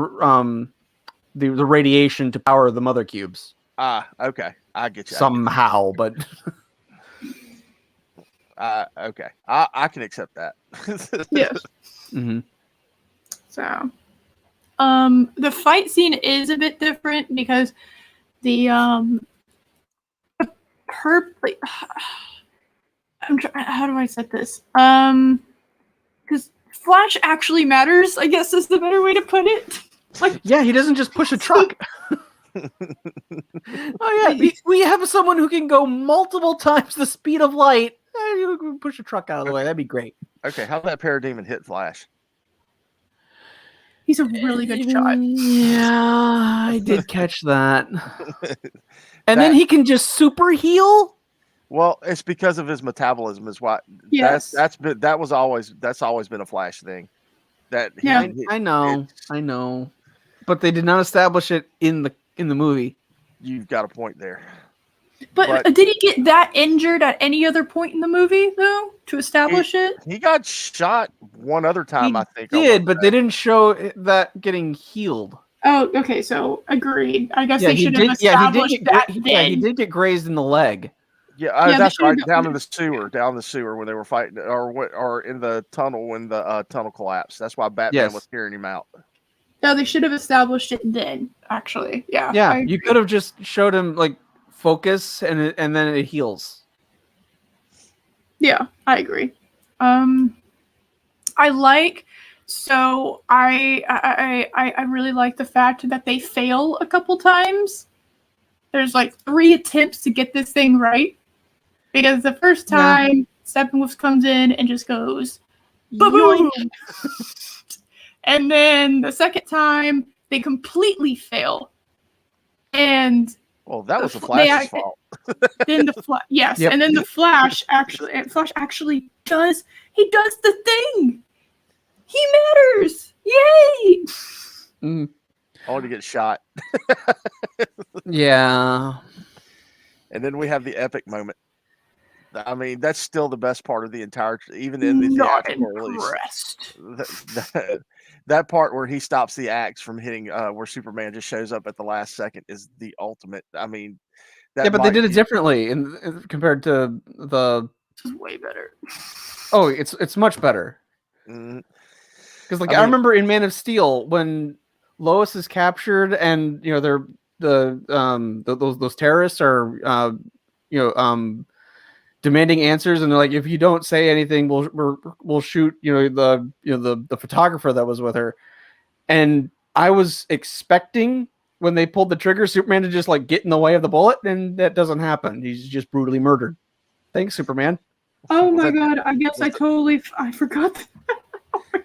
radiation to power the mother cubes. Okay, I get you somehow, but okay, I can accept that. Yes. Mm-hmm. So. The fight scene is a bit different because how do I set this? Because Flash actually matters, I guess is the better way to put it. Like, yeah, he doesn't just push a truck. Oh yeah, we have someone who can go multiple times the speed of light. You push a truck out of the way. That'd be great. Okay, how'd that parademon hit Flash? He's a really good shot. Yeah, I did catch that. And then he can just super heal. Well, it's because of his metabolism. Is why. Yes. That's always been a Flash thing. I know, but they did not establish it in the movie. You've got a point there. But did he get that injured at any other point in the movie, though, to establish it? He got shot one other time, I think. But they didn't show that getting healed. Oh, okay, so agreed. I guess they should have established that then. Yeah, he did get grazed in the leg. Yeah, that's right. Down in the sewer when they were fighting, or in the tunnel when the tunnel collapsed. That's why Batman was carrying him out. No, they should have established it then. Actually, yeah. Yeah, you could have just showed him like focus and then it heals. Yeah, I agree. I really like the fact that they fail a couple times. There's like 3 attempts to get this thing right. Because the first time Steppenwolf comes in and just goes boom. And then the second time they completely fail. And that was the Flash's fault. Then the and then the Flash actually does the thing. He matters. Yay! I want to get shot. Yeah. And then we have the epic moment. I mean, that's still the best part of the entire, even in the theatrical release. That part where he stops the axe from hitting, where Superman just shows up at the last second, is the ultimate. I mean, but they did it differently compared to the. This is way better. Oh, it's much better. Because I remember in Man of Steel when Lois is captured and they're those terrorists are demanding answers, and they're like, if you don't say anything, we'll shoot the photographer that was with her. And I was expecting when they pulled the trigger, Superman to just like get in the way of the bullet, and that doesn't happen. He's just brutally murdered. Thanks, Superman. Oh my god! I guess I forgot.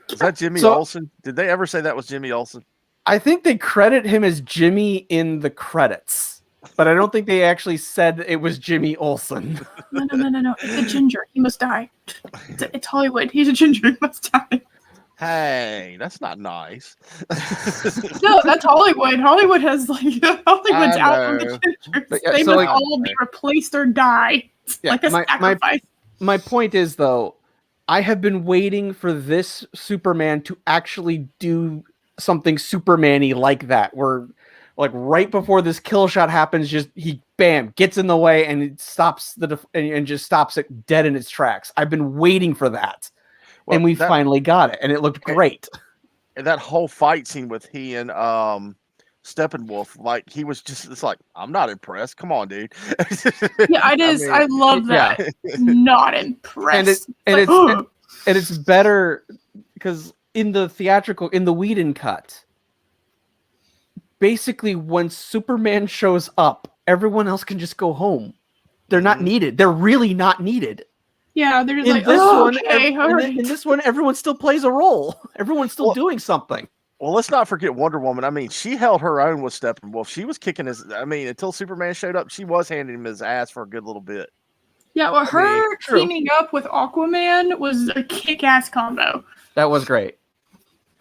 Is that Jimmy Olsen? Did they ever say that was Jimmy Olsen? I think they credit him as Jimmy in the credits. but I don't think they actually said it was Jimmy Olsen. No. It's a ginger. He must die. It's Hollywood. He's a ginger. He must die. Hey, that's not nice. No, that's Hollywood. Hollywood has Hollywood's out on the gingers. Yeah, They so, must all be replaced or die. Yeah, Like a sacrifice. My point is, though, I have been waiting for this Superman to actually do something Superman-y like that, where like right before this kill shot happens, just he bam gets in the way and it stops and just stops it dead in its tracks. I've been waiting for that. Well, and we finally got it, and it looked great. And that whole fight scene with he and Steppenwolf, like he was just, it's like, I'm not impressed. Come on, dude. Yeah, I love that. Yeah. Not impressed. And it's better because in the Whedon cut, basically when Superman shows up, everyone else can just go home. They're not needed. They're really not needed. Yeah, they're just in this one, everyone still plays a role. Everyone's still doing something. Well, let's not forget Wonder Woman. I mean, she held her own with Steppenwolf. She was kicking his. I mean, until Superman showed up, she was handing him his ass for a good little bit. Yeah, well, her teaming up with Aquaman was a kick-ass combo. That was great.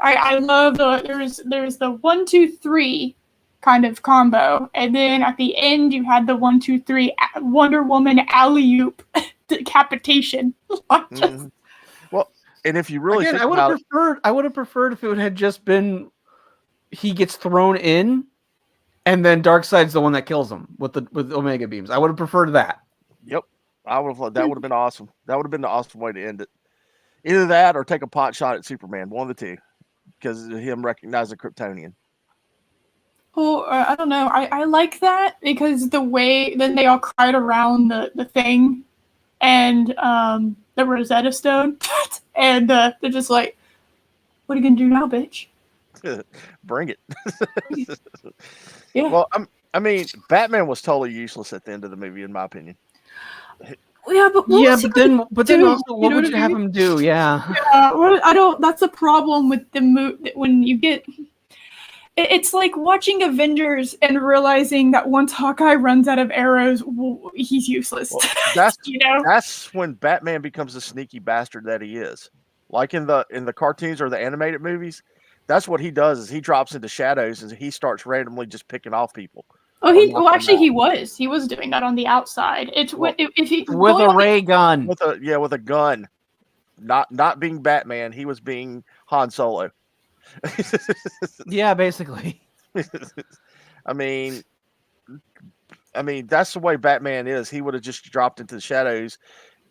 I love there's the 1, 2, 3 kind of combo, and then at the end you had the 1, 2, 3 Wonder Woman alley-oop decapitation. Well, and if you really think I would have preferred if it had just been he gets thrown in, and then Darkseid's the one that kills him with Omega beams. I would have preferred that. Yep, I would have. That would have been awesome. That would have been the awesome way to end it. Either that or take a pot shot at Superman. One of the two, because of him recognizing Kryptonian. Oh, I don't know. I like that because the way then they all cried around the thing. And the Rosetta Stone, and they're just like, "What are you gonna do now, bitch? Bring it." Yeah. Well, I mean, Batman was totally useless at the end of the movie, in my opinion. Yeah, but then also, what would you have him do? Yeah. Yeah. That's a problem with the movie when you get. It's like watching Avengers and realizing that once Hawkeye runs out of arrows, he's useless. Well, that's when Batman becomes the sneaky bastard that he is. Like in the cartoons or the animated movies, that's what he does. Is he drops into shadows and he starts randomly just picking off people. Oh, he was doing that on the outside. It's if he with a ray gun. With a gun, not being Batman, he was being Han Solo. Yeah, basically. I mean, that's the way Batman is. He would have just dropped into the shadows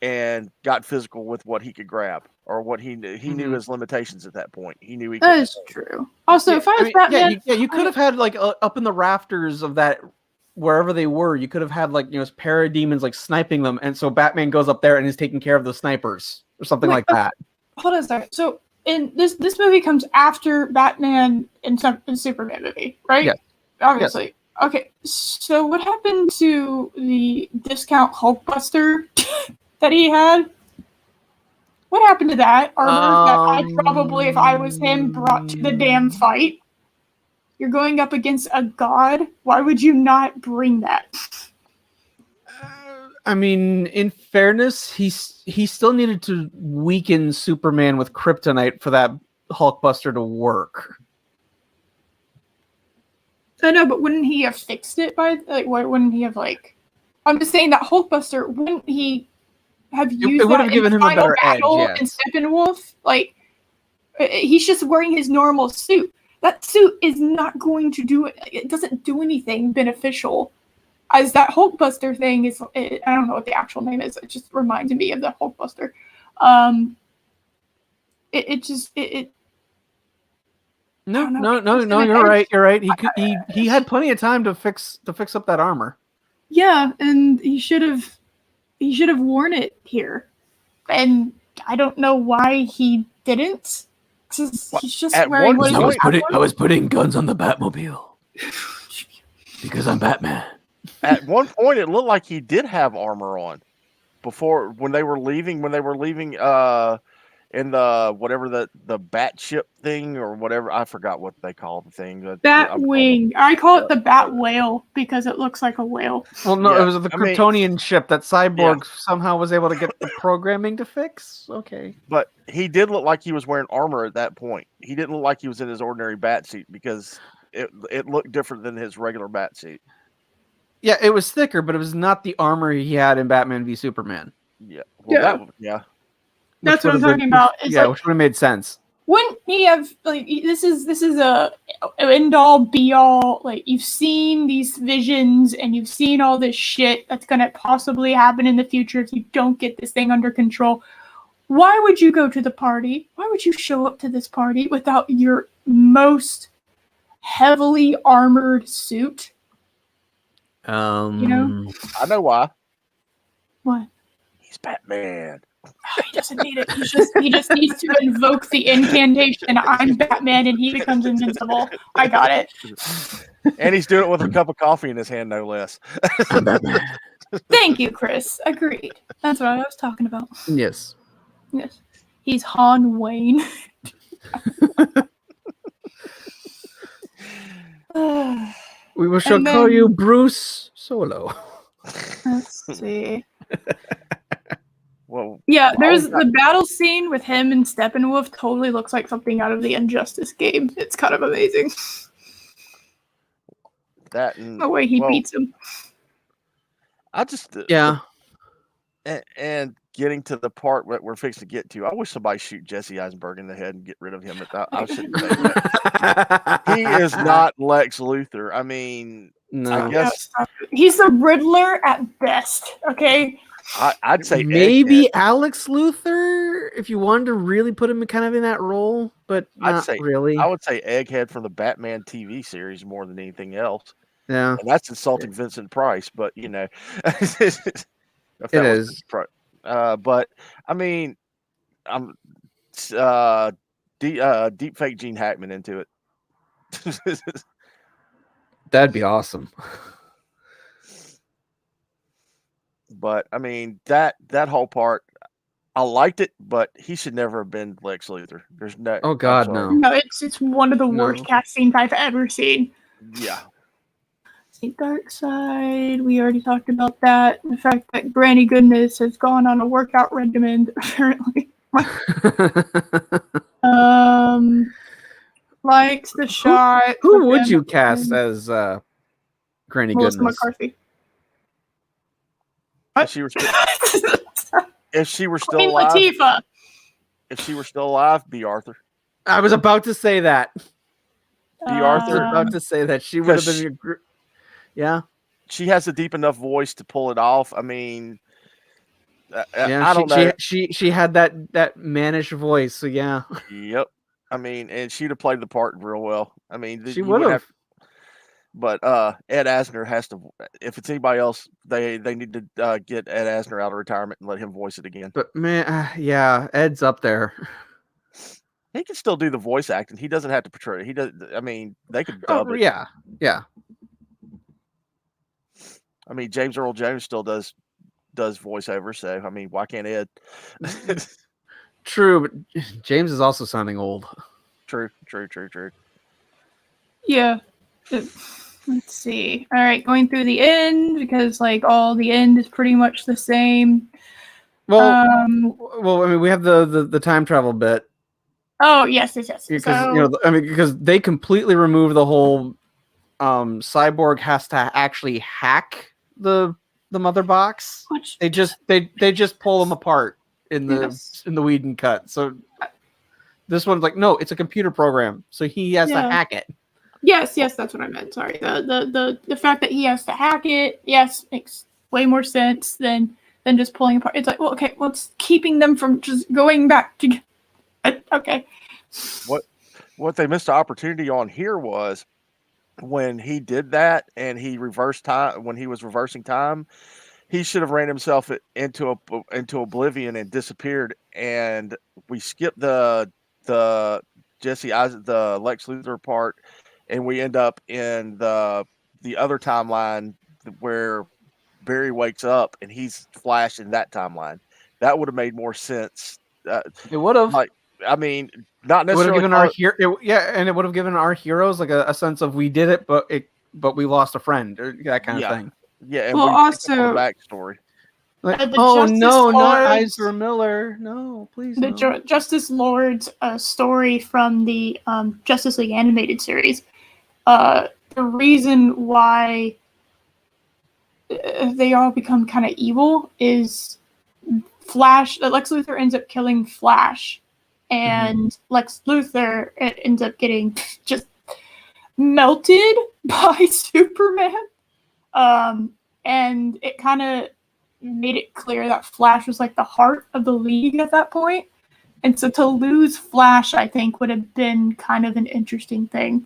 and got physical with what he could grab or what he knew. He knew his limitations at that point. He knew he could. That is true. Also, if I was Batman, you could have had like up in the rafters of that wherever they were. You could have had like parademons like sniping them, and so Batman goes up there and is taking care of the snipers or something like that. Hold on a second. So. And this movie comes after Batman and Superman movie, right? Yes. Obviously. Yes. Okay. So what happened to the discount Hulkbuster that he had? What happened to that armor that I probably, if I was him, brought to the damn fight? You're going up against a god. Why would you not bring that? I mean, in fairness, he still needed to weaken Superman with kryptonite for that Hulkbuster to work. I know, but wouldn't he have fixed it by wouldn't he have I'm just saying that Hulkbuster, wouldn't he have used it would have given him a better edge, yeah. In Steppenwolf? He's just wearing his normal suit. That suit is not going to do it. It doesn't do anything beneficial. As that Hulkbuster thing is, I don't know what the actual name is. It just reminds me of the Hulkbuster. No. You're right. You're right. He had plenty of time to fix up that armor. Yeah, and he should have worn it here, and I don't know why he didn't. He's just wearing. I was putting guns on the Batmobile because I'm Batman. At one point, it looked like he did have armor on before when they were leaving. When they were leaving, in the whatever the bat ship thing or whatever. I forgot what they call the thing. Bat wing. I call it the bat whale because it looks like a whale. Well, no, it was the Kryptonian ship that Cyborg somehow was able to get the programming to fix. Okay. But he did look like he was wearing armor at that point. He didn't look like he was in his ordinary bat suit because it looked different than his regular bat suit. Yeah, it was thicker, but it was not the armor he had in Batman v Superman. Yeah. Well, That's what I'm talking about. Which would have made sense. Wouldn't he have like this is a end all be all, like you've seen these visions and you've seen all this shit that's gonna possibly happen in the future if you don't get this thing under control. Why would you go to the party? Why would you show up to this party without your most heavily armored suit? You know? I know why. What? He's Batman. He doesn't need it. He just needs to invoke the incantation. I'm Batman, and he becomes invincible. I got it. And he's doing it with a cup of coffee in his hand, no less. I'm Batman. Thank you, Chris. Agreed. That's what I was talking about. Yes. Yes. He's Han Wayne. We shall call you Bruce Solo. Let's see. Well, yeah, there's the battle scene with him and Steppenwolf totally looks like something out of the Injustice game. It's kind of amazing. That and the way he beats him. I just and getting to the part that we're fixing to get to, I wish somebody shoot Jesse Eisenberg in the head and get rid of him. I shouldn't say that. He is not Lex Luthor. I mean, no. I guess he's the Riddler at best. Okay. I'd say maybe Egghead. Alex Luthor, if you wanted to really put him kind of in that role, but not really. I would say Egghead from the Batman TV series more than anything else. Yeah, and that's insulting Vincent Price, but you know, it is. But I mean, I'm deep fake Gene Hackman into it. That'd be awesome. But I mean that whole part, I liked it, but he should never have been Lex Luthor. There's no. Oh God, no. No, it's one of the worst cast scenes I've ever seen. Yeah. See, Darkseid, we already talked about that. The fact that Granny Goodness has gone on a workout regimen, apparently. Likes the shot. Who would you cast as Granny Melissa Goodness? McCarthy. If she were still Queen alive, Latifah. If she were still alive, B. Arthur. I was about to say that. B. Arthur. I was about to say that she would have been. Yeah. She has a deep enough voice to pull it off. I mean, yeah, I don't know. She had that mannish voice. So yeah. Yep. I mean, and she'd have played the part real well. I mean, she would have. But Ed Asner has to. If it's anybody else, they need to get Ed Asner out of retirement and let him voice it again. But man, yeah, Ed's up there. He can still do the voice acting. He doesn't have to portray it. He does. I mean, they could dub it. Yeah, yeah. I mean, James Earl Jones still does voiceover. So I mean, why can't Ed? True, but James is also sounding old. True. Yeah. Let's see. All right, going through the end because like all the end is pretty much the same. Well, I mean, we have the time travel bit. Oh yes. Because because they completely remove the whole Cyborg has to actually hack the mother box. Which... They just pull them apart in the Whedon cut. So this one's like, no, it's a computer program, so he has to hack it. Yes, that's what I meant. Sorry. The fact that he has to hack it, yes, makes way more sense than just pulling apart. It's like, well, okay, it's keeping them from just going back to. Okay. What they missed the opportunity on here was when he did that and he reversed time. When he was reversing time, he should have ran himself into oblivion and disappeared. And we skipped the Jesse Eisen, the Lex Luthor part. And we end up in the other timeline where Barry wakes up and he's Flash in that timeline. That would have made more sense It would have. Like, I mean, not It would have necessarily. given our and it would have given our heroes like a sense of we did it, but we lost a friend, or that kind of thing. Yeah, and Well, we picked up on also, the backstory. Like, the oh Justice no, not Lords- Ezra Miller. No, please the no. Justice Lord's story from the Justice League animated series. The reason why they all become kind of evil is Flash. Lex Luthor ends up killing Flash, and Lex Luthor ends up getting just melted by Superman. And it kind of made it clear that Flash was like the heart of the league at that point. And so to lose Flash, I think, would have been kind of an interesting thing.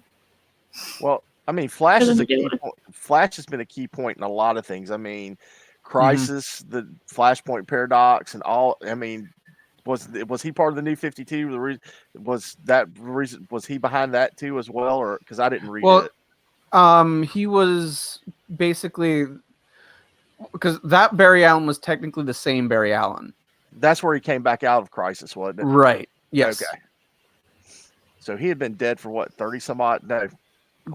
Well, I mean, Flash For them is to a do key it. point. Flash has been a key point in a lot of things. I mean, Crisis, the Flashpoint paradox, and all. I mean, was he part of the New 52? The reason was he behind that too as well, or because I didn't read it. He was basically because that Barry Allen was technically the same Barry Allen. That's where he came back out of Crisis, wasn't it? Right. Yes. Okay. So he had been dead for what, 30 some odd? No.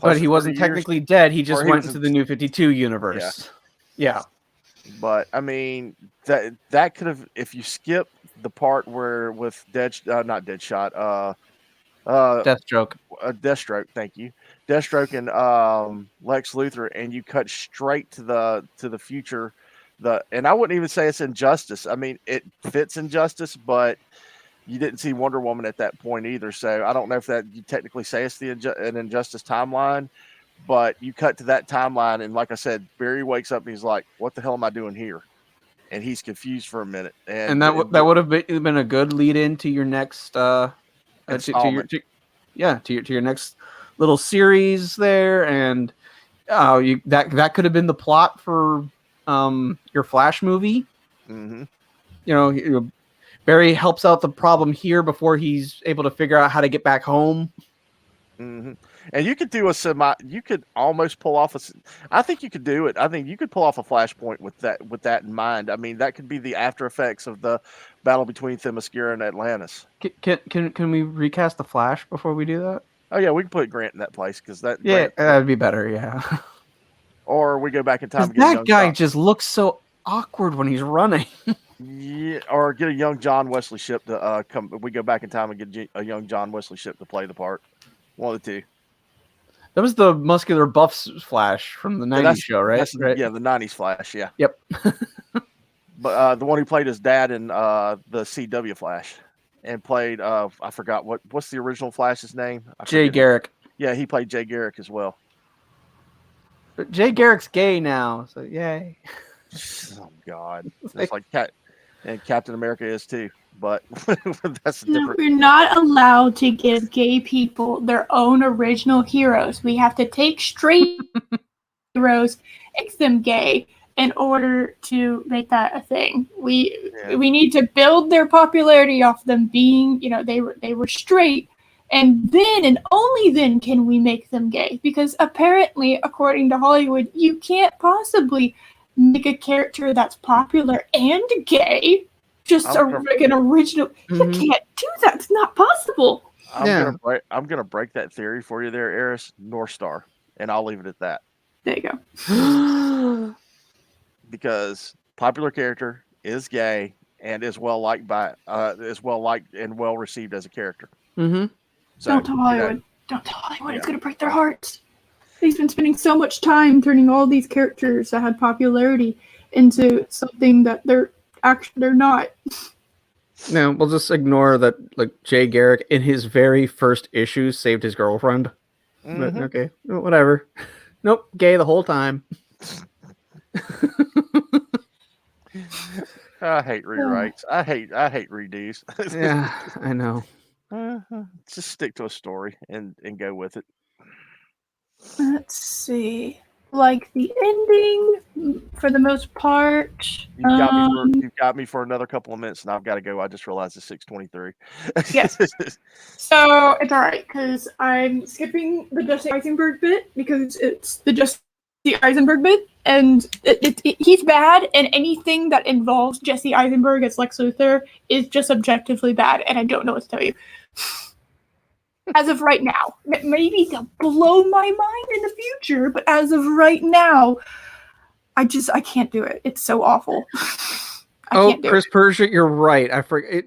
But he wasn't technically dead. He just went into the New 52 universe. Yeah. But I mean, that could have, if you skip the part where with not Deadshot, Deathstroke, thank you, Deathstroke and Lex Luthor, and you cut straight to the future. And I wouldn't even say it's Injustice. I mean, it fits Injustice, but you didn't see Wonder Woman at that point either. So I don't know if that you technically say it's an Injustice timeline, but you cut to that timeline, and like I said, Barry wakes up and he's like, "What the hell am I doing here?" And he's confused for a minute. And that would have been a good lead into your next to your next little series there, and that could have been the plot for your Flash movie. Mm-hmm. You know, Barry helps out the problem here before he's able to figure out how to get back home. Mm-hmm. And you could do you could almost pull off I think you could do it. I think you could pull off a Flashpoint with that in mind. I mean, that could be the after effects of the battle between Themyscira and Atlantis. Can we recast the Flash before we do that? Oh yeah, we can put Grant in that place because that'd be better. Yeah. Or we go back in time. And get that guy just looks so awkward when he's running. Yeah, or get a young John Wesley Shipp to come. We go back in time and get a young John Wesley Shipp to play the part. One of the two. That was the muscular buffs Flash from the 90s show, right? Right? Yeah, the 90s Flash, yeah. Yep. But the one who played his dad in the CW Flash and played, I forgot, what's the original Flash's name? Jay Garrick. Yeah, he played Jay Garrick as well. But Jay Garrick's gay now, so yay. Oh, God. It's like Captain America is too. But that's different. We're not allowed to give gay people their own original heroes. We have to take straight heroes, make them gay in order to make that a thing. We need to build their popularity off them being, they were straight, and then and only then can we make them gay. Because apparently, according to Hollywood, you can't possibly make a character that's popular and gay. Just an original. You can't do that. It's not possible. I'm gonna break that theory for you there, Eris. North Star, and I'll leave it at that. There you go. Because popular character is gay and is well liked and well received as a character. Mm-hmm. So, don't tell Hollywood. Don't tell Hollywood. It's gonna break their hearts. They've been spending so much time turning all these characters that had popularity into something that they're not. No, we'll just ignore that. Like Jay Garrick in his very first issue saved his girlfriend. But, okay, whatever. Nope, gay the whole time. I hate rewrites. I hate redos. Yeah, I know. Just stick to a story and go with it. Let's see. Like the ending, for the most part. You've got me for another couple of minutes, and I've got to go. I just realized it's 6:23. Yes. So it's all right because I'm skipping the Jesse Eisenberg bit because it's the Justice Eisenberg bit, and he's bad, and anything that involves Jesse Eisenberg as Lex Luthor is just objectively bad, and I don't know what to tell you. As of right now, maybe they'll blow my mind in the future, but as of right now, I can't do it. It's so awful. Chris Persia, you're right. I forget.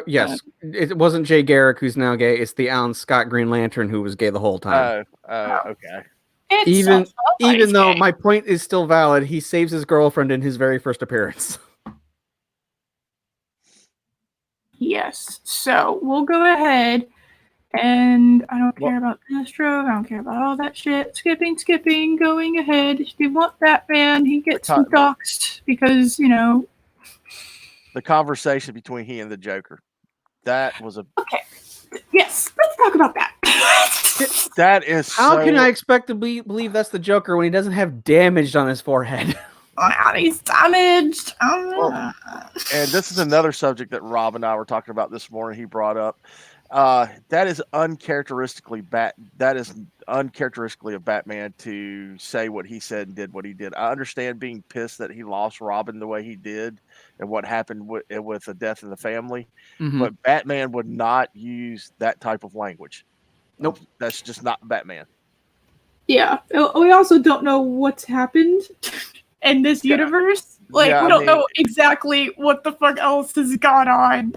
Yes, it wasn't Jay Garrick who's now gay. It's the Alan Scott Green Lantern who was gay the whole time. Okay. Even though my point is still valid, he saves his girlfriend in his very first appearance. Yes. So we'll go ahead, and I don't care about Deathstroke. I don't care about all that shit. Skipping. Going ahead. If you want Batman, he gets doxxed because the conversation between he and the Joker. That was a okay. Yes, let's talk about that. That is how can I expect to believe that's the Joker when he doesn't have damage on his forehead? He's damaged. And this is another subject that Rob and I were talking about this morning. He brought up that is uncharacteristically of Batman to say what he said and did what he did. I understand being pissed that he lost Robin the way he did and what happened with the death in the family, but Batman would not use that type of language. Nope, that's just not Batman. Yeah, we also don't know what's happened in this universe. We don't know exactly what the fuck else has gone on.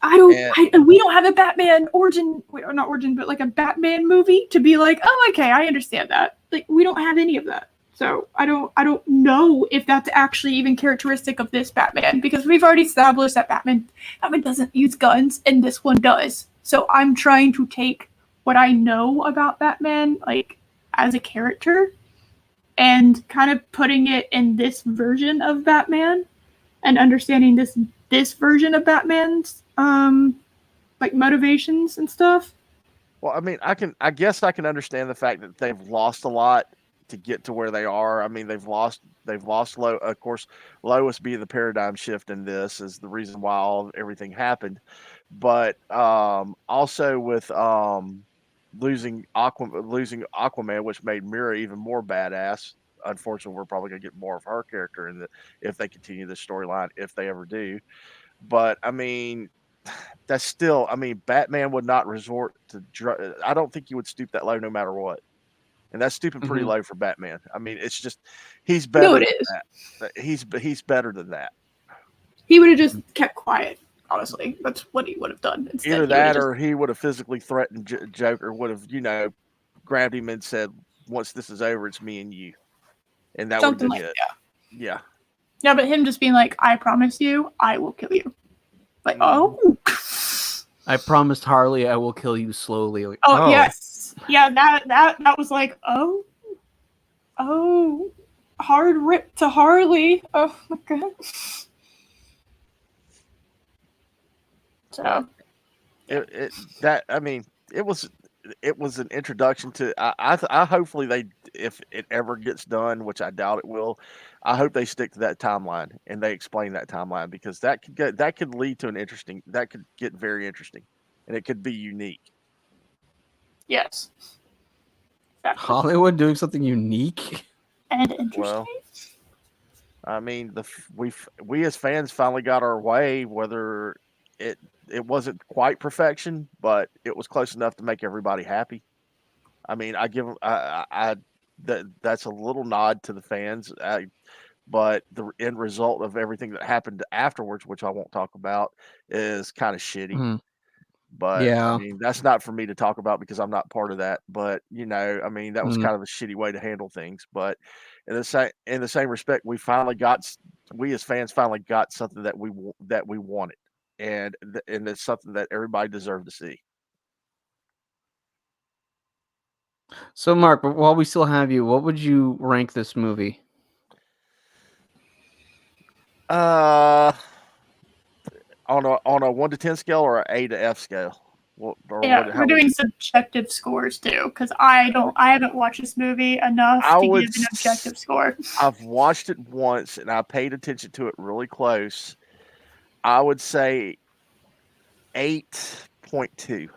We don't have a Batman a Batman movie to be like, oh, okay, I understand that. Like, we don't have any of that. So I don't know if that's actually even characteristic of this Batman, because we've already established that Batman doesn't use guns, and this one does. So I'm trying to take what I know about Batman, like, as a character, and kind of putting it in this version of Batman, and understanding this version of Batman's like motivations and stuff. Well, I mean, I guess I can understand the fact that they've lost a lot to get to where they are. I mean, they've lost of course, Lois being the paradigm shift in this is the reason why everything happened. But also with losing Aquaman, which made Mira even more badass. Unfortunately, we're probably gonna get more of her character if they continue this storyline, if they ever do. But I mean, that's still. I mean, Batman would not resort to. I don't think he would stoop that low, no matter what. And that's stooping pretty low for Batman. I mean, it's just he's better. No, it is. That. He's better than that. He would have just kept quiet. Honestly, that's what he would have done. Instead, either that, or he would have physically threatened Joker. Would have grabbed him and said, "Once this is over, it's me and you," and that would have been it. Yeah. Yeah, but him just being like, "I promise you, I will kill you." Like, oh. I promised Harley I will kill you slowly. Like, oh yes, yeah. That was like, oh, hard rip to Harley. Oh my god. So, it was an introduction to. I hopefully if it ever gets done, which I doubt it will, I hope they stick to that timeline and they explain that timeline, because that could lead to that could get very interesting, and it could be unique. Yes. Exactly. Hollywood doing something unique and interesting. Well, I mean, we as fans finally got our way, whether it wasn't quite perfection, but it was close enough to make everybody happy. I mean, that's a little nod to the fans, but the end result of everything that happened afterwards, which I won't talk about, is kind of shitty. Mm-hmm. But yeah, I mean, that's not for me to talk about because I'm not part of that. But I mean, that was kind of a shitty way to handle things. But in the same respect, we as fans finally got something that we wanted. And it's something that everybody deserved to see. So, Mark, but while we still have you, what would you rank this movie? On a 1 to 10 scale or an A to F scale? We're doing subjective scores too, because I haven't watched this movie enough to give an objective score. I've watched it once and I paid attention to it really close. I would say 8.2,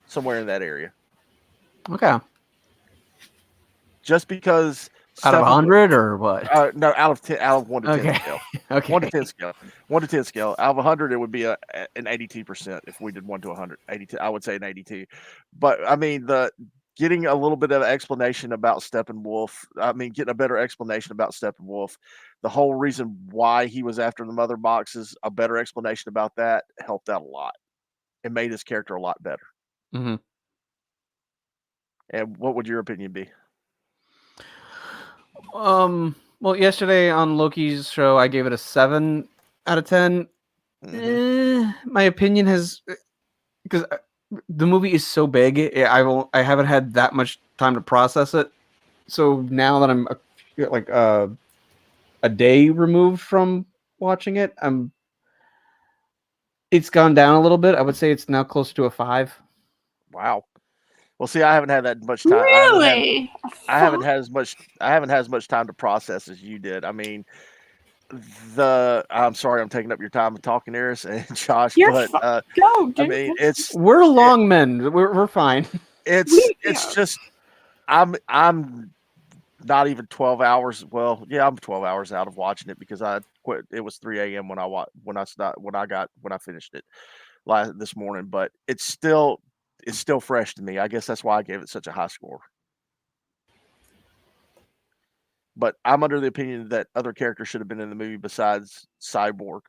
somewhere in that area. Okay. just because Out of 100 or what? No, out of 10, out of 1 to 10 Okay. scale. Okay. 1 to 10 scale. 1 to 10 scale. Out of 100, it would be an 82%. If we did 1 to 100, 82. I would say an 82. But I mean, getting a little bit of explanation about Steppenwolf. I mean, getting a better explanation about Steppenwolf. The whole reason why he was after the mother boxes, a better explanation about that helped out a lot. It made his character a lot better. Mm-hmm. And what would your opinion be? Well, yesterday on Loki's show, I gave it a 7 out of 10. My opinion has, because the movie is so big, I haven't had that much time to process it. So now that I'm like a day removed from watching it, it's gone down a little bit. I would say it's now close to a 5. Wow. Well, see, I haven't had that much time. Really? I haven't had as much time to process as you did. I mean, I'm sorry I'm taking up your time talking, Eris and Josh, but go, I mean, we're long men. We're fine. It's just I'm not even 12 hours. Well, yeah, I'm 12 hours out of watching it because I quit. It was 3 a.m. when I finished it this morning, but it's still fresh to me. I guess that's why I gave it such a high score. But I'm under the opinion that other characters should have been in the movie besides Cyborg.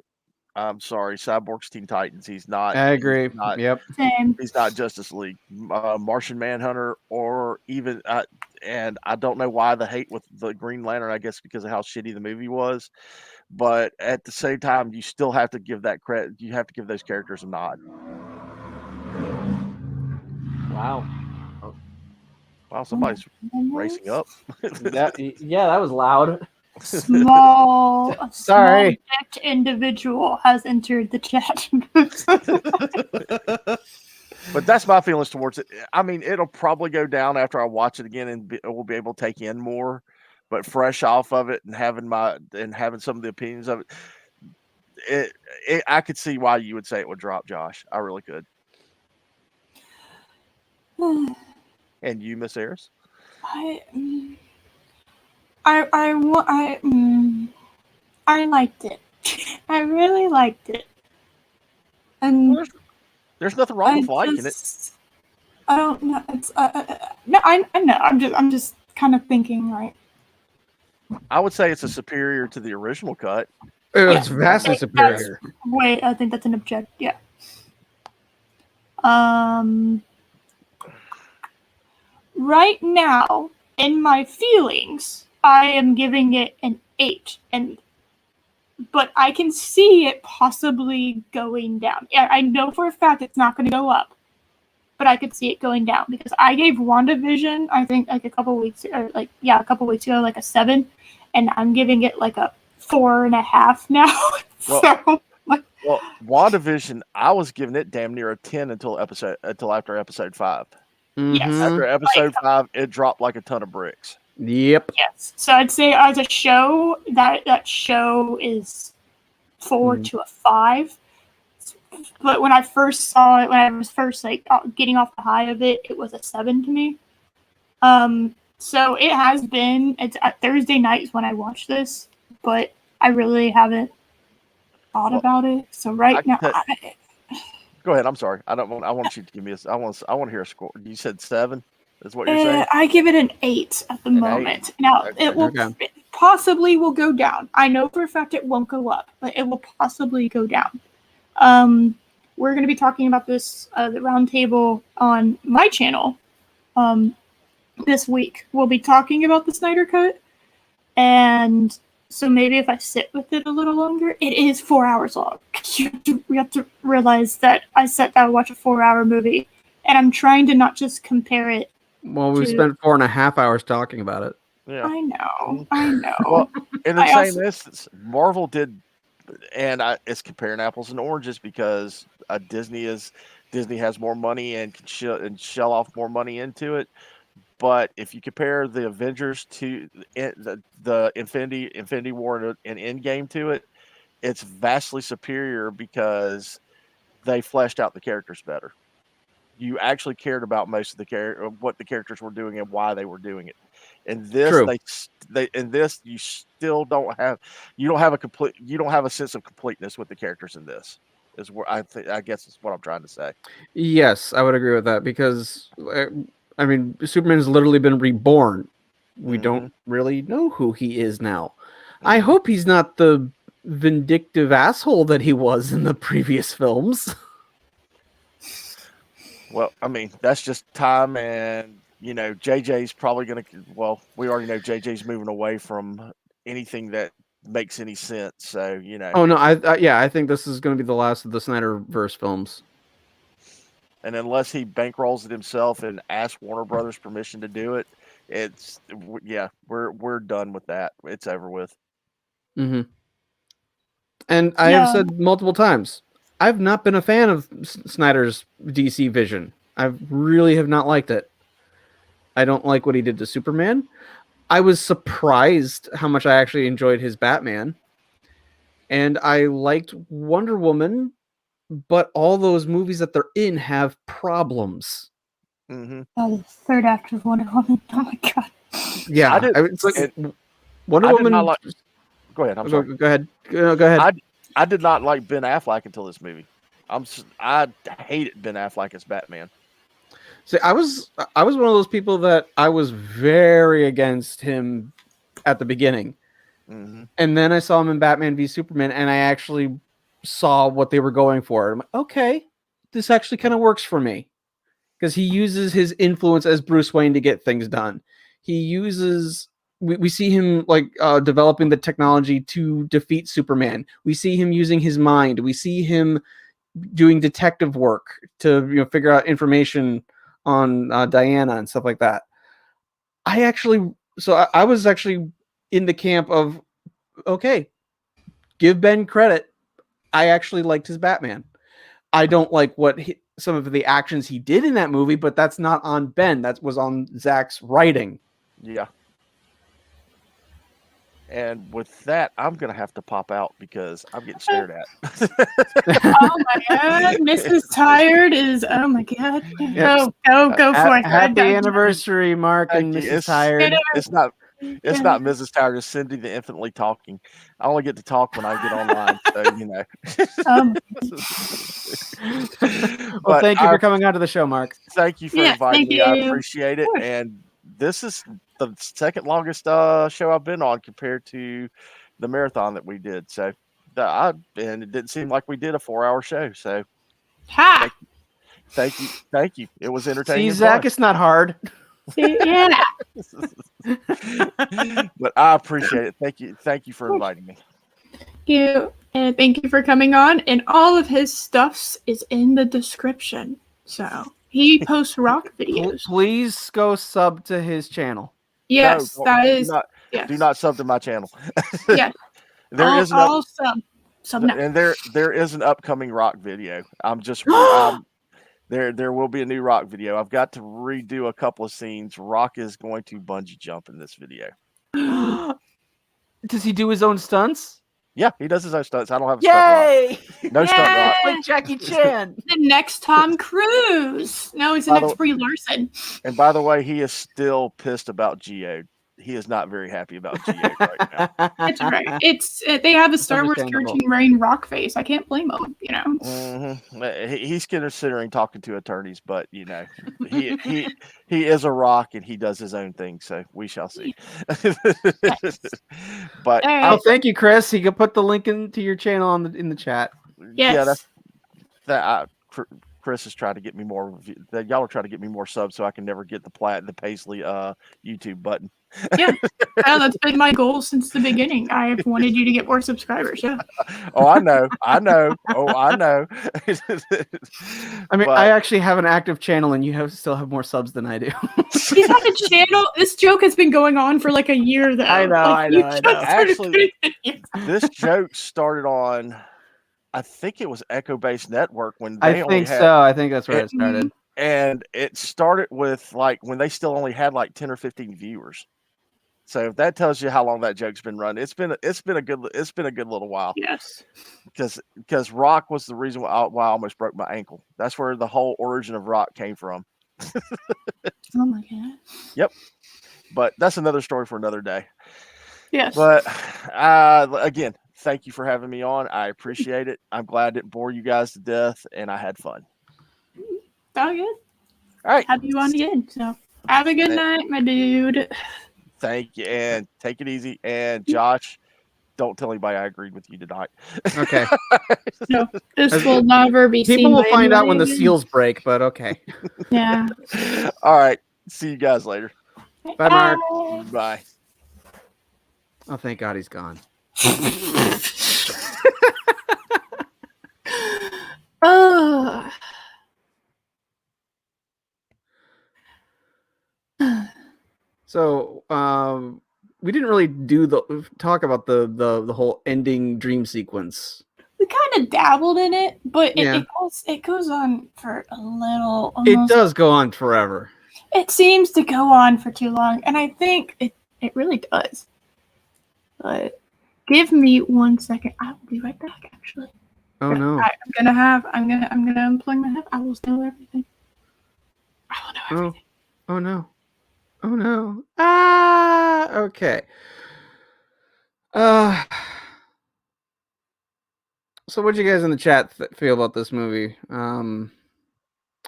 I'm sorry, Cyborg's Teen Titans. He's not. I agree. Yep. Same. He's not Justice League, Martian Manhunter, or even. And I don't know why the hate with the Green Lantern. I guess because of how shitty the movie was. But at the same time, you still have to give that credit. You have to give those characters a nod. Wow. Wow, somebody's racing up. that was loud. Small Sorry. Individual has entered the chat. But that's my feelings towards it. I mean, it'll probably go down after I watch it again, and we'll be able to take in more. But fresh off of it and having some of the opinions of it, I could see why you would say it would drop, Josh. I really could. And you, Miss Harris? I liked it. I really liked it. And there's nothing wrong with liking it. I don't know. It's no, I know. I'm just kind of thinking, right? I would say it's a superior to the original cut. It's vastly superior. Wait, I think that's an object. Yeah. Right now, in my feelings, I am giving it an 8, but I can see it possibly going down. I know for a fact it's not going to go up, but I could see it going down because I gave WandaVision, I think, like a couple weeks ago, like a 7, and I'm giving it like a 4.5 now. Well, WandaVision, I was giving it damn near a 10 until after episode 5. Yes. After episode 5, it dropped like a ton of bricks. Yep. Yes. So I'd say as a show, that show is 4 to a 5. But when I first saw it, when I was first getting off the high of it, it was a 7 to me. So it has been. It's at Thursday nights when I watch this, but I really haven't thought about it. So now. Go ahead. I'm sorry. I want you to give me I want to hear a score. You said 7. Is what you're saying? I give it an 8 at the moment. 8. Now it possibly will go down. I know for a fact it won't go up, but it will possibly go down. We're going to be talking about this the roundtable on my channel this week. We'll be talking about the Snyder Cut, and so maybe if I sit with it a little longer, it is 4 hours long. We have to realize that I sat down to watch a 4-hour movie, and I'm trying to not just compare it. Well, we spent 4.5 hours talking about it. Yeah, I know. Well, in the same instance, Marvel did, and it's comparing apples and oranges because Disney has more money and can shell off more money into it. But if you compare the Avengers to the Infinity War and Endgame to it, it's vastly superior because they fleshed out the characters better. You actually cared about most of what the characters were doing and why they were doing it. In this, True. they in this you still don't have a sense of completeness with the characters in this. Is where I guess is what I'm trying to say. Yes, I would agree with that because I mean, Superman's literally been reborn. We don't really know who he is now. I hope he's not the vindictive asshole that he was in the previous films. Well, I mean, that's just time, and JJ's probably gonna. Well, we already know JJ's moving away from anything that makes any sense. So Oh no, I think this is going to be the last of the Snyderverse films. And unless he bankrolls it himself and asks Warner Brothers permission to do it, we're done with that. It's over with. Mm-hmm. And I have said multiple times, I've not been a fan of Snyder's DC Vision. I really have not liked it. I don't like what he did to Superman. I was surprised how much I actually enjoyed his Batman. And I liked Wonder Woman, but all those movies that they're in have problems. The third act of Wonder Woman. Oh my god. Yeah, Wonder Woman. Go ahead. I'm sorry. Go ahead. Go ahead. I did not like Ben Affleck until this movie. I hated Ben Affleck as Batman. See, I was one of those people that I was very against him at the beginning, and then I saw him in Batman v Superman, and I actually saw what they were going for. I'm like, okay, this actually kind of works for me because he uses his influence as Bruce Wayne to get things done. He uses. We see him developing the technology to defeat Superman. We see him using his mind. We see him doing detective work to figure out information on Diana and stuff like that. I was actually in the camp of, okay, give Ben credit. I actually liked his Batman. I don't like some of the actions he did in that movie, but that's not on Ben. That was on Zach's writing. Yeah. And with that, I'm going to have to pop out because I'm getting stared at. Oh my god, Mrs. Tired is, oh my god. Go for it. Happy anniversary, Mark and Mrs. Tired. It's not Mrs. Tired, it's Cindy the Infinitely Talking. I only get to talk when I get online, Well, thank you for coming on to the show, Mark. Thank you for inviting me. I appreciate it. And this is the second longest show I've been on compared to the marathon that we did. So, and it didn't seem like we did a 4-hour show. So, thank you. It was entertaining. See, Zach, it's not hard. Yeah. But I appreciate it. Thank you for inviting me. Thank you for coming on. And all of his stuffs is in the description. So he posts rock videos. Please go sub to his channel. Yes, that is. Do not sub to my channel. Yes. Sub now. And there is an upcoming rock video. I'm just there will be a new rock video. I've got to redo a couple of scenes. Rock is going to bungee jump in this video. Does he do his own stunts? Yeah, he does his own stunts. I don't have a Yay! stunt rock. No stunt rock. Like Jackie Chan. The next Tom Cruise. No, he's the next Brie Larson. And by the way, he is still pissed about Geode. He is not very happy about Geode right now. That's right. They have a Star Wars character wearing rock face. I can't blame him. He's considering talking to attorneys, but he is a rock and he does his own thing. So we shall see. But thank you, Chris. You can put the link into your channel in the chat. Yes. Yeah, Chris is trying to get me more. Y'all are trying to get me more subs so I can never get the Paisley YouTube button. Yeah, that's been my goal since the beginning. I've wanted you to get more subscribers. Yeah. Oh, I know. Oh, I know. I mean, I actually have an active channel, and you still have more subs than I do. He's had a channel. This joke has been going on for like a year, though. I know. Actually, this joke started on, I think it was Echo Base Network when they I think that's where it started. And it started with when they still only had 10 or 15 viewers. So if that tells you how long that joke's been running, it's been a good little while. Yes. Because Rock was the reason why I almost broke my ankle. That's where the whole origin of Rock came from. Oh my god. Yep. But that's another story for another day. Yes. But again, thank you for having me on. I appreciate it. I'm glad I didn't bore you guys to death, and I had fun. All good. All right. Have you on again. So have a good night, my dude. Thank you, and take it easy. And Josh, don't tell anybody I agreed with you tonight. Okay. No, this will never be seen. People will by find out when the anybody again. seals break, but okay. Yeah. All right. See you guys later. Bye, Mark. Bye. Oh, thank God he's gone. So, we didn't really talk about the whole ending dream sequence. We kind of dabbled in it, but Yeah. it goes on for a little. It does go on forever. It seems to go on for too long, and I think it really does. But give me 1 second. I will be right back. Actually. Oh no. I'm gonna unplug my head. I will know everything. I will know everything. Oh no. Oh no. Ah. Okay. So what do you guys in the chat feel about this movie?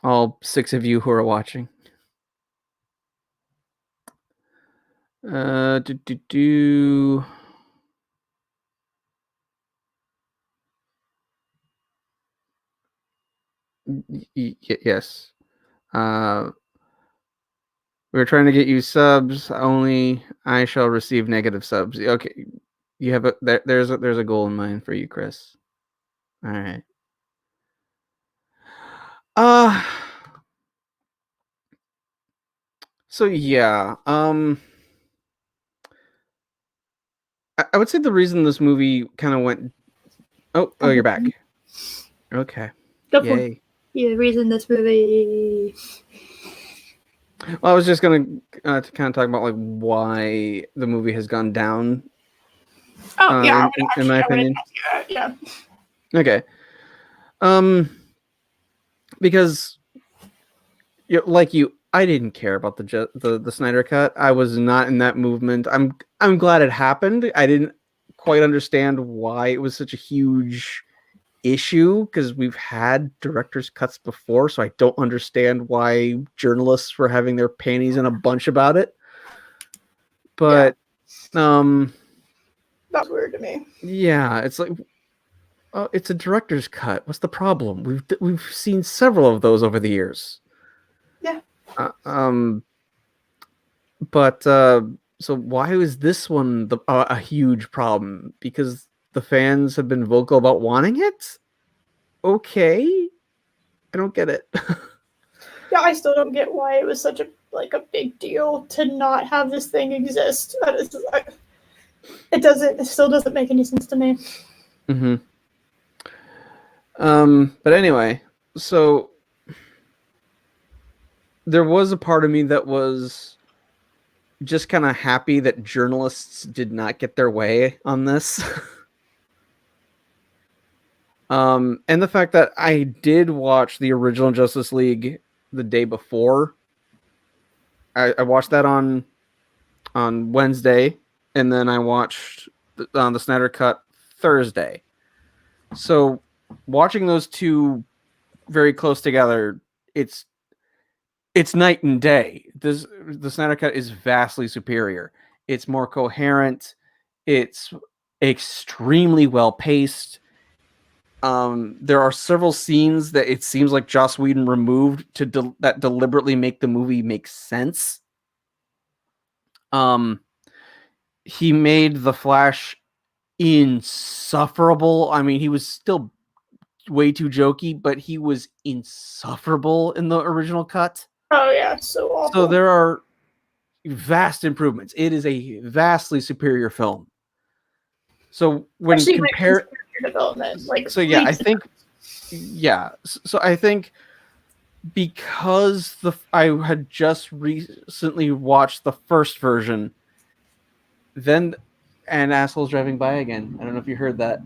All 6 of you who are watching. Yes. We're trying to get you subs. Only I shall receive negative subs. Okay. You have there's a goal in mind for you, Chris. All right. So yeah, I would say the reason this movie kind of went. Oh, you're back. Okay. Yay. Yeah, the reason this movie. Well, I was just gonna to kind of talk about like why the movie has gone down. Oh yeah, in my opinion. Yeah. Okay. Because I didn't care about the Snyder cut. I was not in that movement. I'm glad it happened. I didn't quite understand why it was such a huge issue because we've had director's cuts before, so I don't understand why journalists were having their panties in a bunch about it. But that's weird to me. Yeah, it's like it's a director's cut. What's the problem? We've seen several of those over the years. Yeah. But so why was this one a huge problem? Because the fans have been vocal about wanting it? Okay. I don't get it. Yeah, I still don't get why it was such a big deal to not have this thing exist. It still doesn't make any sense to me. Mm-hmm. But anyway, so there was a part of me that was just kind of happy that journalists did not get their way on this. And the fact that I did watch the original Justice League the day before. I watched that on Wednesday, and then I watched the Snyder Cut Thursday. So watching those two very close together, it's night and day. The Snyder Cut is vastly superior. It's more coherent. It's extremely well paced. There are several scenes that it seems like Joss Whedon removed that deliberately make the movie make sense. He made the Flash insufferable. I mean, he was still way too jokey, but he was insufferable in the original cut. Oh yeah, so awful. So there are vast improvements. It is a vastly superior film. So when compare development, I think because I had just recently watched the first version, and assholes driving by again. I don't know if you heard that.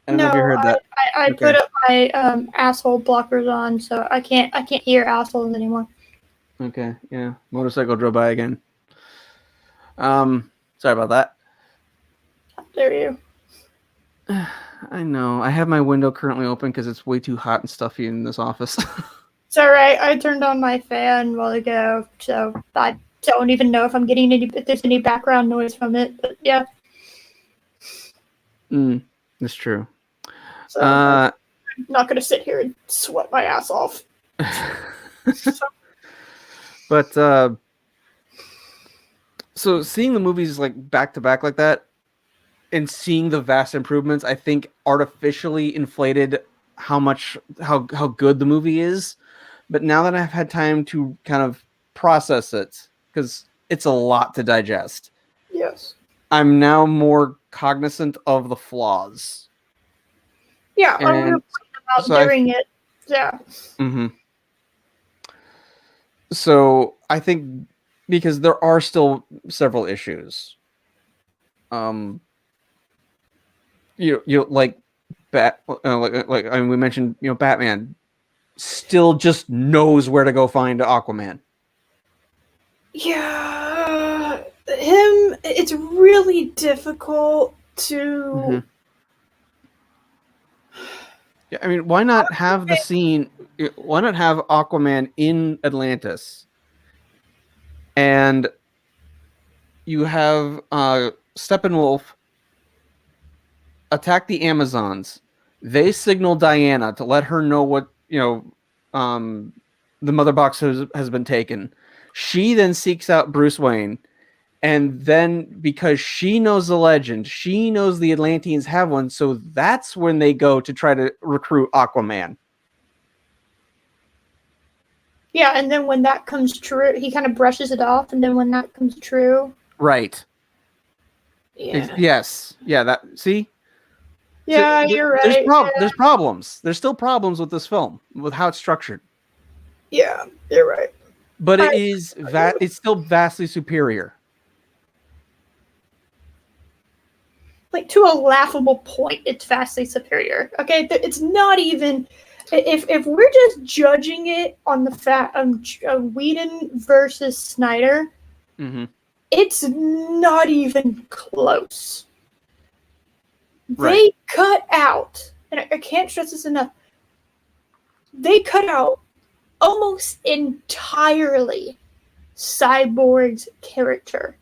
I put up my asshole blockers on, so I can't hear assholes anymore. Okay, yeah. Motorcycle drove by again. Sorry about that. There you. I know. I have my window currently open because it's way too hot and stuffy in this office. It's alright. I turned on my fan a while ago, so I don't even know if if there's any background noise from it. But yeah. That's true. So I'm not gonna sit here and sweat my ass off. But so seeing the movies like back to back like that and seeing the vast improvements, I think artificially inflated how good the movie is. But now that I've had time to kind of process it, because it's a lot to digest. Yes. I'm now more cognizant of the flaws. Yeah, I'm real about doing it. Yeah. Mm-hmm. So I think because there are still several issues. You like like I mean, we mentioned, Batman still just knows where to go find Aquaman. Yeah, it's really difficult to. Mm-hmm. Yeah, I mean, why not have the scene? Why not have Aquaman in Atlantis? And you have Steppenwolf attack the Amazons. They signal Diana to let her know what the mother box has been taken. She then seeks out Bruce Wayne, and then because she knows the legend, she knows the Atlanteans have one, so that's when they go to try to recruit Aquaman. Yeah, and then when that comes true, he kind of brushes it off, and then when that comes true, right? Yeah. Yes. Yeah. That. See. Yeah, so you're right. There's problems. There's still problems with this film, with how it's structured. Yeah, you're right. But it's still vastly superior. Like, to a laughable point, it's vastly superior. Okay, it's not even. If we're just judging it on the fact of Whedon versus Snyder, mm-hmm. It's not even close. Right. They cut out, and I can't stress this enough, they cut out almost entirely Cyborg's character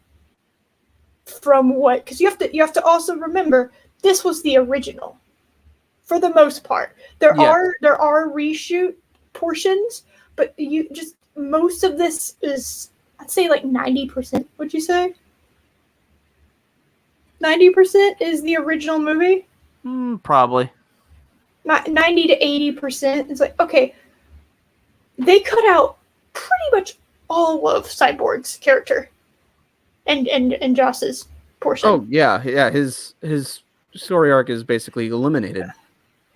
from what, because you have to also remember this was the original for the most part. There are reshoot portions, but most of this is, I'd say, like 90%. Would you say 90% is the original movie? Probably. 90 to 80%. It's like, okay, they cut out pretty much all of Cyborg's character and Joss's portion. Oh yeah. His story arc is basically eliminated.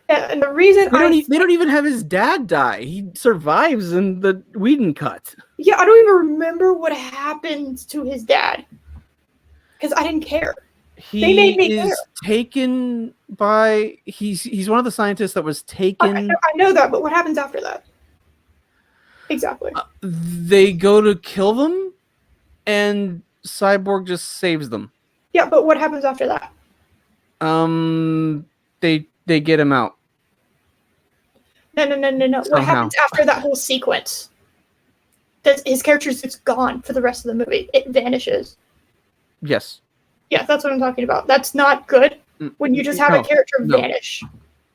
And the reason they don't even have his dad die. He survives in the Whedon cut. Yeah, I don't even remember what happened to his dad because I didn't care. They made me care. Taken by he's one of the scientists that was taken. I know that, but what happens after that? Exactly. They go to kill them, and Cyborg just saves them. Yeah, but what happens after that? They get him out. No. Somehow. What happens after that whole sequence? His character's just gone for the rest of the movie. It vanishes. Yes. Yeah, that's what I'm talking about. That's not good when you just have a character vanish.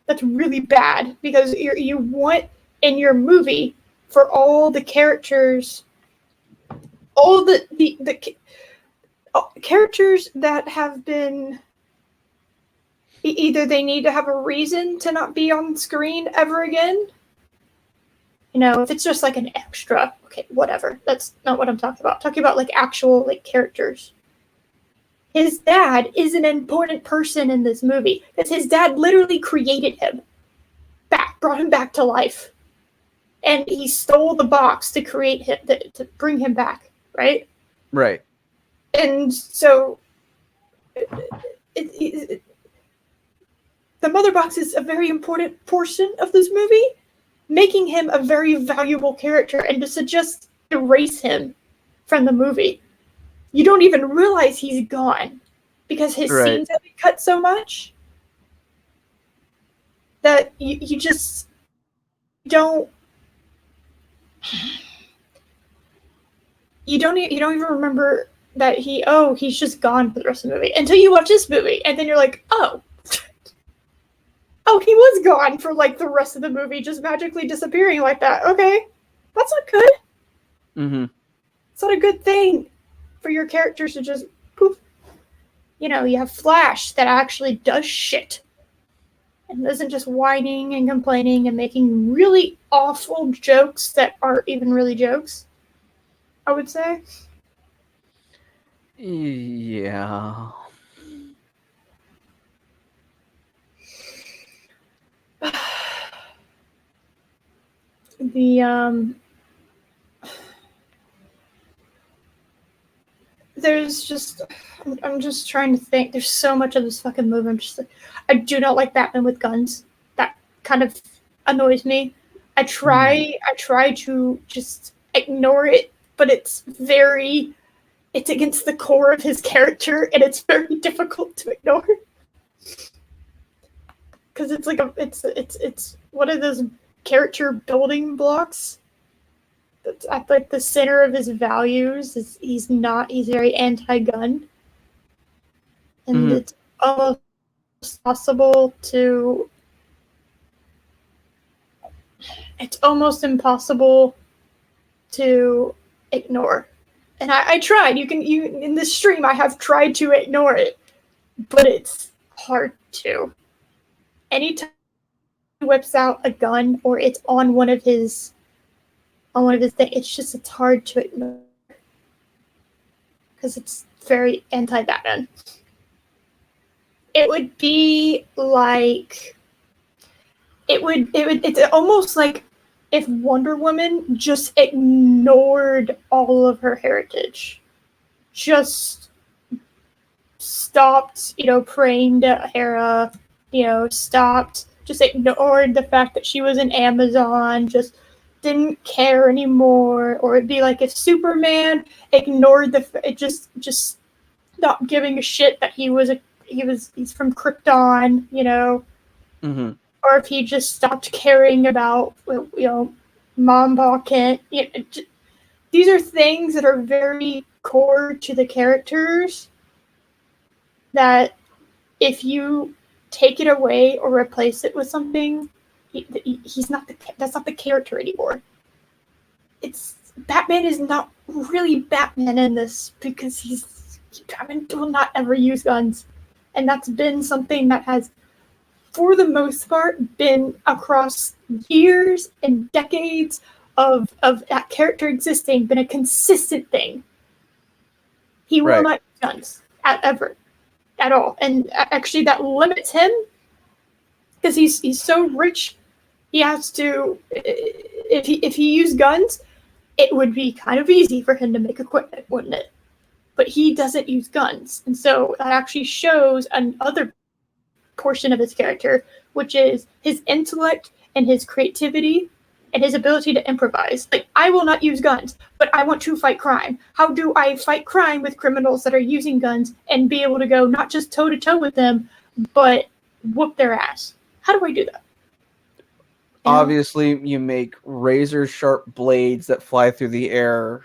That's really bad because you want in your movie for all the characters, all the characters that have been either they need to have a reason to not be on screen ever again. If it's just like an extra, okay, whatever. That's not what I'm talking about. I'm talking about like actual like characters. His dad is an important person in this movie because his dad literally created him, brought him back to life, and he stole the box to create him to bring him back, right? Right. And so, the mother box is a very important portion of this movie, making him a very valuable character, and to suggest erase him from the movie. You don't even realize he's gone because his scenes have been cut so much that you just don't. You don't even remember that he's just gone for the rest of the movie until you watch this movie, and then you're like, oh, he was gone for like the rest of the movie, just magically disappearing like that. Okay, that's not good. Mm-hmm. It's not a good thing for your characters to just poof. You know, you have Flash that actually does shit and isn't just whining and complaining and making really awful jokes that aren't even really jokes, I would say. Yeah. There's just, I'm just trying to think. There's so much of this fucking movie. I'm just like, I do not like Batman with guns. That kind of annoys me. I try to just ignore it, but it's against the core of his character, and it's very difficult to ignore. Because it's like it's one of those character building blocks. That's at like the center of his values. He's very anti-gun, and it's almost impossible to. It's almost impossible to ignore. And I tried. You in this stream I have tried to ignore it, but it's hard to. Anytime he whips out a gun or it's on one of his things, it's hard to ignore because it's very anti-Batman. It would be like it's almost like if Wonder Woman just ignored all of her heritage, just stopped, praying to Hera, stopped, just ignored the fact that she was an Amazon, just didn't care anymore. Or it'd be like if Superman ignored just not giving a shit that he's from Krypton, Mm-hmm. Or if he just stopped caring about, Mamba Kent. These are things that are very core to the characters that if you take it away or replace it with something, that's not the character anymore. Batman is not really Batman in this because Batman will not ever use guns. And that's been something that has, for the most part, been across years and decades of that character existing, been a consistent thing. He will not use guns ever, at all. And actually that limits him because he's so rich. He has to, if he used guns, it would be kind of easy for him to make equipment, wouldn't it? But he doesn't use guns. And so that actually shows another portion of his character, which is his intellect and his creativity and his ability to improvise. Like, I will not use guns, but I want to fight crime. How do I fight crime with criminals that are using guns and be able to go not just toe-to-toe with them, but whoop their ass? How do I do that? Obviously, you make razor-sharp blades that fly through the air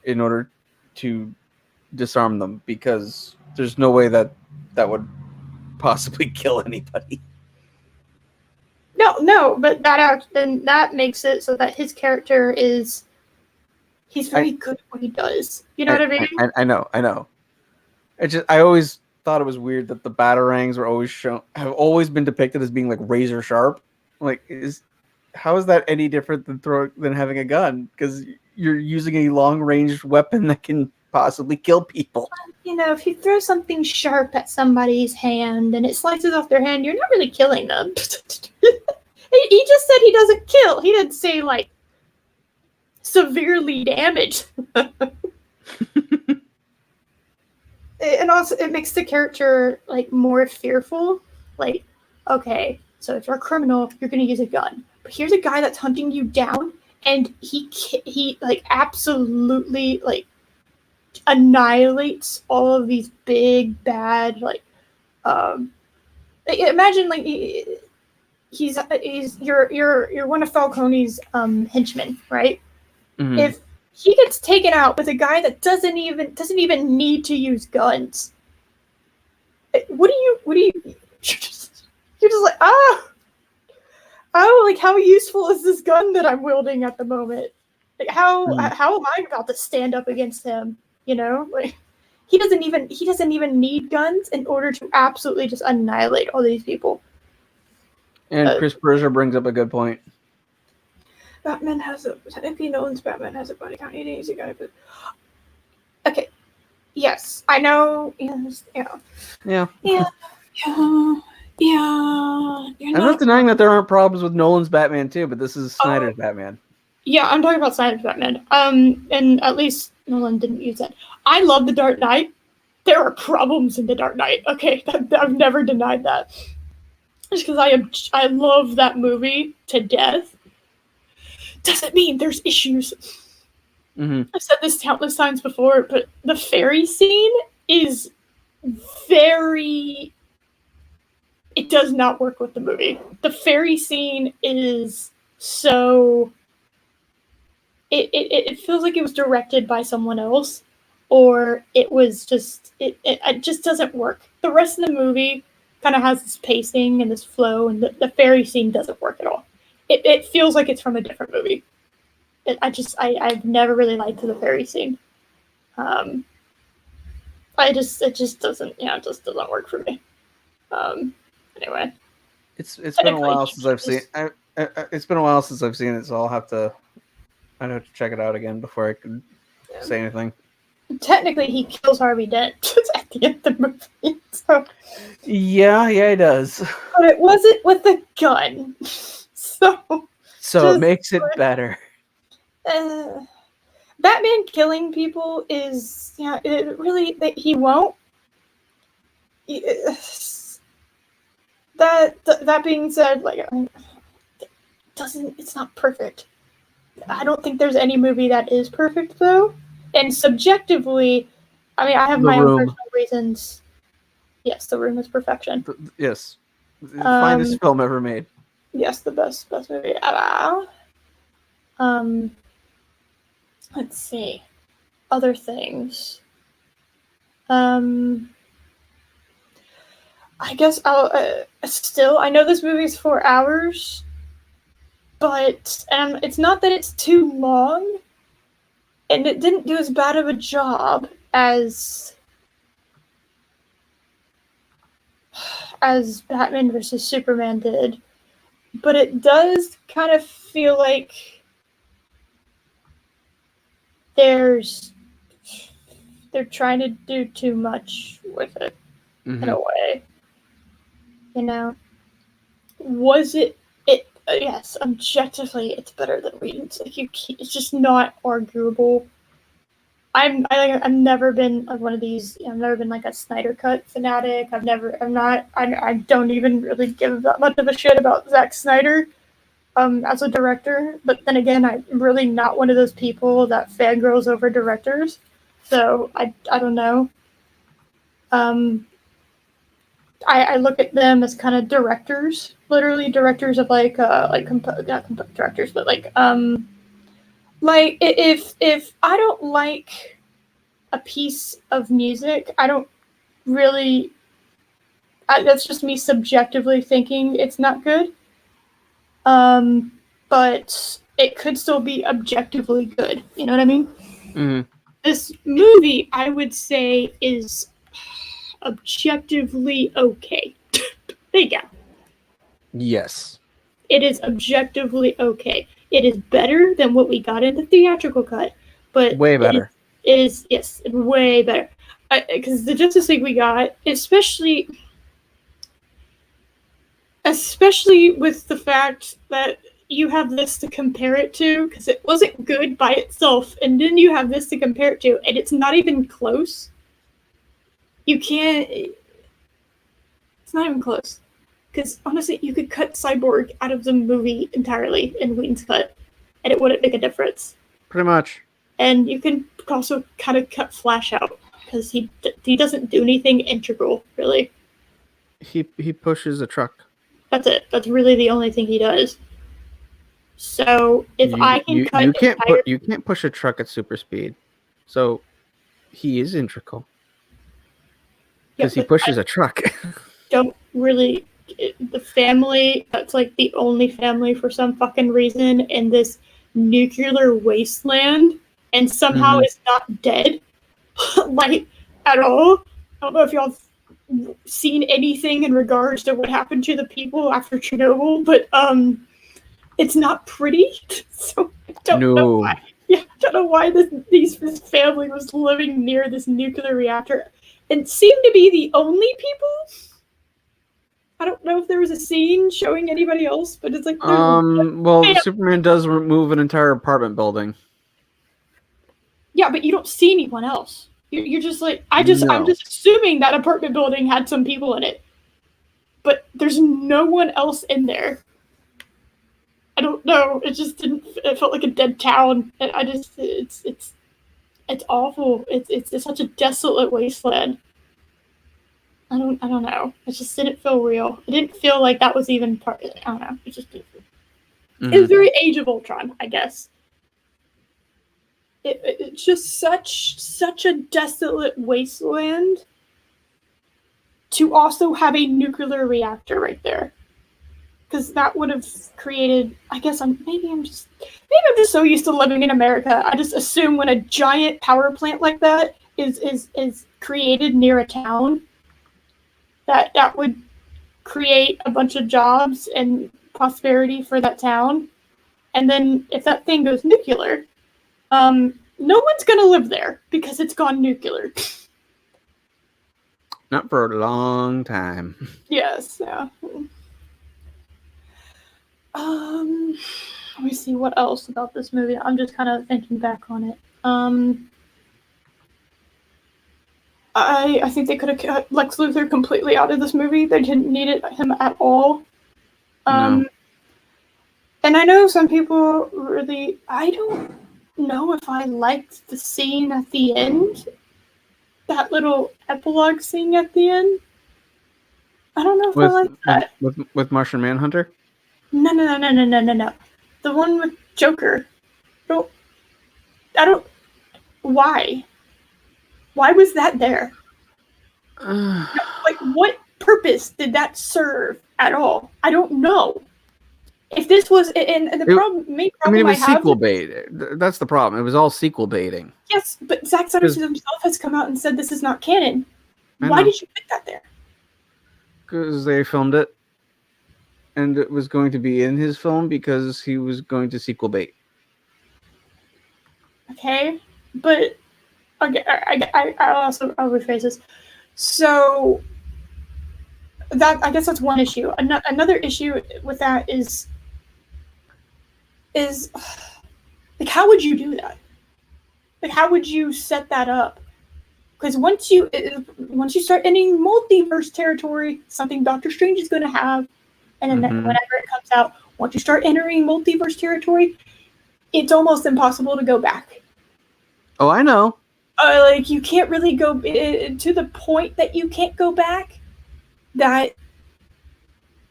in order to disarm them, because there's no way that would possibly kill anybody. No, but that makes it so that his character he's very good at what he does. You know what I mean? I know. I always thought it was weird that the batarangs have always been depicted as being like razor sharp. Like, how is that any different than having a gun? Because you're using a long range weapon that can possibly kill people. If you throw something sharp at somebody's hand and it slices off their hand, you're not really killing them. He just said he doesn't kill. He didn't say, like, severely damage. And also, it makes the character, like, more fearful. Like, okay, so if you're a criminal, you're going to use a gun. But here's a guy that's hunting you down, and he like absolutely like annihilates all of these big bad like imagine like he's you're one of Falcone's henchmen, right? Mhm. If he gets taken out with a guy that doesn't even need to use guns, what do you you're just like like how useful is this gun that I'm wielding at the moment? Like how am I about to stand up against him? You know, like he doesn't even need guns in order to absolutely just annihilate all these people. And Chris Berger brings up a good point. Batman has technically Nolan's Batman has a body count. It is a guy, but okay. Yes, I know. Yes, yeah. Yeah. You're I'm not denying that there aren't problems with Nolan's Batman too, but this is Snyder's Batman. Yeah, I'm talking about Snyder's Batman. And at least Nolan didn't use that. I love The Dark Knight. There are problems in The Dark Knight. Okay, I've never denied that. Just because I love that movie to death doesn't mean there's issues. Mm-hmm. I've said this countless times before, but the fairy scene is very... It does not work with the movie. The fairy scene is so... It feels like it was directed by someone else, or it was just... It just doesn't work. The rest of the movie kind of has this pacing and this flow, and the fairy scene doesn't work at all. It feels like it's from a different movie. I've never really liked the fairy scene. It just doesn't work for me. Anyway, it's been a while since I've seen. It's been a while since I've seen it, so I'd have to check it out again before I can say anything. Technically, he kills Harvey Dent at the end of the movie. So. Yeah, he does. But it wasn't with a gun, so it makes it better. Batman killing people is it really he won't. That being said, like it's not perfect. I don't think there's any movie that is perfect though. And subjectively, I mean, I have my own personal reasons. Yes, The Room is perfection. Yes, the finest film ever made. Yes, the best movie ever. Let's see. Other things. I guess I'll still. I know this movie's 4 hours, but it's not that it's too long, and it didn't do as bad of a job as Batman versus Superman did, but it does kind of feel like they're trying to do too much with it in a way. You know, was it? Yes, objectively, it's better than Whedon's. Like it's just not arguable. I've never been like one of these. I've never been like a Snyder Cut fanatic. I don't even really give that much of a shit about Zack Snyder, as a director. But then again, I'm really not one of those people that fangirls over directors. So I don't know. I look at them as kind of directors, literally directors of not directors, but like if I don't like a piece of music, I don't really. That's just me subjectively thinking it's not good. But it could still be objectively good. You know what I mean? Mm-hmm. This movie, I would say, is objectively okay. There you go. Yes. It is objectively okay. It is better than what we got in the theatrical cut, but way better. It is yes, way better. Because the Justice League we got, especially with the fact that you have this to compare it to, because it wasn't good by itself, and then you have this to compare it to, and it's not even close. You can't. It's not even close. Because honestly, you could cut Cyborg out of the movie entirely in Whedon's cut, and it wouldn't make a difference. Pretty much. And you can also kind of cut Flash out because he doesn't do anything integral, really. He pushes a truck. That's it. That's really the only thing he does. So if I can cut you can't push a truck at super speed. So he is integral. Because he pushes a truck. Don't really the family that's like the only family for some fucking reason in this nuclear wasteland and somehow is not dead. Like at all. I don't know if y'all have seen anything in regards to what happened to the people after Chernobyl, but it's not pretty. So I don't know why. Yeah, I don't know why this family was living near this nuclear reactor and seemed to be the only people. I don't know if there was a scene showing anybody else, but it's like Superman does remove an entire apartment building. Yeah, but you don't see anyone else. You're just like I'm just assuming that apartment building had some people in it, but there's no one else in there. I don't know. It just didn't. It felt like a dead town, and I just it's awful. It's such a desolate wasteland. I don't know. It just didn't feel real. It didn't feel like that was even part. I don't know. It just didn't. It was very Age of Ultron, I guess. It's just such a desolate wasteland. To also have a nuclear reactor right there. Because that would have created. I guess I'm just so used to living in America. I just assume when a giant power plant like that is created near a town, that would create a bunch of jobs and prosperity for that town. And then if that thing goes nuclear, no one's gonna live there because it's gone nuclear. Not for a long time. Yes. Yeah. Let me see what else about this movie. I'm just kind of thinking back on it. I think they could have cut Lex Luthor completely out of this movie. They didn't need him at all. No. And I know some people really. I don't know if I liked the scene at the end. That little epilogue scene at the end. I don't know if I like that. With Martian Manhunter? No. The one with Joker. I don't. Why? Why was that there? Like, what purpose did that serve at all? I don't know. If this was, and the main problem it was sequel bait. That's the problem. It was all sequel baiting. Yes, but Zack Snyder himself has come out and said this is not canon. Why did you put that there? Because they filmed it. And it was going to be in his film because he was going to sequel bait. Okay, but I'll rephrase this. So that I guess that's one issue. Another issue with that is like, how would you do that? Like, how would you set that up? Because once you start entering multiverse territory, something Doctor Strange is going to have. And then whenever it comes out, once you start entering multiverse territory, it's almost impossible to go back. Oh, I know. Like, you can't really go to the point that you can't go back. That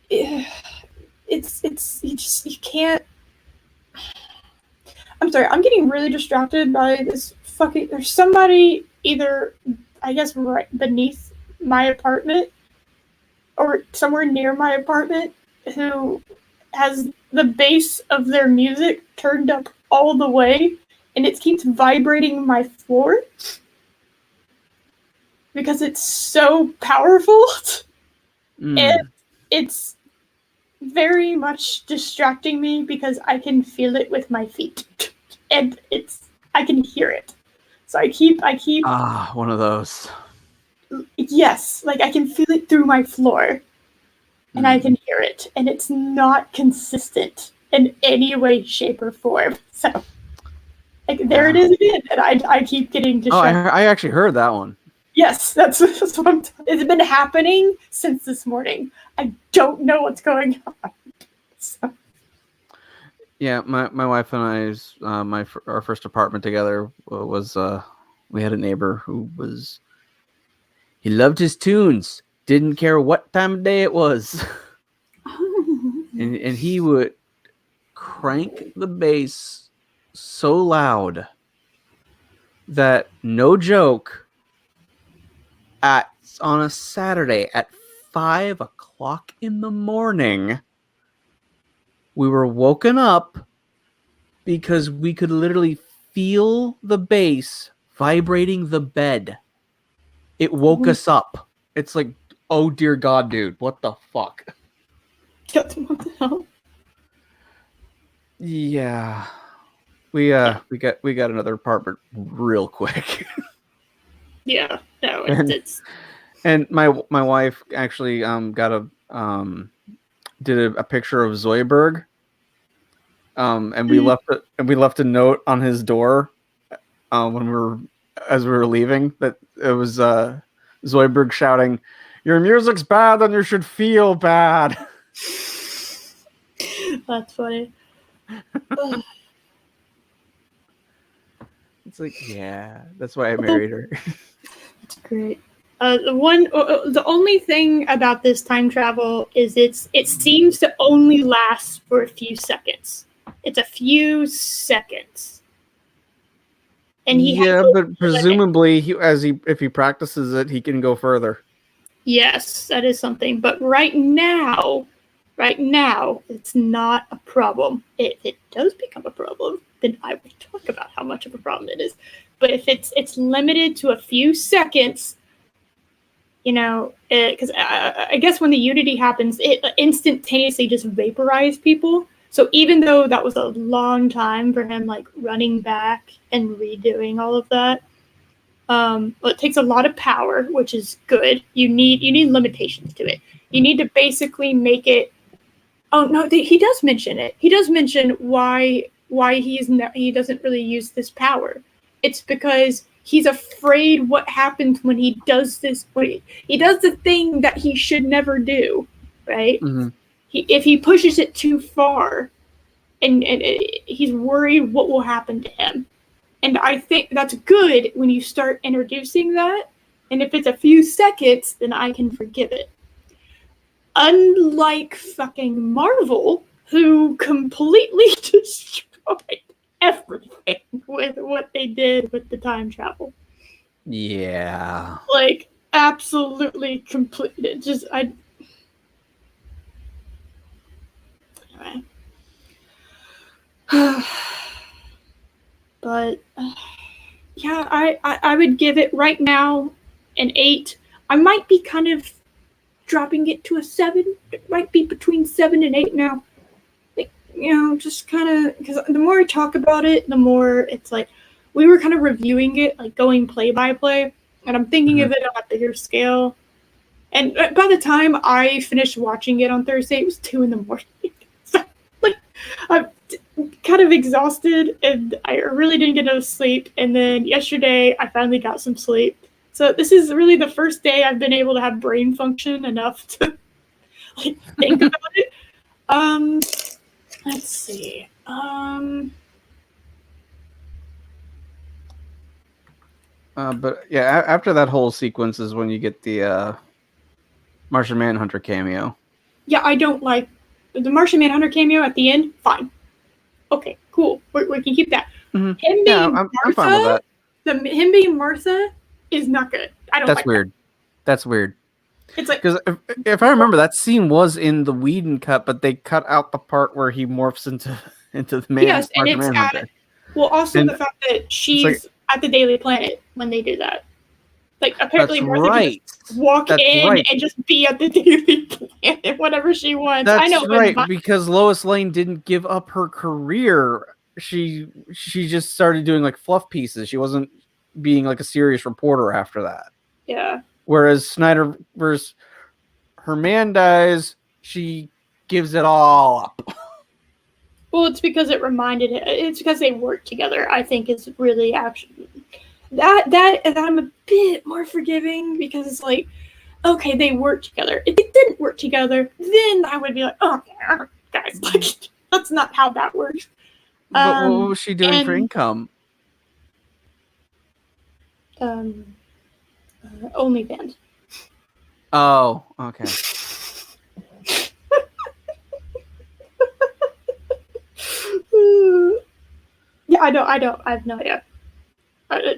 it's you can't. I'm sorry. I'm getting really distracted by this fucking. There's somebody either, I guess, right beneath my apartment or somewhere near my apartment who has the bass of their music turned up all the way, and it keeps vibrating my floor because it's so powerful. And it's very much distracting me because I can feel it with my feet, and I can hear it. So I keep one of those. Yes, like I can feel it through my floor. And I can hear it, and it's not consistent in any way, shape, or form. So, like, there it is again, and I keep getting distracted. Oh, I actually heard that one. Yes, that's what it's been happening since this morning. I don't know what's going on. So. Yeah, my wife and I's our first apartment together was we had a neighbor who was he loved his tunes, didn't care what time of day it was, and he would crank the bass so loud that no joke on a Saturday at 5 o'clock in the morning, we were woken up because we could literally feel the bass vibrating the bed. It woke us up. It's like, oh dear God, dude, what the fuck? What the hell? Yeah, we got another apartment real quick. Yeah, no, it's and my wife actually got did a picture of Zoidberg. And we left a note on his door as we were leaving that it was Zoidberg shouting, "Your music's bad, then you should feel bad." That's funny. It's like, yeah, that's why I married her. That's great. The only thing about this time travel is it seems to only last for a few seconds. It's a few seconds. And but presumably if he practices it, he can go further. Yes, that is something. But right now, it's not a problem. If it does become a problem, then I will talk about how much of a problem it is. But if it's limited to a few seconds, because I guess when the Unity happens, it instantaneously just vaporized people. So even though that was a long time for him, like running back and redoing all of that, it takes a lot of power, which is good. You need limitations to it. You need to basically make it. Oh no, he does mention it. He does mention why he doesn't really use this power. It's because he's afraid what happens when he does this. He does the thing that he should never do, right? Mm-hmm. If he pushes it too far, and he's worried what will happen to him. And I think that's good when you start introducing that. And if it's a few seconds, then I can forgive it. Unlike fucking Marvel, who completely destroyed everything with what they did with the time travel. Yeah. Like, absolutely completely. Anyway. But, yeah, I would give it right now an 8. I might be kind of dropping it to a 7. It might be between 7 and 8 now. Like, just kind of, because the more I talk about it, the more it's like, we were kind of reviewing it, like going play by play, and I'm thinking of it on a bigger scale. And by the time I finished watching it on Thursday, it was 2 a.m. So, like, I'm kind of exhausted, and I really didn't get enough sleep. And then yesterday, I finally got some sleep. So this is really the first day I've been able to have brain function enough to like think about it. Let's see. But yeah, after that whole sequence is when you get the Martian Manhunter cameo. Yeah, I don't like the Martian Manhunter cameo at the end. Fine. Okay, cool. We can keep that. Mm-hmm. Him being Martha, I'm fine with that. Him being Martha is not good. I don't. That's weird. That's weird. It's like, because if I remember, that scene was in the Whedon cut, but they cut out the part where he morphs into the man. Yes, and it's Manhunter. Also the fact that she's at the Daily Planet when they do that. Like, apparently Martha can just walk in and just be at the Daily Planet whenever she wants. That's I know, right, because Lois Lane didn't give up her career. She just started doing like fluff pieces. She wasn't being like a serious reporter after that. Yeah. Whereas Snyder, her man dies, she gives it all up. Well, it's because it's because they work together. I think is really actually that I'm a bit more forgiving, because it's like, okay, they work together. If they didn't work together, then I would be like, oh, guys, That's not how that works. But what was she doing for and- income? OnlyFans. Oh, okay. Yeah, I have no idea. I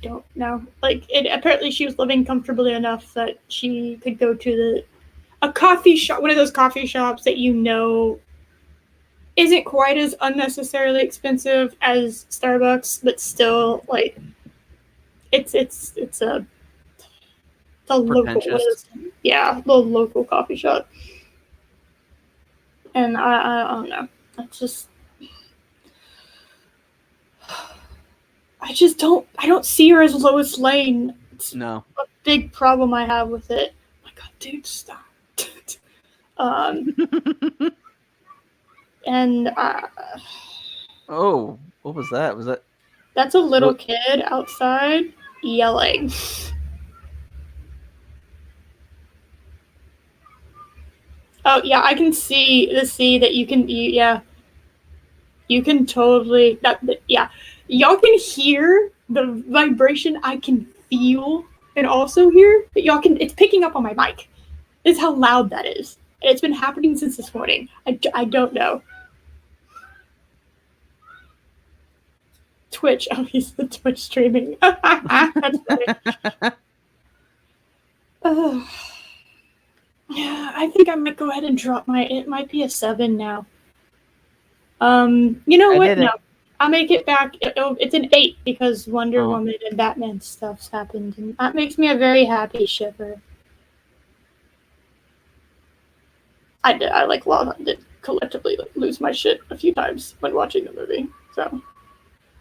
don't know. Like, apparently she was living comfortably enough that she could go to a coffee shop, one of those coffee shops that isn't quite as unnecessarily expensive as Starbucks, but still, like, it's a local, one of those, little local coffee shop. And I don't know. I don't see her as Lois Lane. It's No. a big problem I have with it. Oh my God, dude, stop. And Oh, what was that? Was that? That's a little kid outside yelling. Oh yeah, I can see that you can. You can totally yeah. Y'all can hear the vibration. I can feel and also hear that y'all can. It's picking up on my mic. It's how loud that is. And it's been happening since this morning. I don't know. Twitch. Oh, he's the Twitch streaming. That's funny. Yeah, I think I might go ahead and drop it might be a 7 now. You know what? No. I'll make it back. It's an 8 because Wonder Woman and Batman stuff's happened, and that makes me a very happy shipper. I did collectively lose my shit a few times when watching the movie. So,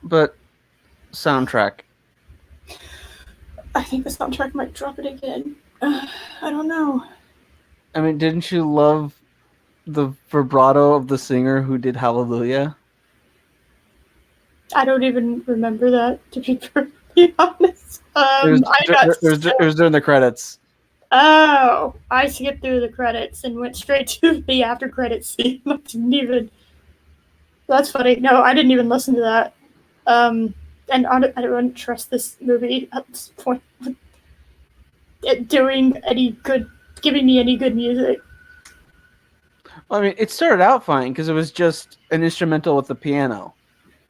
but soundtrack. I think the soundtrack might drop it again. I don't know. I mean, didn't you love the vibrato of the singer who did Hallelujah? I don't even remember that, to be perfectly honest. It was during the credits. Oh, I skipped through the credits and went straight to the after credits scene. That's funny. No, I didn't even listen to that. And I don't trust this movie at this point. Giving me any good music. Well, I mean, it started out fine because it was just an instrumental with the piano.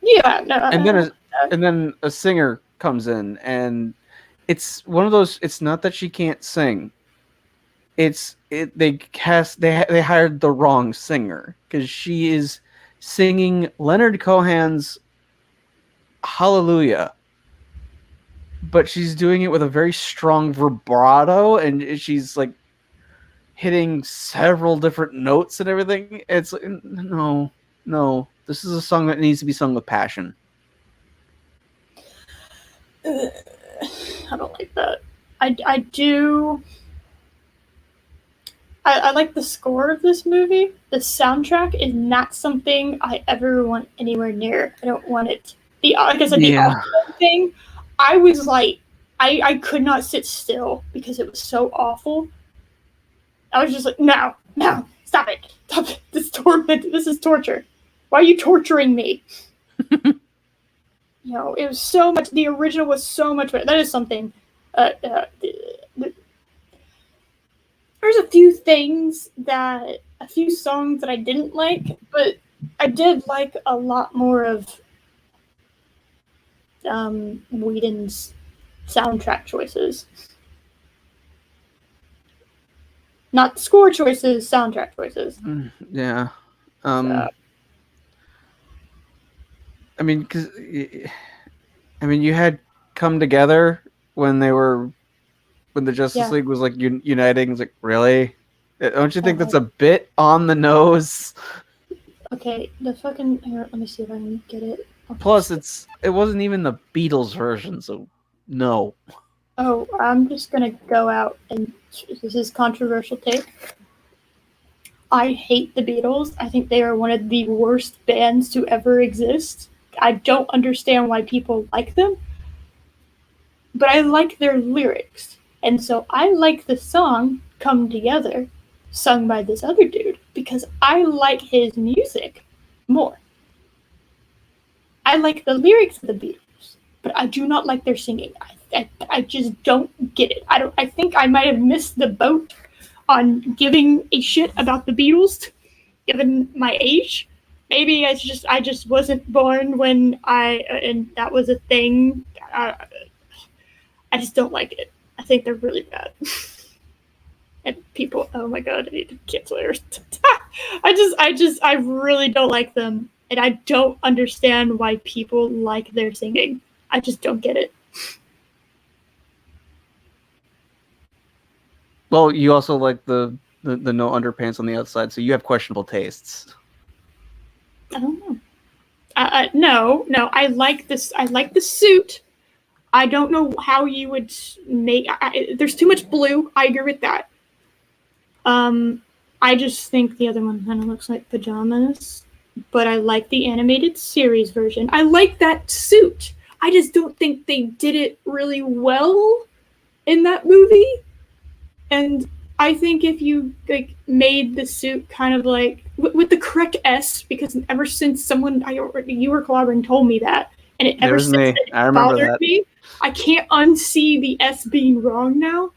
Yeah, no. And then a singer comes in, and it's one of those. It's not that she can't sing. They hired the wrong singer because she is singing Leonard Cohen's Hallelujah, but she's doing it with a very strong vibrato, and she's like hitting several different notes and everything. It's like, no, this is a song that needs to be sung with passion. I don't like that. I do. I like the score of this movie. The soundtrack is not something I ever want anywhere near. I don't want it. The audio thing, I was like, I could not sit still because it was so awful. I was just like, no, stop it. This is torture. Why are you torturing me? It was so much. The original was so much better. That is something. There's a few songs that I didn't like, but I did like a lot more of Whedon's soundtrack choices. Not score choices, soundtrack choices. Yeah. I mean, you had Come Together when the Justice League was like uniting. It's like, really? Don't you think that's a bit on the nose? Okay, the fucking let me see if I can get it. Plus, it wasn't even the Beatles version, so no. Oh, I'm just gonna go out and this is controversial take. I hate the Beatles. I think they are one of the worst bands to ever exist. I don't understand why people like them, but I like their lyrics. And so I like the song Come Together, sung by this other dude. because I like his music more. I like the lyrics of the Beatles, but I do not like their singing. I just don't get it. I think I might have missed the boat on giving a shit about the Beatles, given my age. Maybe I just wasn't born when and that was a thing. I just don't like it. I think they're really bad. And people, oh my god, I need to cancel it. I really don't like them, and I don't understand why people like their singing. I just don't get it. Well, you also like the no underpants on the outside, so you have questionable tastes. I don't know. No. I like this. I like the suit. I don't know how you would make. There's too much blue. I agree with that. I just think the other one kind of looks like pajamas, but I like the animated series version. I like that suit. I just don't think they did it really well in that movie. And I think if you like made the suit kind of like with the correct S, because ever since you were collaborating told me that, and ever since it bothered me, I can't unsee the S being wrong now.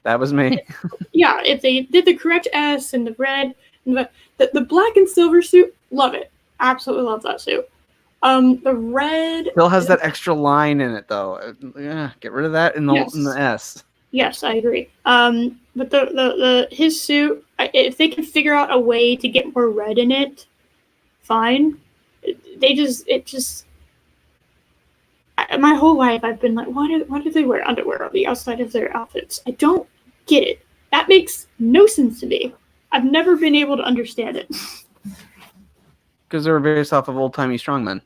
That was me. Yeah, if they did the correct S and the red, and the black and silver suit, love it. Absolutely love that suit. The red still has that extra line in it though. Yeah, get rid of that in the S. Yes, I agree. But the his suit, if they can figure out a way to get more red in it, fine. My whole life I've been like, why do they wear underwear on the outside of their outfits? I don't get it. That makes no sense to me. I've never been able to understand it. Because they were based off of old-timey strongmen.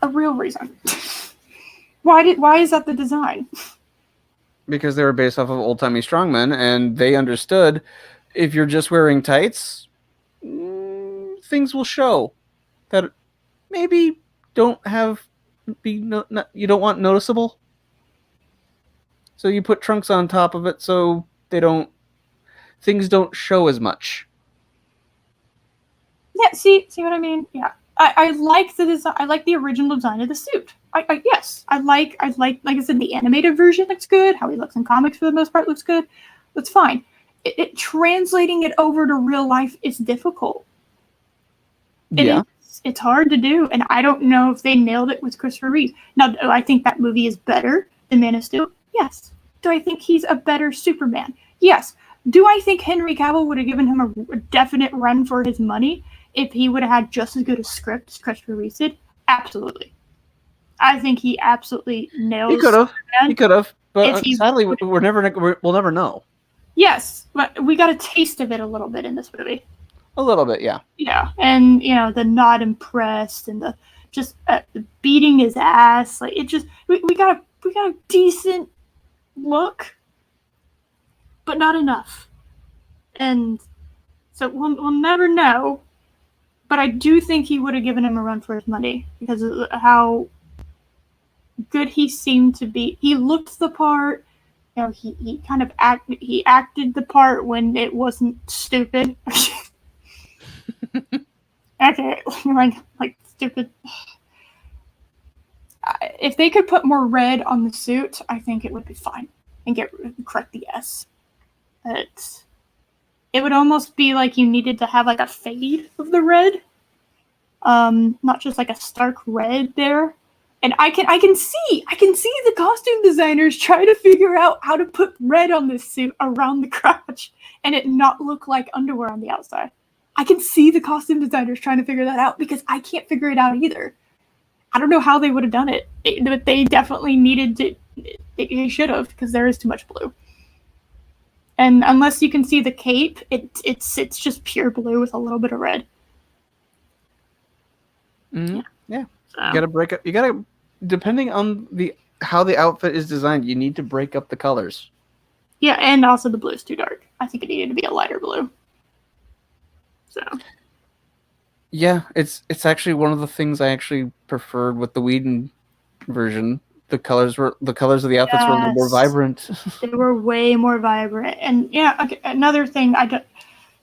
A real reason. Why is that the design? Because they were based off of old-timey strongmen, and they understood if you're just wearing tights, things will show that maybe you don't want noticeable. So you put trunks on top of it so things don't show as much. Yeah, see what I mean? Yeah. I like the design. I like the original design of the suit. Yes, I like I said, the animated version looks good. How he looks in comics for the most part looks good. That's fine. Translating it over to real life is difficult. It's hard to do, and I don't know if they nailed it with Christopher Reeve. Now, do I think that movie is better than Man of Steel? Yes. Do I think he's a better Superman? Yes. Do I think Henry Cavill would have given him a definite run for his money if he would have had just as good a script as Christopher Reeve did? Absolutely. I think he absolutely nails. He could have. But sadly, we'll never know. Yes, but we got a taste of it a little bit in this movie. A little bit, yeah. Yeah, and the not impressed and the just beating his ass, like it just we got a decent look, but not enough, and so we'll never know. But I do think he would have given him a run for his money because of how good he seemed to be. He looked the part. He kind of acted the part when it wasn't stupid. Okay, like stupid. If they could put more red on the suit, I think it would be fine and correct the S. It would almost be like you needed to have like a fade of the red, not just like a stark red there. And I can see the costume designers try to figure out how to put red on this suit around the crotch and it not look like underwear on the outside. I can see the costume designers trying to figure that out because I can't figure it out either. I don't know how they would have done it, but they definitely needed to. They should have because there is too much blue. And unless you can see the cape, it's just pure blue with a little bit of red. Mm-hmm. Yeah. So. You gotta break up. You gotta, depending on how the outfit is designed, you need to break up the colors. Yeah, and also the blue is too dark. I think it needed to be a lighter blue. So. Yeah, it's actually one of the things I actually preferred with the Whedon version the colors of the outfits were a little more vibrant. They were way more vibrant. And yeah, okay, another thing I don't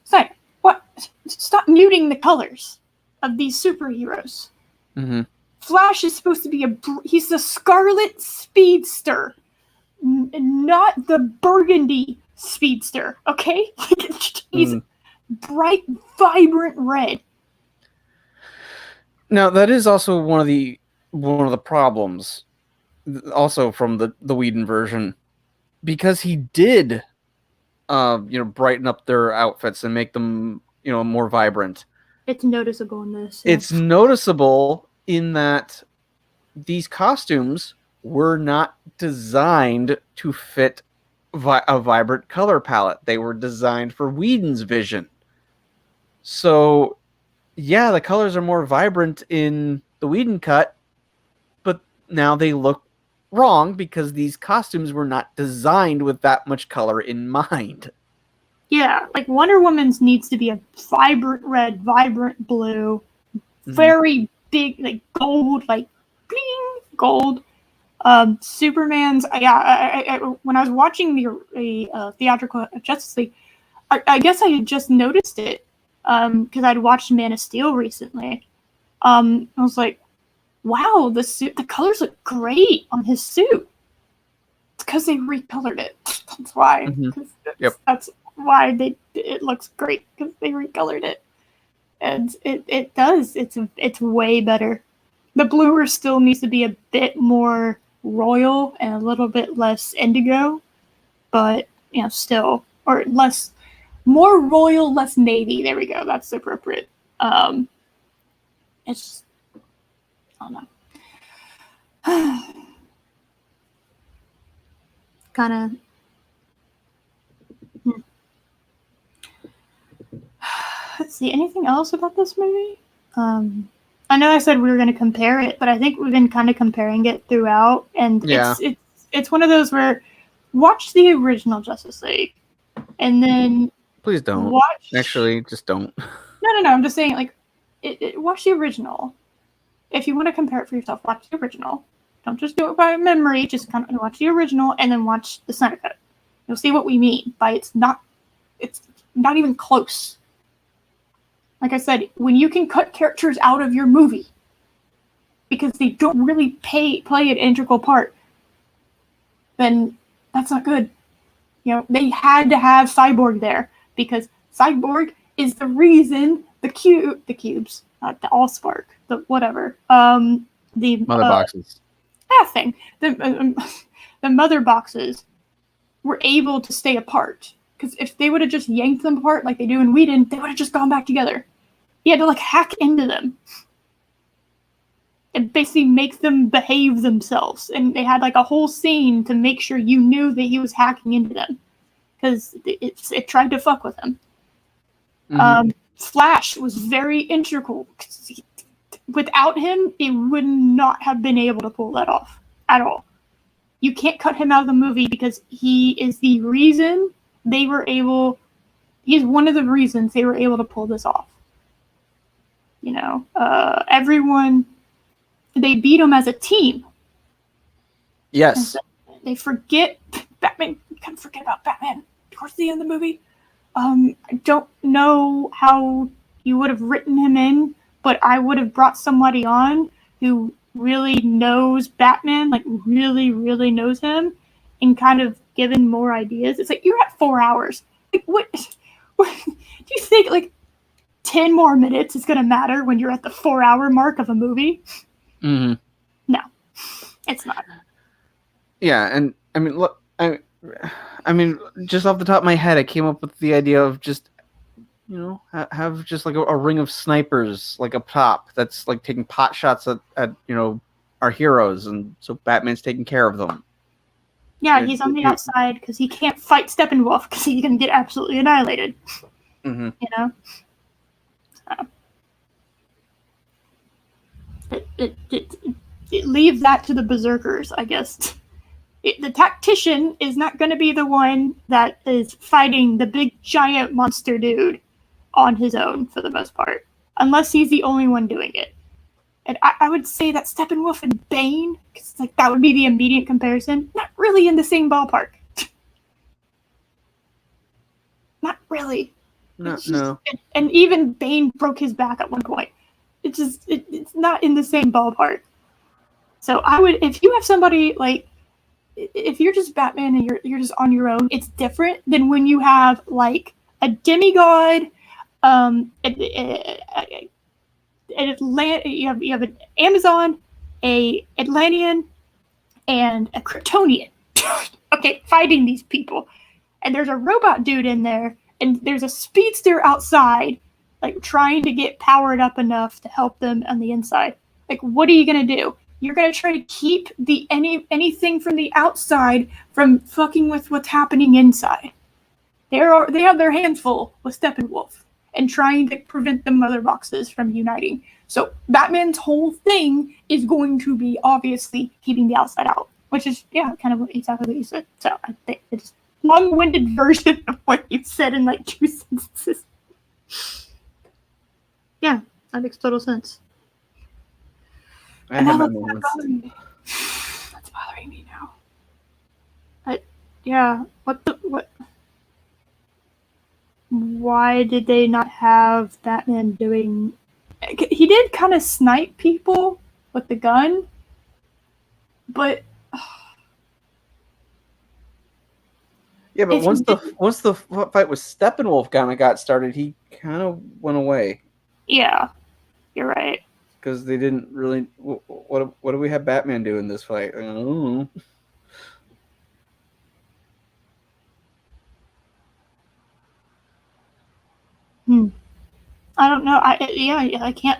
say, what? Stop muting the colors of these superheroes. Mm-hmm. Flash is supposed to be he's the Scarlet Speedster, not the Burgundy Speedster. Okay, he's bright, vibrant red. Now that is also one of the problems, also from the Whedon version, because he did, brighten up their outfits and make them, more vibrant. It's noticeable in this. It's noticeable in that these costumes were not designed to fit a vibrant color palette. They were designed for Whedon's vision. So, yeah, the colors are more vibrant in the Whedon cut, but now they look wrong because these costumes were not designed with that much color in mind. Yeah, like Wonder Woman's needs to be a vibrant red, vibrant blue, very big, like gold, like bling, gold. Superman's, I when I was watching the theatrical Justice League, I guess I had just noticed it because I'd watched Man of Steel recently. I was like, wow, the colors look great on his suit. It's because they recolored it. That's why. That's why it looks great, because they recolored it, and it does. It's way better. The bluer still needs to be a bit more royal and a little bit less indigo, but still, or more royal, less navy. There we go. That's appropriate. It's I don't know. Kind of. Let's see. Anything else about this movie? I know I said we were going to compare it, but I think we've been kind of comparing it throughout, and it's one of those where watch the original Justice League, and then please don't. Actually, just don't. No. I'm just saying, like, watch the original. If you want to compare it for yourself, watch the original. Don't just do it by memory. Just kind of watch the original and then watch the Snyder Cut. You'll see what we mean by it's not even close. Like I said, when you can cut characters out of your movie because they don't really play an integral part, then that's not good. They had to have Cyborg there because Cyborg is the reason the cubes, not the Allspark, the whatever, the mother boxes. That thing, the mother boxes were able to stay apart. Because if they would have just yanked them apart like they do in Whedon, they would have just gone back together. He had to hack into them and basically make them behave themselves. And they had a whole scene to make sure you knew that he was hacking into them because it tried to fuck with him. Flash was very integral. Without him, it would not have been able to pull that off at all. You can't cut him out of the movie because he is the reason he's one of the reasons they were able to pull this off. Everyone, they beat him as a team. Yes. They forget Batman. You kind of forget about Batman towards the end of the movie. I don't know how you would have written him in, but I would have brought somebody on who really knows Batman, really, really knows him, and kind of given more ideas. It's you're at 4 hours. What do you think? 10 more minutes is going to matter when you're at the 4-hour mark of a movie? Mm-hmm. No, it's not. Yeah, and I mean, look, I mean, just off the top of my head, I came up with the idea of just, have just a ring of snipers, up top, that's taking pot shots at our heroes, and so Batman's taking care of them. Yeah, he's on the outside because he can't fight Steppenwolf because he's going to get absolutely annihilated. Mm-hmm. Leave that to the berserkers, I guess. The tactician is not going to be the one that is fighting the big giant monster dude on his own for the most part, unless he's the only one doing it. And I would say that Steppenwolf and Bane, because like that would be the immediate comparison, not really in the same ballpark. Not really. No. And even Bane broke his back at one point. It's just it's not in the same ballpark. So I would, if you have somebody like, if you're just Batman and you're just on your own, it's different than when you have like a demigod, you have an Amazon, a Atlantean, and a Kryptonian. Okay, fighting these people, and there's a robot dude in there, and there's a speedster outside, like trying to get powered up enough to help them on the inside. Like, what are you gonna do? You're gonna try to keep anything from the outside from fucking with what's happening inside. They have their hands full with Steppenwolf and trying to prevent the mother boxes from uniting. So Batman's whole thing is going to be obviously keeping the outside out, which is kind of exactly what you said. So I think it's long-winded version of what you said in like 2 sentences. Yeah, that makes total sense. I have my moments. That's bothering me now. What? Why did they not have Batman doing? He did kind of snipe people with the gun, but yeah, but once the fight with Steppenwolf kind of got started, he kind of went away. Yeah, you're right. Because they didn't really. What do we have Batman do in this fight? I don't know. I don't know. I can't.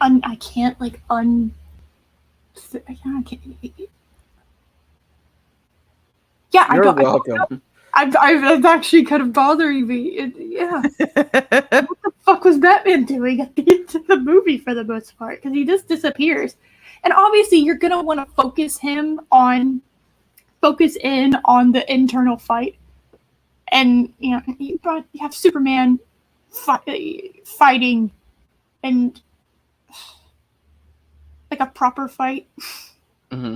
Yeah, You're welcome. I've actually kind of bothering me. What the fuck was Batman doing at the end of the movie for the most part? Because he just disappears, and obviously you're gonna want to focus in on the internal fight, and you have Superman fighting, and like a proper fight. Mm-hmm.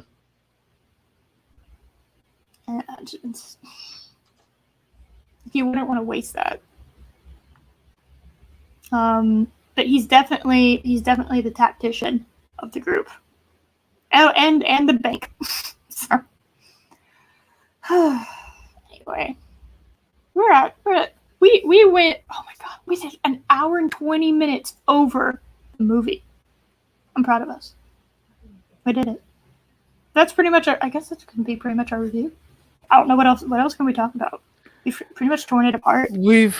You wouldn't want to waste that. But he's definitely the tactician of the group. Oh, and the bank. So anyway, we went. Oh my god, we did an hour and 20 minutes over the movie. I'm proud of us. We did it. That's pretty much I guess that's gonna be pretty much our review. I don't know what else can we talk about. We've pretty much torn it apart. We've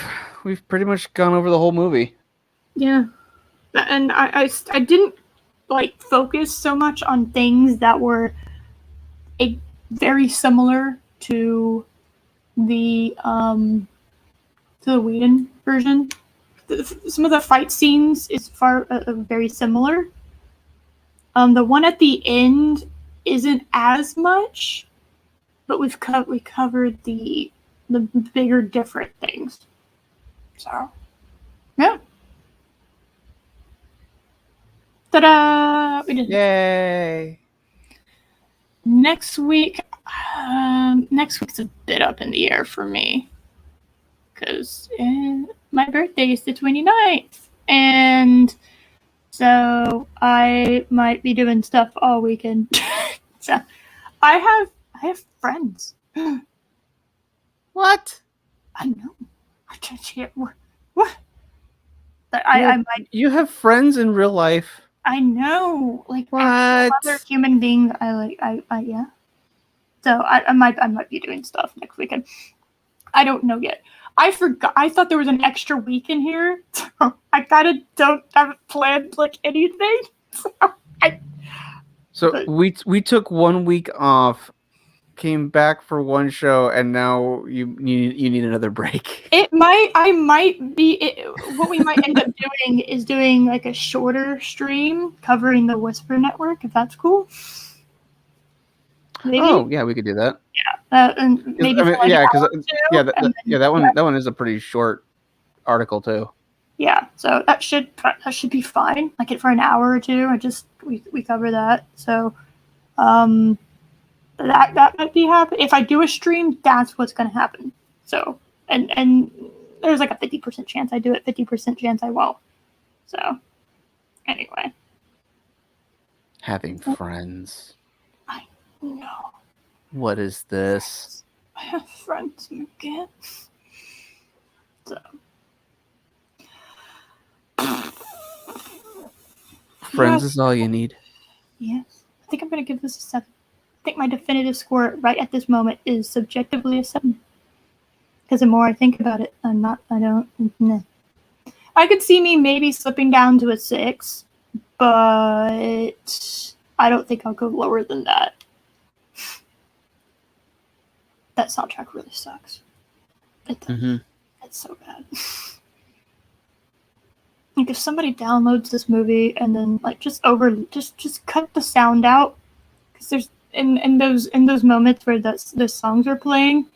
pretty much gone over the whole movie. Yeah, and I didn't like focus so much on things that were very similar to the Whedon version. Some of the fight scenes is very similar. The one at the end isn't as much, but we covered the bigger different things. So yeah. Ta-da! We did it. Yay! Next week's a bit up in the air for me because my birthday is the 29th, and so I might be doing stuff all weekend. So I have friends. What? I know. I can't. What? I might. You have friends in real life. I know. Like What? other human beings. I like. Yeah. So I might be doing stuff next weekend. I don't know yet. I forgot. I thought there was an extra week in here. So I kind of haven't planned like anything. So we took 1 week off, came back for one show, and now you need another break. I might be. What we might end up doing is doing like a shorter stream covering the Whisper Network, if that's cool. Maybe? Oh yeah, we could do that. Yeah, and maybe that one is a pretty short article too. Yeah, so that should be fine. Like it for an hour or two. We cover that. So that might be happening. If I do a stream, that's what's gonna happen. So and there's like a 50% chance I do it, 50% chance I won't. So anyway. Having friends. I know. What is this? I have friends again. So Friends yes. is all you need. Yes. I think I'm gonna give this a 7. I think my definitive score right at this moment is subjectively a 7. Because the more I think about it, nah. I could see me maybe slipping down to a 6, but I don't think I'll go lower than that. That soundtrack really sucks. It's so bad. Like if somebody downloads this movie and then like just cut the sound out, because there's in those moments where the songs are playing,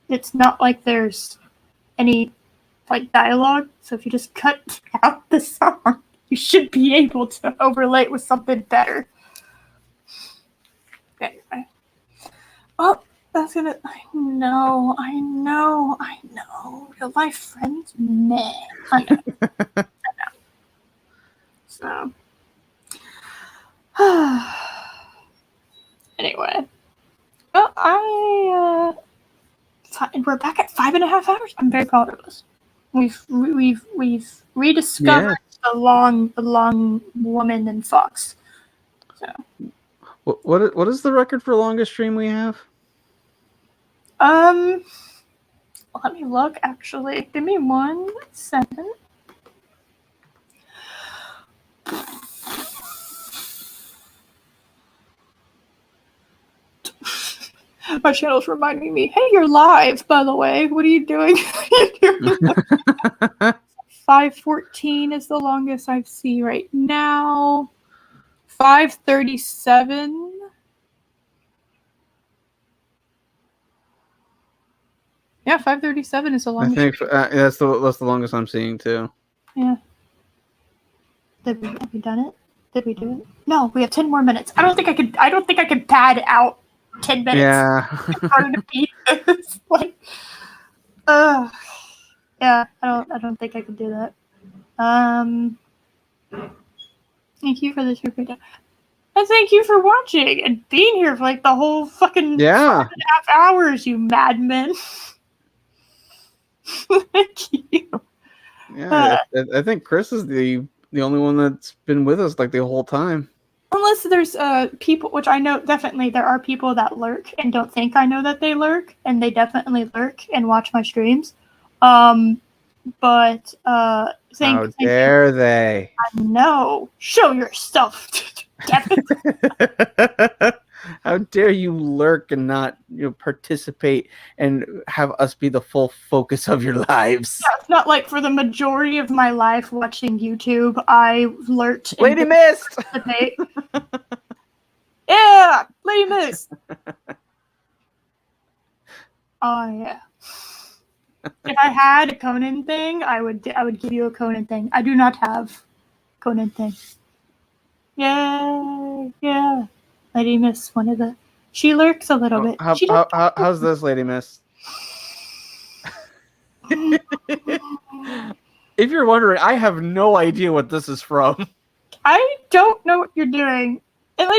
it's not like there's any like dialogue. So if you just cut out the song, you should be able to overlay it with something better. Anyway. Oh, that's gonna. I know. Real life friends, meh. I know. So. Anyway. Well, we're back at 5.5 hours. I'm very proud of us. We've rediscovered the long woman and fox. So. What is the record for longest stream we have? Let me look. Actually, give me 1 second. My channel's reminding me, hey, you're live, by the way. What are you doing? 5:14 is the longest I see right now. 5:37. Yeah, 5:37 is the longest. I think that's the longest I'm seeing too. Yeah. Have we done it? Did we do it? No, we have 10 more minutes. I don't think I could pad out 10 minutes. Yeah. In order to beat this. Like, yeah, I don't think I could do that. Thank you for this repeat. And thank you for watching and being here for like the whole fucking 5.5 hours, you madmen. Thank you. Yeah, I think Chris is the only one that's been with us like the whole time. Unless there's people, which I know definitely there are people that lurk and don't think I know that they lurk, and they definitely lurk and watch my streams. But how dare they? I know. Show yourself. How dare you lurk and not participate and have us be the full focus of your lives? Yeah, it's not like for the majority of my life watching YouTube, I lurked. Lady Mist! Yeah, Lady Mist! Oh, yeah. If I had a Conan thing, I would give you a Conan thing. I do not have Conan thing. Yeah. Lady Miss, one of the. She lurks a little bit. How's this, Lady Miss? If you're wondering, I have no idea what this is from. I don't know what you're doing. And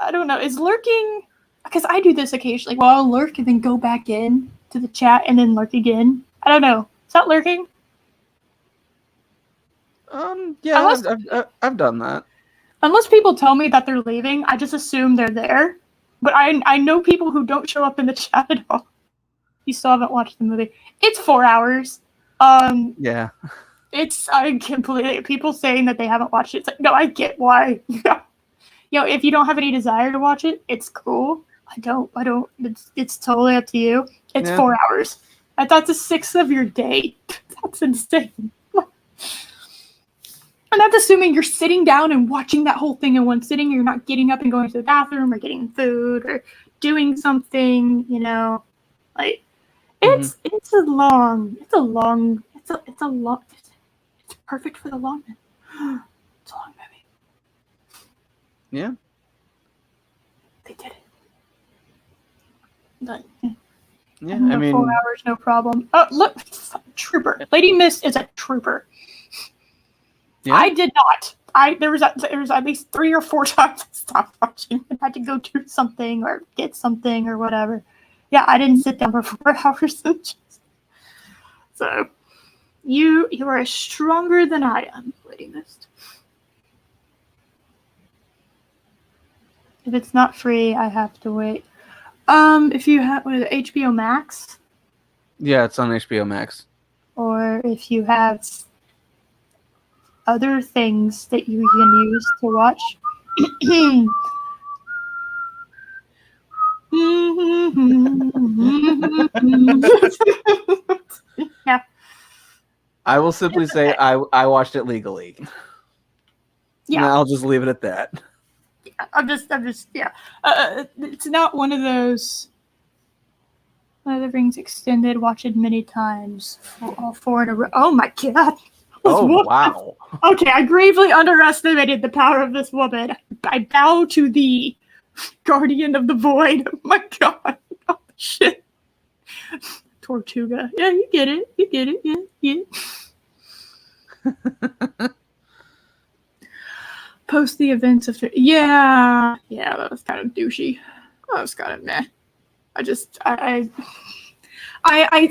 I don't know. Is lurking? Because I do this occasionally. Well, I'll lurk and then go back in to the chat and then lurk again. I don't know. Is that lurking? Yeah, I've done that. Unless people tell me that they're leaving, I just assume they're there. But I know people who don't show up in the chat at all. You still haven't watched the movie. It's 4 hours. Yeah. I completely people saying that they haven't watched it. It's like, no, I get why. If you don't have any desire to watch it, it's cool. I don't. It's totally up to you. It's 4 hours. That's a sixth of your day. That's insane. And that's assuming you're sitting down and watching that whole thing in one sitting. You're not getting up and going to the bathroom or getting food or doing something. Like it's a long. perfect for the long run. It's a long movie. Yeah. They did it. But, Yeah, I mean, 4 hours, no problem. Oh, look, trooper. Lady Mist is a trooper. yeah. I did not. There was at least 3 or 4 times I stopped watching and had to go do something or get something or whatever. Yeah, I didn't sit down for 4 hours. So, you are stronger than I am, Lady Mist. If it's not free, I have to wait. If you have what is it, HBO Max, Yeah, it's on HBO Max. or if you have other things that you can use to watch. Yeah. I will simply say I watched it legally. Yeah. And I'll just leave it at that. I'm just, yeah. It's not one of those. Lord of the Rings extended, watch it many times. All 4 in a row. Oh my god. Oh, wow. Okay, I gravely underestimated the power of this woman. I bow to thee, guardian of the void. Oh my god. Oh shit. Tortuga. Yeah, you get it. You get it. Yeah. Post the events of yeah, that was kind of douchey. That was kind of meh. I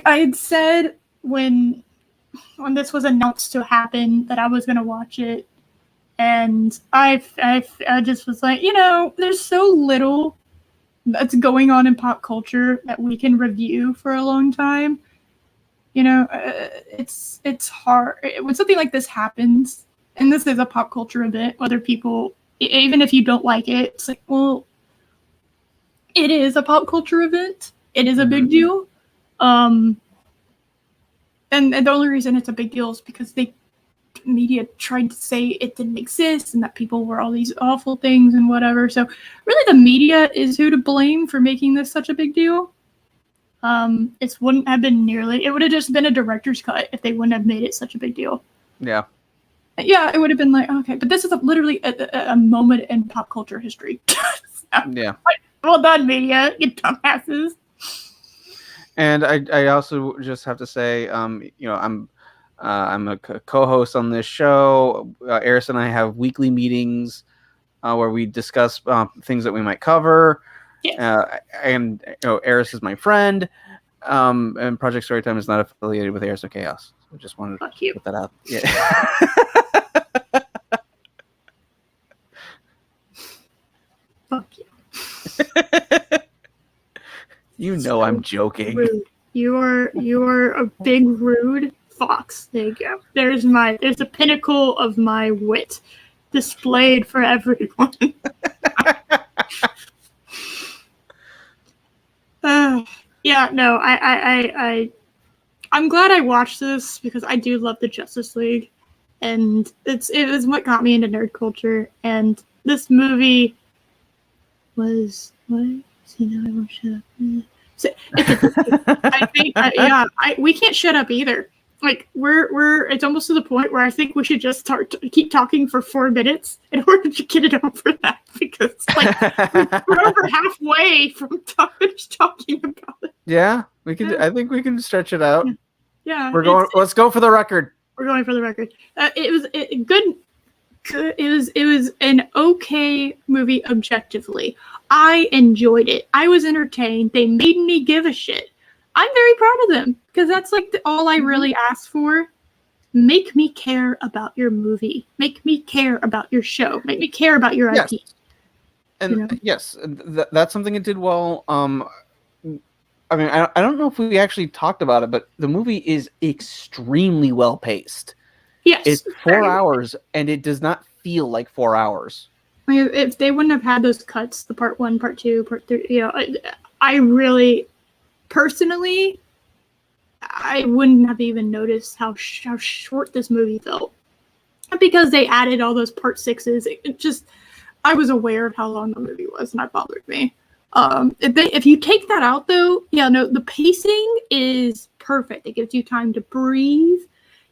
had said when this was announced to happen that I was gonna watch it, and I just was like, there's so little that's going on in pop culture that we can review for a long time. It's hard when something like this happens. And this is a pop culture event, whether people, even if you don't like it, it's like, well, it is a pop culture event. It is a big deal. And the only reason it's a big deal is because the media tried to say it didn't exist and that people were all these awful things and whatever. So really the media is who to blame for making this such a big deal. It wouldn't have been it would have just been a director's cut if they wouldn't have made it such a big deal. Yeah. Yeah, it would have been like, okay, but this is literally a moment in pop culture history. So, Yeah. well done, media, you dumbasses. And I also just have to say, I'm a co-host on this show. Eris and I have weekly meetings where we discuss things that we might cover. Yes. And Eris is my friend. And Project Storytime is not affiliated with Eris of Chaos. I just wanted to put that out. Yeah. Fuck you. I'm joking. Rude. You are a big rude fox. There you go. There's a pinnacle of my wit displayed for everyone. Yeah, no, I'm glad I watched this because I do love the Justice League, and it was what got me into nerd culture. And this movie was what? See, now I won't shut up. So, I think, we can't shut up either. Like we're it's almost to the point where I think we should just keep talking for 4 minutes in order to get it over that, because we're over halfway from talking about it. Yeah, we can. I think we can stretch it out. Yeah, Let's go for the record. We're going for the record. It was good. It was an okay movie objectively. I enjoyed it. I was entertained. They made me give a shit. I'm very proud of them because that's like all I really asked for. Make me care about your movie. Make me care about your show. Make me care about your IP. And yes, that's something it did well. I mean, I don't know if we actually talked about it, but the movie is extremely well paced. Yes, it's 4 hours, and it does not feel like 4 hours. I mean, if they wouldn't have had those cuts, the part 1, part 2, part 3, I really, personally, I wouldn't have even noticed how short this movie felt, because they added all those part 6s. It just, I was aware of how long the movie was, and that bothered me. If you take that out, though, the pacing is perfect. It gives you time to breathe.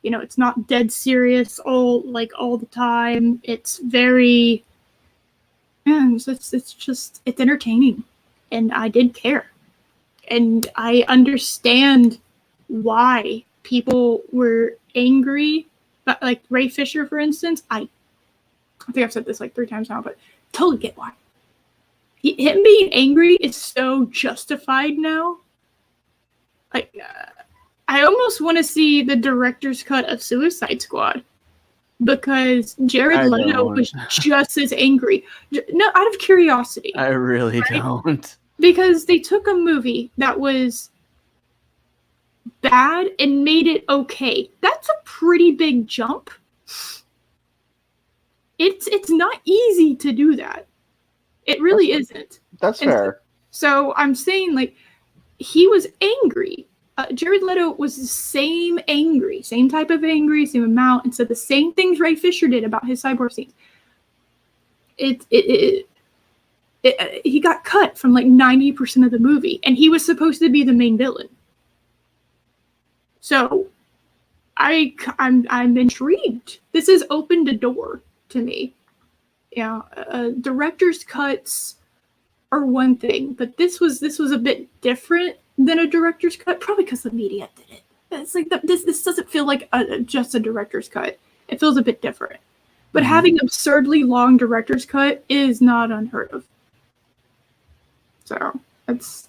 It's not dead serious all the time. It's very, it's entertaining, and I did care, and I understand why people were angry. But like Ray Fisher, for instance, I think I've said this like 3 times now, but totally get why. Him being angry is so justified now. Like, I almost want to see the director's cut of Suicide Squad, because Jared Leto was just as angry. No, out of curiosity. I really don't. Because they took a movie that was bad and made it okay. That's a pretty big jump. It's not easy to do that. It really isn't. That's fair. So I'm saying, like, he was angry. Jared Leto was the same angry, same type of angry, same amount, and said the same things Ray Fisher did about his cyborg scenes. He got cut from like 90% of the movie, and he was supposed to be the main villain. So I'm intrigued. This has opened a door to me. Yeah, director's cuts are one thing, but this was a bit different than a director's cut, probably because the media did it. It's like this doesn't feel like just a director's cut. It feels a bit different. But having absurdly long director's cut is not unheard of. So it's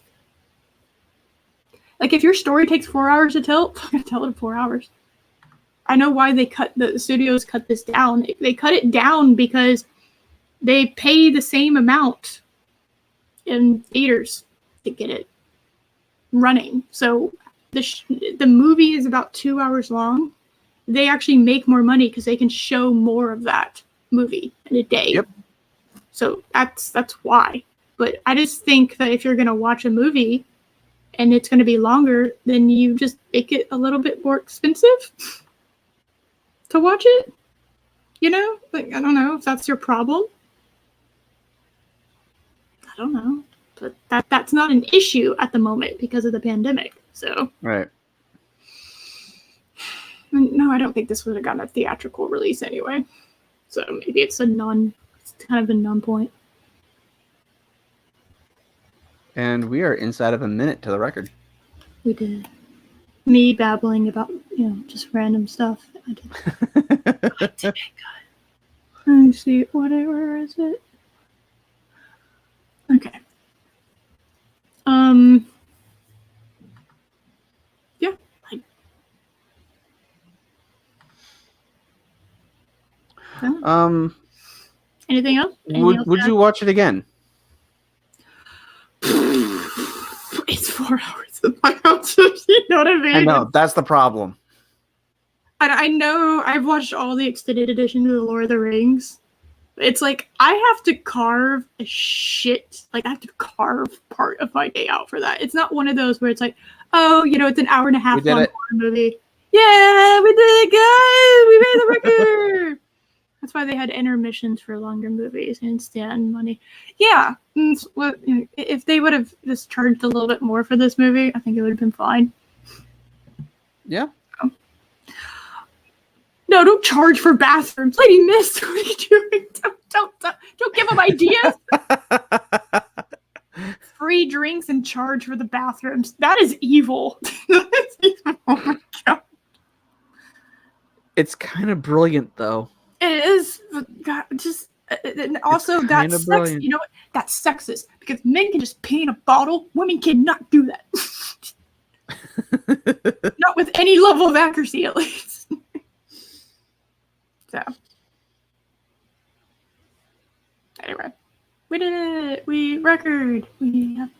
like, if your story takes 4 hours to tell, I'm gonna tell it in 4 hours. I know why the studios cut this down. They cut it down because they pay the same amount in theaters to get it running. So the movie is about 2 hours long. They actually make more money because they can show more of that movie in a day. Yep. So that's why. But I just think that if you're going to watch a movie and it's going to be longer, then you just make it a little bit more expensive to watch it. Like, I don't know if that's your problem. I don't know. But that's not an issue at the moment because of the pandemic. So right. No, I don't think this would have gotten a theatrical release anyway. So maybe it's kind of a non-point. And we are inside of a minute to the record. We did. Me babbling about, just random stuff. I did. I did it good. Let me see. Where is it? Okay. Yeah. Anything else? Would you watch it again? It's 4 hours in my house. You know what I mean? I know, that's the problem. I know I've watched all the extended editions of The Lord of the Rings. It's like, I have to carve I have to carve part of my day out for that. It's not one of those where it's like, oh, it's an hour and a half long movie. Yeah, we did it, guys! We made the record! That's why they had intermissions for longer movies and stand money. Yeah, if they would have just charged a little bit more for this movie, I think it would have been fine. Yeah. No, don't charge for bathrooms. Lady Miss, what are you doing? Don't give them ideas. Free drinks and charge for the bathrooms. That is evil. Oh my God. It's kind of brilliant, though. It is. God, and also that's sexist. You know what? That's sexist because men can just pee in a bottle. Women cannot do that. Not with any level of accuracy, at least. So, anyway, we did it. We have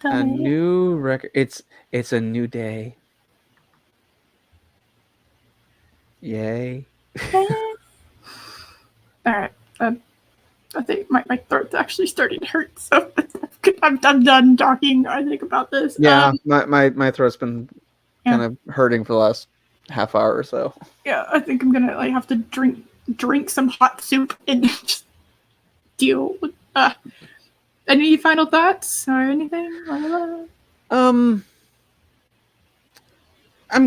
done a new record. It's a new day. Yay! All right. I think my throat's actually starting to hurt, so I'm done talking. I think about this. Yeah, my throat's been kind of hurting for the last half hour or so. Yeah, I think I'm gonna have to drink some hot soup and just deal with. Any final thoughts or anything? I'm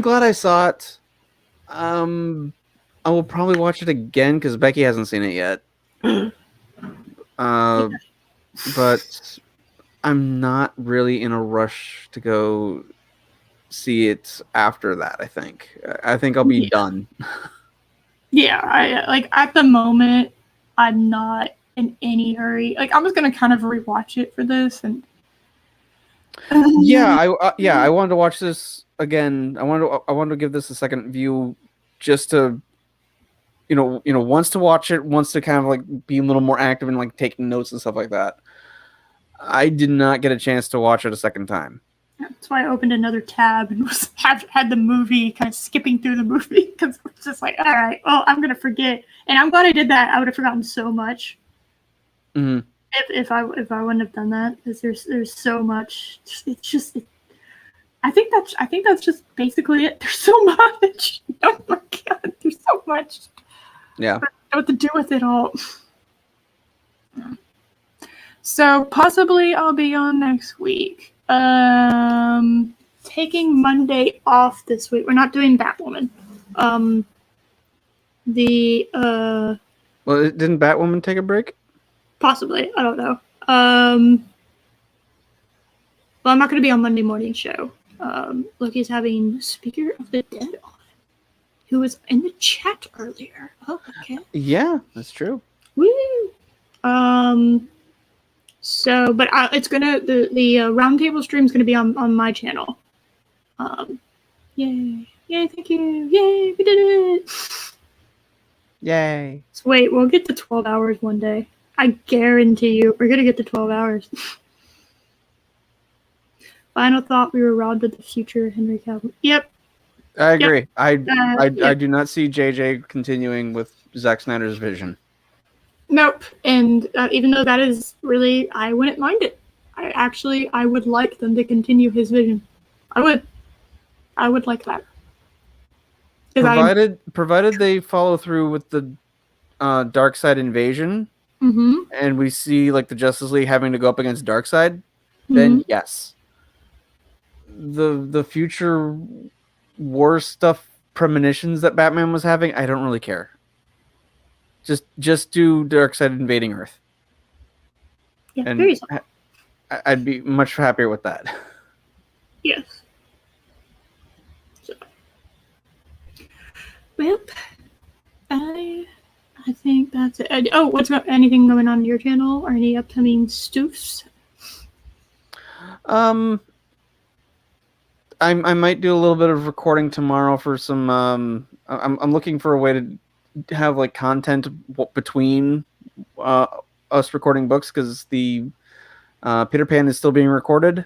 glad I saw it. I will probably watch it again because Becky hasn't seen it yet. But I'm not really in a rush to go see it after that. I think I'll be done. Yeah, I like at the moment I'm not in any hurry. Like I'm just gonna kind of rewatch it for this and. I wanted to watch this again. I wanted to give this a second view, just to, once to watch it, once to kind of like be a little more active and like taking notes and stuff like that. I did not get a chance to watch it a second time. That's why I opened another tab and had the movie kind of skipping through the movie because it's just like, all right, well, I'm gonna forget, and I'm glad I did that. I would have forgotten so much if I wouldn't have done that because there's so much. I think that's just basically it. There's so much. Oh my god, there's so much. Yeah. I don't know what to do with it all. So possibly I'll be on next week. Taking Monday off this week. We're not doing Batwoman. Well, didn't Batwoman take a break? Possibly. I don't know. Well, I'm not going to be on Monday morning show. Loki's having Speaker of the Dead on, who was in the chat earlier. Oh, okay. Yeah, that's true. Woo! So, but it's gonna the roundtable stream is gonna be on my channel. Yay! Thank you! Yay! We did it! Yay! So wait, we'll get to 12 hours one day. I guarantee you, we're gonna get to 12 hours. Final thought: we were robbed of the future, Henry Cavill. Yep. I agree. Yep. I do not see JJ continuing with Zack Snyder's vision. Nope. And even though that is really, I wouldn't mind it. I would like them to continue his vision. I would like that. Provided they follow through with the Darkseid invasion, and we see like the Justice League having to go up against Darkseid, then yes. The future war stuff premonitions that Batman was having, I don't really care. Just do Darkseid invading Earth. Yeah, and very simple. I'd be much happier with that. Yes. So, well, I think that's it. Anything going on your channel or any upcoming stoofs? I might do a little bit of recording tomorrow for some. I'm looking for a way to have like content between us recording books because the Peter Pan is still being recorded,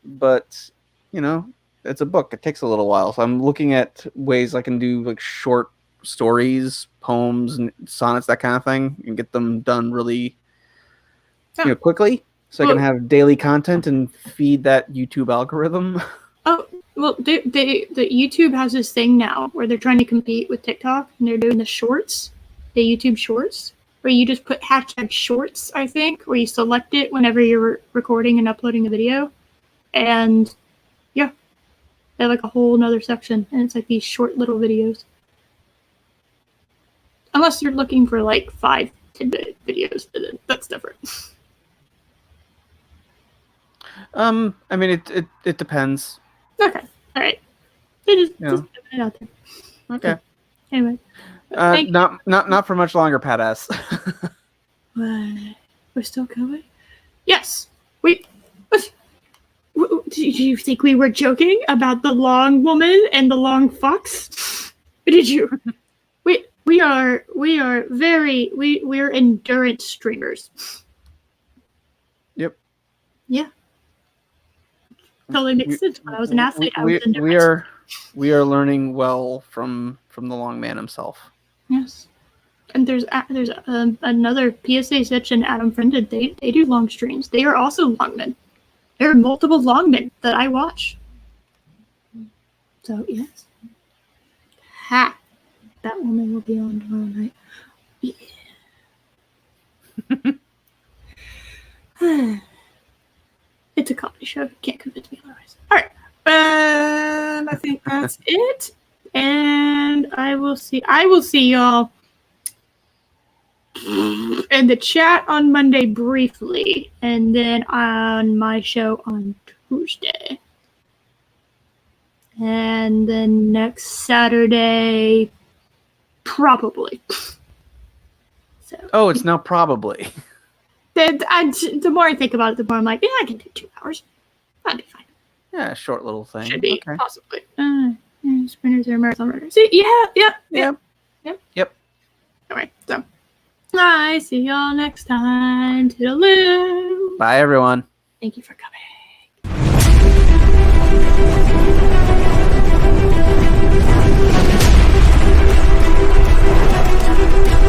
but it's a book. It takes a little while, so I'm looking at ways I can do like short stories, poems, and sonnets, that kind of thing, and get them done really quickly, so I can have daily content and feed that YouTube algorithm. Oh, well, the YouTube has this thing now where they're trying to compete with TikTok, and they're doing the shorts, the YouTube shorts, where you just put hashtag shorts, I think, where you select it whenever you're recording and uploading a video. And yeah, they have like a whole nother section, and it's like these short little videos. Unless you're looking for like 5 10-minute videos, that's different. I mean, it depends. Okay. All right. Just put it out there. Okay. Anyway. Not for much longer, Pat S. We're still going? Yes. Wait. Do you think we were joking about the long woman and the long fox? Did you? We are endurance streamers. Yep. Yeah. Totally makes sense. When I was an athlete, I was endurance. We are learning well from the long man himself. Yes. And there's another PSA section Adam friended. They do long streams. They are also longmen. There are multiple longmen that I watch. So yes. Ha! That woman will be on tomorrow night. Yeah. It's a comedy show. You can't convince me otherwise. All right. I think that's it. And I will see y'all in the chat on Monday briefly, and then on my show on Tuesday. And then next Saturday, probably. So. Oh, it's now probably. The more I think about it, the more I'm like, yeah, I can do 2 hours. That'd be fine. Yeah, short little thing. Should be, okay. possibly. Sprinters or marathon runners. See, yep. Alright, so I see y'all next time. Toodaloo. Bye, everyone. Thank you for coming.